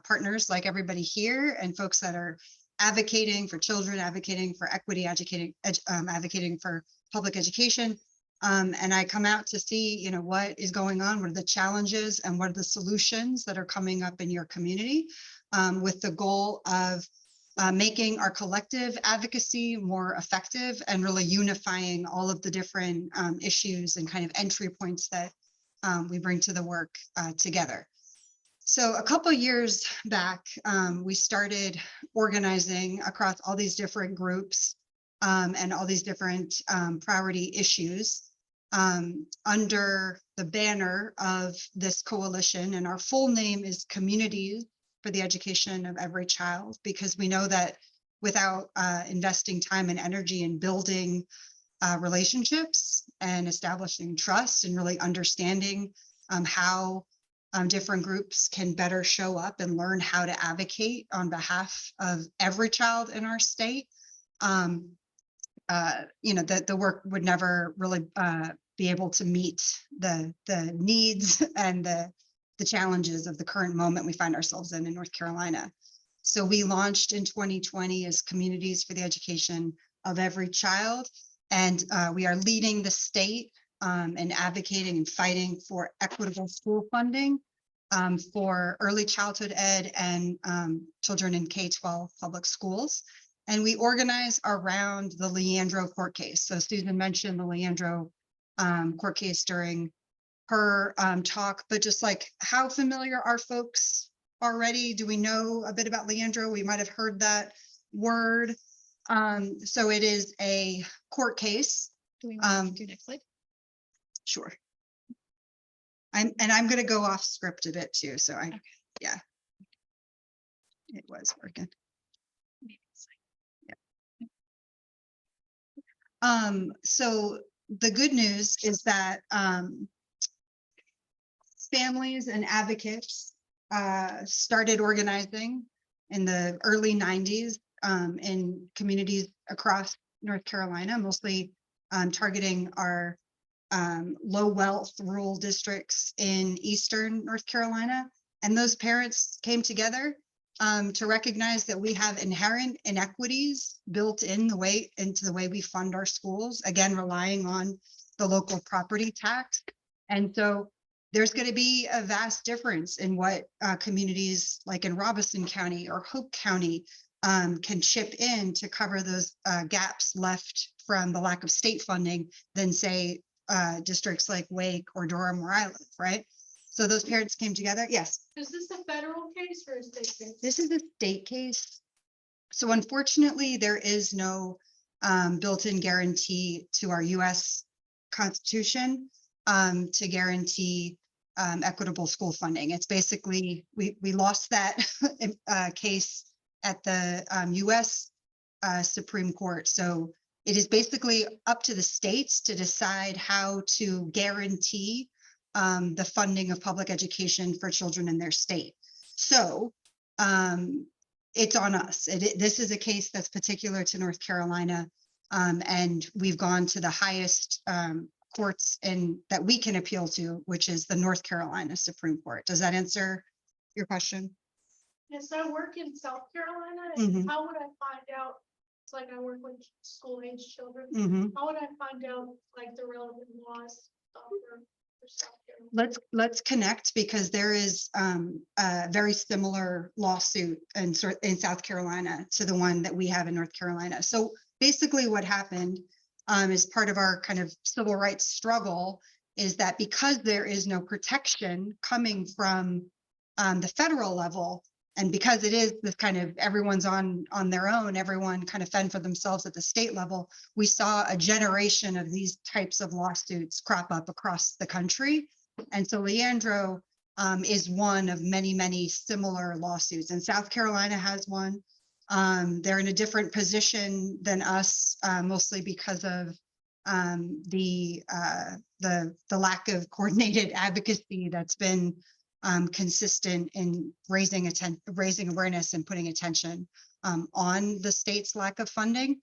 partners like everybody here and folks that are advocating for children, advocating for equity, advocating for public education. And I come out to see, what is going on, what are the challenges and what are the solutions that are coming up in your community with the goal of making our collective advocacy more effective and really unifying all of the different issues and kind of entry points that we bring to the work together. So a couple of years back, we started organizing across all these different groups and all these different priority issues under the banner of this coalition. And our full name is Communities for the Education of Every Child, because we know that without investing time and energy in building relationships and establishing trust and really understanding how different groups can better show up and learn how to advocate on behalf of every child in our state, that the work would never really be able to meet the needs and the challenges of the current moment we find ourselves in North Carolina. So we launched in 2020 as Communities for the Education of Every Child, and we are leading the state in advocating and fighting for equitable school funding for early childhood ed and children in K-12 public schools. And we organize around the Leandro court case. So Susan mentioned the Leandro court case during her talk, but just like, how familiar are folks already? Do we know a bit about Leandro? We might have heard that word. So it is a court case. Do we want to do next slide? Sure. I'm going to go off script a bit too. So yeah, it was working. So the good news is that families and advocates started organizing in the early 90s in communities across North Carolina, mostly targeting our low wealth rural districts in Eastern North Carolina. And those parents came together to recognize that we have inherent inequities built in into the way we fund our schools, again, relying on the local property tax. And so there's going to be a vast difference in what communities like in Robeson County or Hope County can chip in to cover those gaps left from the lack of state funding than say districts like Wake or Durham where I live, right? So those parents came together. Yes. Is this a federal case or a state case? This is a state case. So unfortunately, there is no built-in guarantee to our US Constitution to guarantee equitable school funding. It's basically, we lost that case at the US Supreme Court. So it is basically up to the states to decide how to guarantee the funding of public education for children in their state. So it's on us. This is a case that's particular to North Carolina, and we've gone to the highest courts that we can appeal to, which is the North Carolina Supreme Court. Does that answer your question? Yes, I work in South Carolina. Mhm. How would I find out? It's like I work with school age children. Mhm. How would I find out like the relevant laws for South Carolina? Let's connect because there is a very similar lawsuit in South Carolina to the one that we have in North Carolina. So basically what happened is part of our kind of civil rights struggle is that because there is no protection coming from the federal level, and because it is this kind of everyone's on their own, everyone kind of fend for themselves at the state level, we saw a generation of these types of lawsuits crop up across the country. And so Leandro is one of many, many similar lawsuits. And South Carolina has one. They're in a different position than us, mostly because of the lack of coordinated advocacy that's been consistent in raising awareness and putting attention on the state's lack of funding.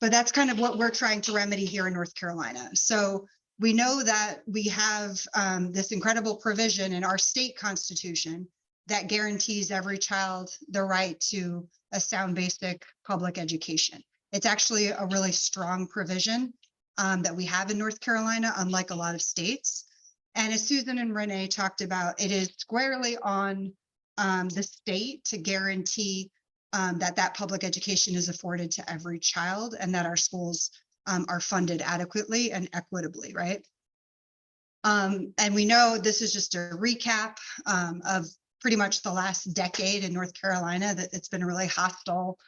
But that's kind of what we're trying to remedy here in North Carolina. So we know that we have this incredible provision in our state constitution that guarantees every child the right to a sound basic public education. It's actually a really strong provision that we have in North Carolina, unlike a lot of states. And as Susan and Renee talked about, it is squarely on the state to guarantee that public education is afforded to every child and that our schools are funded adequately and equitably, right? And we know this is just a recap of pretty much the last decade in North Carolina, that it's been a really hostile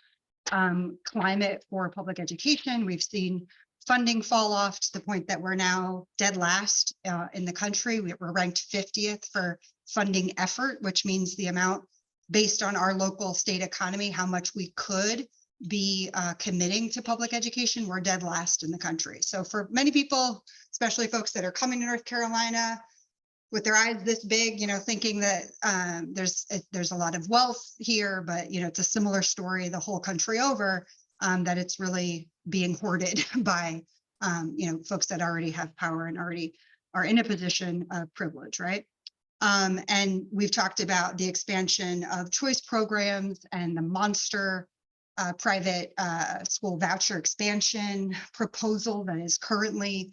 climate for public education. We've seen funding fall off to the point that we're now dead last in the country. We're ranked 50th for funding effort, which means the amount based on our local state economy, how much we could be committing to public education. We're dead last in the country. So for many people, especially folks that are coming to North Carolina with their eyes this big, thinking that there's a lot of wealth here, but it's a similar story the whole country over, that it's really being hoarded by folks that already have power and already are in a position of privilege, right? And we've talked about the expansion of choice programs and the monster private school voucher expansion proposal that is currently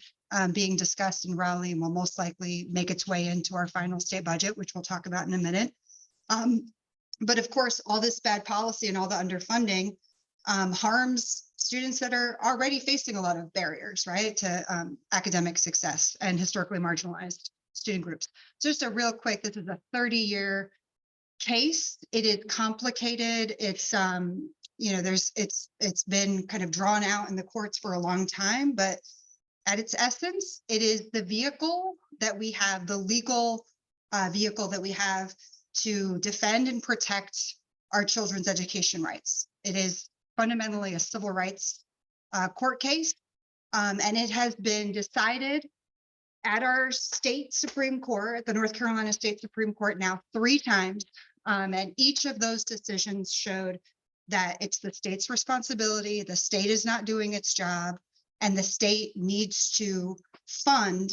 being discussed in Raleigh and will most likely make its way into our final state budget, which we'll talk about in a minute. But of course, all this bad policy and all the underfunding harms students that are already facing a lot of barriers, right, to academic success and historically marginalized student groups. So just a real quick, this is a 30-year case. It is complicated. It's it's been kind of drawn out in the courts for a long time, but at its essence, it is the vehicle that we have, the legal vehicle that we have to defend and protect our children's education rights. It is fundamentally a civil rights court case, and it has been decided at our state Supreme Court, the North Carolina State Supreme Court, now 3 times. And each of those decisions showed that it's the state's responsibility, the state is not doing its job, and the state needs to fund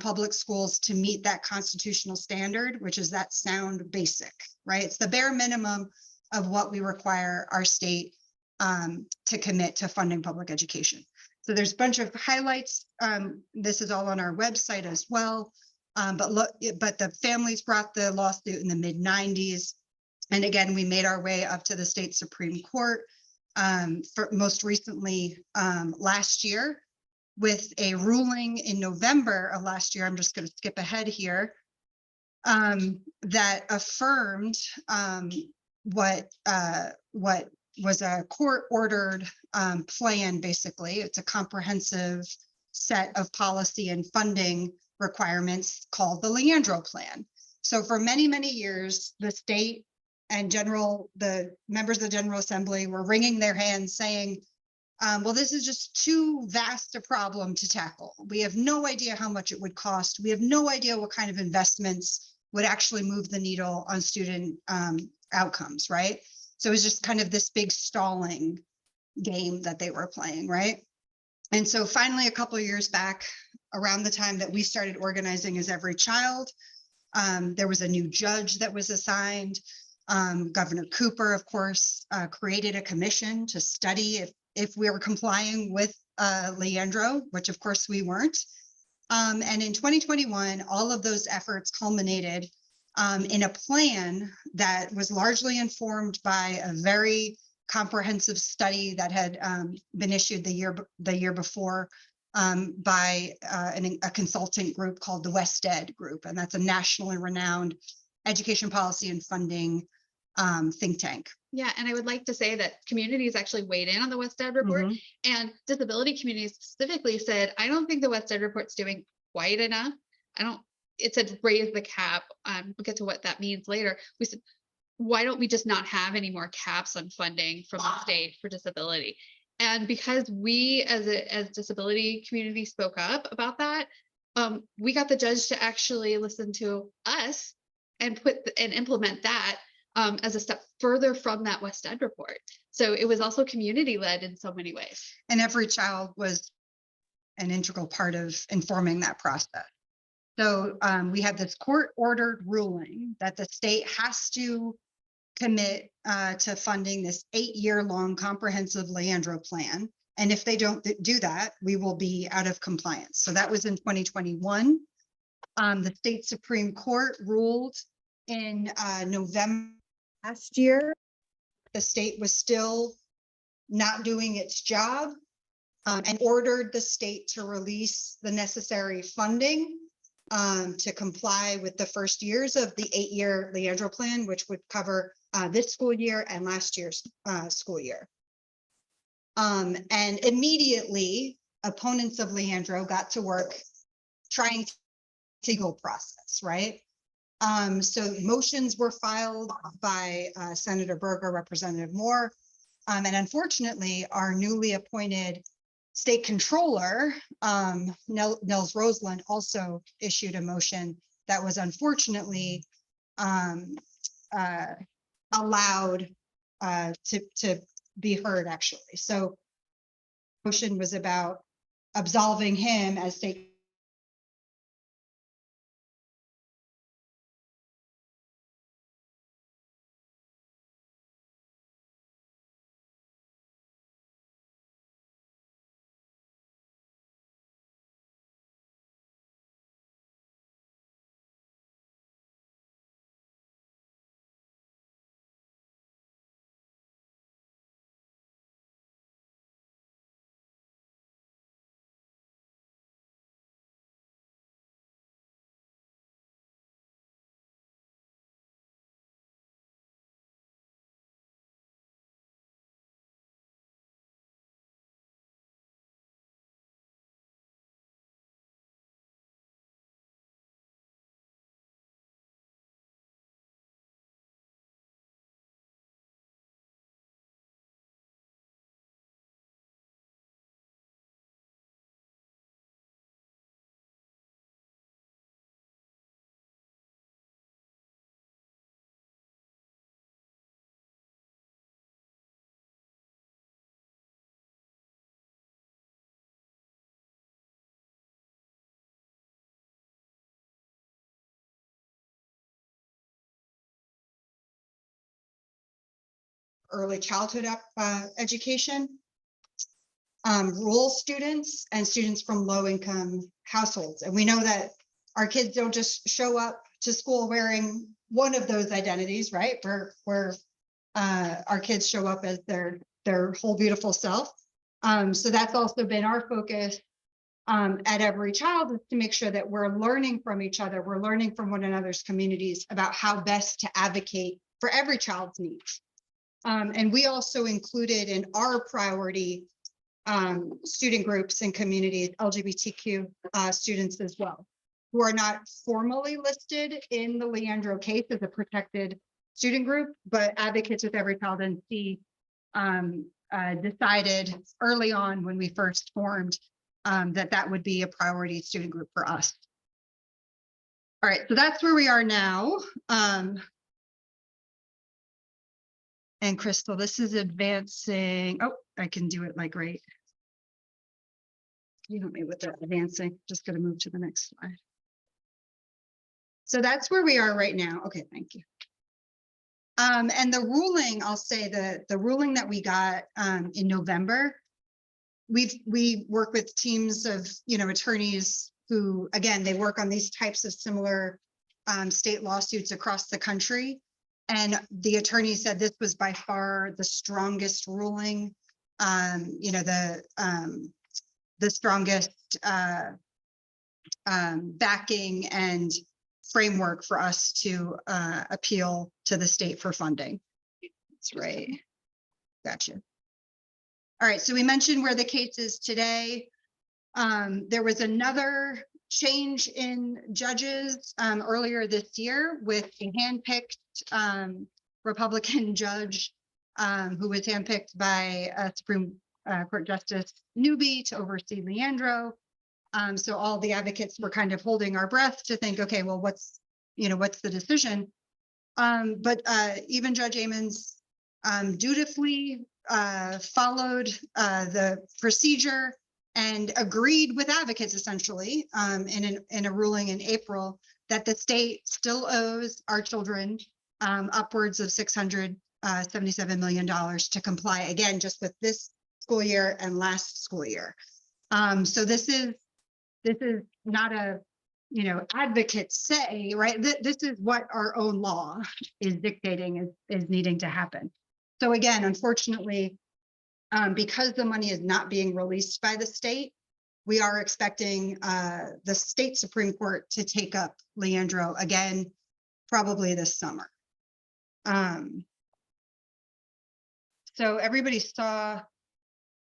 public schools to meet that constitutional standard, which is that sound basic, right? It's the bare minimum of what we require our state to commit to funding public education. So there's a bunch of highlights. This is all on our website as well. But look, but the families brought the lawsuit in the mid-90s. And again, we made our way up to the state Supreme Court for most recently last year with a ruling in November of last year. I'm just going to skip ahead here. That affirmed what was a court-ordered plan, basically. It's a comprehensive set of policy and funding requirements called the Leandro Plan. So for many, many years, the state and the members of the General Assembly were wringing their hands saying, well, this is just too vast a problem to tackle. We have no idea how much it would cost. We have no idea what kind of investments would actually move the needle on student outcomes, right? So it was just kind of this big stalling game that they were playing, right? And so finally, a couple of years back, around the time that we started organizing as Every Child, there was a new judge that was assigned. Governor Cooper, of course, created a commission to study if we were complying with Leandro, which of course we weren't. And in 2021, all of those efforts culminated in a plan that was largely informed by a very comprehensive study that had been issued the year before by a consulting group called the WestEd Group, and that's a nationally renowned education policy and funding think tank. Yeah, and I would like to say that communities actually weighed in on the WestEd report, and disability communities specifically said, I don't think the WestEd report's doing quite enough. It said raise the cap. We'll get to what that means later. We said, why don't we just not have any more caps on funding from the state for disability? And because we as disability community spoke up about that, we got the judge to actually listen to us and implement that as a step further from that WestEd report. So it was also community led in so many ways. And Every Child was an integral part of informing that process. So we have this court-ordered ruling that the state has to commit to funding this 8-year-long comprehensive Leandro plan. And if they don't do that, we will be out of compliance. So that was in 2021. The state Supreme Court ruled in November last year. The state was still not doing its job and ordered the state to release the necessary funding to comply with the first years of the 8-year Leandro plan, which would cover this school year and last year's school year. And immediately, opponents of Leandro got to work trying to go process, right? So motions were filed by Senator Berger, Representative Moore, and unfortunately, our newly appointed state controller, Nels Roseland, also issued a motion that was unfortunately allowed to be heard, actually. So motion was about absolving him as state early childhood education. rural students and students from low income households. And we know that our kids don't just show up to school wearing one of those identities, right? Where our kids show up as their whole beautiful self. So that's also been our focus at Every Child, is to make sure that we're learning from each other. We're learning from one another's communities about how best to advocate for every child's needs. And we also included in our priority student groups and communities, LGBTQ students as well, who are not formally listed in the Leandro case as a protected student group, but Advocates with Every Child NC decided early on when we first formed that would be a priority student group for us. All right, so that's where we are now. And Crystal, this is advancing. Oh, I can do it like right. You help me with that advancing. Just going to move to the next slide. So that's where we are right now. Okay, thank you. And the ruling, I'll say the ruling that we got in November, we work with teams of attorneys who, again, they work on these types of similar state lawsuits across the country. And the attorney said this was by far the strongest ruling, the strongest backing and framework for us to appeal to the state for funding. That's right. Gotcha. All right, so we mentioned where the case is today. There was another change in judges earlier this year with a handpicked Republican judge who was handpicked by Supreme Court Justice Newby to oversee Leandro. So all the advocates were kind of holding our breath to think, okay, well, what's the decision? But even Judge Amons dutifully followed the procedure and agreed with advocates essentially in a ruling in April that the state still owes our children upwards of $677 million to comply, again, just with this school year and last school year. So this is not a advocates say, right? This is what our own law is dictating is needing to happen. So again, unfortunately, because the money is not being released by the state, we are expecting the state Supreme Court to take up Leandro again, probably this summer. So everybody saw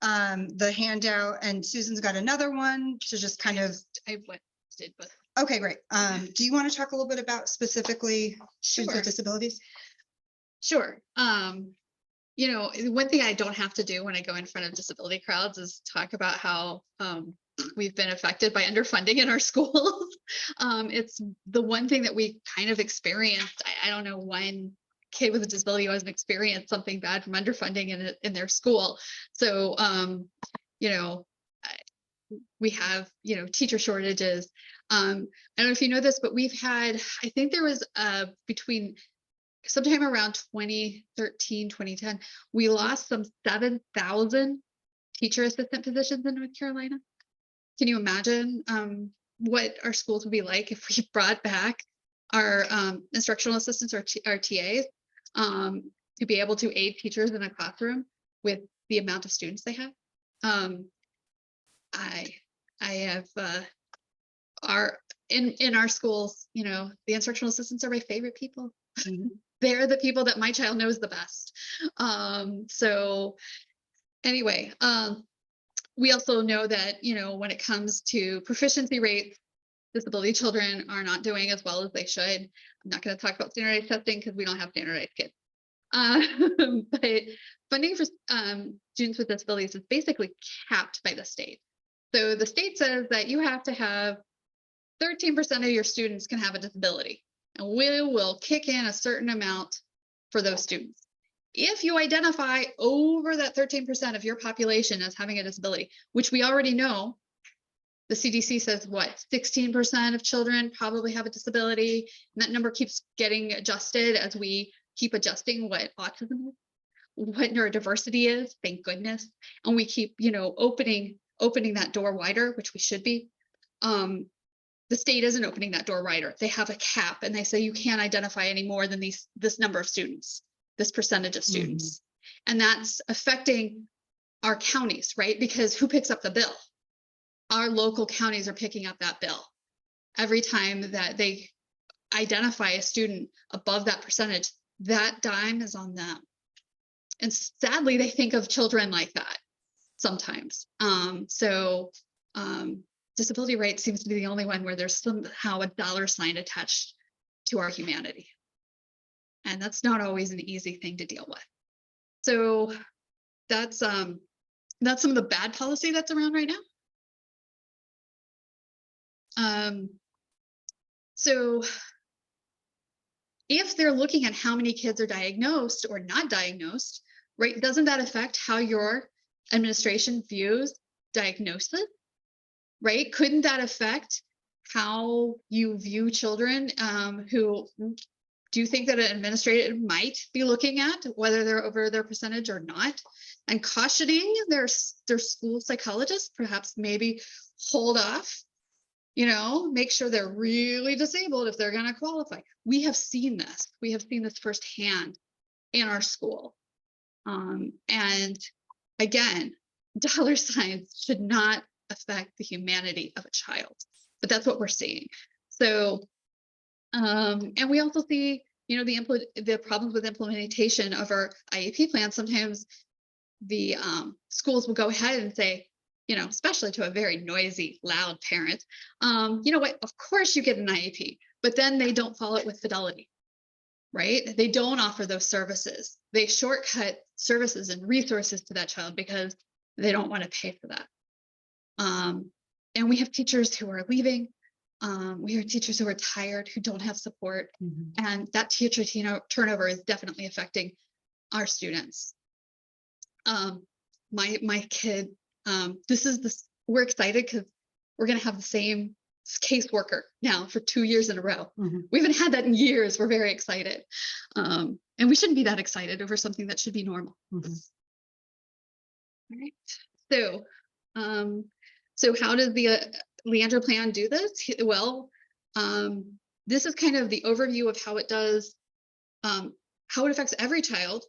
the handout, and Susan's got another one to just kind of. I did, but. Okay, great. Do you want to talk a little bit about specifically students with disabilities? Sure. One thing I don't have to do when I go in front of disability crowds is talk about how we've been affected by underfunding in our schools. It's the one thing that we kind of experienced. I don't know when kid with a disability hasn't experienced something bad from underfunding in their school. So, we have, teacher shortages. I don't know if you know this, but we've had, I think there was between sometime around 2013, 2010, we lost some 7,000 teacher assistant positions in North Carolina. Can you imagine what our schools would be like if we brought back our instructional assistants or our TAs to be able to aid teachers in a classroom with the amount of students they have? I have in our schools, the instructional assistants are my favorite people. Mm-hmm. They're the people that my child knows the best. So anyway, we also know that, when it comes to proficiency rates, disability children are not doing as well as they should. I'm not going to talk about standardized testing because we don't have standardized kids. But funding for students with disabilities is basically capped by the state. So the state says that you have to have 13% of your students can have a disability, and we will kick in a certain amount for those students. If you identify over that 13% of your population as having a disability, which we already know, the CDC says what, 16% of children probably have a disability, and that number keeps getting adjusted as we keep adjusting what autism is. what neurodiversity is, thank goodness. And we keep, opening that door wider, which we should be. The state isn't opening that door wider. They have a cap and they say you can't identify any more than this number of students, this percentage of students. And that's affecting our counties, right? Because who picks up the bill? Our local counties are picking up that bill. Every time that they identify a student above that percentage, that dime is on them. And sadly, they think of children like that sometimes. Disability rights seems to be the only one where there's somehow a dollar sign attached to our humanity. And that's not always an easy thing to deal with. So that's some of the bad policy that's around right now. So if they're looking at how many kids are diagnosed or not diagnosed, right, doesn't that affect how your administration views diagnosis, right? Couldn't that affect how you view children who do you think that an administrator might be looking at whether they're over their percentage or not, and cautioning their school psychologists, perhaps maybe hold off, make sure they're really disabled if they're going to qualify. We have seen this. We have seen this firsthand in our school. And again, dollar signs should not affect the humanity of a child, but that's what we're seeing. So, and we also see, the problems with implementation of our IEP plan. Sometimes the schools will go ahead and say, especially to a very noisy, loud parent, you know what, of course you get an IEP, but then they don't follow it with fidelity, right? They don't offer those services. They shortcut services and resources to that child because they don't want to pay for that. And we have teachers who are leaving. We have teachers who are tired, who don't have support. And that teacher turnover is definitely affecting our students. My kid, we're excited because we're going to have the same caseworker now for 2 years in a row. We haven't had that in years. We're very excited. And we shouldn't be that excited over something that should be normal. All right. So how does the Leandro plan do this? Well, this is kind of the overview of how it does, how it affects every child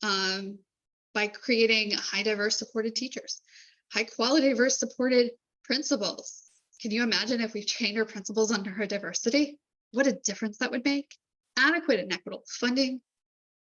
by creating high diverse supported teachers, high quality diverse supported principals. Can you imagine if we've trained our principals on neurodiversity? What a difference that would make. Adequate and equitable funding,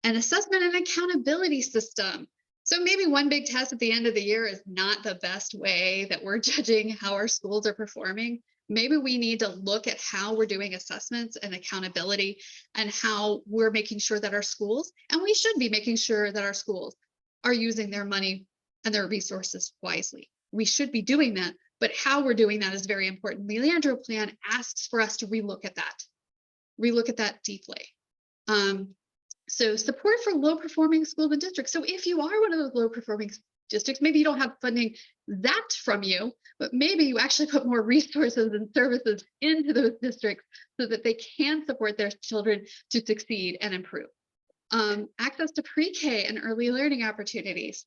an assessment and accountability system. So maybe one big test at the end of the year is not the best way that we're judging how our schools are performing. Maybe we need to look at how we're doing assessments and accountability and how we're making sure that our schools, and we should be making sure that our schools are using their money and their resources wisely. We should be doing that, but how we're doing that is very important. The Leandro plan asks for us to relook at that deeply. So support for low performing schools and districts. So if you are one of those low performing districts, maybe you don't have funding zapped from you, but maybe you actually put more resources and services into those districts so that they can support their children to succeed and improve. Access to pre-K and early learning opportunities.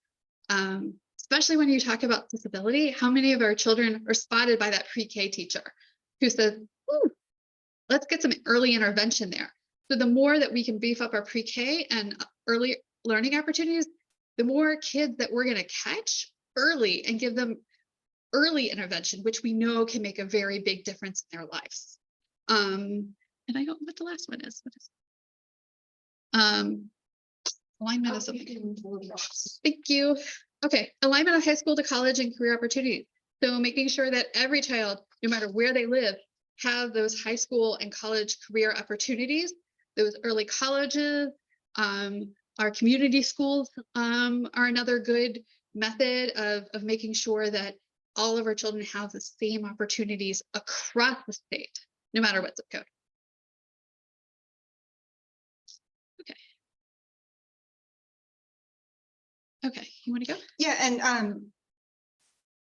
Especially when you talk about disability, how many of our children are spotted by that pre-K teacher who says, ooh, let's get some early intervention there. So the more that we can beef up our pre-K and early learning opportunities, the more kids that we're going to catch early and give them early intervention, which we know can make a very big difference in their lives. And I don't know what the last one is. What is alignment of something. Thank you. Okay, alignment of high school to college and career opportunities. So making sure that every child, no matter where they live, have those high school and college career opportunities. Those early colleges, our community schools are another good method of making sure that all of our children have the same opportunities across the state, no matter what zip code. Okay, you want to go? Yeah, and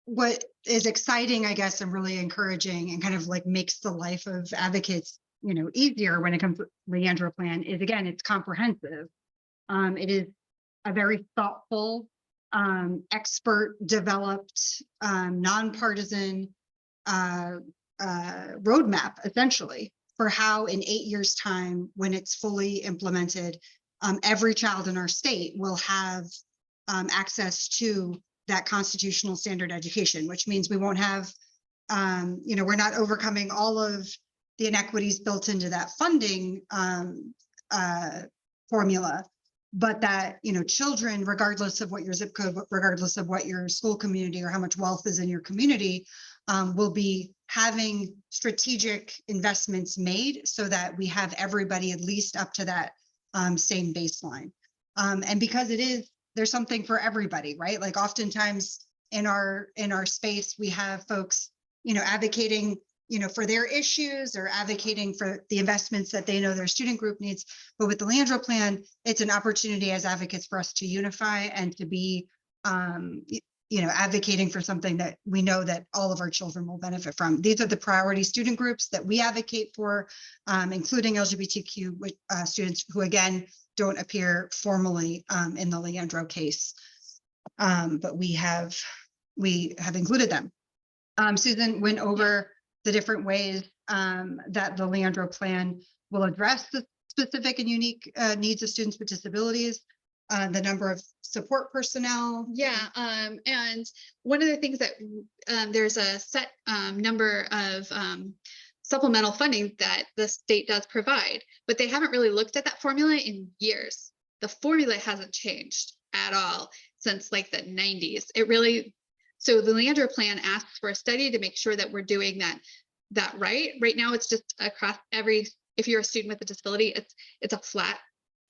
what is exciting, I guess, and really encouraging and kind of like makes the life of advocates, easier when it comes to the Leandro plan is, again, it's comprehensive. It is a very thoughtful, expert developed, nonpartisan roadmap essentially for how in 8 years' time, when it's fully implemented, every child in our state will have access to that constitutional standard education, which means we won't have, we're not overcoming all of the inequities built into that funding formula, but that, children, regardless of what your zip code, regardless of what your school community or how much wealth is in your community, will be having strategic investments made so that we have everybody at least up to that same baseline. And because there's something for everybody, right? Like oftentimes in our space, we have folks, advocating, for their issues or advocating for the investments that they know their student group needs. But with the Leandro plan, it's an opportunity as advocates for us to unify and to be, advocating for something that we know that all of our children will benefit from. These are the priority student groups that we advocate for, including LGBTQ students who, again, don't appear formally in the Leandro case, but we have included them. Susan went over the different ways that the Leandro plan will address the specific and unique needs of students with disabilities, the number of support personnel. Yeah, and one of the things that there's a set number of supplemental funding that the state does provide, but they haven't really looked at that formula in years. The formula hasn't changed at all since like the 90s. So the Leandro plan asks for a study to make sure that we're doing that right. Right now, it's just across if you're a student with a disability, it's a flat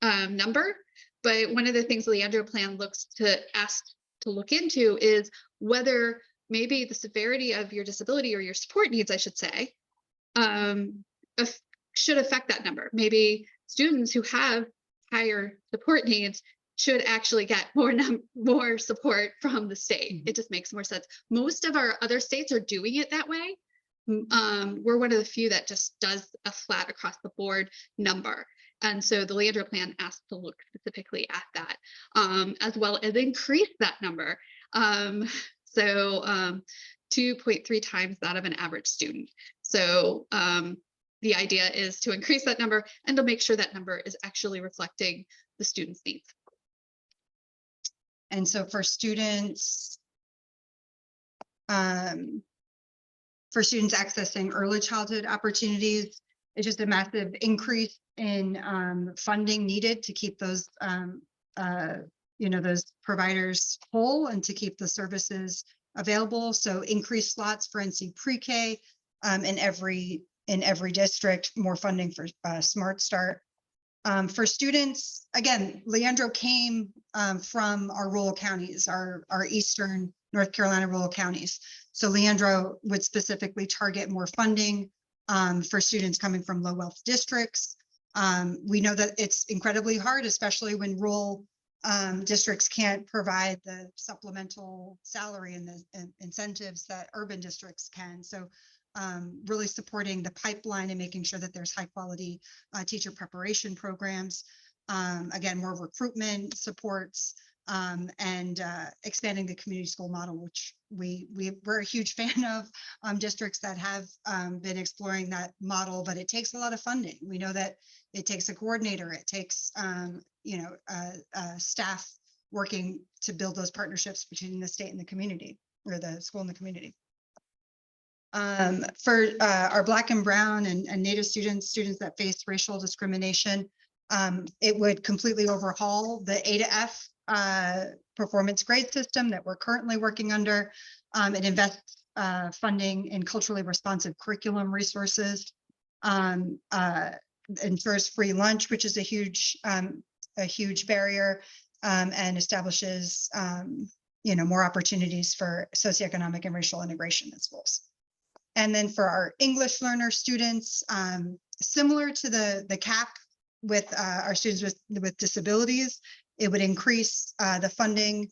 number. But one of the things the Leandro plan looks to look into is whether maybe the severity of your disability or your support needs, I should say, should affect that number. Maybe students who have higher support needs should actually get more support from the state. It just makes more sense. Most of our other states are doing it that way. We're one of the few that just does a flat across the board number. And so the Leandro plan asks to look specifically at that, as well as increase that number. 2.3 times that of an average student. So the idea is to increase that number and to make sure that number is actually reflecting the students' needs. And so for students accessing early childhood opportunities, it's just a massive increase in funding needed to keep those those providers whole and to keep the services available. So increased slots for NC pre-K in every district, more funding for Smart Start. For students, again, Leandro came from our rural counties, our Eastern North Carolina rural counties. So Leandro would specifically target more funding for students coming from low wealth districts. We know that it's incredibly hard, especially when rural districts can't provide the supplemental salary and the incentives that urban districts can. So really supporting the pipeline and making sure that there's high quality teacher preparation programs. Again, more recruitment supports and expanding the community school model, which we're a huge fan of districts that have been exploring that model, but it takes a lot of funding. We know that it takes a coordinator, it takes staff working to build those partnerships between the state and the community, or the school and the community. For our Black and Brown and Native students that face racial discrimination, it would completely overhaul the A to F performance grade system that we're currently working under. It invests funding in culturally responsive curriculum resources, ensures free lunch, which is a huge barrier, and establishes more opportunities for socioeconomic and racial integration in schools. And then for our English learner students, similar to the CAP with our students with disabilities, it would increase the funding,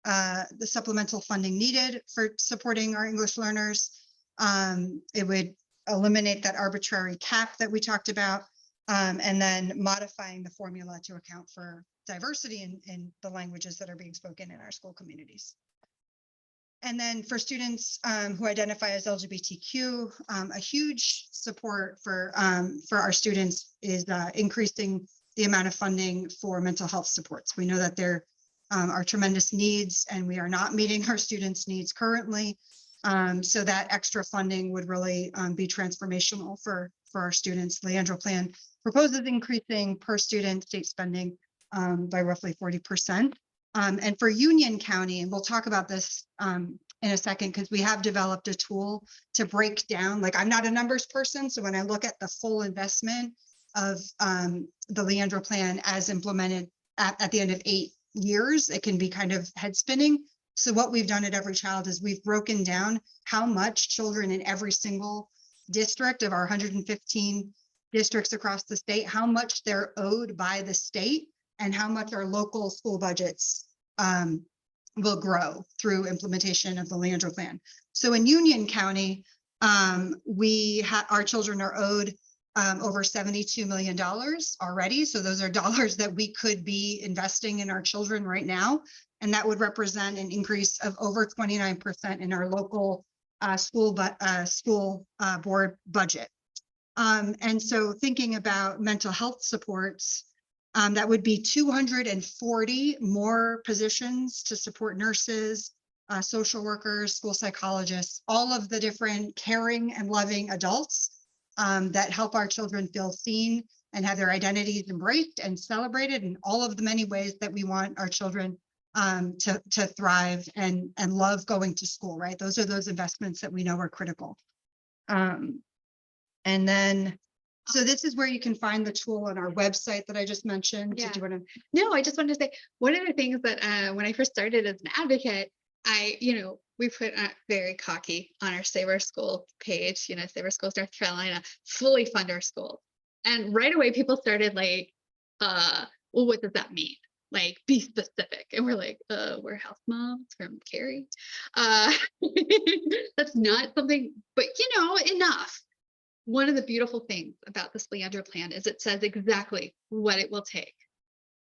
the supplemental funding needed for supporting our English learners. It would eliminate that arbitrary cap that we talked about, and then modifying the formula to account for diversity in the languages that are being spoken in our school communities. And then for students who identify as LGBTQ, a huge support for our students is increasing the amount of funding for mental health supports. We know that there are tremendous needs and we are not meeting our students' needs currently. So that extra funding would really be transformational for our students. Leandro Plan proposes increasing per student state spending by roughly 40%. And for Union County, and we'll talk about this in a second, because we have developed a tool to break down, like I'm not a numbers person, so when I look at the full investment of the Leandro Plan as implemented at the end of 8 years, it can be kind of head spinning. So what we've done at Every Child is we've broken down how much children in every single district of our 115 districts across the state, how much they're owed by the state and how much our local school budgets will grow through implementation of the Leandro Plan. So in Union County, our children are owed over $72 million already. So those are dollars that we could be investing in our children right now. And that would represent an increase of over 29% in our local school board budget. And so thinking about mental health supports, that would be 240 more positions to support nurses, social workers, school psychologists, all of the different caring and loving adults that help our children feel seen and have their identities embraced and celebrated in all of the many ways that we want our children to thrive and love going to school, right? Those are those investments that we know are critical. And then, so this is where you can find the tool on our website that I just mentioned. Yeah. Did you want to? No, I just wanted to say, one of the things that when I first started as an advocate, we put very cocky on our Save Our School page, Save Our Schools North Carolina, fully fund our schools. And right away, people started like, well, what does that mean? Like, be specific. And we're like, we're house moms from Cary. That's not something, but enough. One of the beautiful things about this Leandro Plan is it says exactly what it will take,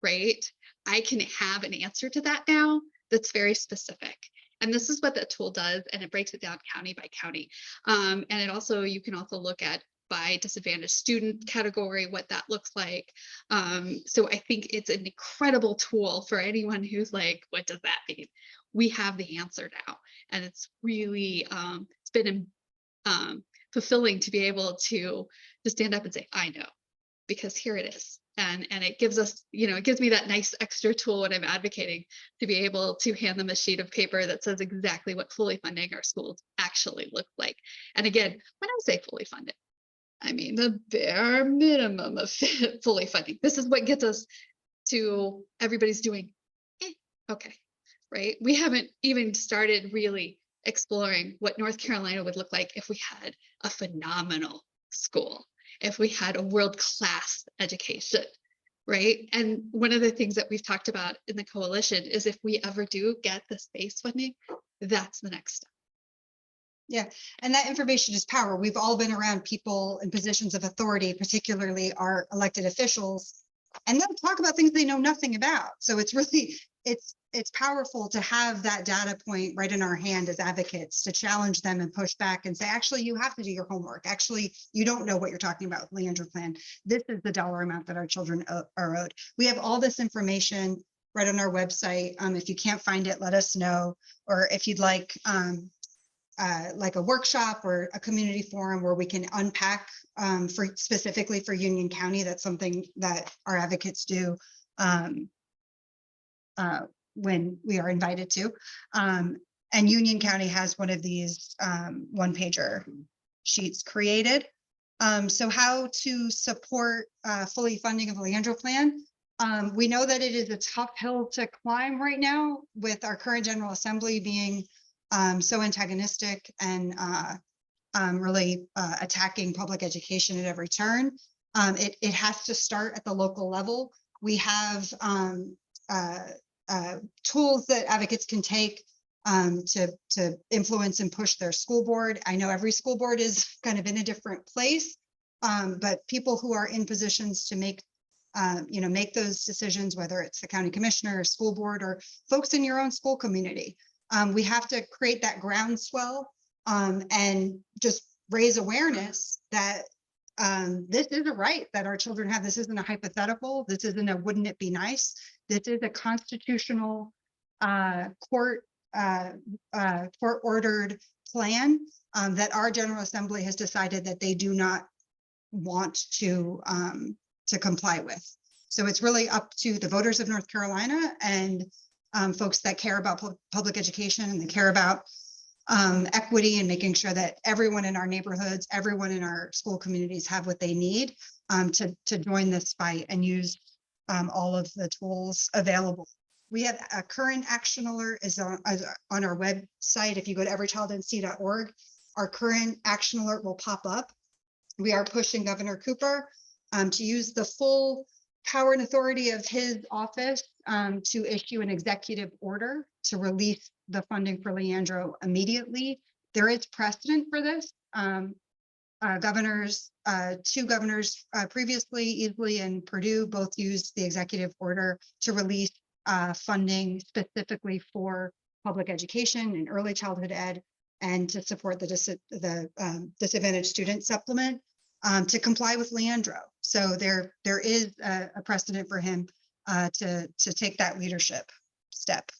right? I can have an answer to that now that's very specific. And this is what that tool does, and it breaks it down county by county. And you can also look at by disadvantaged student category, what that looks like. So I think it's an incredible tool for anyone who's like, what does that mean? We have the answer now. And it's really, it's been fulfilling to be able to stand up and say, I know, because here it is. And it gives us, it gives me that nice extra tool when I'm advocating to be able to hand them a sheet of paper that says exactly what fully funding our schools actually look like. And again, when I say fully funded, I mean the bare minimum of fully funding. This is what gets us to everybody's doing, okay, right? We haven't even started really exploring what North Carolina would look like if we had a phenomenal school, if we had a world-class education, right? And one of the things that we've talked about in the coalition is if we ever do get the space funding, that's the next step. Yeah, and that information is power. We've all been around people in positions of authority, particularly our elected officials, and they'll talk about things they know nothing about. So it's really, it's powerful to have that data point right in our hand as advocates to challenge them and push back and say, actually, you have to do your homework. Actually, you don't know what you're talking about with Leandro Plan. This is the dollar amount that our children are owed. We have all this information right on our website. If you can't find it, let us know. Or if you'd like a workshop or a community forum where we can unpack specifically for Union County, that's something that our advocates do when we are invited to. And Union County has one of these one-pager sheets created. So how to support fully funding of the Leandro Plan. We know that it is a tough hill to climb right now with our current General Assembly being so antagonistic and really attacking public education at every turn. It has to start at the local level. We have tools that advocates can take to influence and push their school board. I know every school board is kind of in a different place, but people who are in positions to make make those decisions, whether it's the county commissioner or school board or folks in your own school community. We have to create that groundswell and just raise awareness that this is a right that our children have. This isn't a hypothetical. This isn't a wouldn't it be nice. This is a constitutional court ordered plan that our General Assembly has decided that they do not want to comply with. So it's really up to the voters of North Carolina and folks that care about public education and they care about equity and making sure that everyone in our neighborhoods, everyone in our school communities have what they need to join this fight and use all of the tools available. We have a current action alert is on our website. If you go to everychildnc.org, our current action alert will pop up. We are pushing Governor Cooper to use the full power and authority of his office to issue an executive order to release the funding for Leandro immediately. There is precedent for this. Two governors previously, Easley and Purdue, both used the executive order to release funding specifically for public education and early childhood ed and to support the disadvantaged student supplement to comply with Leandro. So there is a precedent for him to take that leadership step.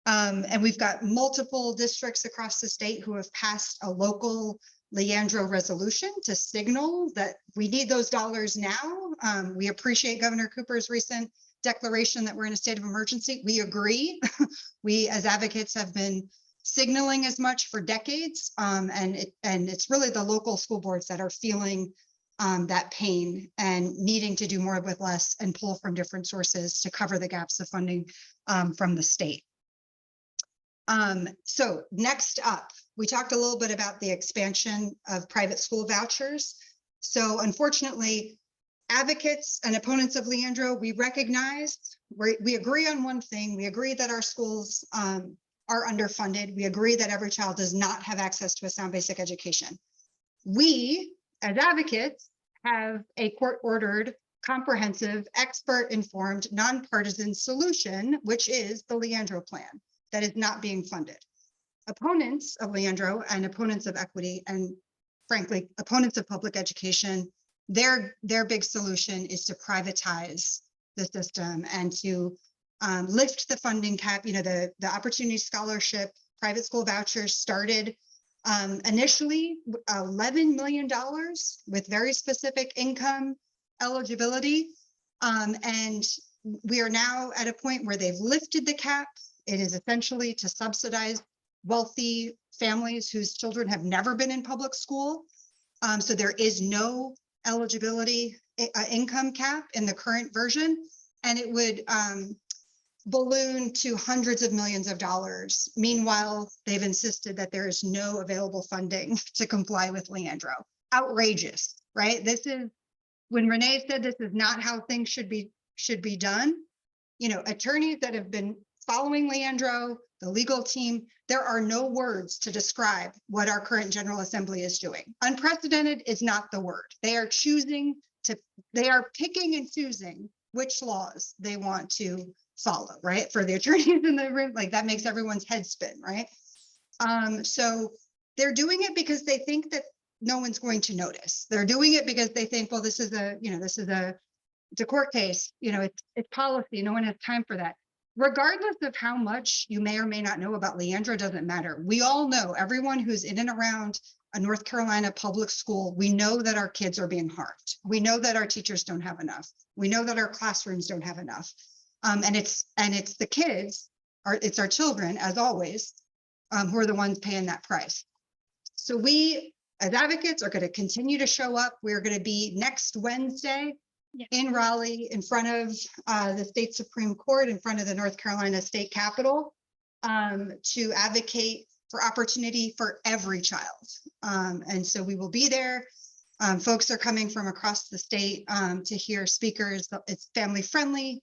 And we've got multiple districts across the state who have passed a local Leandro resolution to signal that we need those dollars now. We appreciate Governor Cooper's recent declaration that we're in a state of emergency. We agree. We as advocates have been signaling as much for decades. And it's really the local school boards that are feeling that pain and needing to do more with less and pull from different sources to cover the gaps of funding from the state. So next up, we talked a little bit about the expansion of private school vouchers. So unfortunately, advocates and opponents of Leandro, we recognize, we agree on one thing. We agree that our schools are underfunded. We agree that every child does not have access to a sound basic education. We, as advocates, have a court-ordered, comprehensive, expert-informed, nonpartisan solution, which is the Leandro plan that is not being funded. Opponents of Leandro and opponents of equity and frankly, opponents of public education, their big solution is to privatize the system and to lift the funding cap. You know, the Opportunity Scholarship private school vouchers started initially $11 million with very specific income eligibility. And we are now at a point where they've lifted the cap. It is essentially to subsidize wealthy families whose children have never been in public school. So there is no eligibility income cap in the current version, and it would balloon to hundreds of millions of dollars. Meanwhile, they've insisted that there is no available funding to comply with Leandro. Outrageous, right? This is when Renee said this is not how things should be done. You know, attorneys that have been following Leandro, the legal team, there are no words to describe what our current General Assembly is doing. Unprecedented is not the word. They are picking and choosing which laws they want to follow, right? For the attorneys in the room, like that makes everyone's head spin, right? So they're doing it because they think that no one's going to notice. They're doing it because they think, well, this is a court case, it's policy. No one has time for that. Regardless of how much you may or may not know about Leandro, doesn't matter. We all know, everyone who's in and around a North Carolina public school, we know that our kids are being harmed. We know that our teachers don't have enough. We know that our classrooms don't have enough. And it's the kids, it's our children, as always, who are the ones paying that price. So we, as advocates, are going to continue to show up. We're going to be next Wednesday in Raleigh, in front of the state Supreme Court, in front of the North Carolina State Capitol, to advocate for opportunity for every child. And so we will be there. Folks are coming from across the state to hear speakers. It's family friendly.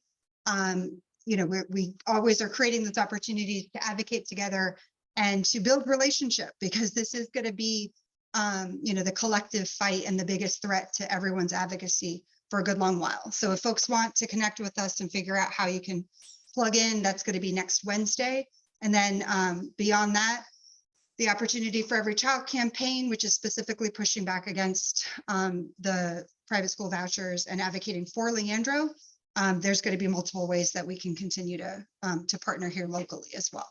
We always are creating those opportunities to advocate together and to build relationship, because this is going to be the collective fight and the biggest threat to everyone's advocacy for a good long while. So if folks want to connect with us and figure out how you can plug in, that's going to be next Wednesday. And then beyond that, the Opportunity for Every Child campaign, which is specifically pushing back against the private school vouchers and advocating for Leandro. There's going to be multiple ways that we can continue to partner here locally as well.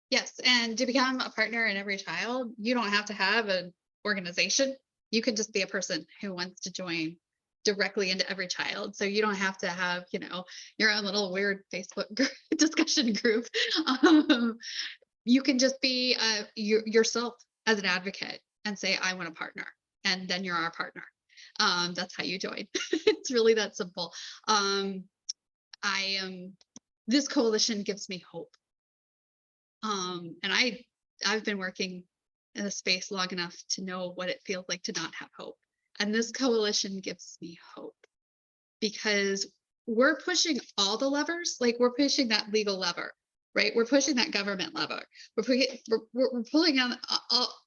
Yes, and to become a partner in Every Child, you don't have to have an organization. You can just be a person who wants to join directly into Every Child. So you don't have to have, your own little weird Facebook discussion group. You can just be yourself as an advocate and say, I want a partner, and then you're our partner. That's how you join. It's really that simple. This coalition gives me hope. And I've been working in a space long enough to know what it feels like to not have hope. And this coalition gives me hope because we're pushing all the levers, like we're pushing that legal lever, right? We're pushing that government lever. We're pulling on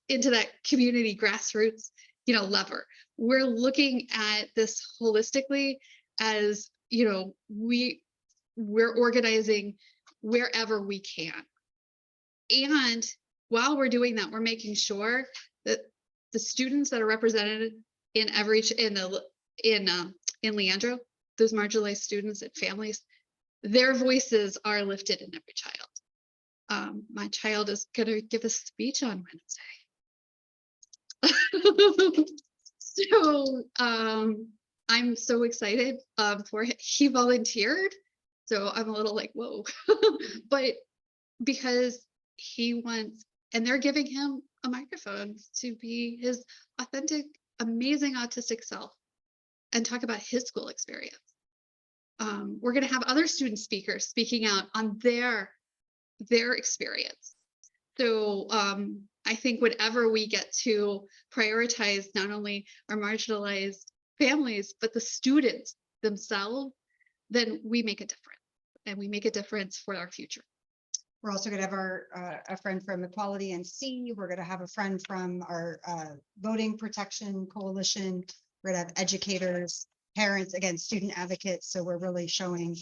into that community grassroots, lever. We're looking at this holistically as, we're organizing wherever we can. And while we're doing that, we're making sure that the students that are represented in Leandro, those marginalized students and families, their voices are lifted in Every Child. My child is going to give a speech on Wednesday. So I'm so excited for him. He volunteered. So I'm a little like, whoa, but because he wants, and they're giving him a microphone to be his authentic, amazing autistic self and talk about his school experience. We're going to have other student speakers speaking out on their experience. So I think whenever we get to prioritize not only our marginalized families, but the students themselves, then we make a difference, and we make a difference for our future. We're also going to have a friend from Equality NC. We're going to have a friend from our Voting Protection Coalition. We're going to have educators, parents, again, student advocates. So we're really showing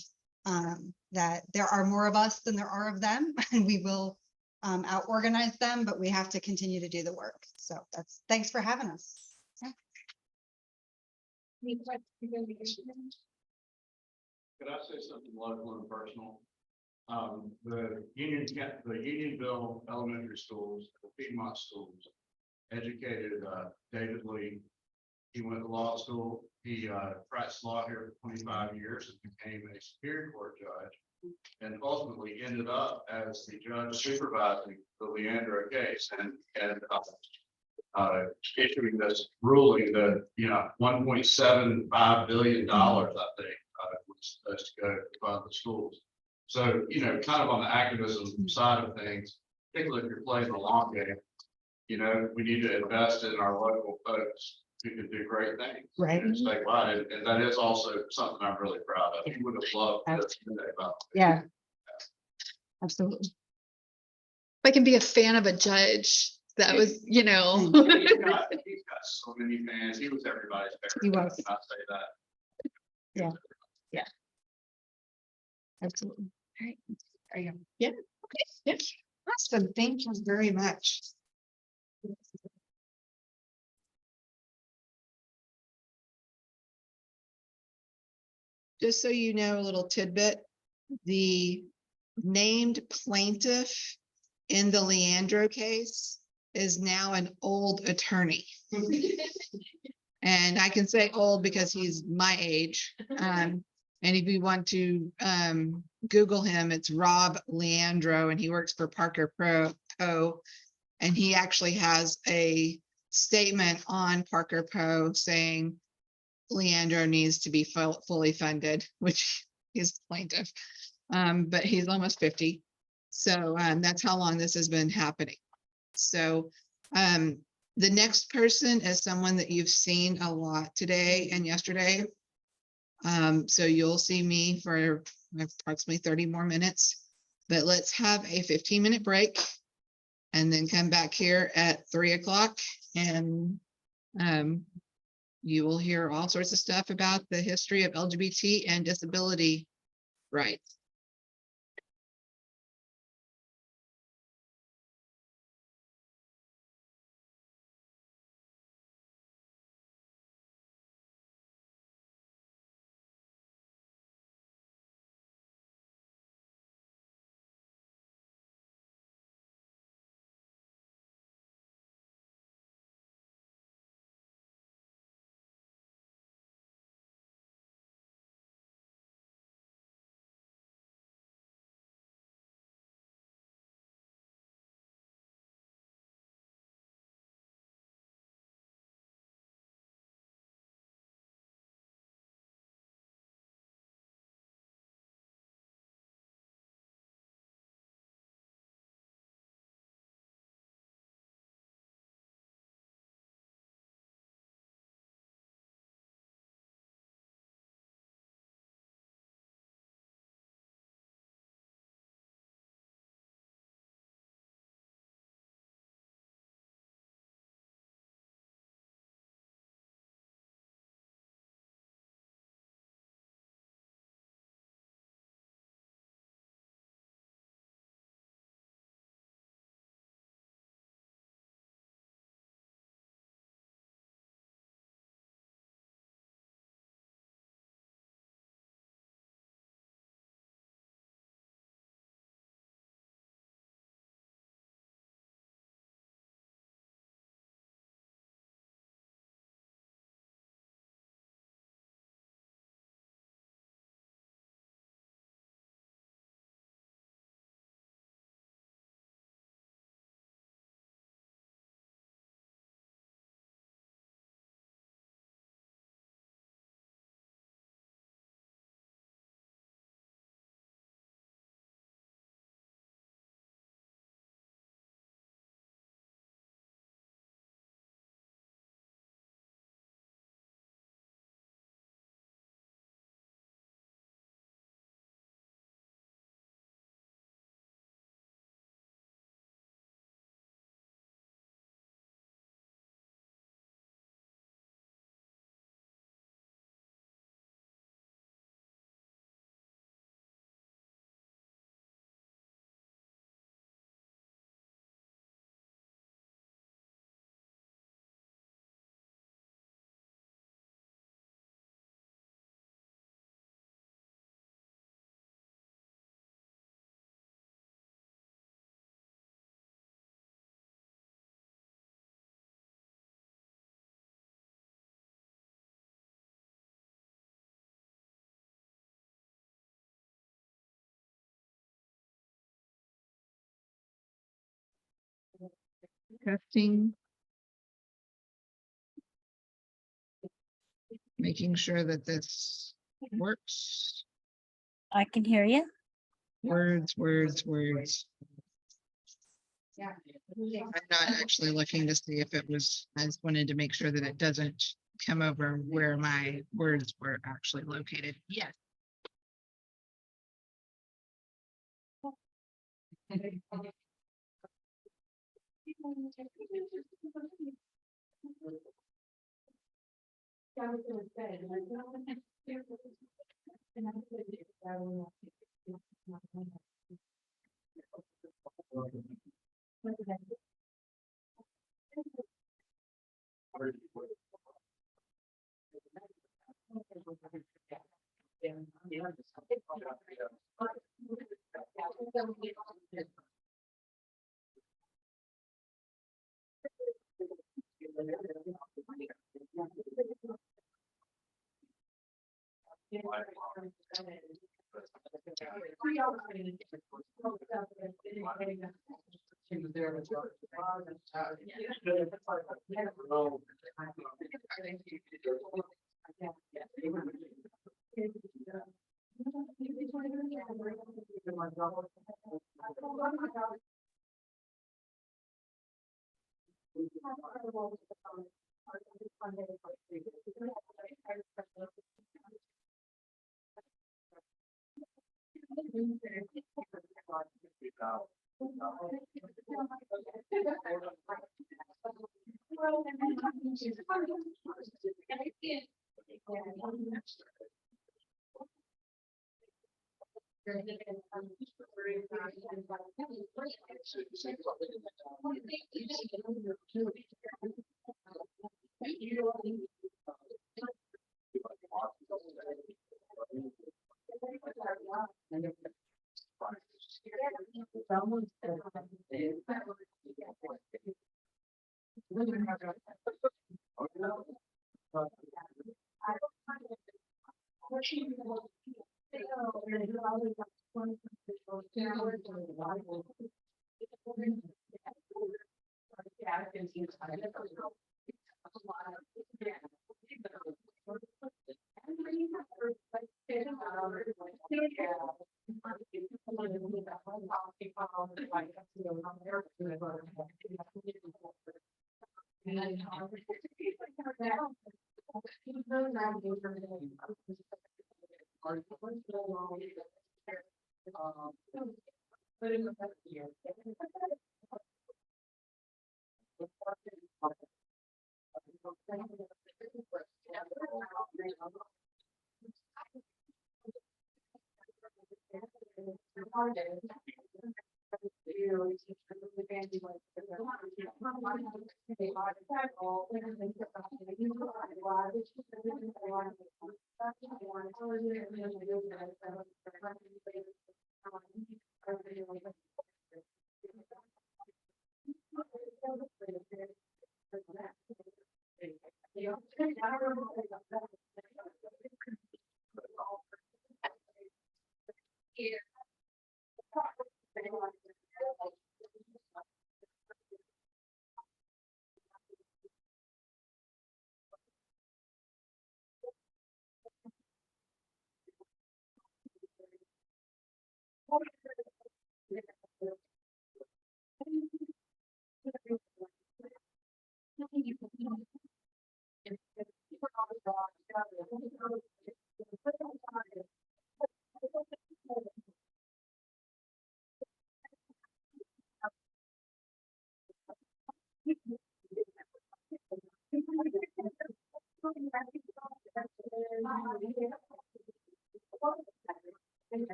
that there are more of us than there are of them, and we will out-organize them, but we have to continue to do the work. So thanks for having us. Yeah. Could I say something local and personal? The Unionville Elementary Schools, the Piedmont Schools, educated David Lee. He went to law school. He practiced law here for 25 years and became a Superior Court judge, and ultimately ended up as the judge supervising the Leandro case and issuing this ruling that $1.75 billion, I think, was supposed to go to fund the schools. So, kind of on the activism side of things, particularly if you're playing the long game, we need to invest in our local folks who can do great things. Right. Statewide, and that is also something I'm really proud of. You would have loved this today about. Yeah. Absolutely. If I can be a fan of a judge, that was, He's got so many fans. He was everybody's favorite. He was. I'll say that. Yeah. Yeah. Absolutely. All right. There you go. Yeah. Okay. Yeah. Awesome. Thank you very much. Just so you know, a little tidbit, the named plaintiff in the Leandro case is now an old attorney. And I can say old because he's my age. And if you want to Google him, it's Rob Leandro, and he works for Parker Poe. And he actually has a statement on Parker Poe saying Leandro needs to be fully funded, which is the plaintiff. But he's almost 50. So that's how long this has been happening. So the next person is someone that you've seen a lot today and yesterday. So you'll see me for approximately 30 more minutes, but let's have a 15-minute break and then come back here at 3 o'clock and You will hear all sorts of stuff about the history of LGBT and disability rights. Testing. Making sure that this works. I can hear you. Words. I'm not actually looking to see if it was, I just wanted to make sure that it doesn't come over where my words were actually located. Yes.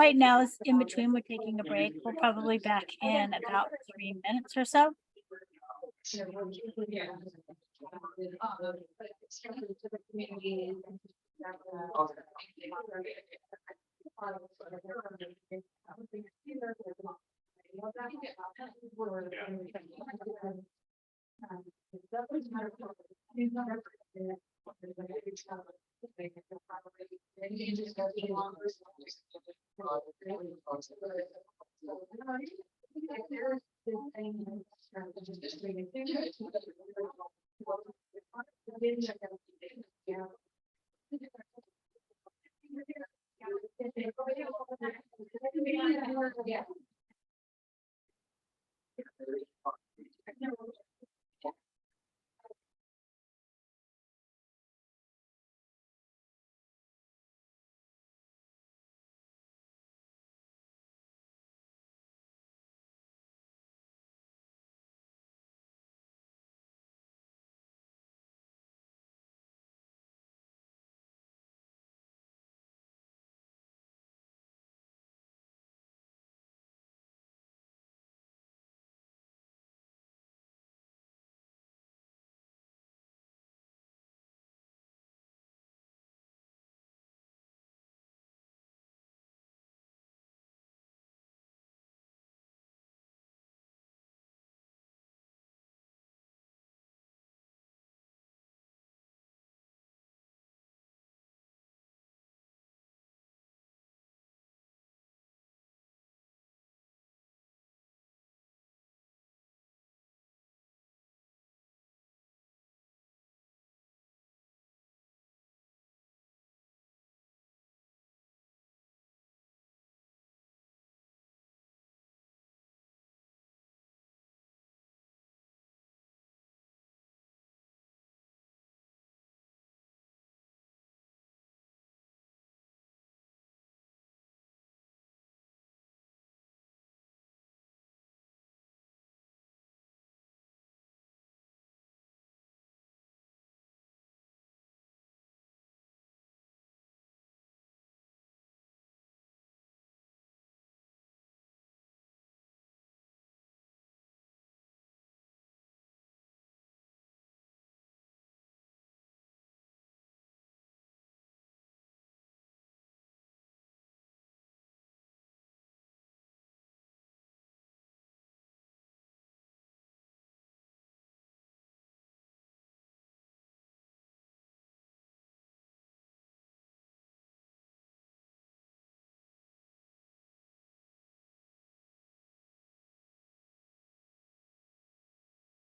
Right now it's in between, we're taking a break. We'll probably back in about 3 minutes or so.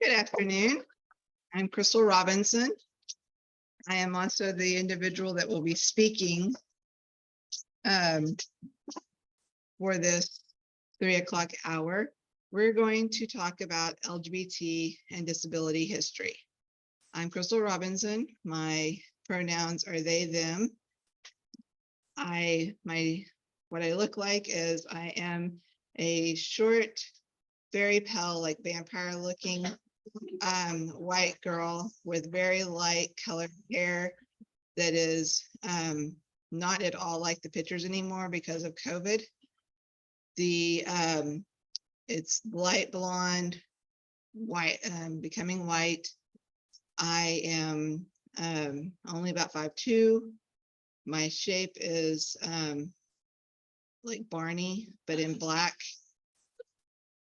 Good afternoon. I'm Crystal Robinson. I am also the individual that will be speaking for this 3 o'clock hour. We're going to talk about LGBT and disability history. I'm Crystal Robinson. My pronouns are they, them. What I look like is I am a short, very pale, like vampire looking white girl with very light colored hair that is not at all like the pictures anymore because of COVID. It's light blonde, white, becoming white. I am only about 5'2". My shape is like Barney, but in black.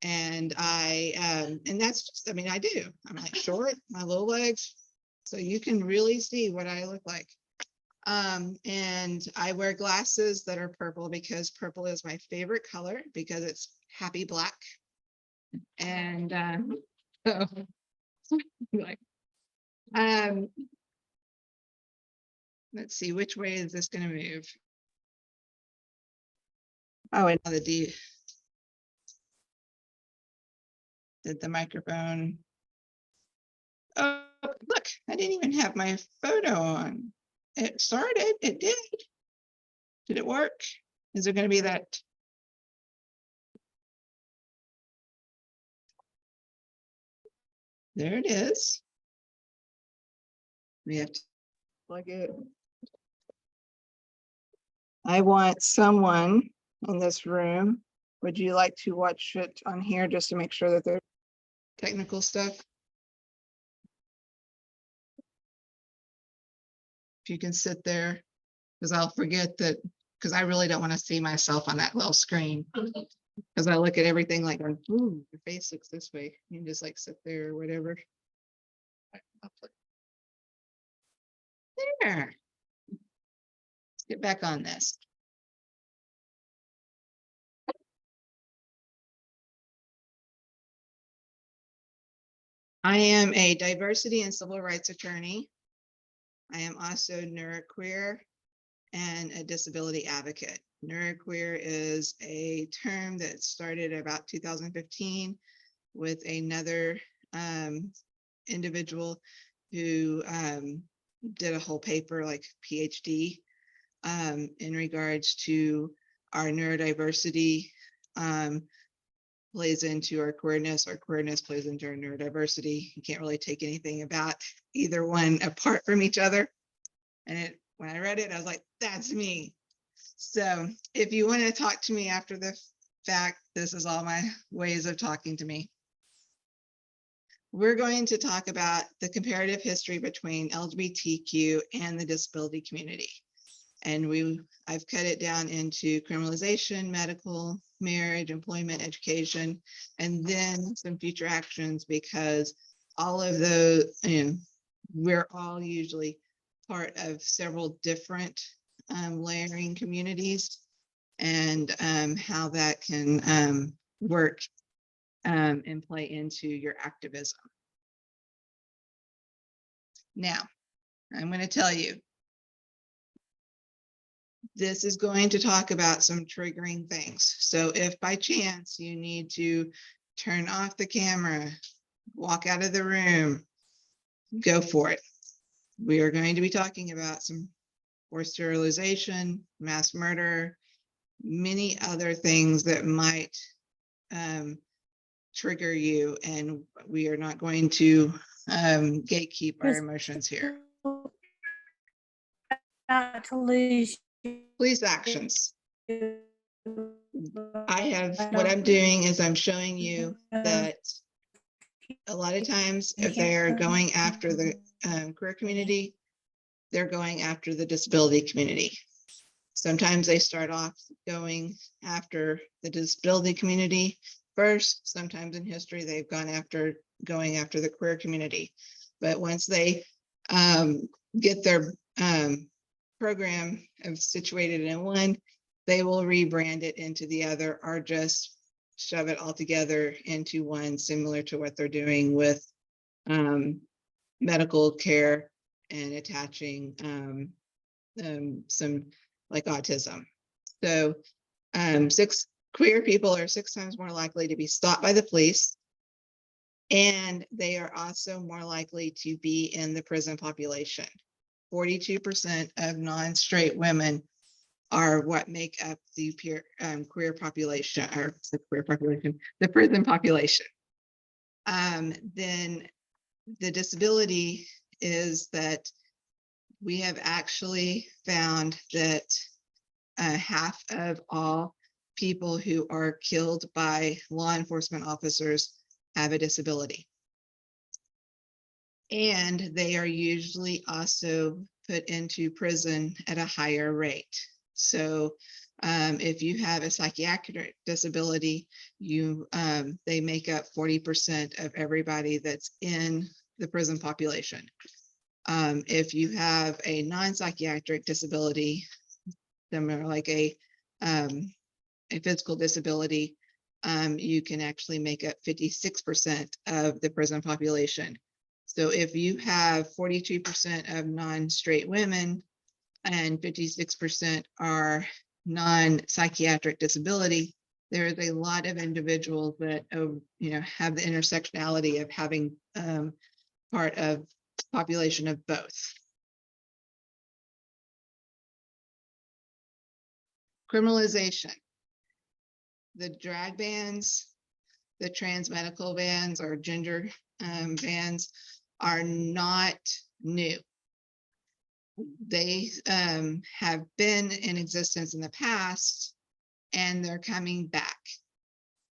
And and that's just, I mean, I do. I'm like short, my low legs. So you can really see what I look like. And I wear glasses that are purple because purple is my favorite color because it's happy black. And so, like, let's see, which way is this going to move? Oh, and the microphone. Oh, look, I didn't even have my photo on. It started, it did. Did it work? Is there going to be that? There it is. We have to plug it. I want someone in this room. Would you like to watch it on here just to make sure that there's technical stuff? If you can sit there, because I'll forget that, because I really don't want to see myself on that little screen. Because I look at everything like, ooh, your face looks this way. You can just like sit there or whatever. There. Let's get back on this. I am a diversity and civil rights attorney. I am also neuroqueer and a disability advocate. Neuroqueer is a term that started about 2015 with another individual who did a whole paper, like PhD, in regards to our neurodiversity plays into our queerness plays into our neurodiversity. You can't really take anything about either one apart from each other. And when I read it, I was like, that's me. So if you want to talk to me after the fact, this is all my ways of talking to me. We're going to talk about the comparative history between LGBTQ and the disability community. And I've cut it down into criminalization, medical, marriage, employment, education, and then some future actions, because all of those, we're all usually part of several different layering communities, and how that can work and play into your activism. Now, I'm going to tell you, this is going to talk about some triggering things. So if by chance you need to turn off the camera, walk out of the room, go for it. We are going to be talking about some forced sterilization, mass murder, many other things that might trigger you, and we are not going to gatekeep our emotions here. To lose. Police actions. What I'm doing is I'm showing you that a lot of times if they are going after the queer community, they're going after the disability community. Sometimes they start off going after the disability community first. Sometimes in history, they've going after the queer community. But once they get their program situated in one, they will rebrand it into the other, or just shove it all together into one, similar to what they're doing with medical care and attaching some like autism. So queer people are 6 times more likely to be stopped by the police. And they are also more likely to be in the prison population. 42% of non-straight women are what make up the queer population, or the queer population, the prison population. Then the disability is that we have actually found that half of all people who are killed by law enforcement officers have a disability. And they are usually also put into prison at a higher rate. So if you have a psychiatric disability, they make up 40% of everybody that's in the prison population. If you have a non-psychiatric disability, similar like a physical disability, you can actually make up 56% of the prison population. So if you have 42% of non-straight women and 56% are non-psychiatric disability, there is a lot of individuals that have the intersectionality of having part of population of both. Criminalization. The drag bans, the trans medical bans, or gender bans are not new. They have been in existence in the past, and they're coming back.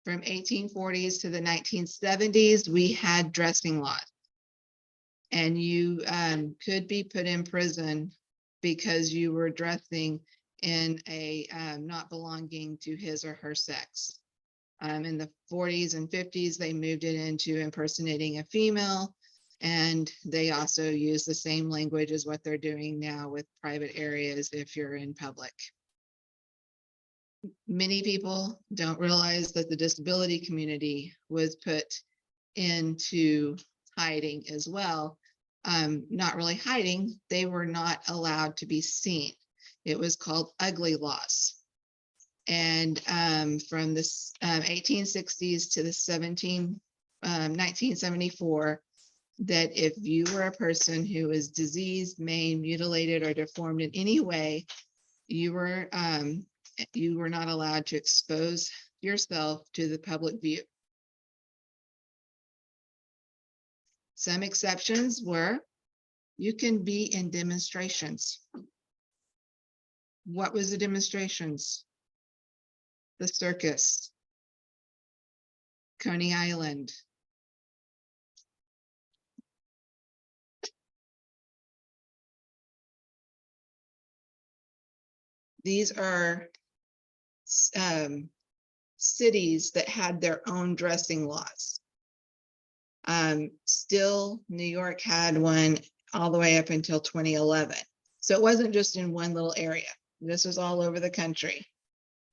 From 1840s to the 1970s, we had dressing laws. And you could be put in prison because you were dressing in a not belonging to his or her sex. In the 40s and 50s, they moved it into impersonating a female, and they also use the same language as what they're doing now with private areas if you're in public. Many people don't realize that the disability community was put into hiding as well. Not really hiding, they were not allowed to be seen. It was called ugly laws. And from the 1860s to the 1974, that if you were a person who was diseased, maimed, mutilated, or deformed in any way, you were not allowed to expose yourself to the public view. Some exceptions were, you can be in demonstrations. What was the demonstrations? The circus, Coney Island. These are cities that had their own dressing laws. Still, New York had one all the way up until 2011. So it wasn't just in one little area. This was all over the country.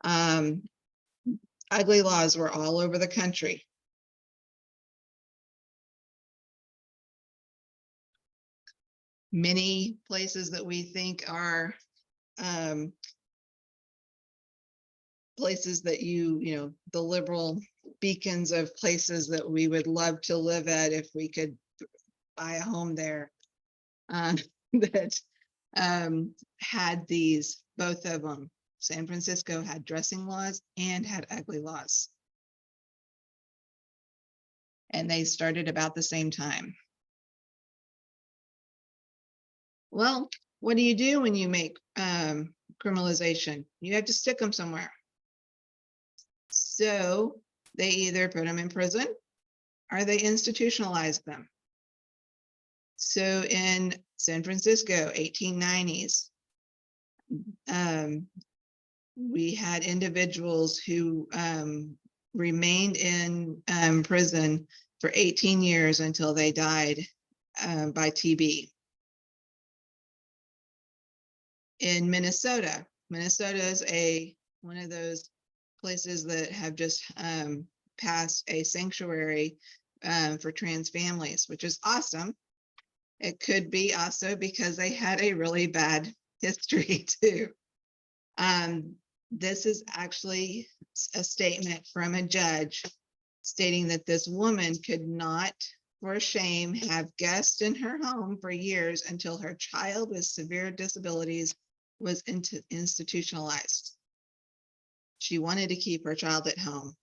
Ugly laws were all over the country. Many places that we think are places that the liberal beacons of places that we would love to live at if we could buy a home there, that had these, both of them. San Francisco had dressing laws and had ugly laws. And they started about the same time. Well, what do you do when you make criminalization? You have to stick them somewhere. So they either put them in prison or they institutionalize them. So in San Francisco, 1890s, we had individuals who remained in prison for 18 years until they died by TB. In Minnesota, Minnesota is one of those places that have just passed a sanctuary for trans families, which is awesome. It could be also because they had a really bad history too. This is actually a statement from a judge stating that this woman could not, for shame, have guests in her home for years until her child with severe disabilities was institutionalized. She wanted to keep her child at home.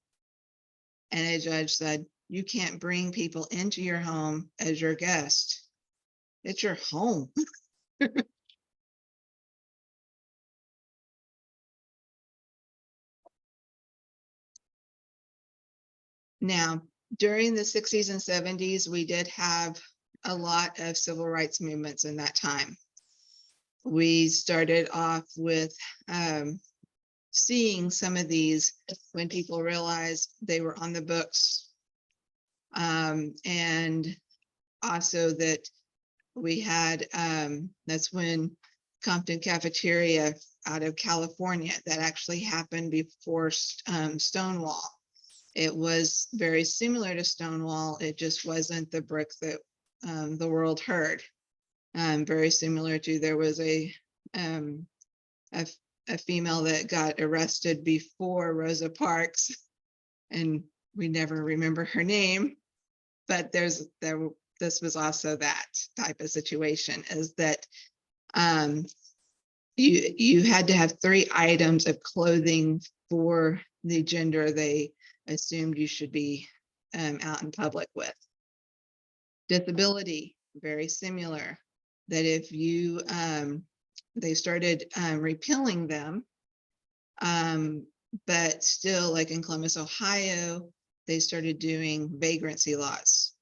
And a judge said, you can't bring people into your home as your guest. It's your home. Now, during the 60s and 70s, we did have a lot of civil rights movements in that time. We started off with seeing some of these when people realized they were on the books. And also that we had, that's when Compton Cafeteria out of California, that actually happened before Stonewall. It was very similar to Stonewall. It just wasn't the brick that the world heard. Very similar to, there was a female that got arrested before Rosa Parks, and we never remember her name, but this was also that type of situation, is that you had to have 3 items of clothing for the gender they assumed you should be out in public with. Disability, very similar, that if you, they started repealing them, but still, like in Columbus, Ohio, they started doing vagrancy laws.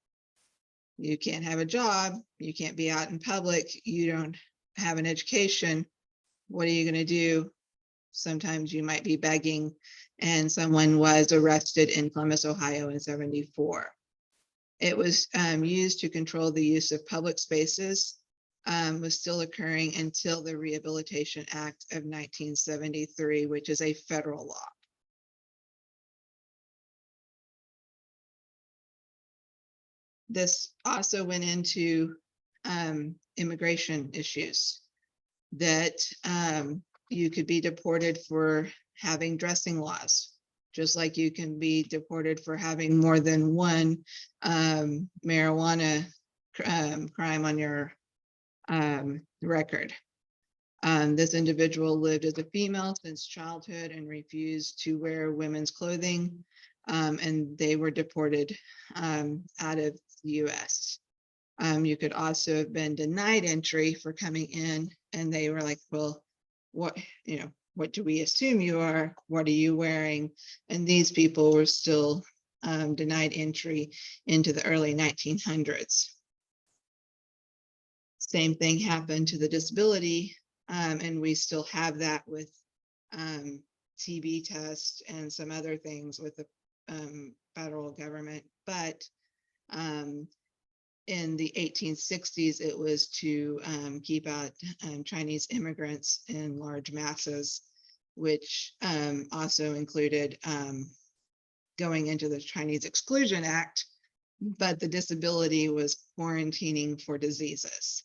You can't have a job, you can't be out in public, you don't have an education. What are you going to do? Sometimes you might be begging, and someone was arrested in Columbus, Ohio in 74. It was used to control the use of public spaces, was still occurring until the Rehabilitation Act of 1973, which is a federal law. This also went into immigration issues, that you could be deported for having dressing laws, just like you can be deported for having more than one marijuana crime on your record. This individual lived as a female since childhood and refused to wear women's clothing, and they were deported out of the US. You could also have been denied entry for coming in, and they were like, well, what do we assume you are? What are you wearing? And these people were still denied entry into the early 1900s. Same thing happened to the disability, and we still have that with TB tests and some other things with the federal government. But in the 1860s, it was to keep out Chinese immigrants in large masses, which also included going into the Chinese Exclusion Act, but the disability was quarantining for diseases.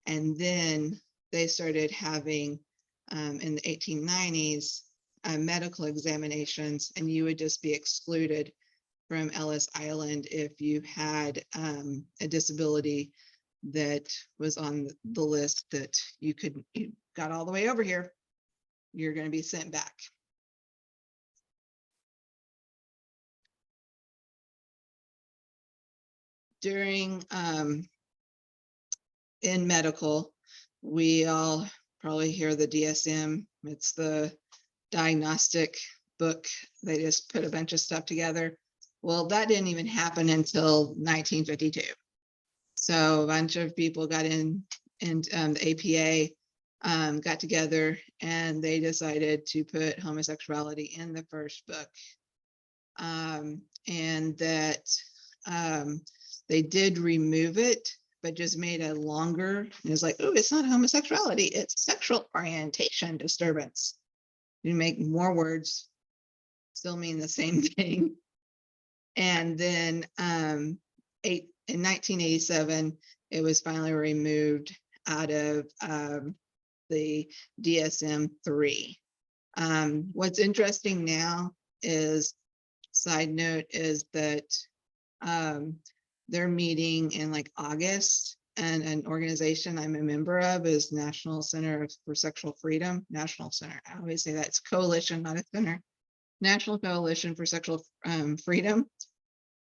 And then they started having, in the 1890s, medical examinations, and you would just be excluded from Ellis Island if you had a disability that was on the list that you got all the way over here, you're going to be sent back. During in medical, we all probably hear the DSM. It's the diagnostic book. They just put a bunch of stuff together. Well, that didn't even happen until 1952. So a bunch of people got in, and the APA got together, and they decided to put homosexuality in the first book. And that they did remove it, but just made it longer. It was like, oh, it's not homosexuality, it's sexual orientation disturbance. You make more words, still mean the same thing. And then in 1987, it was finally removed out of the DSM-3. What's interesting now is, side note, is that they're meeting in like August, and an organization I'm a member of is National Center for Sexual Freedom. National Center. I always say that it's coalition, not a center. National Coalition for Sexual Freedom.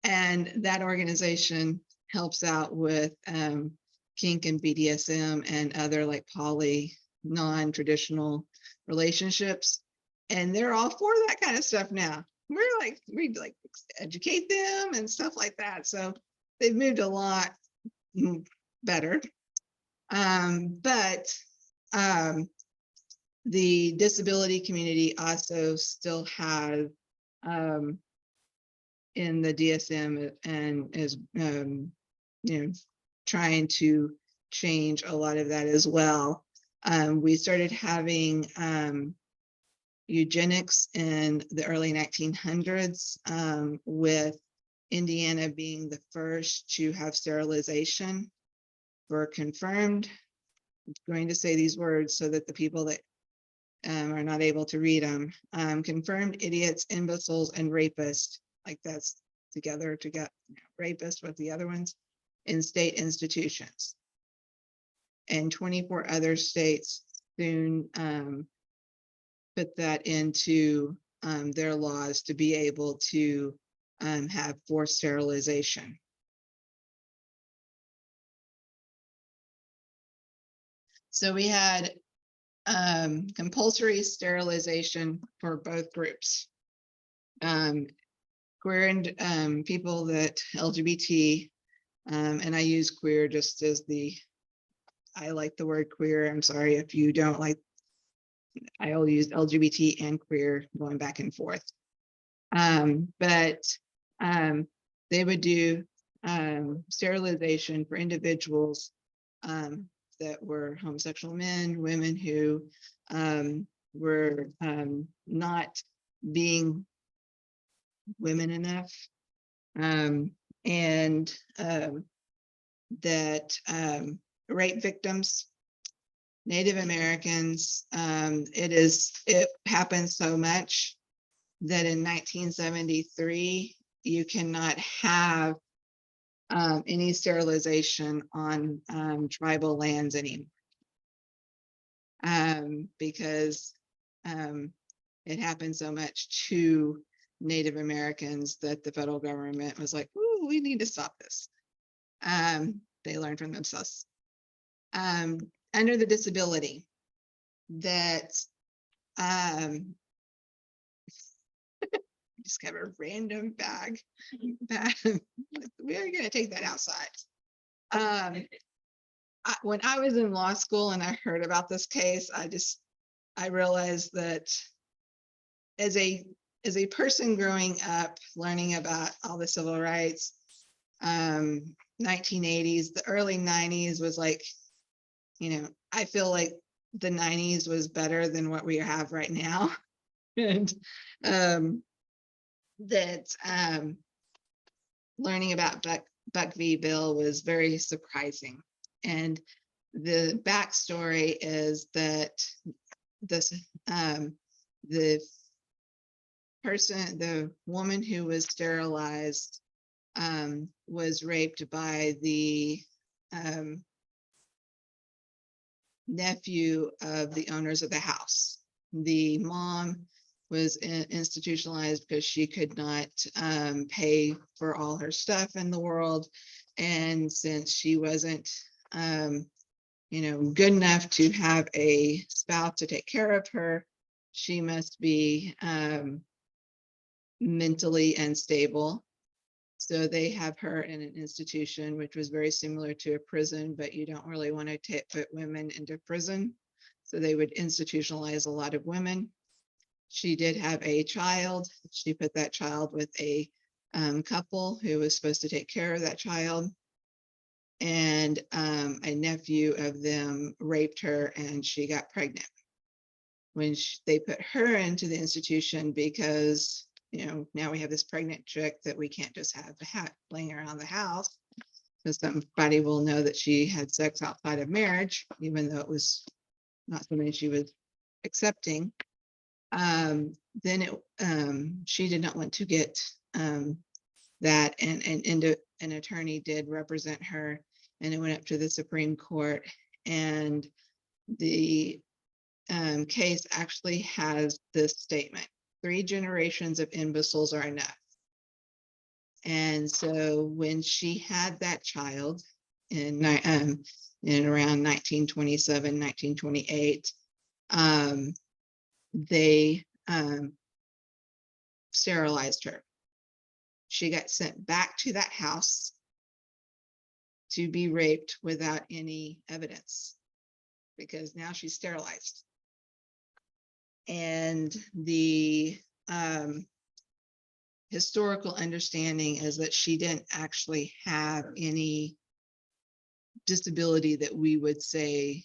And that organization helps out with kink and BDSM and other like poly, non-traditional relationships. And they're all for that kind of stuff now. We like educate them and stuff like that. So they've moved a lot better. But the disability community also still has in the DSM and is trying to change a lot of that as well. We started having eugenics in the early 1900s, with Indiana being the first to have sterilization for confirmed. I'm going to say these words so that the people that are not able to read them, confirmed idiots, imbeciles, and rapists, like that's together to get rapists with the other ones, in state institutions. And 24 other states soon put that into their laws to be able to have forced sterilization. So we had compulsory sterilization for both groups. Queer and people that LGBT, and I use queer just as I like the word queer. I'm sorry if you don't like, I'll use LGBT and queer going back and forth. But they would do sterilization for individuals that were homosexual men, women who were not being women enough, and that rape victims, Native Americans. It happens so much that in 1973 you cannot have any sterilization on tribal lands anymore, because it happened so much to Native Americans that the federal government was like, "Ooh, we need to stop this." They learned from themselves. Under the disability that just have a random bag. We're gonna take that outside. When I was in law school and I heard about this case, I realized that as a person growing up, learning about all the civil rights, 1980s, the early 90s was like, I feel like the 90s was better than what we have right now. And learning about Buck v. Bill was very surprising. And the backstory is that the woman who was sterilized was raped by the nephew of the owners of the house. The mom was institutionalized because she could not pay for all her stuff in the world. And since she wasn't, good enough to have a spouse to take care of her, she must be mentally unstable. So they have her in an institution, which was very similar to a prison, but you don't really want to put women into prison. So they would institutionalize a lot of women. She did have a child. She put that child with a couple who was supposed to take care of that child. And a nephew of them raped her and she got pregnant. When they put her into the institution because, now we have this pregnant chick that we can't just have laying around the house. because somebody will know that she had sex outside of marriage, even though it was not something she was accepting. Then she did not want to get that, and an attorney did represent her, and it went up to the Supreme Court, and the case actually has this statement: 3 generations of imbeciles are enough. And so when she had that child in around 1927, 1928, they sterilized her. She got sent back to that house to be raped without any evidence, because now she's sterilized. And the historical understanding is that she didn't actually have any disability that we would say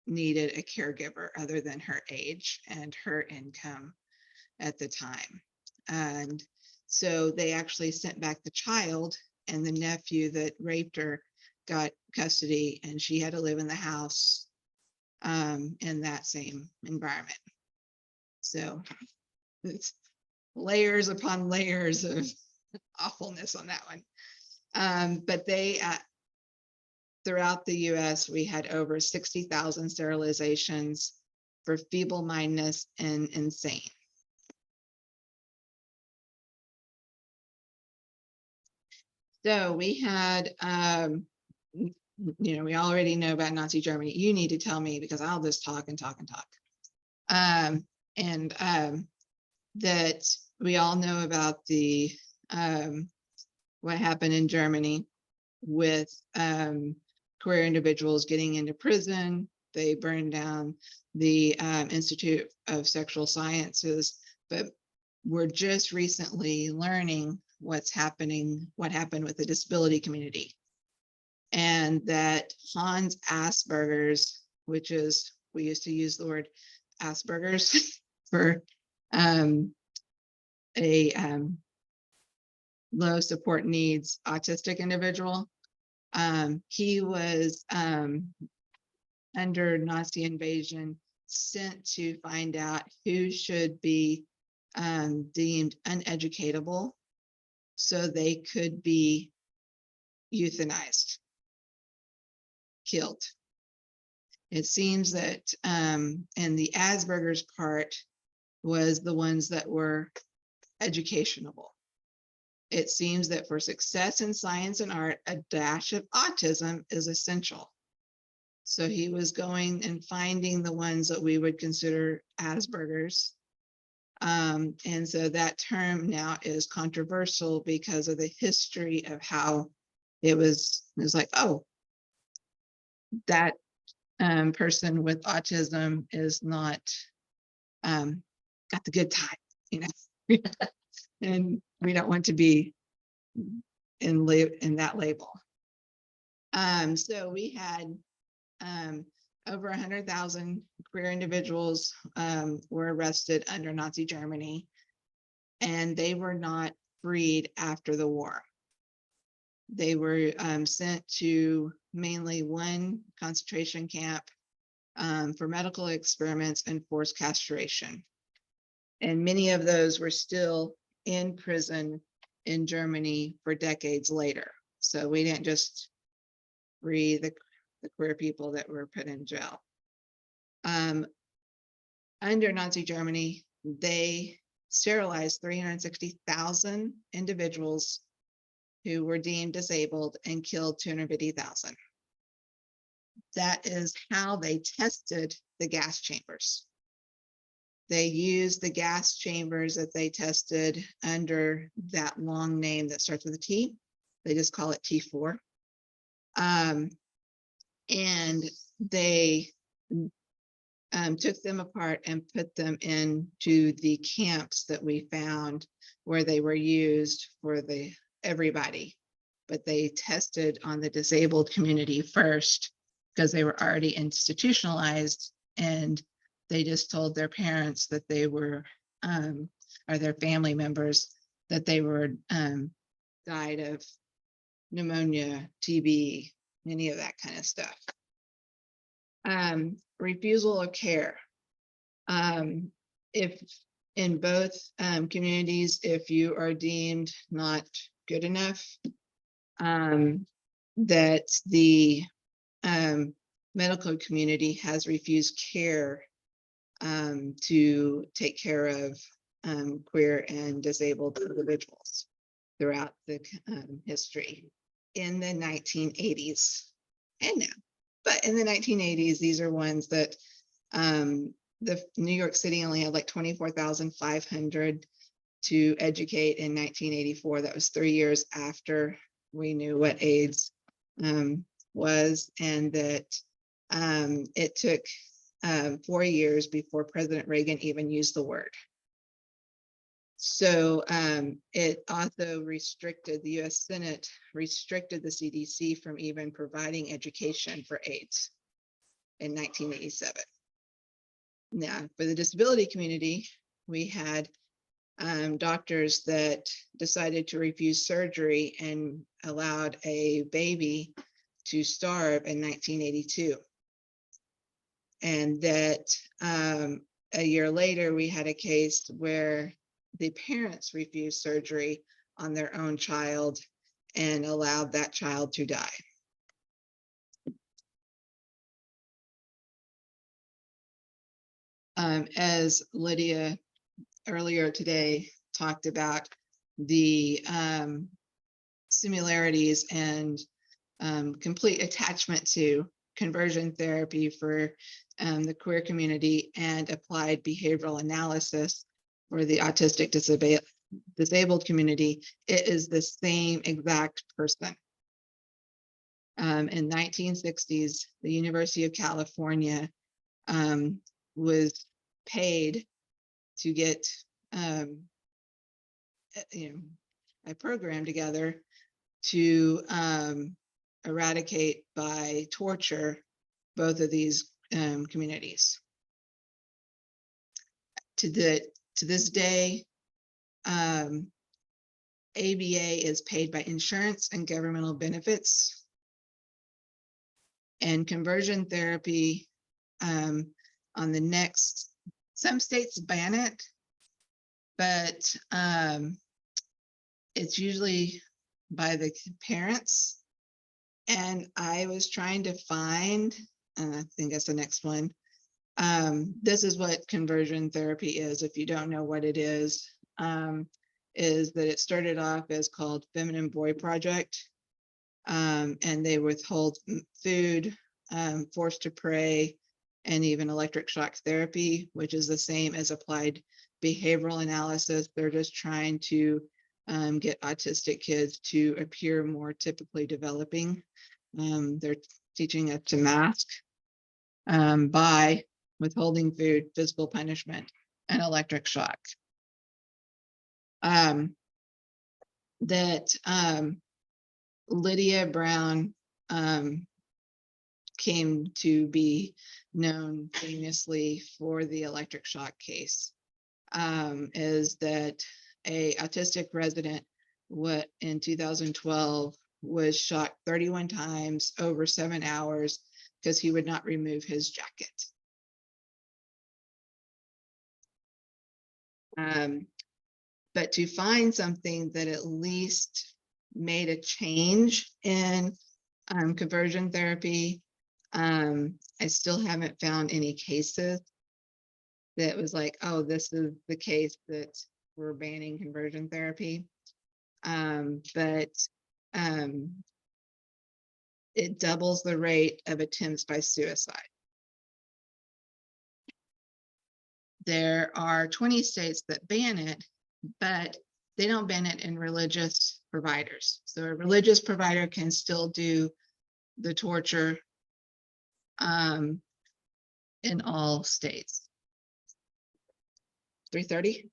needed a caregiver other than her age and her income at the time. And so they actually sent back the child, and the nephew that raped her got custody, and she had to live in the house in that same environment. So it's layers upon layers of awfulness on that one. But they, throughout the US, we had over 60,000 sterilizations for feeble-mindedness and insane. So we had, we already know about Nazi Germany. You need to tell me, because I'll just talk and talk and talk. That we all know about the what happened in Germany with queer individuals getting into prison. They burned down the Institute of Sexual Sciences, but we're just recently learning what happened with the disability community. And that Hans Asperger's, which is, we used to use the word Asperger's for a low support needs autistic individual. He was under Nazi invasion sent to find out who should be deemed uneducatable so they could be euthanized, killed. It seems that, and the Asperger's part was the ones that were educationable. It seems that for success in science and art, a dash of autism is essential. So he was going and finding the ones that we would consider Asperger's. And so that term now is controversial because of the history of how it was like, oh, that person with autism is not got the good time, and we don't want to be in that label. So we had over 100,000 queer individuals were arrested under Nazi Germany, and they were not freed after the war. They were sent to mainly one concentration camp for medical experiments and forced castration. And many of those were still in prison in Germany for decades later. So we didn't just free the queer people that were put in jail. Under Nazi Germany, they sterilized 360,000 individuals who were deemed disabled and killed 250,000. That is how they tested the gas chambers. They used the gas chambers that they tested under that long name that starts with a T. They just call it T4. And they took them apart and put them into the camps that we found where they were used for everybody. But they tested on the disabled community first because they were already institutionalized, and they just told their parents that they were, or their family members, that they were died of pneumonia, TB, any of that kind of stuff. Refusal of care. If in both communities, if you are deemed not good enough, that the medical community has refused care to take care of queer and disabled individuals throughout the history in the 1980s and now. But in the 1980s, these are ones that the New York City only had like 24,500 to educate in 1984. That was 3 years after we knew what AIDS was, and that it took 4 years before President Reagan even used the word. So it also restricted, the US Senate restricted the CDC from even providing education for AIDS in 1987. Now, for the disability community, we had doctors that decided to refuse surgery and allowed a baby to starve in 1982. And that a year later, we had a case where the parents refused surgery on their own child and allowed that child to die. As Lydia earlier today talked about, the similarities and complete attachment to conversion therapy for the queer community and applied behavioral analysis for the autistic disabled community, it is the same exact person. In 1960s, the University of California was paid to get a program together to eradicate by torture both of these communities. To this day, ABA is paid by insurance and governmental benefits, and conversion therapy on the next, some states ban it, but it's usually by the parents. And I was trying to find, I think that's the next one. This is what conversion therapy is. If you don't know what it is that it started off as called Feminine Boy Project. And they withhold food, forced to pray, and even electric shock therapy, which is the same as applied behavioral analysis. They're just trying to get autistic kids to appear more typically developing. They're teaching us to mask by withholding food, physical punishment, and electric shock. Lydia Brown came to be known famously for the electric shock case, is that a autistic resident in 2012 was shot 31 times over 7 hours because he would not remove his jacket. But to find something that at least made a change in conversion therapy, I still haven't found any cases that was like, oh, this is the case that we're banning conversion therapy. But it doubles the rate of attempts by suicide. There are 20 states that ban it, but they don't ban it in religious providers. So a religious provider can still do the torture in all states. 3:30?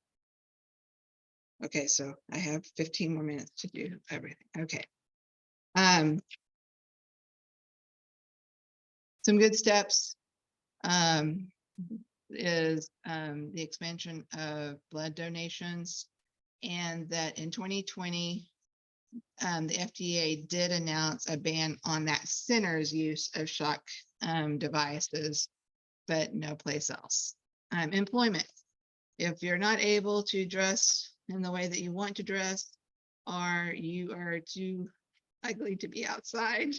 Okay, so I have 15 more minutes to do everything. Okay. Some good steps is the expansion of blood donations, and that in 2020, the FDA did announce a ban on that center's use of shock devices, but no place else. Employment. If you're not able to dress in the way that you want to dress, or you are too ugly to be outside.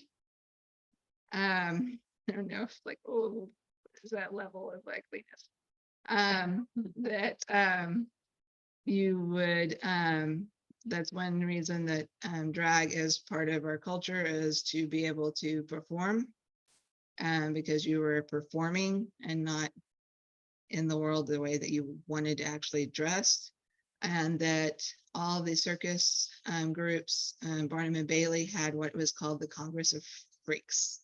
I don't know if like, oh, what is that level of ugliness? You would, that's one reason that drag is part of our culture, is to be able to perform, because you were performing and not in the world the way that you wanted to actually dress. And that all the circus groups, Barnum and Bailey had what was called the Congress of Freaks.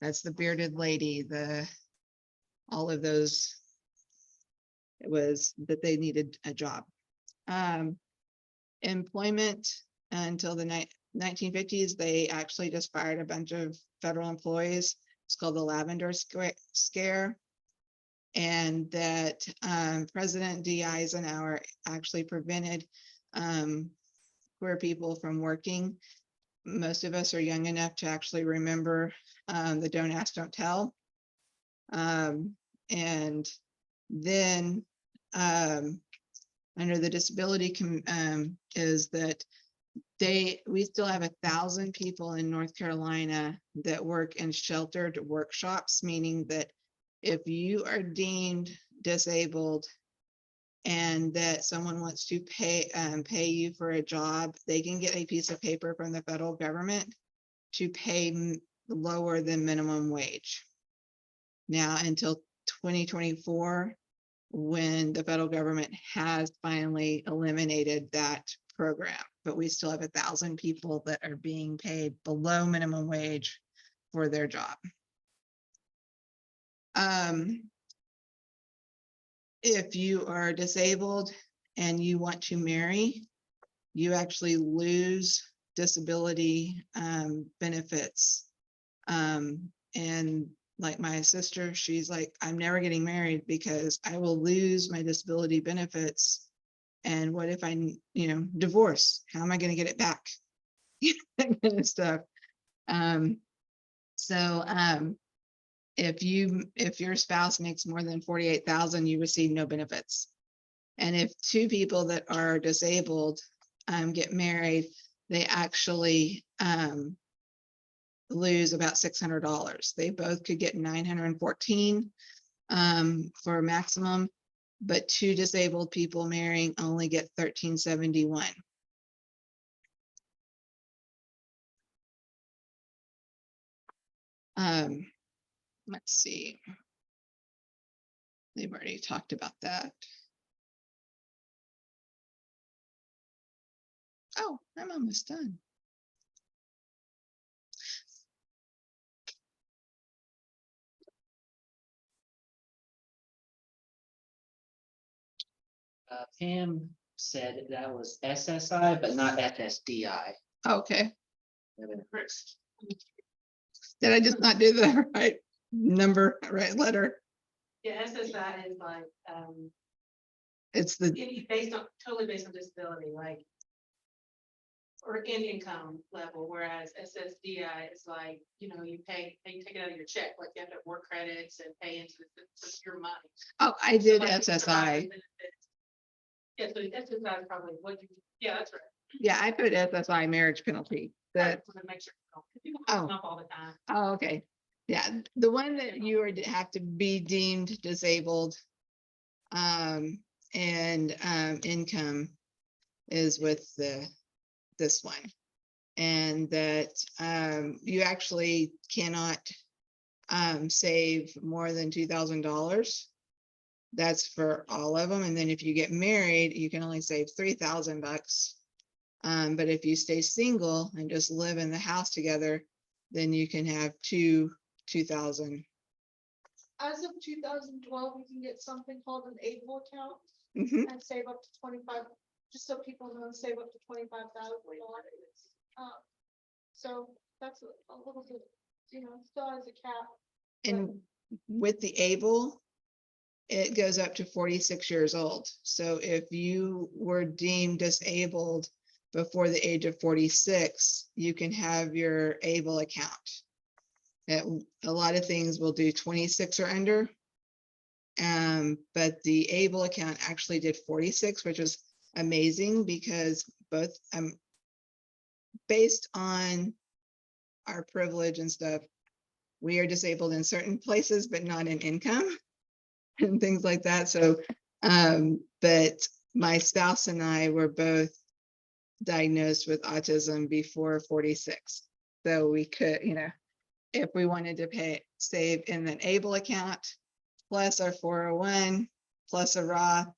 That's the bearded lady, all of those. It was that they needed a job. Employment until the 1950s, they actually just fired a bunch of federal employees. It's called the Lavender Scare. And that President D. Eisenhower actually prevented queer people from working. Most of us are young enough to actually remember the Don't Ask, Don't Tell. And then under the disability is that we still have 1,000 people in North Carolina that work in sheltered workshops, meaning that if you are deemed disabled and that someone wants to pay you for a job, they can get a piece of paper from the federal government to pay lower than minimum wage. Now, until 2024, when the federal government has finally eliminated that program, but we still have 1,000 people that are being paid below minimum wage for their job. If you are disabled and you want to marry, you actually lose disability benefits. And like my sister, she's like, I'm never getting married because I will lose my disability benefits. And what if I, divorce? How am I going to get it back? That kind of stuff. If your spouse makes more than 48,000, you receive no benefits. And if two people that are disabled get married, they actually lose about $600. They both could get 914 for maximum, but two disabled people marrying only get 1371. Let's see. They've already talked about that. Oh, I'm almost done. Pam said that was SSI, but not SSDI. Okay. Chris. Did I just not do the right number, right letter? Yeah, SSI is like, It's the, totally based on disability, like, or in income level, whereas SSDI is like, you take it out of your check, like you have to have work credits and pay into your money. oh, I did like, SSI. Yeah, so SSI is probably yeah, that's right. Yeah, I put SSI marriage penalty. That, Right, to make sure people Oh. come up all the time. oh, okay. Yeah, the one that you have to be deemed disabled and income is with this one. And that you actually cannot save more than $2,000. That's for all of them. And then if you get married, you can only save $3,000. But if you stay single and just live in the house together, then you can have 2,000. As of 2012, you can get something called an able account Mhm. and save up to 25, just so people know, save up to $25,000. So that's a little bit, still has a cap. And with the able, it goes up to 46 years old. So if you were deemed disabled before the age of 46, you can have your ABLE account. A lot of things will do 26 or under. But the ABLE account actually did 46, which was amazing because both based on our privilege and stuff, we are disabled in certain places, but not in income and things like that. So, but my spouse and I were both diagnosed with autism before 46. So we could, if we wanted to save in an ABLE account, plus our 401, plus a Roth,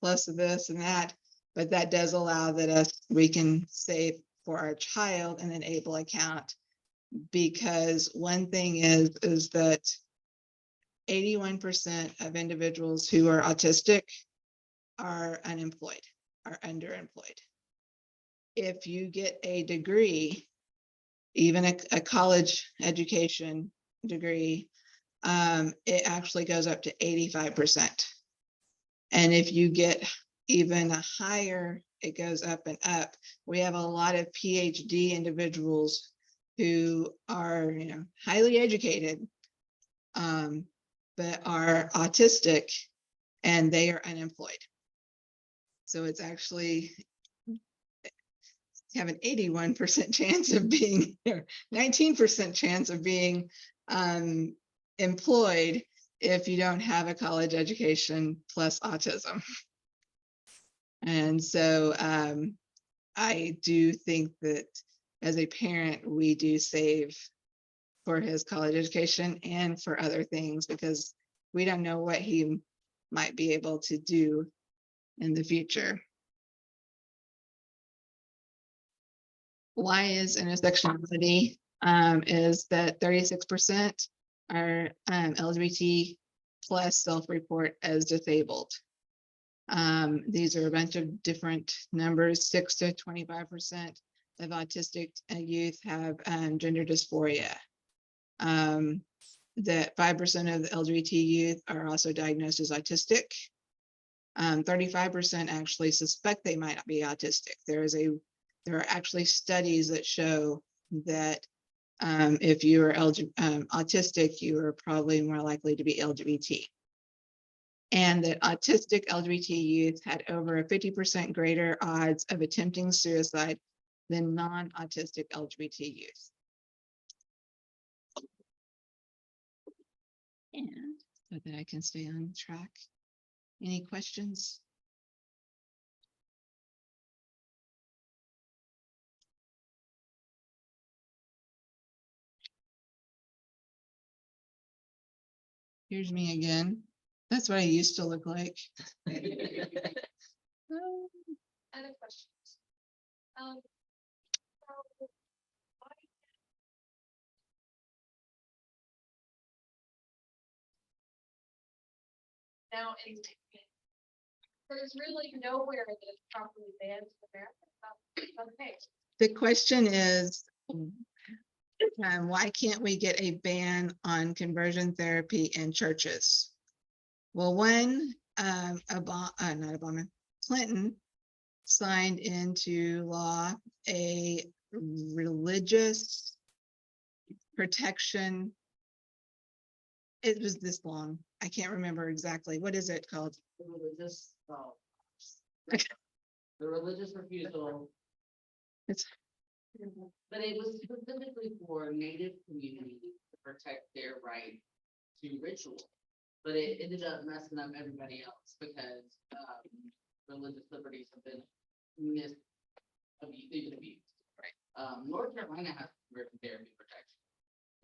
plus this and that, but that does allow that we can save for our child in an ABLE account, because one thing is that 81% of individuals who are autistic are unemployed, are underemployed. If you get a degree, even a college education degree, it actually goes up to 85%. And if you get even a higher, it goes up and up. We have a lot of PhD individuals who are, highly educated, but are autistic, and they are unemployed. So it's actually have an 81% chance of being, 19% chance of being employed if you don't have a college education plus autism. And so I do think that as a parent, we do save for his college education and for other things, because we don't know what he might be able to do in the future. Why is intersectionality is that 36% are LGBT plus self-report as disabled. These are a bunch of different numbers. 6 to 25% of autistic youth have gender dysphoria. That 5% of the LGBT youth are also diagnosed as autistic. 35% actually suspect they might not be autistic. There are actually studies that show that if you are autistic, you are probably more likely to be LGBT. And that autistic LGBT youth had over a 50% greater odds of attempting suicide than non-autistic LGBT youth. And so that I can stay on track. Any questions? Here's me again. That's what I used to look like. Other questions? Now, there's really nowhere that is properly banned in America. Okay. The question is, why can't we get a ban on conversion therapy in churches? Well, one, Clinton signed into law a religious protection. It was this long. I can't remember exactly. What is it called? The religious, the religious refusal. But it was specifically for Native communities to protect their right to ritual. But it ended up messing up everybody else because religious liberties have been abused. Right. North Carolina has conversion therapy protection.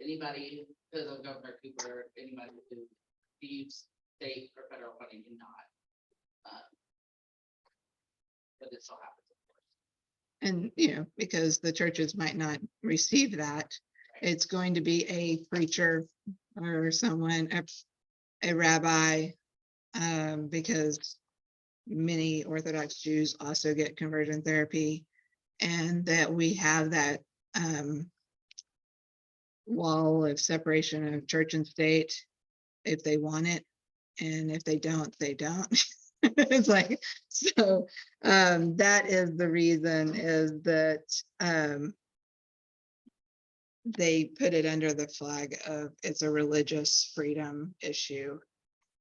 Anybody, because of Governor Cooper, anybody who receives state or federal funding cannot. But it still happens, of course. And, because the churches might not receive that, it's going to be a preacher or someone, a rabbi, because many Orthodox Jews also get conversion therapy, and that we have that wall of separation of church and state if they want it, and if they don't, they don't. It's like, so, that is the reason is that, they put it under the flag of it's a religious freedom issue.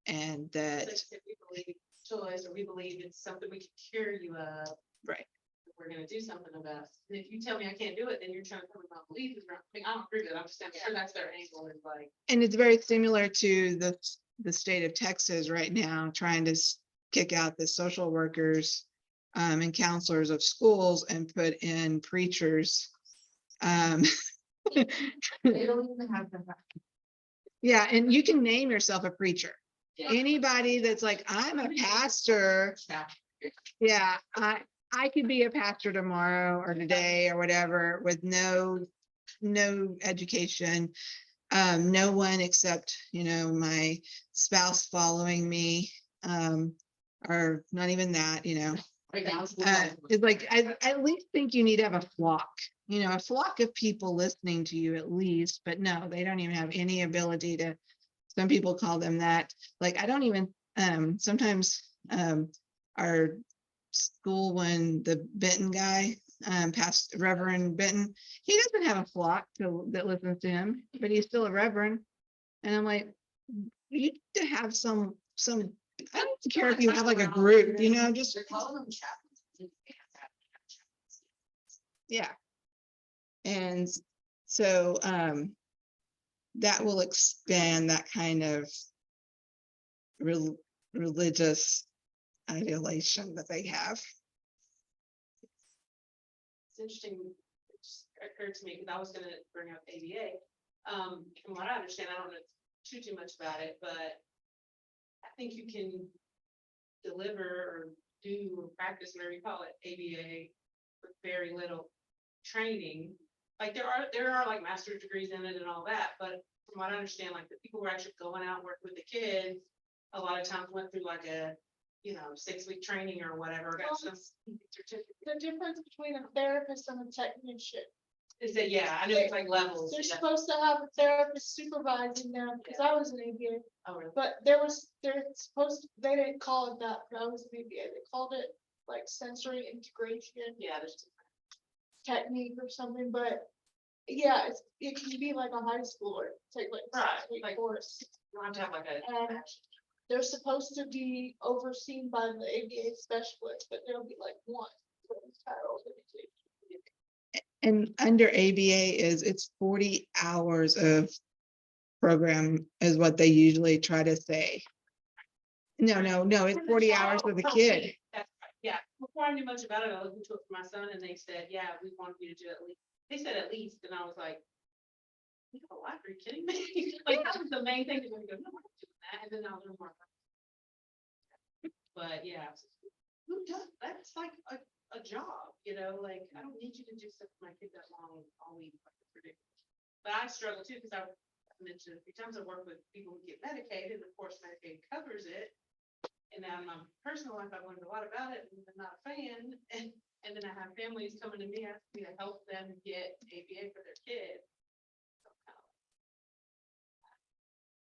And that, Like I said, we believe choice, or we believe it's something we can cure you of. right. We're gonna do something about it. And if you tell me I can't do it, then you're trying to tell me my belief is wrong. I mean, I don't agree with it. I'm just saying, sure, that's their angle, is like. And it's very similar to the state of Texas right now, trying to kick out the social workers and counselors of schools and put in preachers. They don't even have the. Yeah, and you can name yourself a preacher. Yeah. Anybody that's like, I'm a pastor. Yeah, I could be a pastor tomorrow or today or whatever with no education. No one except, my spouse following me, or not even that, it's like, I at least think you need to have a flock, a flock of people listening to you at least, but no, they don't even have any ability to, some people call them that. Like, I don't even, sometimes, our school, when the Benton guy, past Reverend Benton, he doesn't have a flock that listens to him, but he's still a reverend. And I'm like, you need to have some, I don't care if you have like a group, just. They're calling them chaplains. Yeah. And so, that will expand that kind of religious ideation that they have. It's interesting, it just occurred to me, because I was gonna bring up ABA. From what I understand, I don't know too much about it, but I think you can deliver or do or practice, whatever you call it, ABA with very little training. Like there are like master's degrees in it and all that, but from what I understand, like the people who are actually going out and work with the kids, a lot of times went through like a 6-week training or whatever. Got some certificate. The difference between a therapist and a technician. Is that, yeah, I know it's like levels. They're yeah. supposed to have a therapist supervising them, because I was an ABA, Oh, really? but they didn't call it that, but I was an ABA, they called it like sensory integration. Yeah, there's Technique or something, but yeah, it can be like a high schooler, take like a Right, 6-week like- course. you don't have to have like a. And they're supposed to be overseen by the ABA specialist, but there'll be like one for the entire organization. And under ABA it's 40 hours of program is what they usually try to say. No, it's 40 hours with a kid. That's right, yeah. Before I knew much about it, I looked into it for my son, and they said, yeah, we want you to do at least, they said at least, and I was like, you have a life, are you kidding me? Like, that was the main thing, to go, no, we're not doing that, and then I'll learn more. But yeah, who does, that's like a job, like, I don't need you to do stuff for my kid that long all week, like, it's ridiculous. But I struggle too, because I mentioned a few times I work with people who get Medicaid, and of course Medicaid covers it. And now in my personal life, I've learned a lot about it, and I'm not a fan, and then I have families coming to me asking me to help them get ABA for their kids. So I'm kind of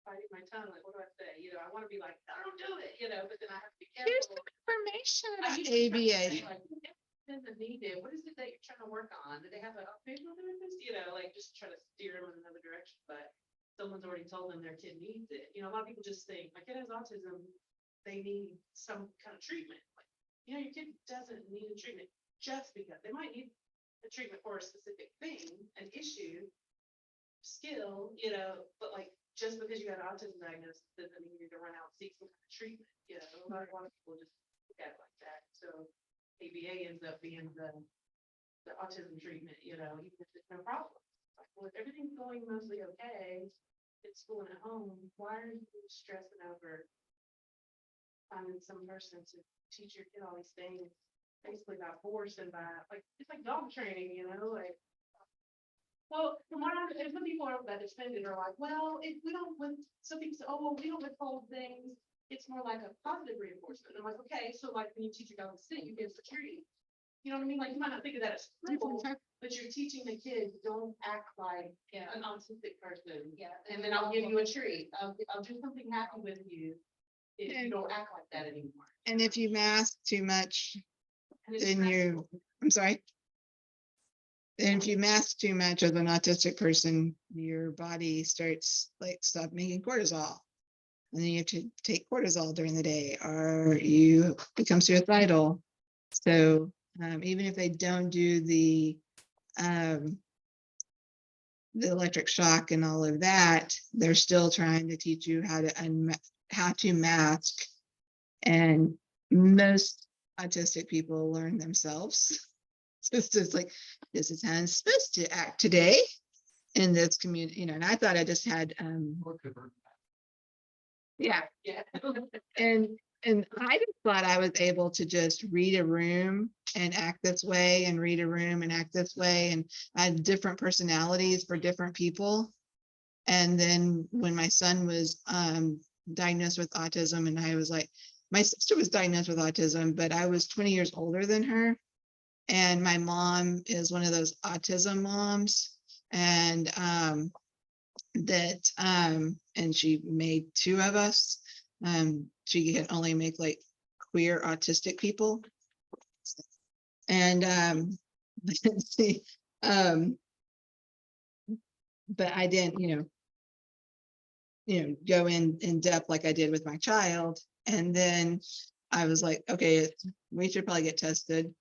biting my tongue, like, what do I say? I want to be like, I don't do it, but then I have to be careful. Here's some information I about usually try to ABA. say, like, doesn't need it. What is it that you're trying to work on? Do they have an occupational therapist? Like just try to steer them in another direction, but someone's already told them their kid needs it. A lot of people just think my kid has autism, they need some kind of treatment. Like, your kid doesn't need a treatment just because they might need a treatment for a specific thing, an issue, skill, but like just because you got an autism diagnosis doesn't mean you're gonna run out and seek some kind of treatment. A lot of people just look at it like that. So ABA ends up being the autism treatment, even if there's no problem. Like, well, if everything's going mostly okay at school and at home, why are you stressing over finding some person to teach your kid all these things, basically by force and by, like, it's like dog training, like. Well, from what I understand, some people that defend it are like, well, if we don't, some people say, oh, well, we don't withhold things. It's more like a positive reinforcement. And I'm like, okay, so like when you teach your dog to sit, you give a treat. You know what I mean? Like, you might not think of that as simple, but you're teaching the kids, don't act like an autistic person. Yeah. And then I'll give you a treat. I'll do something happy with you. You don't act like that anymore. And if you mask too much, And it's then you, stressful. I'm sorry. And if you mask too much as an autistic person, your body starts like stop making cortisol. And then you have to take cortisol during the day or you become suicidal. So even if they don't do um, the electric shock and all of that, they're still trying to teach you how to mask. And most autistic people learn themselves. So it's just like, this is how I'm supposed to act today in this community, and I thought I just had, yeah. Yeah. And I just thought I was able to just read a room and act this way and read a room and act this way. And I had different personalities for different people. And then when my son was diagnosed with autism, and I was like, my sister was diagnosed with autism, but I was 20 years older than her. And my mom is one of those autism moms. And and she made two of us. She could only make like queer autistic people. And let's see, but I didn't, go in depth like I did with my child. And then I was like, okay, we should probably get tested.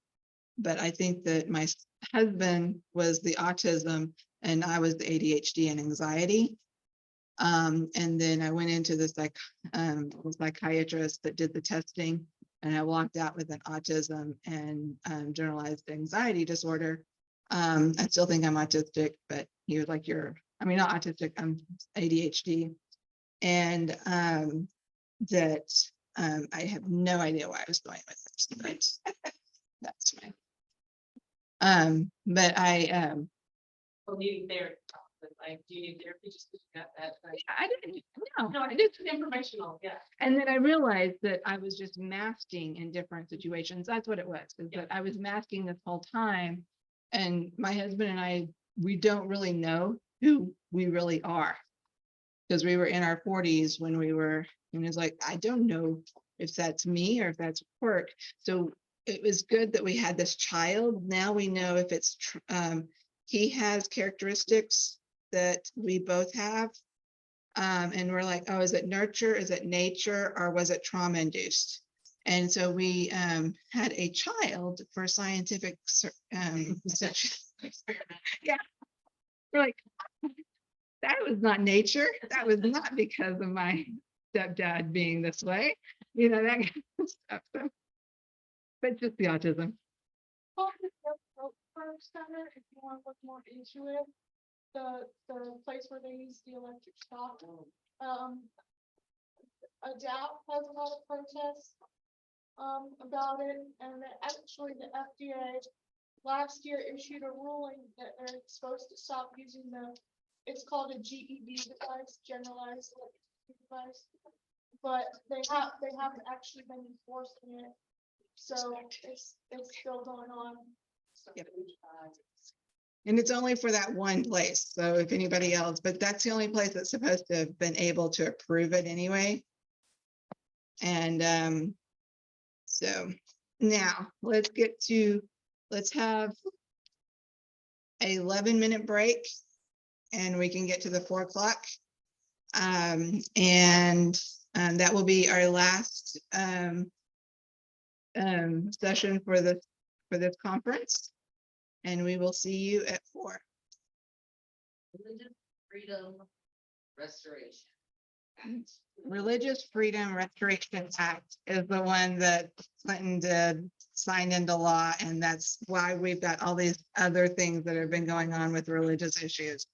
But I think that my husband was the autism and I was the ADHD and anxiety. And then I went into the psychiatrist that did the testing, and I walked out with an autism and generalized anxiety disorder. I still think I'm autistic, but he was like, not autistic, I'm ADHD. And that I have no idea why I was going with this, but that's my, but Or needing therapy. Like, do you need therapy just because you got that? Like, I didn't know. no, I just informational. Yeah. And then I realized that I was just masking in different situations. That's what it was, is that I was masking this whole time. And my husband and I, we don't really know who we really are. Because we were in our 40s when we were, and it's like, I don't know if that's me or if that's work. So it was good that we had this child. Now we know if it's, he has characteristics that we both have. And we're like, oh, is it nurture? Is it nature? Or was it trauma induced? And so we had a child for scientific experiment. Yeah. We're like, that was not nature. That was not because of my stepdad being this way, that kind of stuff. So, but just the autism. Center, if you want to look more into it, the place where they use the electric shock. ADAPT has a lot of protests about it, and actually the FDA last year issued a ruling that they're supposed to stop using it's called a GED device, generalized electric device, but they haven't actually been enforcing it, so it's still going on. Yep. And it's only for that one place. So if anybody else, but that's the only place that's supposed to have been able to approve it anyway. And so now let's have a 11-minute break and we can get to the 4 o'clock. And that will be our last session for this conference. And we will see you at 4. Religious Freedom Restoration Act. Religious Freedom Restoration Act is the one that Clinton did sign into law. And that's why we've got all these other things that have been going on with religious issues.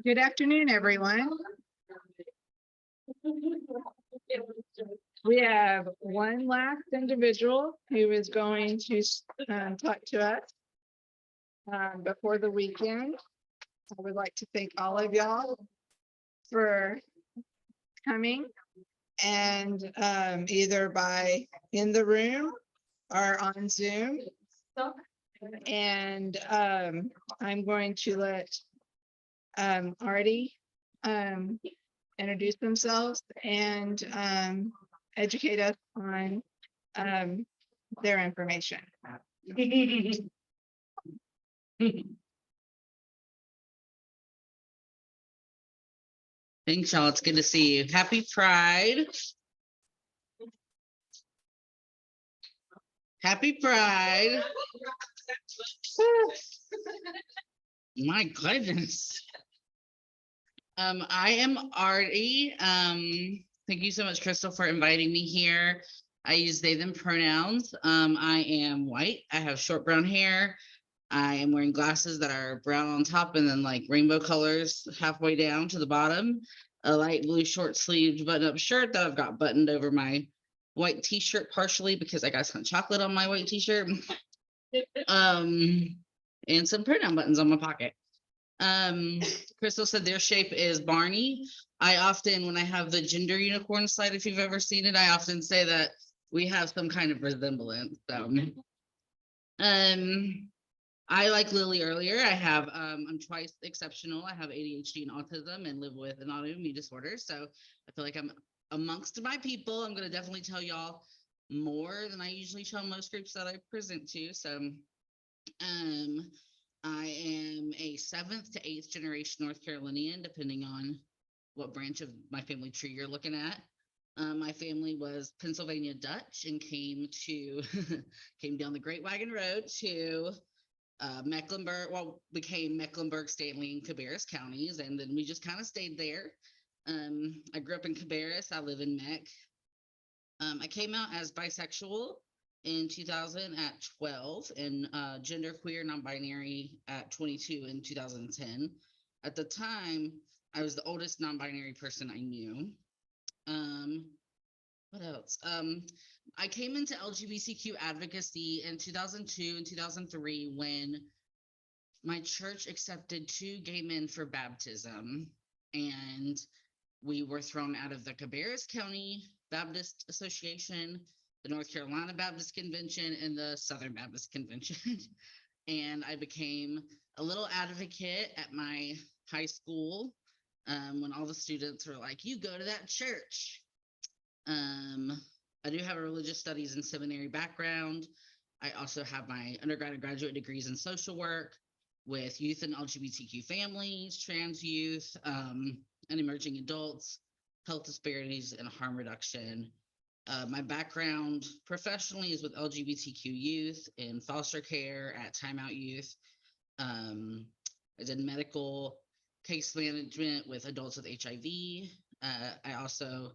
Good afternoon, everyone. We have one last individual who is going to talk to us before the weekend. I would like to thank all of y'all for coming and either by in the room or on Zoom. And I'm going to let Artie introduce themselves and educate us on their information. Thanks, y'all. It's good to see you. Happy Pride. Happy Pride. My goodness. I am Artie. Thank you so much, Crystal, for inviting me here. I use they, them pronouns. I am white. I have short brown hair. I am wearing glasses that are brown on top and then like rainbow colors halfway down to the bottom. A light blue short sleeved button up shirt that I've got buttoned over my white t-shirt partially because I got some chocolate on my white t-shirt. And some pronoun buttons on my pocket. Crystal said their shape is Barney. I often, when I have the gender unicorn slide, if you've ever seen it, I often say that we have some kind of resemblance. So, I, like Lily earlier, I have, I'm twice exceptional. I have ADHD and autism and live with an autoimmune disorder. So I feel like I'm amongst my people. I'm going to definitely tell y'all more than I usually tell most groups that I present to. So, I am a 7th to 8th generation North Carolinian, depending on what branch of my family tree you're looking at. My family was Pennsylvania Dutch and came down the Great Wagon Road to Mecklenburg, became Mecklenburg, Stanley, and Cabarrus counties, and then we just kind of stayed there. I grew up in Cabarrus. I live in Meck. I came out as bisexual in 2000 at 12 and genderqueer, non-binary at 22 in 2010. At the time, I was the oldest non-binary person I knew. What else? I came into LGBTQ advocacy in 2002 and 2003 when my church accepted 2 gay men for baptism, and we were thrown out of the Cabarrus County Baptist Association, the North Carolina Baptist Convention, and the Southern Baptist Convention. And I became a little advocate at my high school when all the students were like, you go to that church. I do have a religious studies and seminary background. I also have my undergrad and graduate degrees in social work with youth and LGBTQ families, trans youth, and emerging adults, health disparities, and harm reduction. My background professionally is with LGBTQ youth in foster care at Time Out Youth. I did medical case management with adults with HIV. I also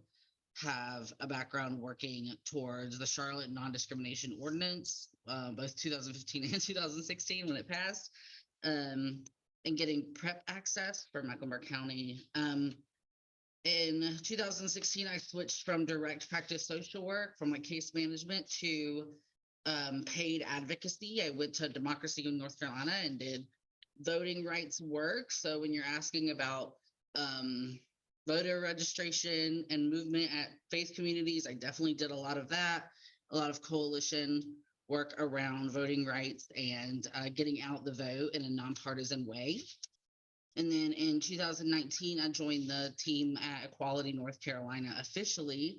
have a background working towards the Charlotte Non-Discrimination Ordinance, both 2015 and 2016 when it passed, and getting PrEP access for Mecklenburg County. In 2016, I switched from direct practice social work from like case management to paid advocacy. I went to Democracy in North Carolina and did voting rights work. So when you're asking about voter registration and movement at faith communities, I definitely did a lot of that, a lot of coalition work around voting rights and getting out the vote in a nonpartisan way. And then in 2019, I joined the team at Equality North Carolina officially.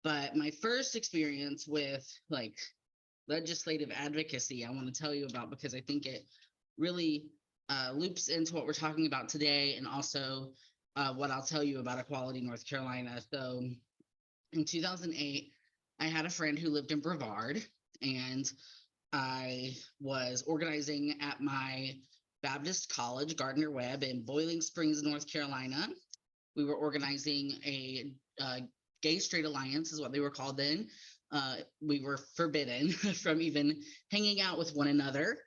But my first experience with like legislative advocacy, I want to tell you about because I think it really loops into what we're talking about today and also what I'll tell you about Equality North Carolina. So in 2008, I had a friend who lived in Brevard, and I was organizing at my Baptist College, Gardner Webb, in Boiling Springs, North Carolina. We were organizing a gay straight alliance is what they were called then. We were forbidden from even hanging out with one another.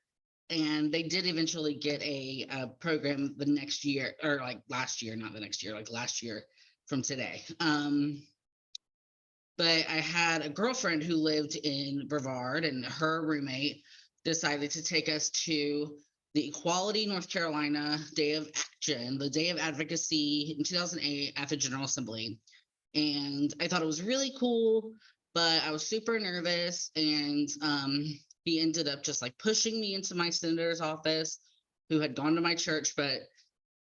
And they did eventually get a program the next year, or like last year, not the next year, like last year from today. But I had a girlfriend who lived in Brevard, and her roommate decided to take us to the Equality North Carolina Day of Action, the Day of Advocacy in 2008 at the General Assembly. And I thought it was really cool, but I was super nervous. And he ended up just like pushing me into my senator's office, who had gone to my church, but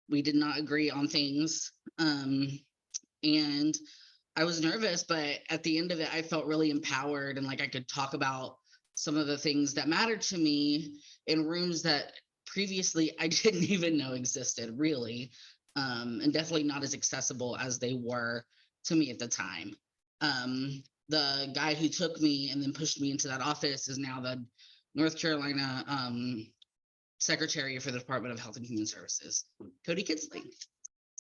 we did not agree on things. And I was nervous, but at the end of it, I felt really empowered and like I could talk about some of the things that mattered to me in rooms that previously I didn't even know existed, really, and definitely not as accessible as they were to me at the time. The guy who took me and then pushed me into that office is now the North Carolina Secretary for the Department of Health and Human Services, Cody Kinsley.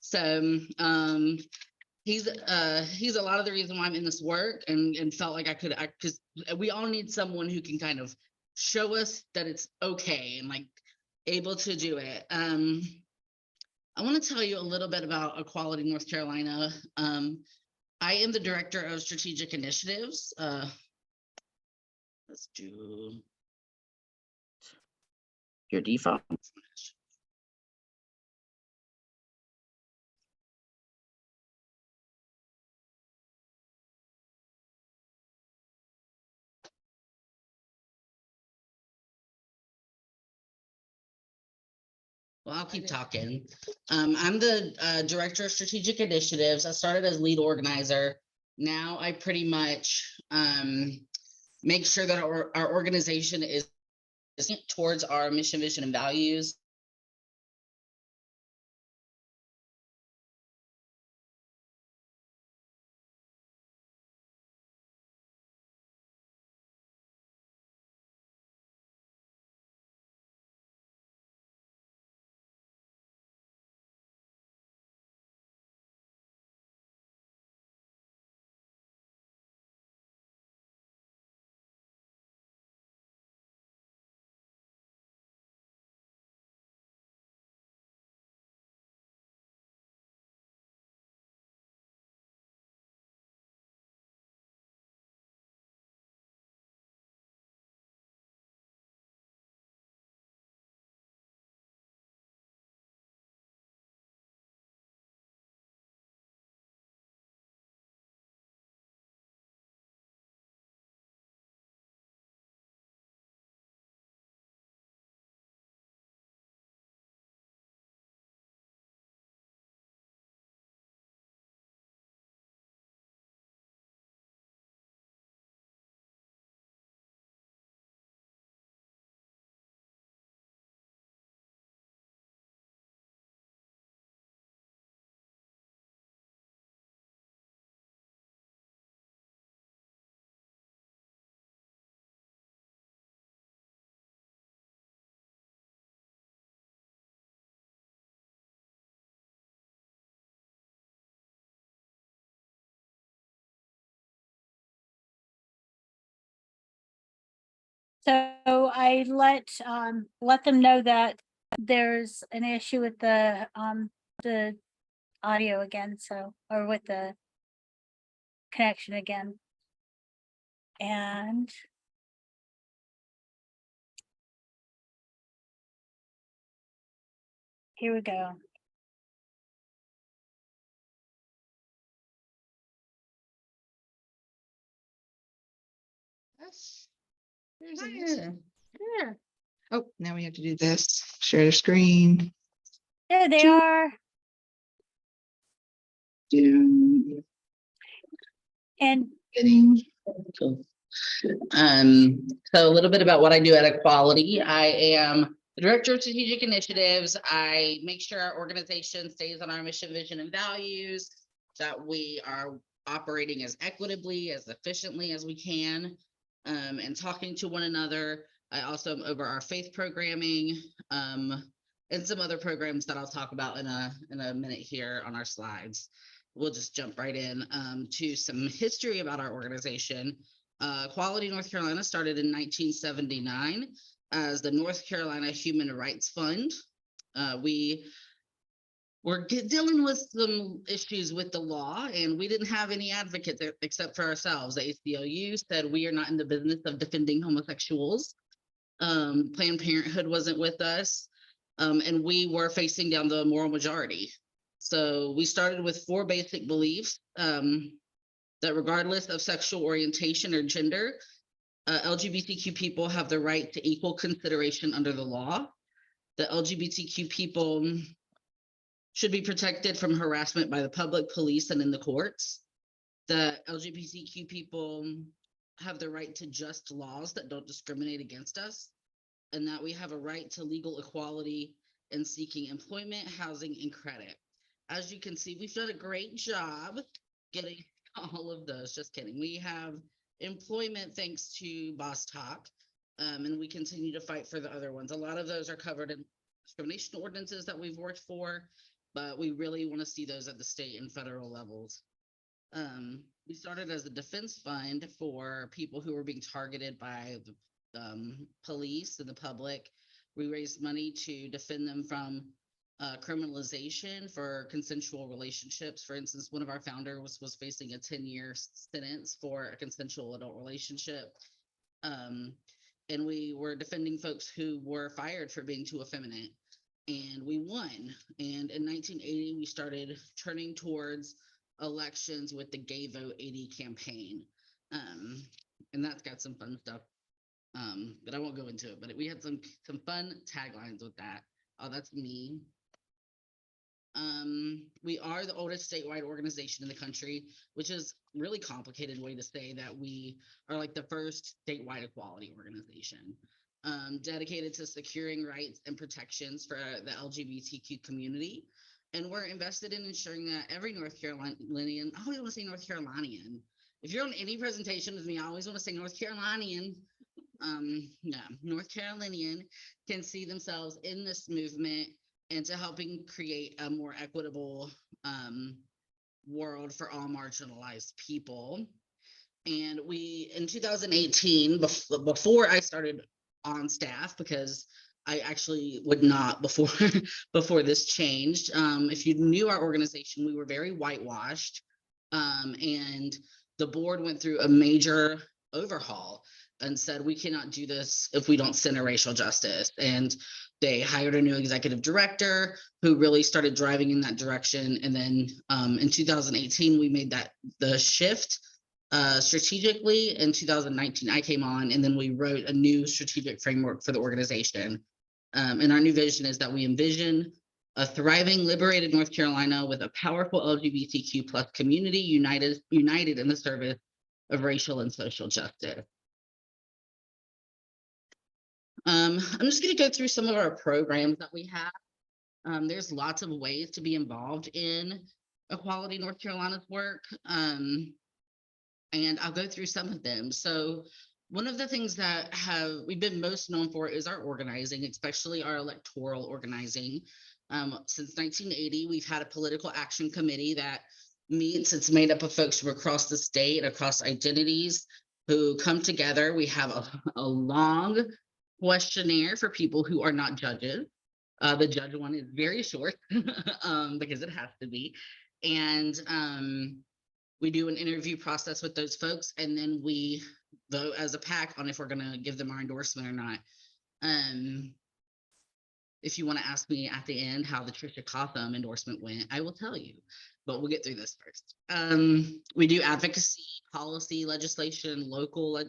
So he's a lot of the reason why I'm in this work, and felt like I could, because we all need someone who can kind of show us that it's okay and like able to do it. I want to tell you a little bit about Equality North Carolina. I am the Director of Strategic Initiatives. Let's do your default. Well, I'll keep talking. I'm the Director of Strategic Initiatives. I started as lead organizer. Now I pretty much make sure that our organization is towards our mission, vision, and values. So I let them know that there's an issue with the audio again, so, or with the connection again. And here we go. There's Hi. there. Oh, now we have to do this. Share the screen. There they are. And Cool. So a little bit about what I do at Equality. I am the Director of Strategic Initiatives. I make sure our organization stays on our mission, vision, and values, that we are operating as equitably, as efficiently as we can, and talking to one another. I also am over our faith programming, and some other programs that I'll talk about in a minute here on our slides. We'll just jump right in to some history about our organization. Equality North Carolina started in 1979. as the North Carolina Human Rights Fund. We were dealing with some issues with the law, and we didn't have any advocates except for ourselves. The ACLU said we are not in the business of defending homosexuals. Planned Parenthood wasn't with us, and we were facing down the moral majority. So we started with 4 basic beliefs, that regardless of sexual orientation or gender, LGBTQ people have the right to equal consideration under the law. The LGBTQ people should be protected from harassment by the public, police, and in the courts. The LGBTQ people have the right to just laws that don't discriminate against us, and that we have a right to legal equality in seeking employment, housing, and credit. As you can see, we've done a great job getting all of those. Just kidding. We have employment thanks to Boss Talk, and we continue to fight for the other ones. A lot of those are covered in discrimination ordinances that we've worked for, but we really want to see those at the state and federal levels. We started as a defense fund for people who were being targeted by the police and the public. We raised money to defend them from criminalization for consensual relationships. For instance, one of our founders was facing a 10-year sentence for a consensual adult relationship. And we were defending folks who were fired for being too effeminate, and we won. And in 1980, we started turning towards elections with the Gay Vote 80 campaign. And that's got some fun stuff, but I won't go into it, but we had some fun taglines with that. Oh, that's me. We are the oldest statewide organization in the country, which is a really complicated way to say that we are like the first statewide equality organization, dedicated to securing rights and protections for the LGBTQ community. And we're invested in ensuring that every North Carolinian, I always want to say North Carolinian. If you're on any presentation with me, I always want to say North Carolinian. Yeah, North Carolinian can see themselves in this movement and to helping create a more equitable world for all marginalized people. And we, in 2018, before I started on staff, because I actually would not before before this changed. If you knew our organization, we were very whitewashed, and the board went through a major overhaul and said we cannot do this if we don't center racial justice. And they hired a new executive director who really started driving in that direction. And then in 2018, we made the shift strategically. In 2019, I came on, and then we wrote a new strategic framework for the organization. And our new vision is that we envision a thriving, liberated North Carolina with a powerful LGBTQ plus community united in the service of racial and social justice. I'm just going to go through some of our programs that we have. There's lots of ways to be involved in Equality North Carolina's work, and I'll go through some of them. So one of the things that we've been most known for is our organizing, especially our electoral organizing. Since 1980, we've had a political action committee that meets. It's made up of folks from across the state, across identities, who come together. We have a long questionnaire for people who are not judges. The judge one is very short because it has to be. And we do an interview process with those folks, and then we vote as a PAC on if we're going to give them our endorsement or not. If you want to ask me at the end how the Tricia Cotham endorsement went, I will tell you, but we'll get through this first. We do advocacy, policy, legislation, local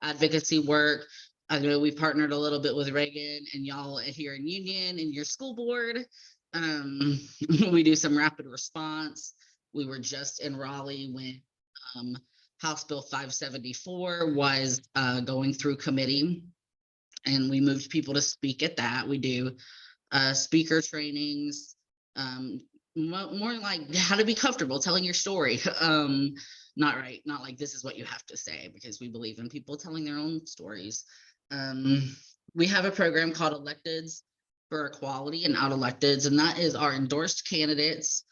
advocacy work. I know we partnered a little bit with Reagan and y'all here in Union and your school board. We do some rapid response. We were just in Raleigh when House Bill 574 was going through committee, and we moved people to speak at that. We do speaker trainings, more like how to be comfortable telling your story. Not like this is what you have to say, because we believe in people telling their own stories. We have a program called Electeds for Equality and Out Electeds, and that is our endorsed candidates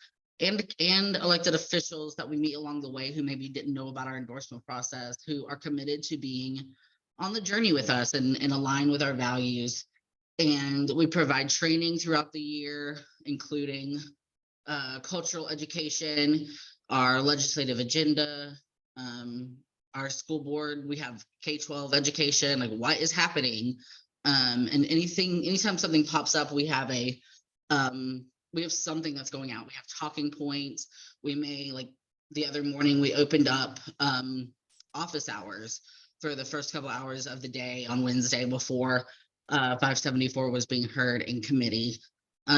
and elected officials that we meet along the way who maybe didn't know about our endorsement process, who are committed to being on the journey with us and align with our values. And we provide training throughout the year, including cultural education, our legislative agenda, our school board. We have K-12 education, like what is happening. And anytime something pops up, we have something that's going out. We have talking points. We may, like the other morning, we opened up office hours for the first couple hours of the day on Wednesday before 574 was being heard in committee.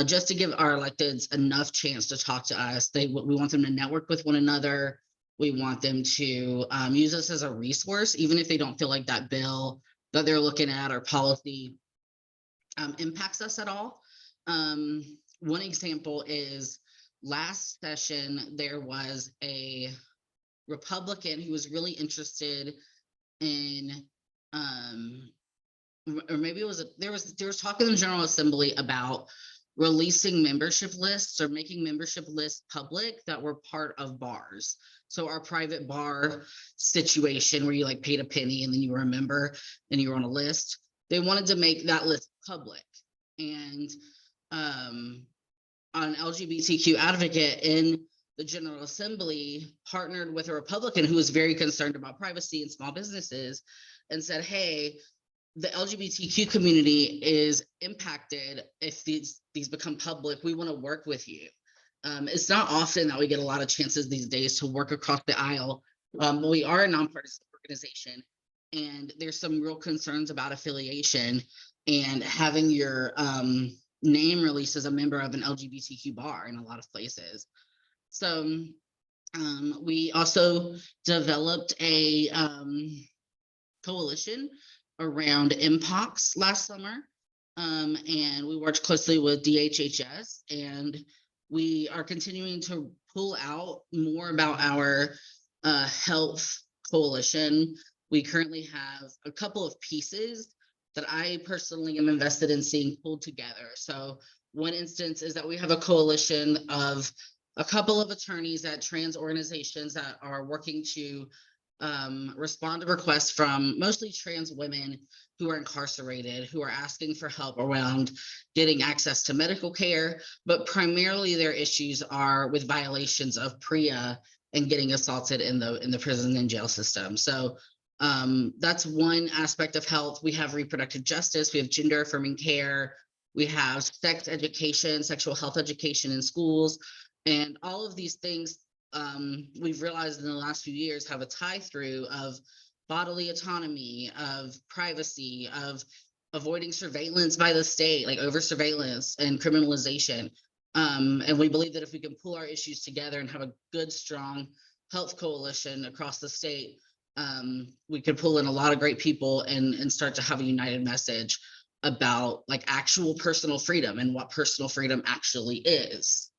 Just to give our electeds enough chance to talk to us. We want them to network with one another. We want them to use us as a resource, even if they don't feel like that bill that they're looking at or policy impacts us at all. One example is last session, there was a Republican who was really interested in, or maybe it was, there was talk in the General Assembly about releasing membership lists or making membership lists public that were part of bars. So our private bar situation where you like paid a penny and then you were a member and you were on a list, they wanted to make that list public. And an LGBTQ advocate in the General Assembly partnered with a Republican who was very concerned about privacy and small businesses and said, hey, the LGBTQ community is impacted if these become public. We want to work with you. It's not often that we get a lot of chances these days to work across the aisle. We are a nonpartisan organization, and there's some real concerns about affiliation and having your name released as a member of an LGBTQ bar in a lot of places. So we also developed a coalition around MPOX last summer. And we worked closely with DHHS, and we are continuing to pull out more about our health coalition. We currently have a couple of pieces that I personally am invested in seeing pulled together. So one instance is that we have a coalition of a couple of attorneys at trans organizations that are working to respond to requests from mostly trans women who are incarcerated, who are asking for help around getting access to medical care, but primarily their issues are with violations of PREA and getting assaulted in the prison and jail system. So that's one aspect of health. We have reproductive justice, we have gender affirming care, we have sex education, sexual health education in schools, and all of these things we've realized in the last few years have a tie through of bodily autonomy, of privacy, of avoiding surveillance by the state, like over surveillance and criminalization. And we believe that if we can pull our issues together and have a good, strong health coalition across the state, we could pull in a lot of great people and start to have a united message about like actual personal freedom and what personal freedom actually is.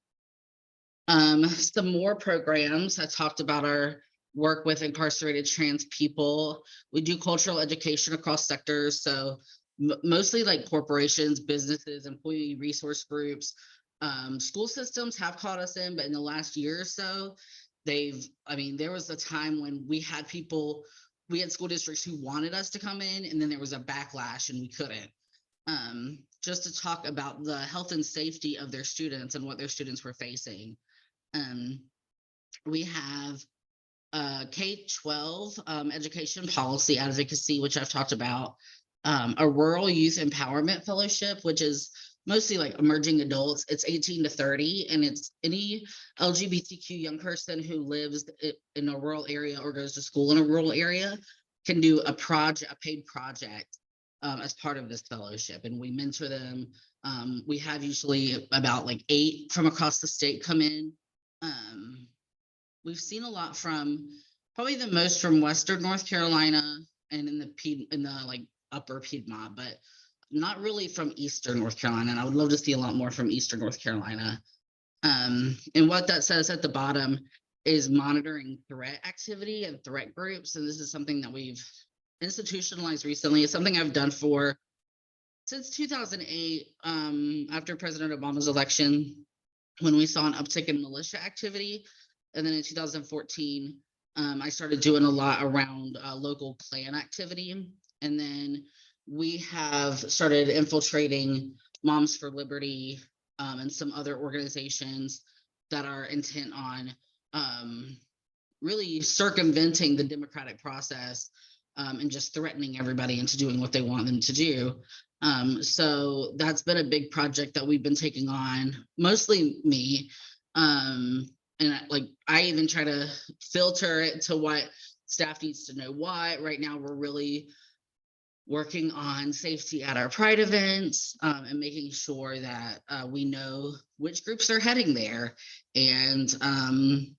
Some more programs. I talked about our work with incarcerated trans people. We do cultural education across sectors. So mostly like corporations, businesses, employee resource groups. School systems have caught us in, but in the last year or so, there was a time when we had school districts who wanted us to come in, and then there was a backlash and we couldn't. Just to talk about the health and safety of their students and what their students were facing. We have K-12 education policy advocacy, which I've talked about, a rural youth empowerment fellowship, which is mostly like emerging adults. It's 18 to 30, and it's any LGBTQ young person who lives in a rural area or goes to school in a rural area can do a paid project as part of this fellowship, and we mentor them. We have usually about like 8 from across the state come in. We've seen a lot probably the most from Western North Carolina and in the like upper Piedmont, but not really from Eastern North Carolina. And I would love to see a lot more from Eastern North Carolina. And what that says at the bottom is monitoring threat activity and threat groups. And this is something that we've institutionalized recently. It's something I've done since 2008, after President Obama's election, when we saw an uptick in militia activity. And then in 2014, I started doing a lot around local Klan activity. And then we have started infiltrating Moms for Liberty and some other organizations that are intent on really circumventing the democratic process and just threatening everybody into doing what they want them to do. So that's been a big project that we've been taking on, mostly me. I even try to filter it to what staff needs to know what. Right now, we're really working on safety at our Pride events and making sure that we know which groups are heading there and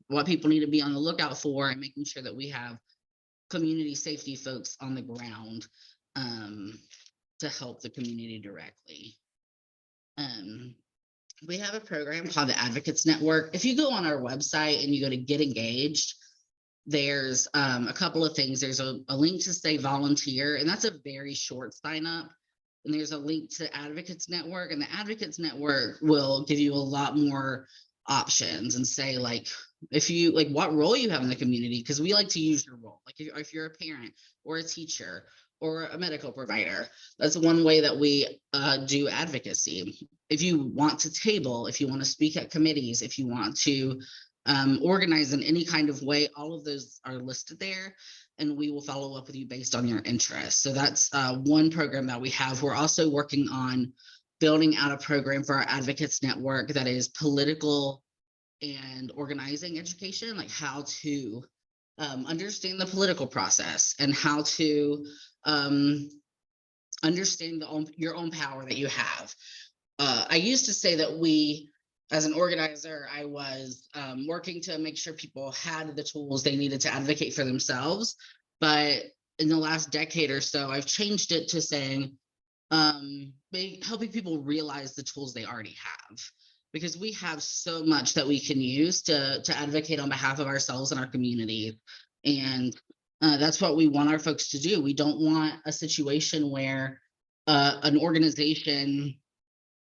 what people need to be on the lookout for, and making sure that we have community safety folks on the ground to help the community directly. We have a program called the Advocates Network. If you go on our website and you go to Get Engaged, there's a couple of things. There's a link to say volunteer, and that's a very short sign up. And there's a link to Advocates Network, and the Advocates Network will give you a lot more options and say like, if you like what role you have in the community, because we like to use your role. Like if you're a parent or a teacher or a medical provider, that's one way that we do advocacy. If you want to table, if you want to speak at committees, if you want to organize in any kind of way, all of those are listed there, and we will follow up with you based on your interests. So that's one program that we have. We're also working on building out a program for our Advocates Network that is political and organizing education, like how to understand the political process and how to understand your own power that you have. I used to say that we, as an organizer, I was working to make sure people had the tools they needed to advocate for themselves. But in the last decade or so, I've changed it to saying, helping people realize the tools they already have. Because we have so much that we can use to advocate on behalf of ourselves and our community. And that's what we want our folks to do. We don't want a situation where an organization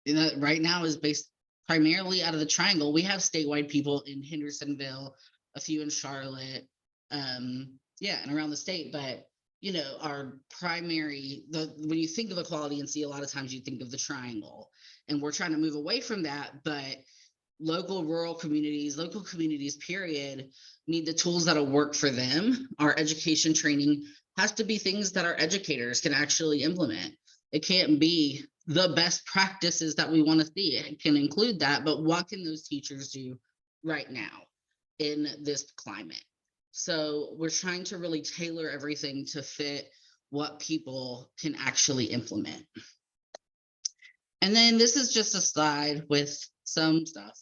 that right now is based primarily out of the Triangle. We have statewide people in Hendersonville, a few in Charlotte, and around the state. But our primary, when you think of equality and see, a lot of times you think of the Triangle, and we're trying to move away from that. But local communities, period, need the tools that'll work for them. Our education training has to be things that our educators can actually implement. It can't be the best practices that we want to see. It can include that, but what can those teachers do right now in this climate? So we're trying to really tailor everything to fit what people can actually implement. And then this is just a slide with some stuff.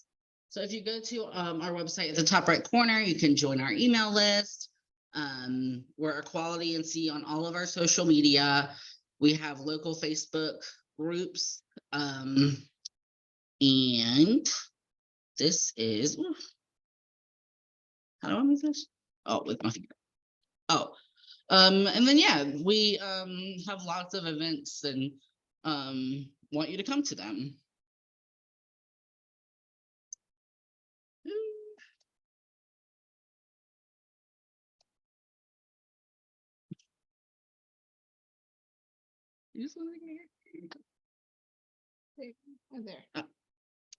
So if you go to our website at the top right corner, you can join our email list. We're Equality and see on all of our social media. We have local Facebook groups. And this is, how do I move this? Oh, with my finger. Oh, and then, we have lots of events and want you to come to them. Use something here. There. Oh,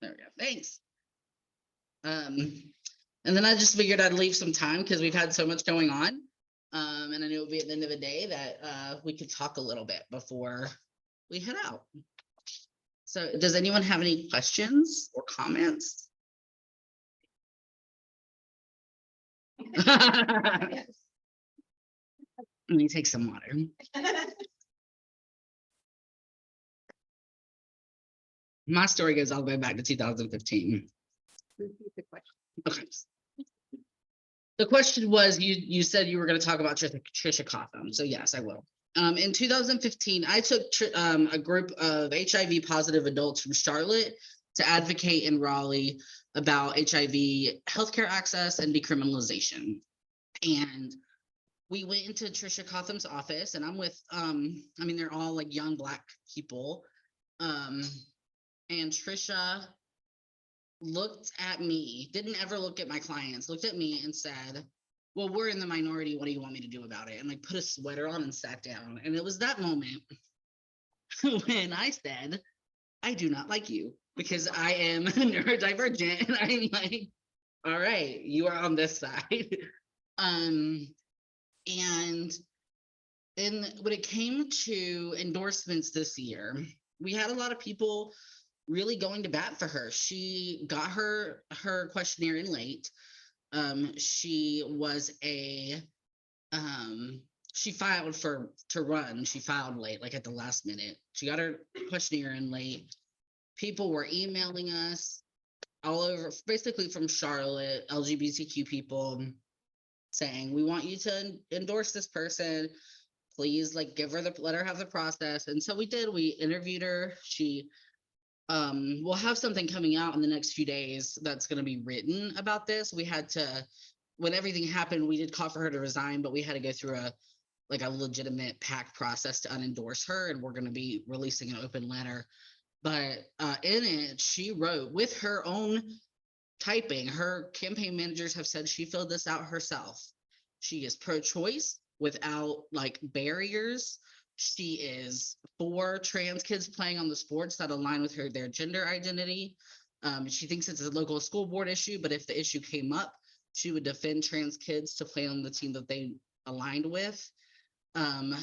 there we go. Thanks. And then I just figured I'd leave some time because we've had so much going on. And I knew it would be at the end of the day that we could talk a little bit before we head out. So does anyone have any questions or comments? Let me take some water. My story goes all the way back to 2015. Repeat the question. Okay. The question was, you said you were going to talk about Trisha Cotham. So yes, I will. In 2015, I took a group of HIV positive adults from Charlotte to advocate in Raleigh about HIV healthcare access and decriminalization. And we went into Trisha Cotham's office, and I'm with, they're all like young Black people. And Trisha looked at me, didn't ever look at my clients, looked at me and said, well, we're in the minority. What do you want me to do about it? And like put a sweater on and sat down. And it was that moment when I said, I do not like you because I am neurodivergent. And I'm like, all right, you are on this side. And then when it came to endorsements this year, we had a lot of people really going to bat for her. She got her questionnaire in late. She was a she filed to run. She filed late, like at the last minute. She got her questionnaire in late. People were emailing us all over, basically from Charlotte, LGBTQ people saying, we want you to endorse this person. Please, like, let her have the process. And so we did. We interviewed her. She we'll have something coming out in the next few days that's going to be written about this. We had to, when everything happened, we did call for her to resign, but we had to go through a legitimate PAC process to unendorse her, and we're going to be releasing an open letter. But in it, she wrote with her own typing. Her campaign managers have said she filled this out herself. She is pro-choice without like barriers. She is for trans kids playing on the sports that align with their gender identity. She thinks it's a local school board issue, but if the issue came up, she would defend trans kids to play on the team that they aligned with.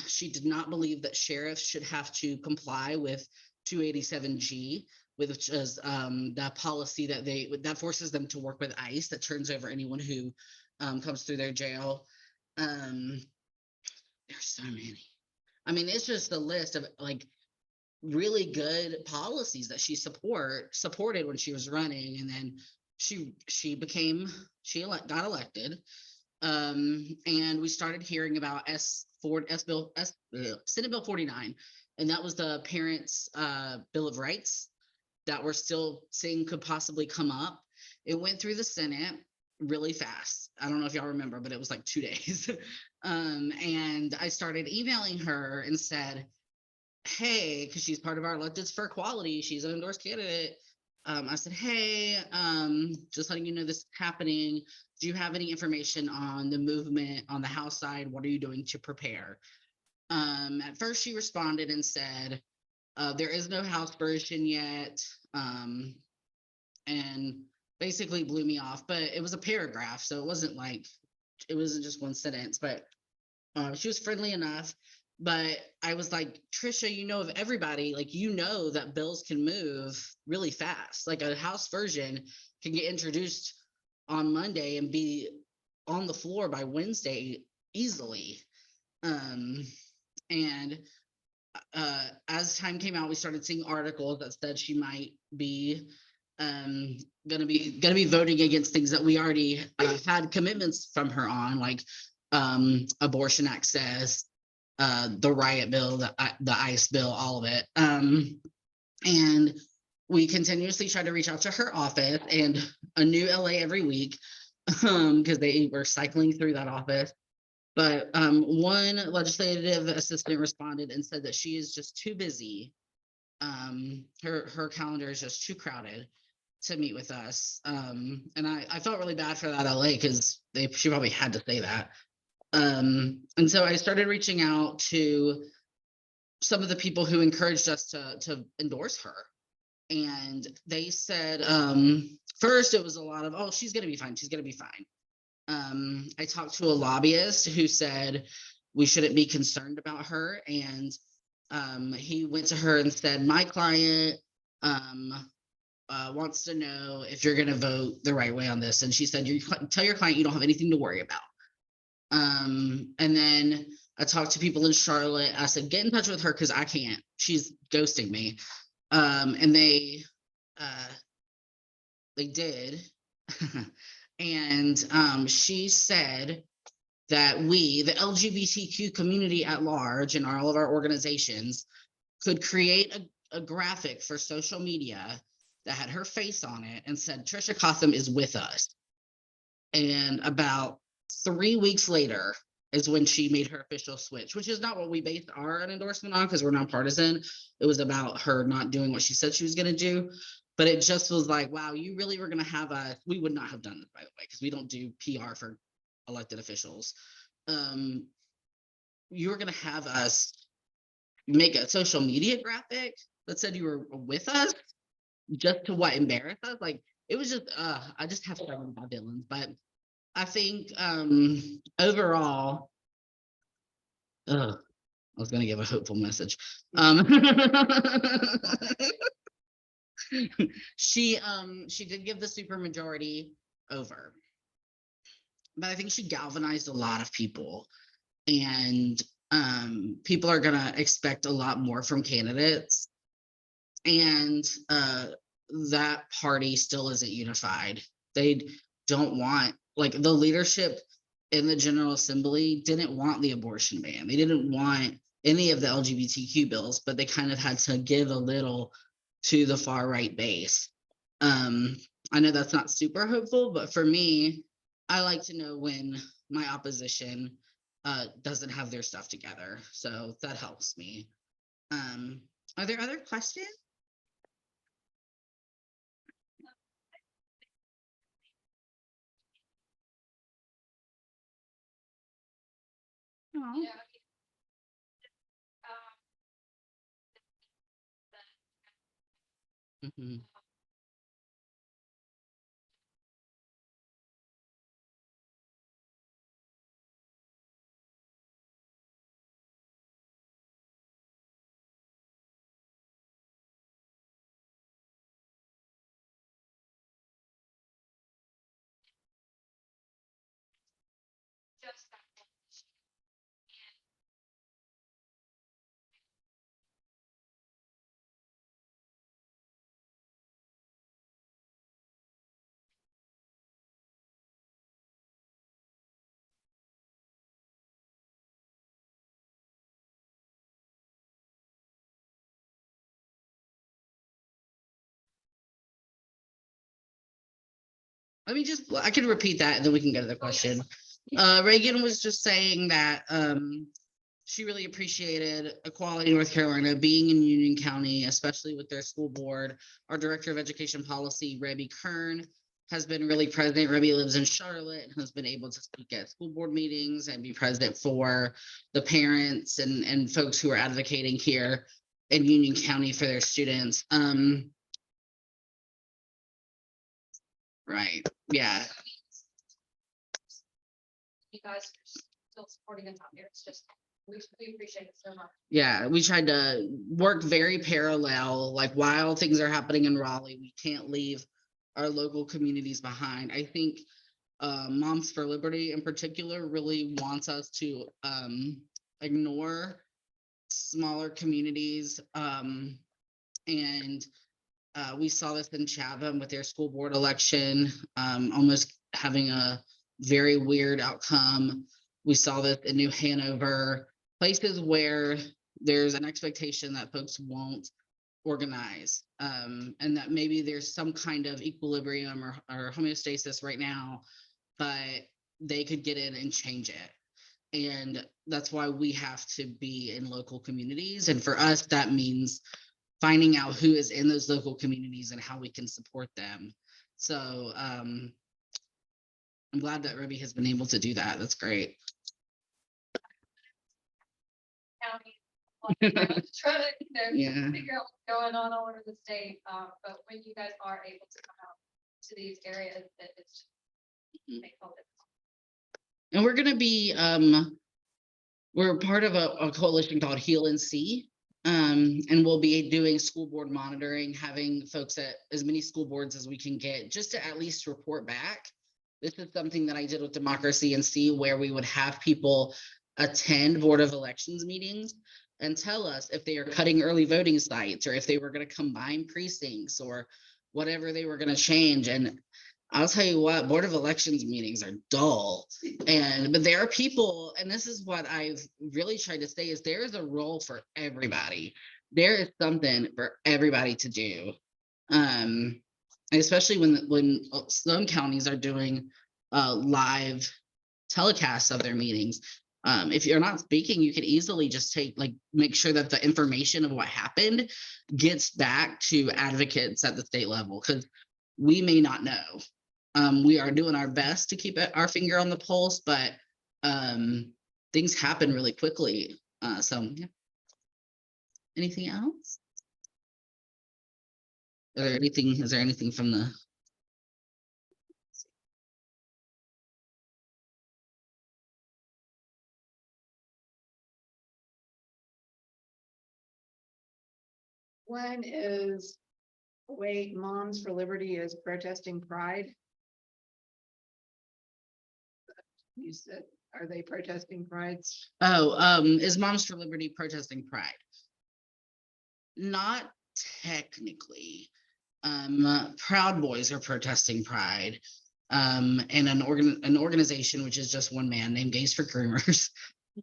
She did not believe that sheriffs should have to comply with 287G, which is that policy that forces them to work with ICE, that turns over anyone who comes through their jail. There's so many. I mean, it's just a list of like really good policies that she supported when she was running, and then she got elected. And we started hearing about Senate Bill 49, and that was the parents' Bill of Rights that we're still seeing could possibly come up. It went through the Senate really fast. I don't know if y'all remember, but it was like 2 days. And I started emailing her and said, hey, because she's part of our Electeds for Equality, she's an endorsed candidate. I said, hey, just letting you know this is happening. Do you have any information on the movement on the House side? What are you doing to prepare? At first, she responded and said, there is no House version yet, and basically blew me off. But it was a paragraph, so it wasn't just one sentence. But she was friendly enough. But I was like, Trisha, you know of everybody, like, you know that bills can move really fast. Like a House version can get introduced on Monday and be on the floor by Wednesday easily. And as time came out, we started seeing articles that said she might be gonna be voting against things that we already had commitments from her on, like abortion access, the riot bill, the ICE bill, all of it. And we continuously try to reach out to her office, and a new LA every week, because they were cycling through that office. But one legislative assistant responded and said that she is just too busy. Her calendar is just too crowded to meet with us. And I felt really bad for that LA, because she probably had to say that. And so I started reaching out to some of the people who encouraged us to endorse her. And they said, first it was a lot of, oh, she's going to be fine. She's going to be fine. I talked to a lobbyist who said we shouldn't be concerned about her. And he went to her and said, my client wants to know if you're going to vote the right way on this. And she said, tell your client you don't have anything to worry about. And then I talked to people in Charlotte. I said, get in touch with her because I can't. She's ghosting me. And they did. And she said that we, the LGBTQ community at large, and all of our organizations, could create a graphic for social media that had her face on it and said, Trisha Cotham is with us. And about 3 weeks later is when she made her official switch, which is not what we based our endorsement on, because we're nonpartisan. It was about her not doing what she said she was going to do. But it just was like, wow, you really were going to have we would not have done this, by the way, because we don't do PR for elected officials. You were gonna have us make a social media graphic that said you were with us just to what, embarrass us? Like, it was just, I just have struggled with my villains, but I think, overall, I was gonna give a hopeful message. She did give the supermajority over, but I think she galvanized a lot of people, and people are gonna expect a lot more from candidates, and that party still isn't unified. They don't want, like, the leadership in the General Assembly didn't want the abortion ban. They didn't want any of the LGBTQ bills, but they kind of had to give a little to the far right base. I know that's not super hopeful, but for me, I like to know when my opposition doesn't have their stuff together. So that helps me. Are there other questions? Aw. Mhm. Just Let me just, I can repeat that and then we can go to the question. Reagan was just saying that she really appreciated Equality North Carolina being in Union County, especially with their school board. Our Director of Education Policy, Rebby Kern, has been really present. Rebby lives in Charlotte and has been able to speak at school board meetings and be present for the parents and folks who are advocating here in Union County for their students. Right, yeah. you guys are still supporting us out there. It's just, we appreciate it so much. Yeah, we tried to work very parallel, like while things are happening in Raleigh, we can't leave our local communities behind. I think Moms for Liberty in particular really wants us to ignore smaller communities. And we saw this in Chatham with their school board election, almost having a very weird outcome. We saw this in New Hanover, places where there's an expectation that folks won't organize, and that maybe there's some kind of equilibrium or homeostasis right now, but they could get in and change it. And that's why we have to be in local communities. And for us, that means finding out who is in those local communities and how we can support them. So I'm glad that Ruby has been able to do that. That's great. County, like, try to, Yeah. figure out what's going on all over the state. But when you guys are able to come out to these areas, it's makes all difference. And we're gonna be we're part of a coalition called Heal and See. And we'll be doing school board monitoring, having folks at as many school boards as we can get, just to at least report back. This is something that I did with Democracy and See, where we would have people attend Board of Elections meetings and tell us if they are cutting early voting sites or if they were going to combine precincts or whatever they were going to change. And I'll tell you what, Board of Elections meetings are dull. But there are people, and this is what I've really tried to say, is there is a role for everybody. There is something for everybody to do. Especially when some counties are doing live telecasts of their meetings. If you're not speaking, you could easily just make sure that the information of what happened gets back to advocates at the state level, because we may not know. We are doing our best to keep our finger on the pulse, but things happen really quickly. So yeah. Anything else? Is there anything from the? When is, wait, Moms for Liberty is protesting Pride? You said, are they protesting Prides? Oh, is Moms for Liberty protesting Pride? Not technically. Proud Boys are protesting Pride. And an organization which is just one man named Gays for Groomers.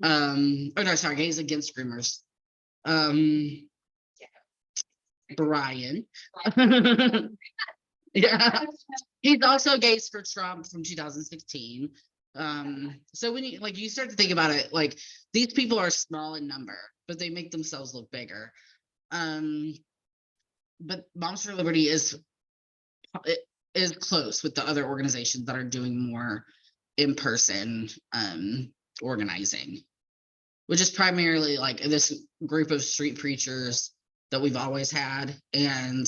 Or no, sorry, Gays Against Groomers. Brian. Yeah. He's also Gays for Trump from 2016. So when you start to think about it, like these people are small in number, but they make themselves look bigger. But Moms for Liberty is close with the other organizations that are doing more in-person organizing, which is primarily like this group of street preachers that we've always had, and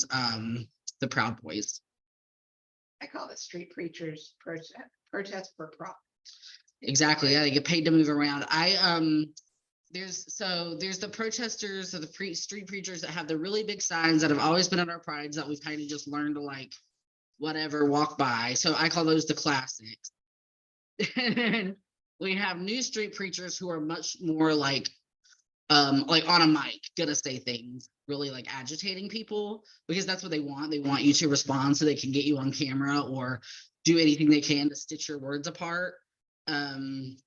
the Proud Boys. I call it street preachers protest for profit. Exactly. Yeah, they get paid to move around. There's the protesters or the street preachers that have the really big signs that have always been at our prides that we've kind of just learned to like whatever walk by. So I call those the classics. And we have new street preachers who are much more like on a mic, gonna say things, really like agitating people, because that's what they want. They want you to respond so they can get you on camera or do anything they can to stitch your words apart. And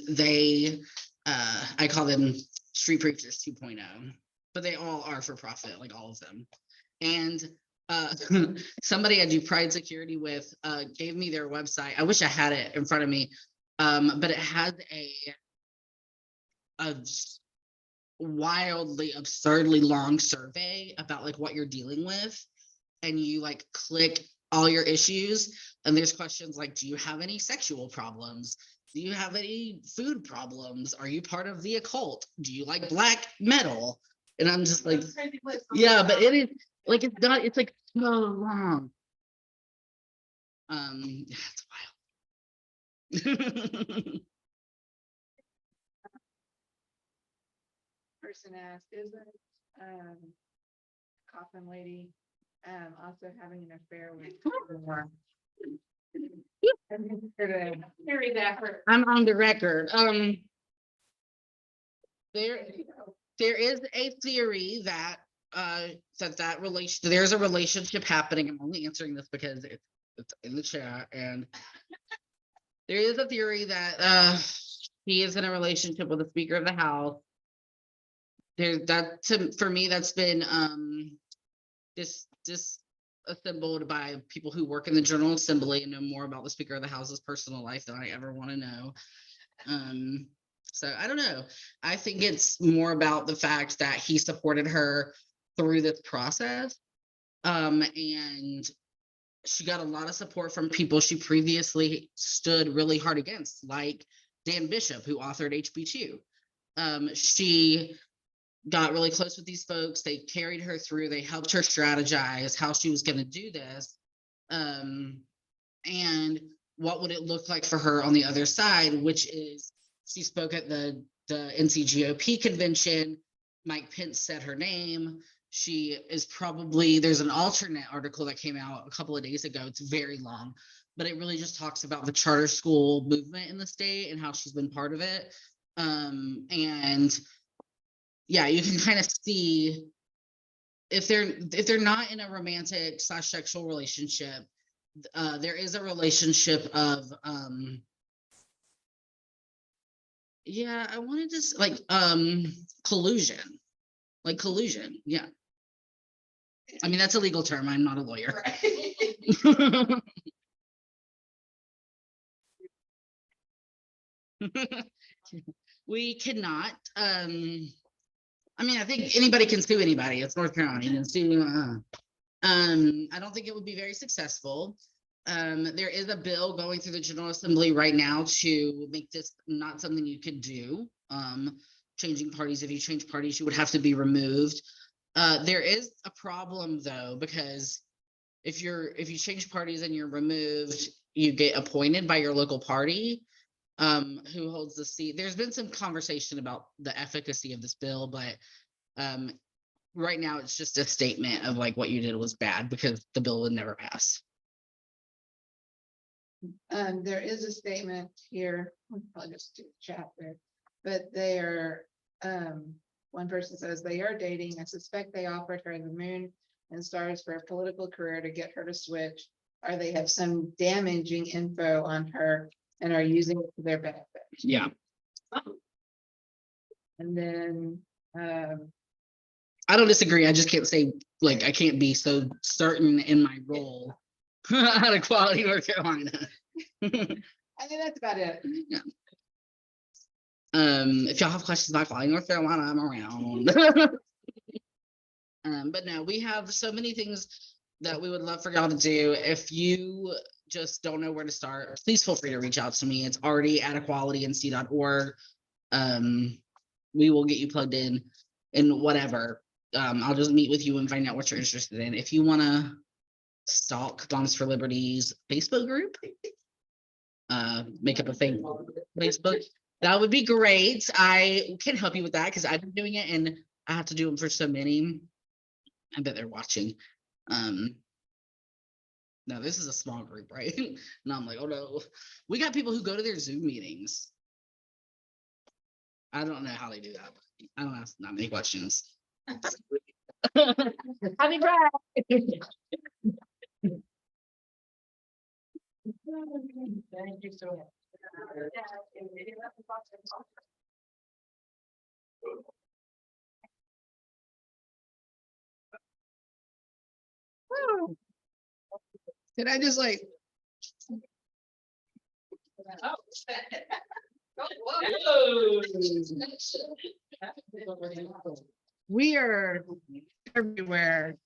they I call them street preachers 2.0, but they all are for profit, like all of them. And somebody I do Pride security with gave me their website. I wish I had it in front of me, but it has a wildly absurdly long survey about like what you're dealing with, and you like click all your issues, and there's questions like, do you have any sexual problems? Do you have any food problems? Are you part of the occult? Do you like black metal? And I'm just like, yeah, but it is like, it's like so long. It's wild. Person asked, isn't Coffin Lady also having an affair with more? Carry that hurt. I'm on the record. There is a theory that there's a relationship happening. I'm only answering this because it's in the chat, and there is a theory that he is in a relationship with the Speaker of the House. For me, that's been assembled by people who work in the General Assembly and know more about the Speaker of the House's personal life than I ever want to know. So I don't know. I think it's more about the fact that he supported her through this process. And she got a lot of support from people she previously stood really hard against, like Dan Bishop, who authored HB2. She got really close with these folks. They carried her through. They helped her strategize how she was going to do this. And what would it look like for her on the other side, which is she spoke at the NCGOP convention. Mike Pence said her name. She is there's an alternate article that came out a couple of days ago. It's very long, but it really just talks about the charter school movement in the state and how she's been part of it. And yeah, you can kind of see if they're not in a romantic / sexual relationship, there is a relationship of yeah, I wanted to like collusion. Yeah. I mean, that's a legal term. I'm not a lawyer. We cannot. I mean, I think anybody can sue anybody. It's North Carolina. You can sue. I don't think it would be very successful. There is a bill going through the General Assembly right now to make this not something you could do. Changing parties, if you change parties, you would have to be removed. There is a problem though, because if you change parties and you're removed, you get appointed by your local party, who holds the seat. There's been some conversation about the efficacy of this bill, but right now it's just a statement of like what you did was bad because the bill would never pass. There is a statement here, I'll just do the chat there, but they are, one person says they are dating. I suspect they offered her the moon and stars for a political career to get her to switch, or they have some damaging info on her and are using it to their benefit. Yeah. And then, I don't disagree. I just can't say, like, I can't be so certain in my role out of Quality, North Carolina. I think that's about it. Yeah. If y'all have questions about Quality, North Carolina, I'm around. But no, we have so many things that we would love for y'all to do. If you just don't know where to start, please feel free to reach out to me. It's already at equalitync.org. We will get you plugged in whatever. I'll just meet with you and find out what you're interested in. If you want to stalk Moms for Liberty's Facebook group, make up a thing Facebook, that would be great. I can help you with that because I've been doing it and I have to do them for so many. I bet they're watching. No, this is a small group, right? And I'm like, oh no, we got people who go to their Zoom meetings. I don't know how they do that. I don't ask that many questions. Happy birthday. Thank you so much. Did I just like? We are everywhere.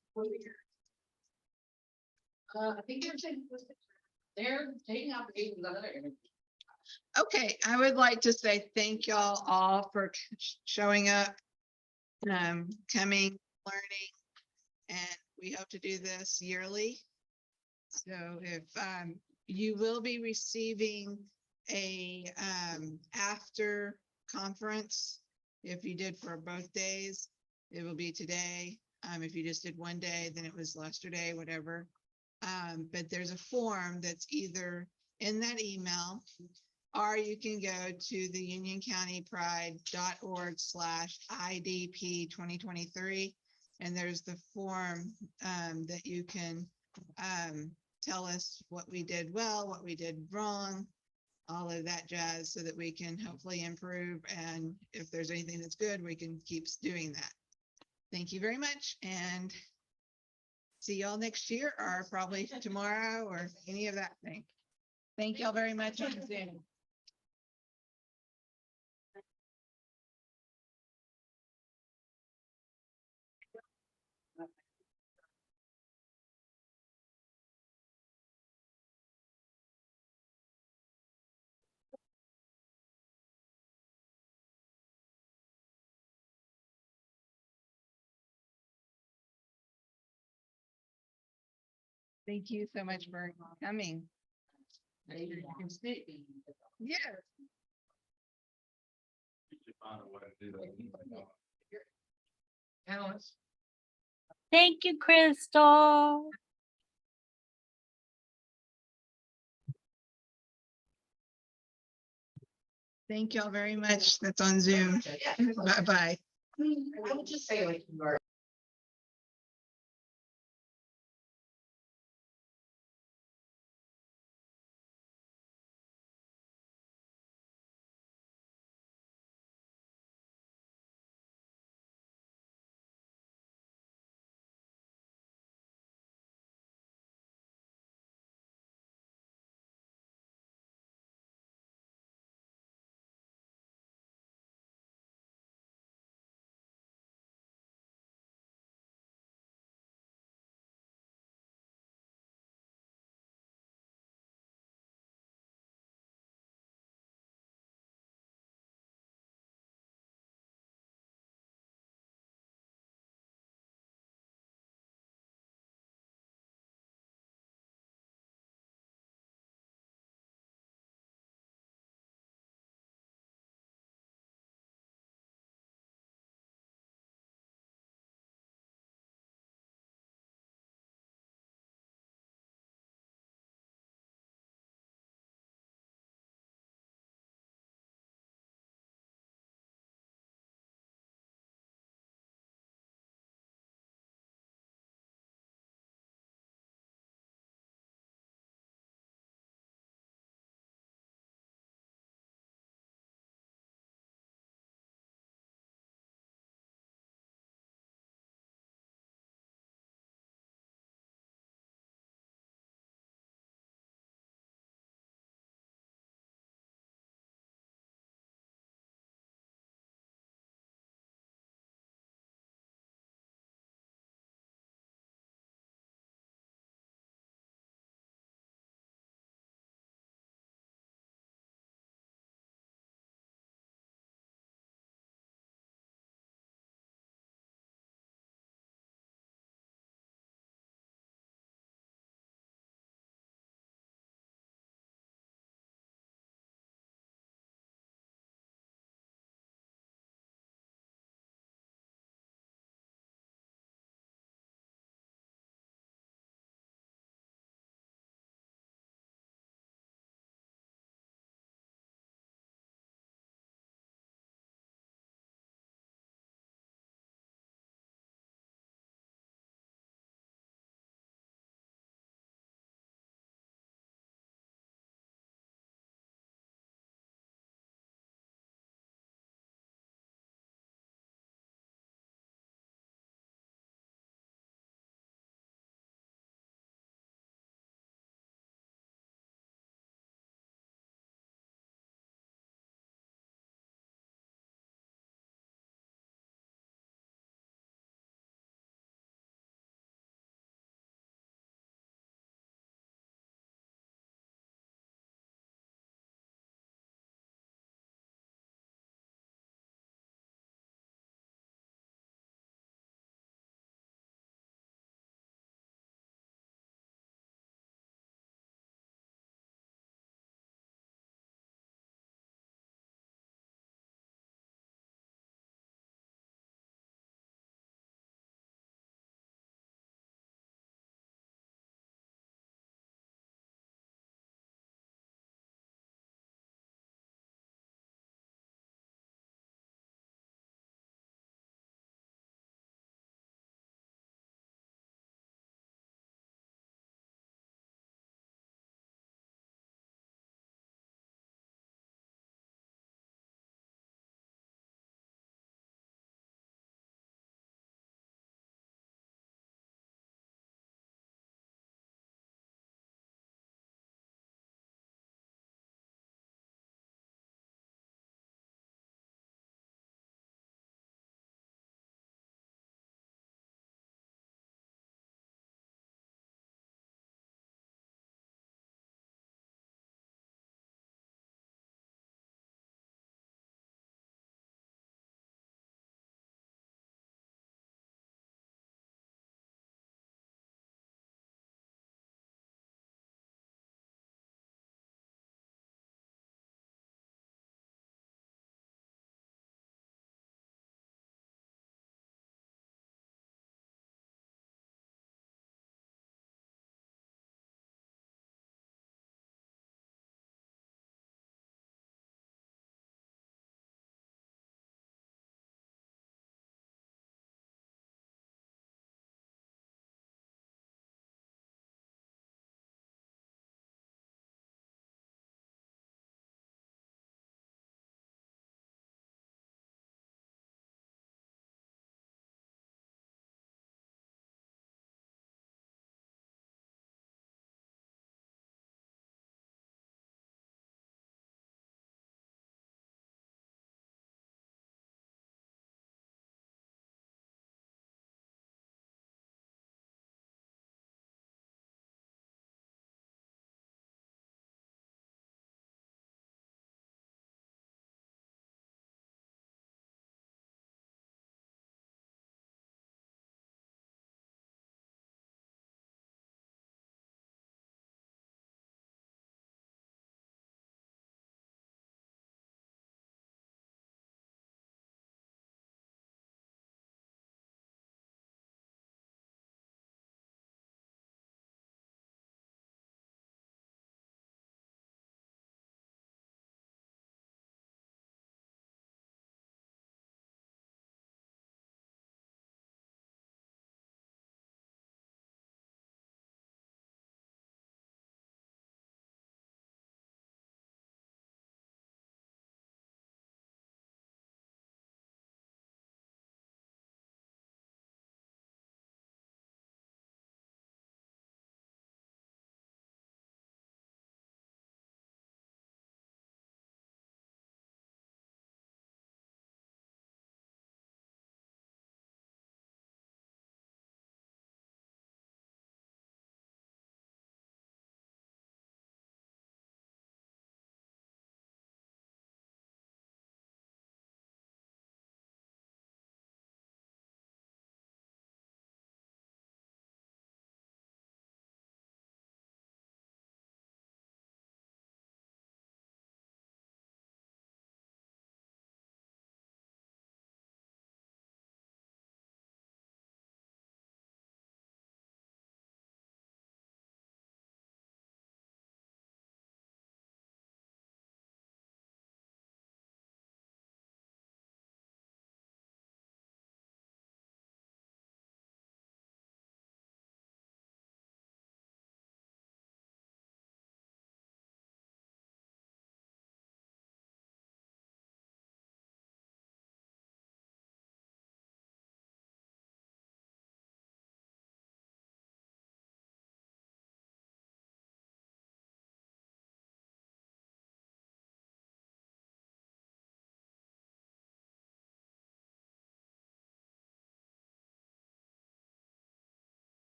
I think they're taking applications out of there. Okay, I would like to say thank y'all all for showing up, coming, learning, and we hope to do this yearly. So if you will be receiving a after conference, if you did for both days, it will be today. If you just did one day, then it was yesterday, whatever. But there's a form that's either in that email, or you can go to the unioncountypride.org/IDP 2023. And there's the form that you can tell us what we did well, what we did wrong, all of that jazz, so that we can hopefully improve. And if there's anything that's good, we can keep doing that. Thank you very much. And see y'all next year, or probably tomorrow, or any of that thing. Thank y'all very much on Zoom. Thank you so much for coming. Yes. Thank you, Crystal. Thank y'all very much. That's on Zoom. Bye-bye. I would just say like you are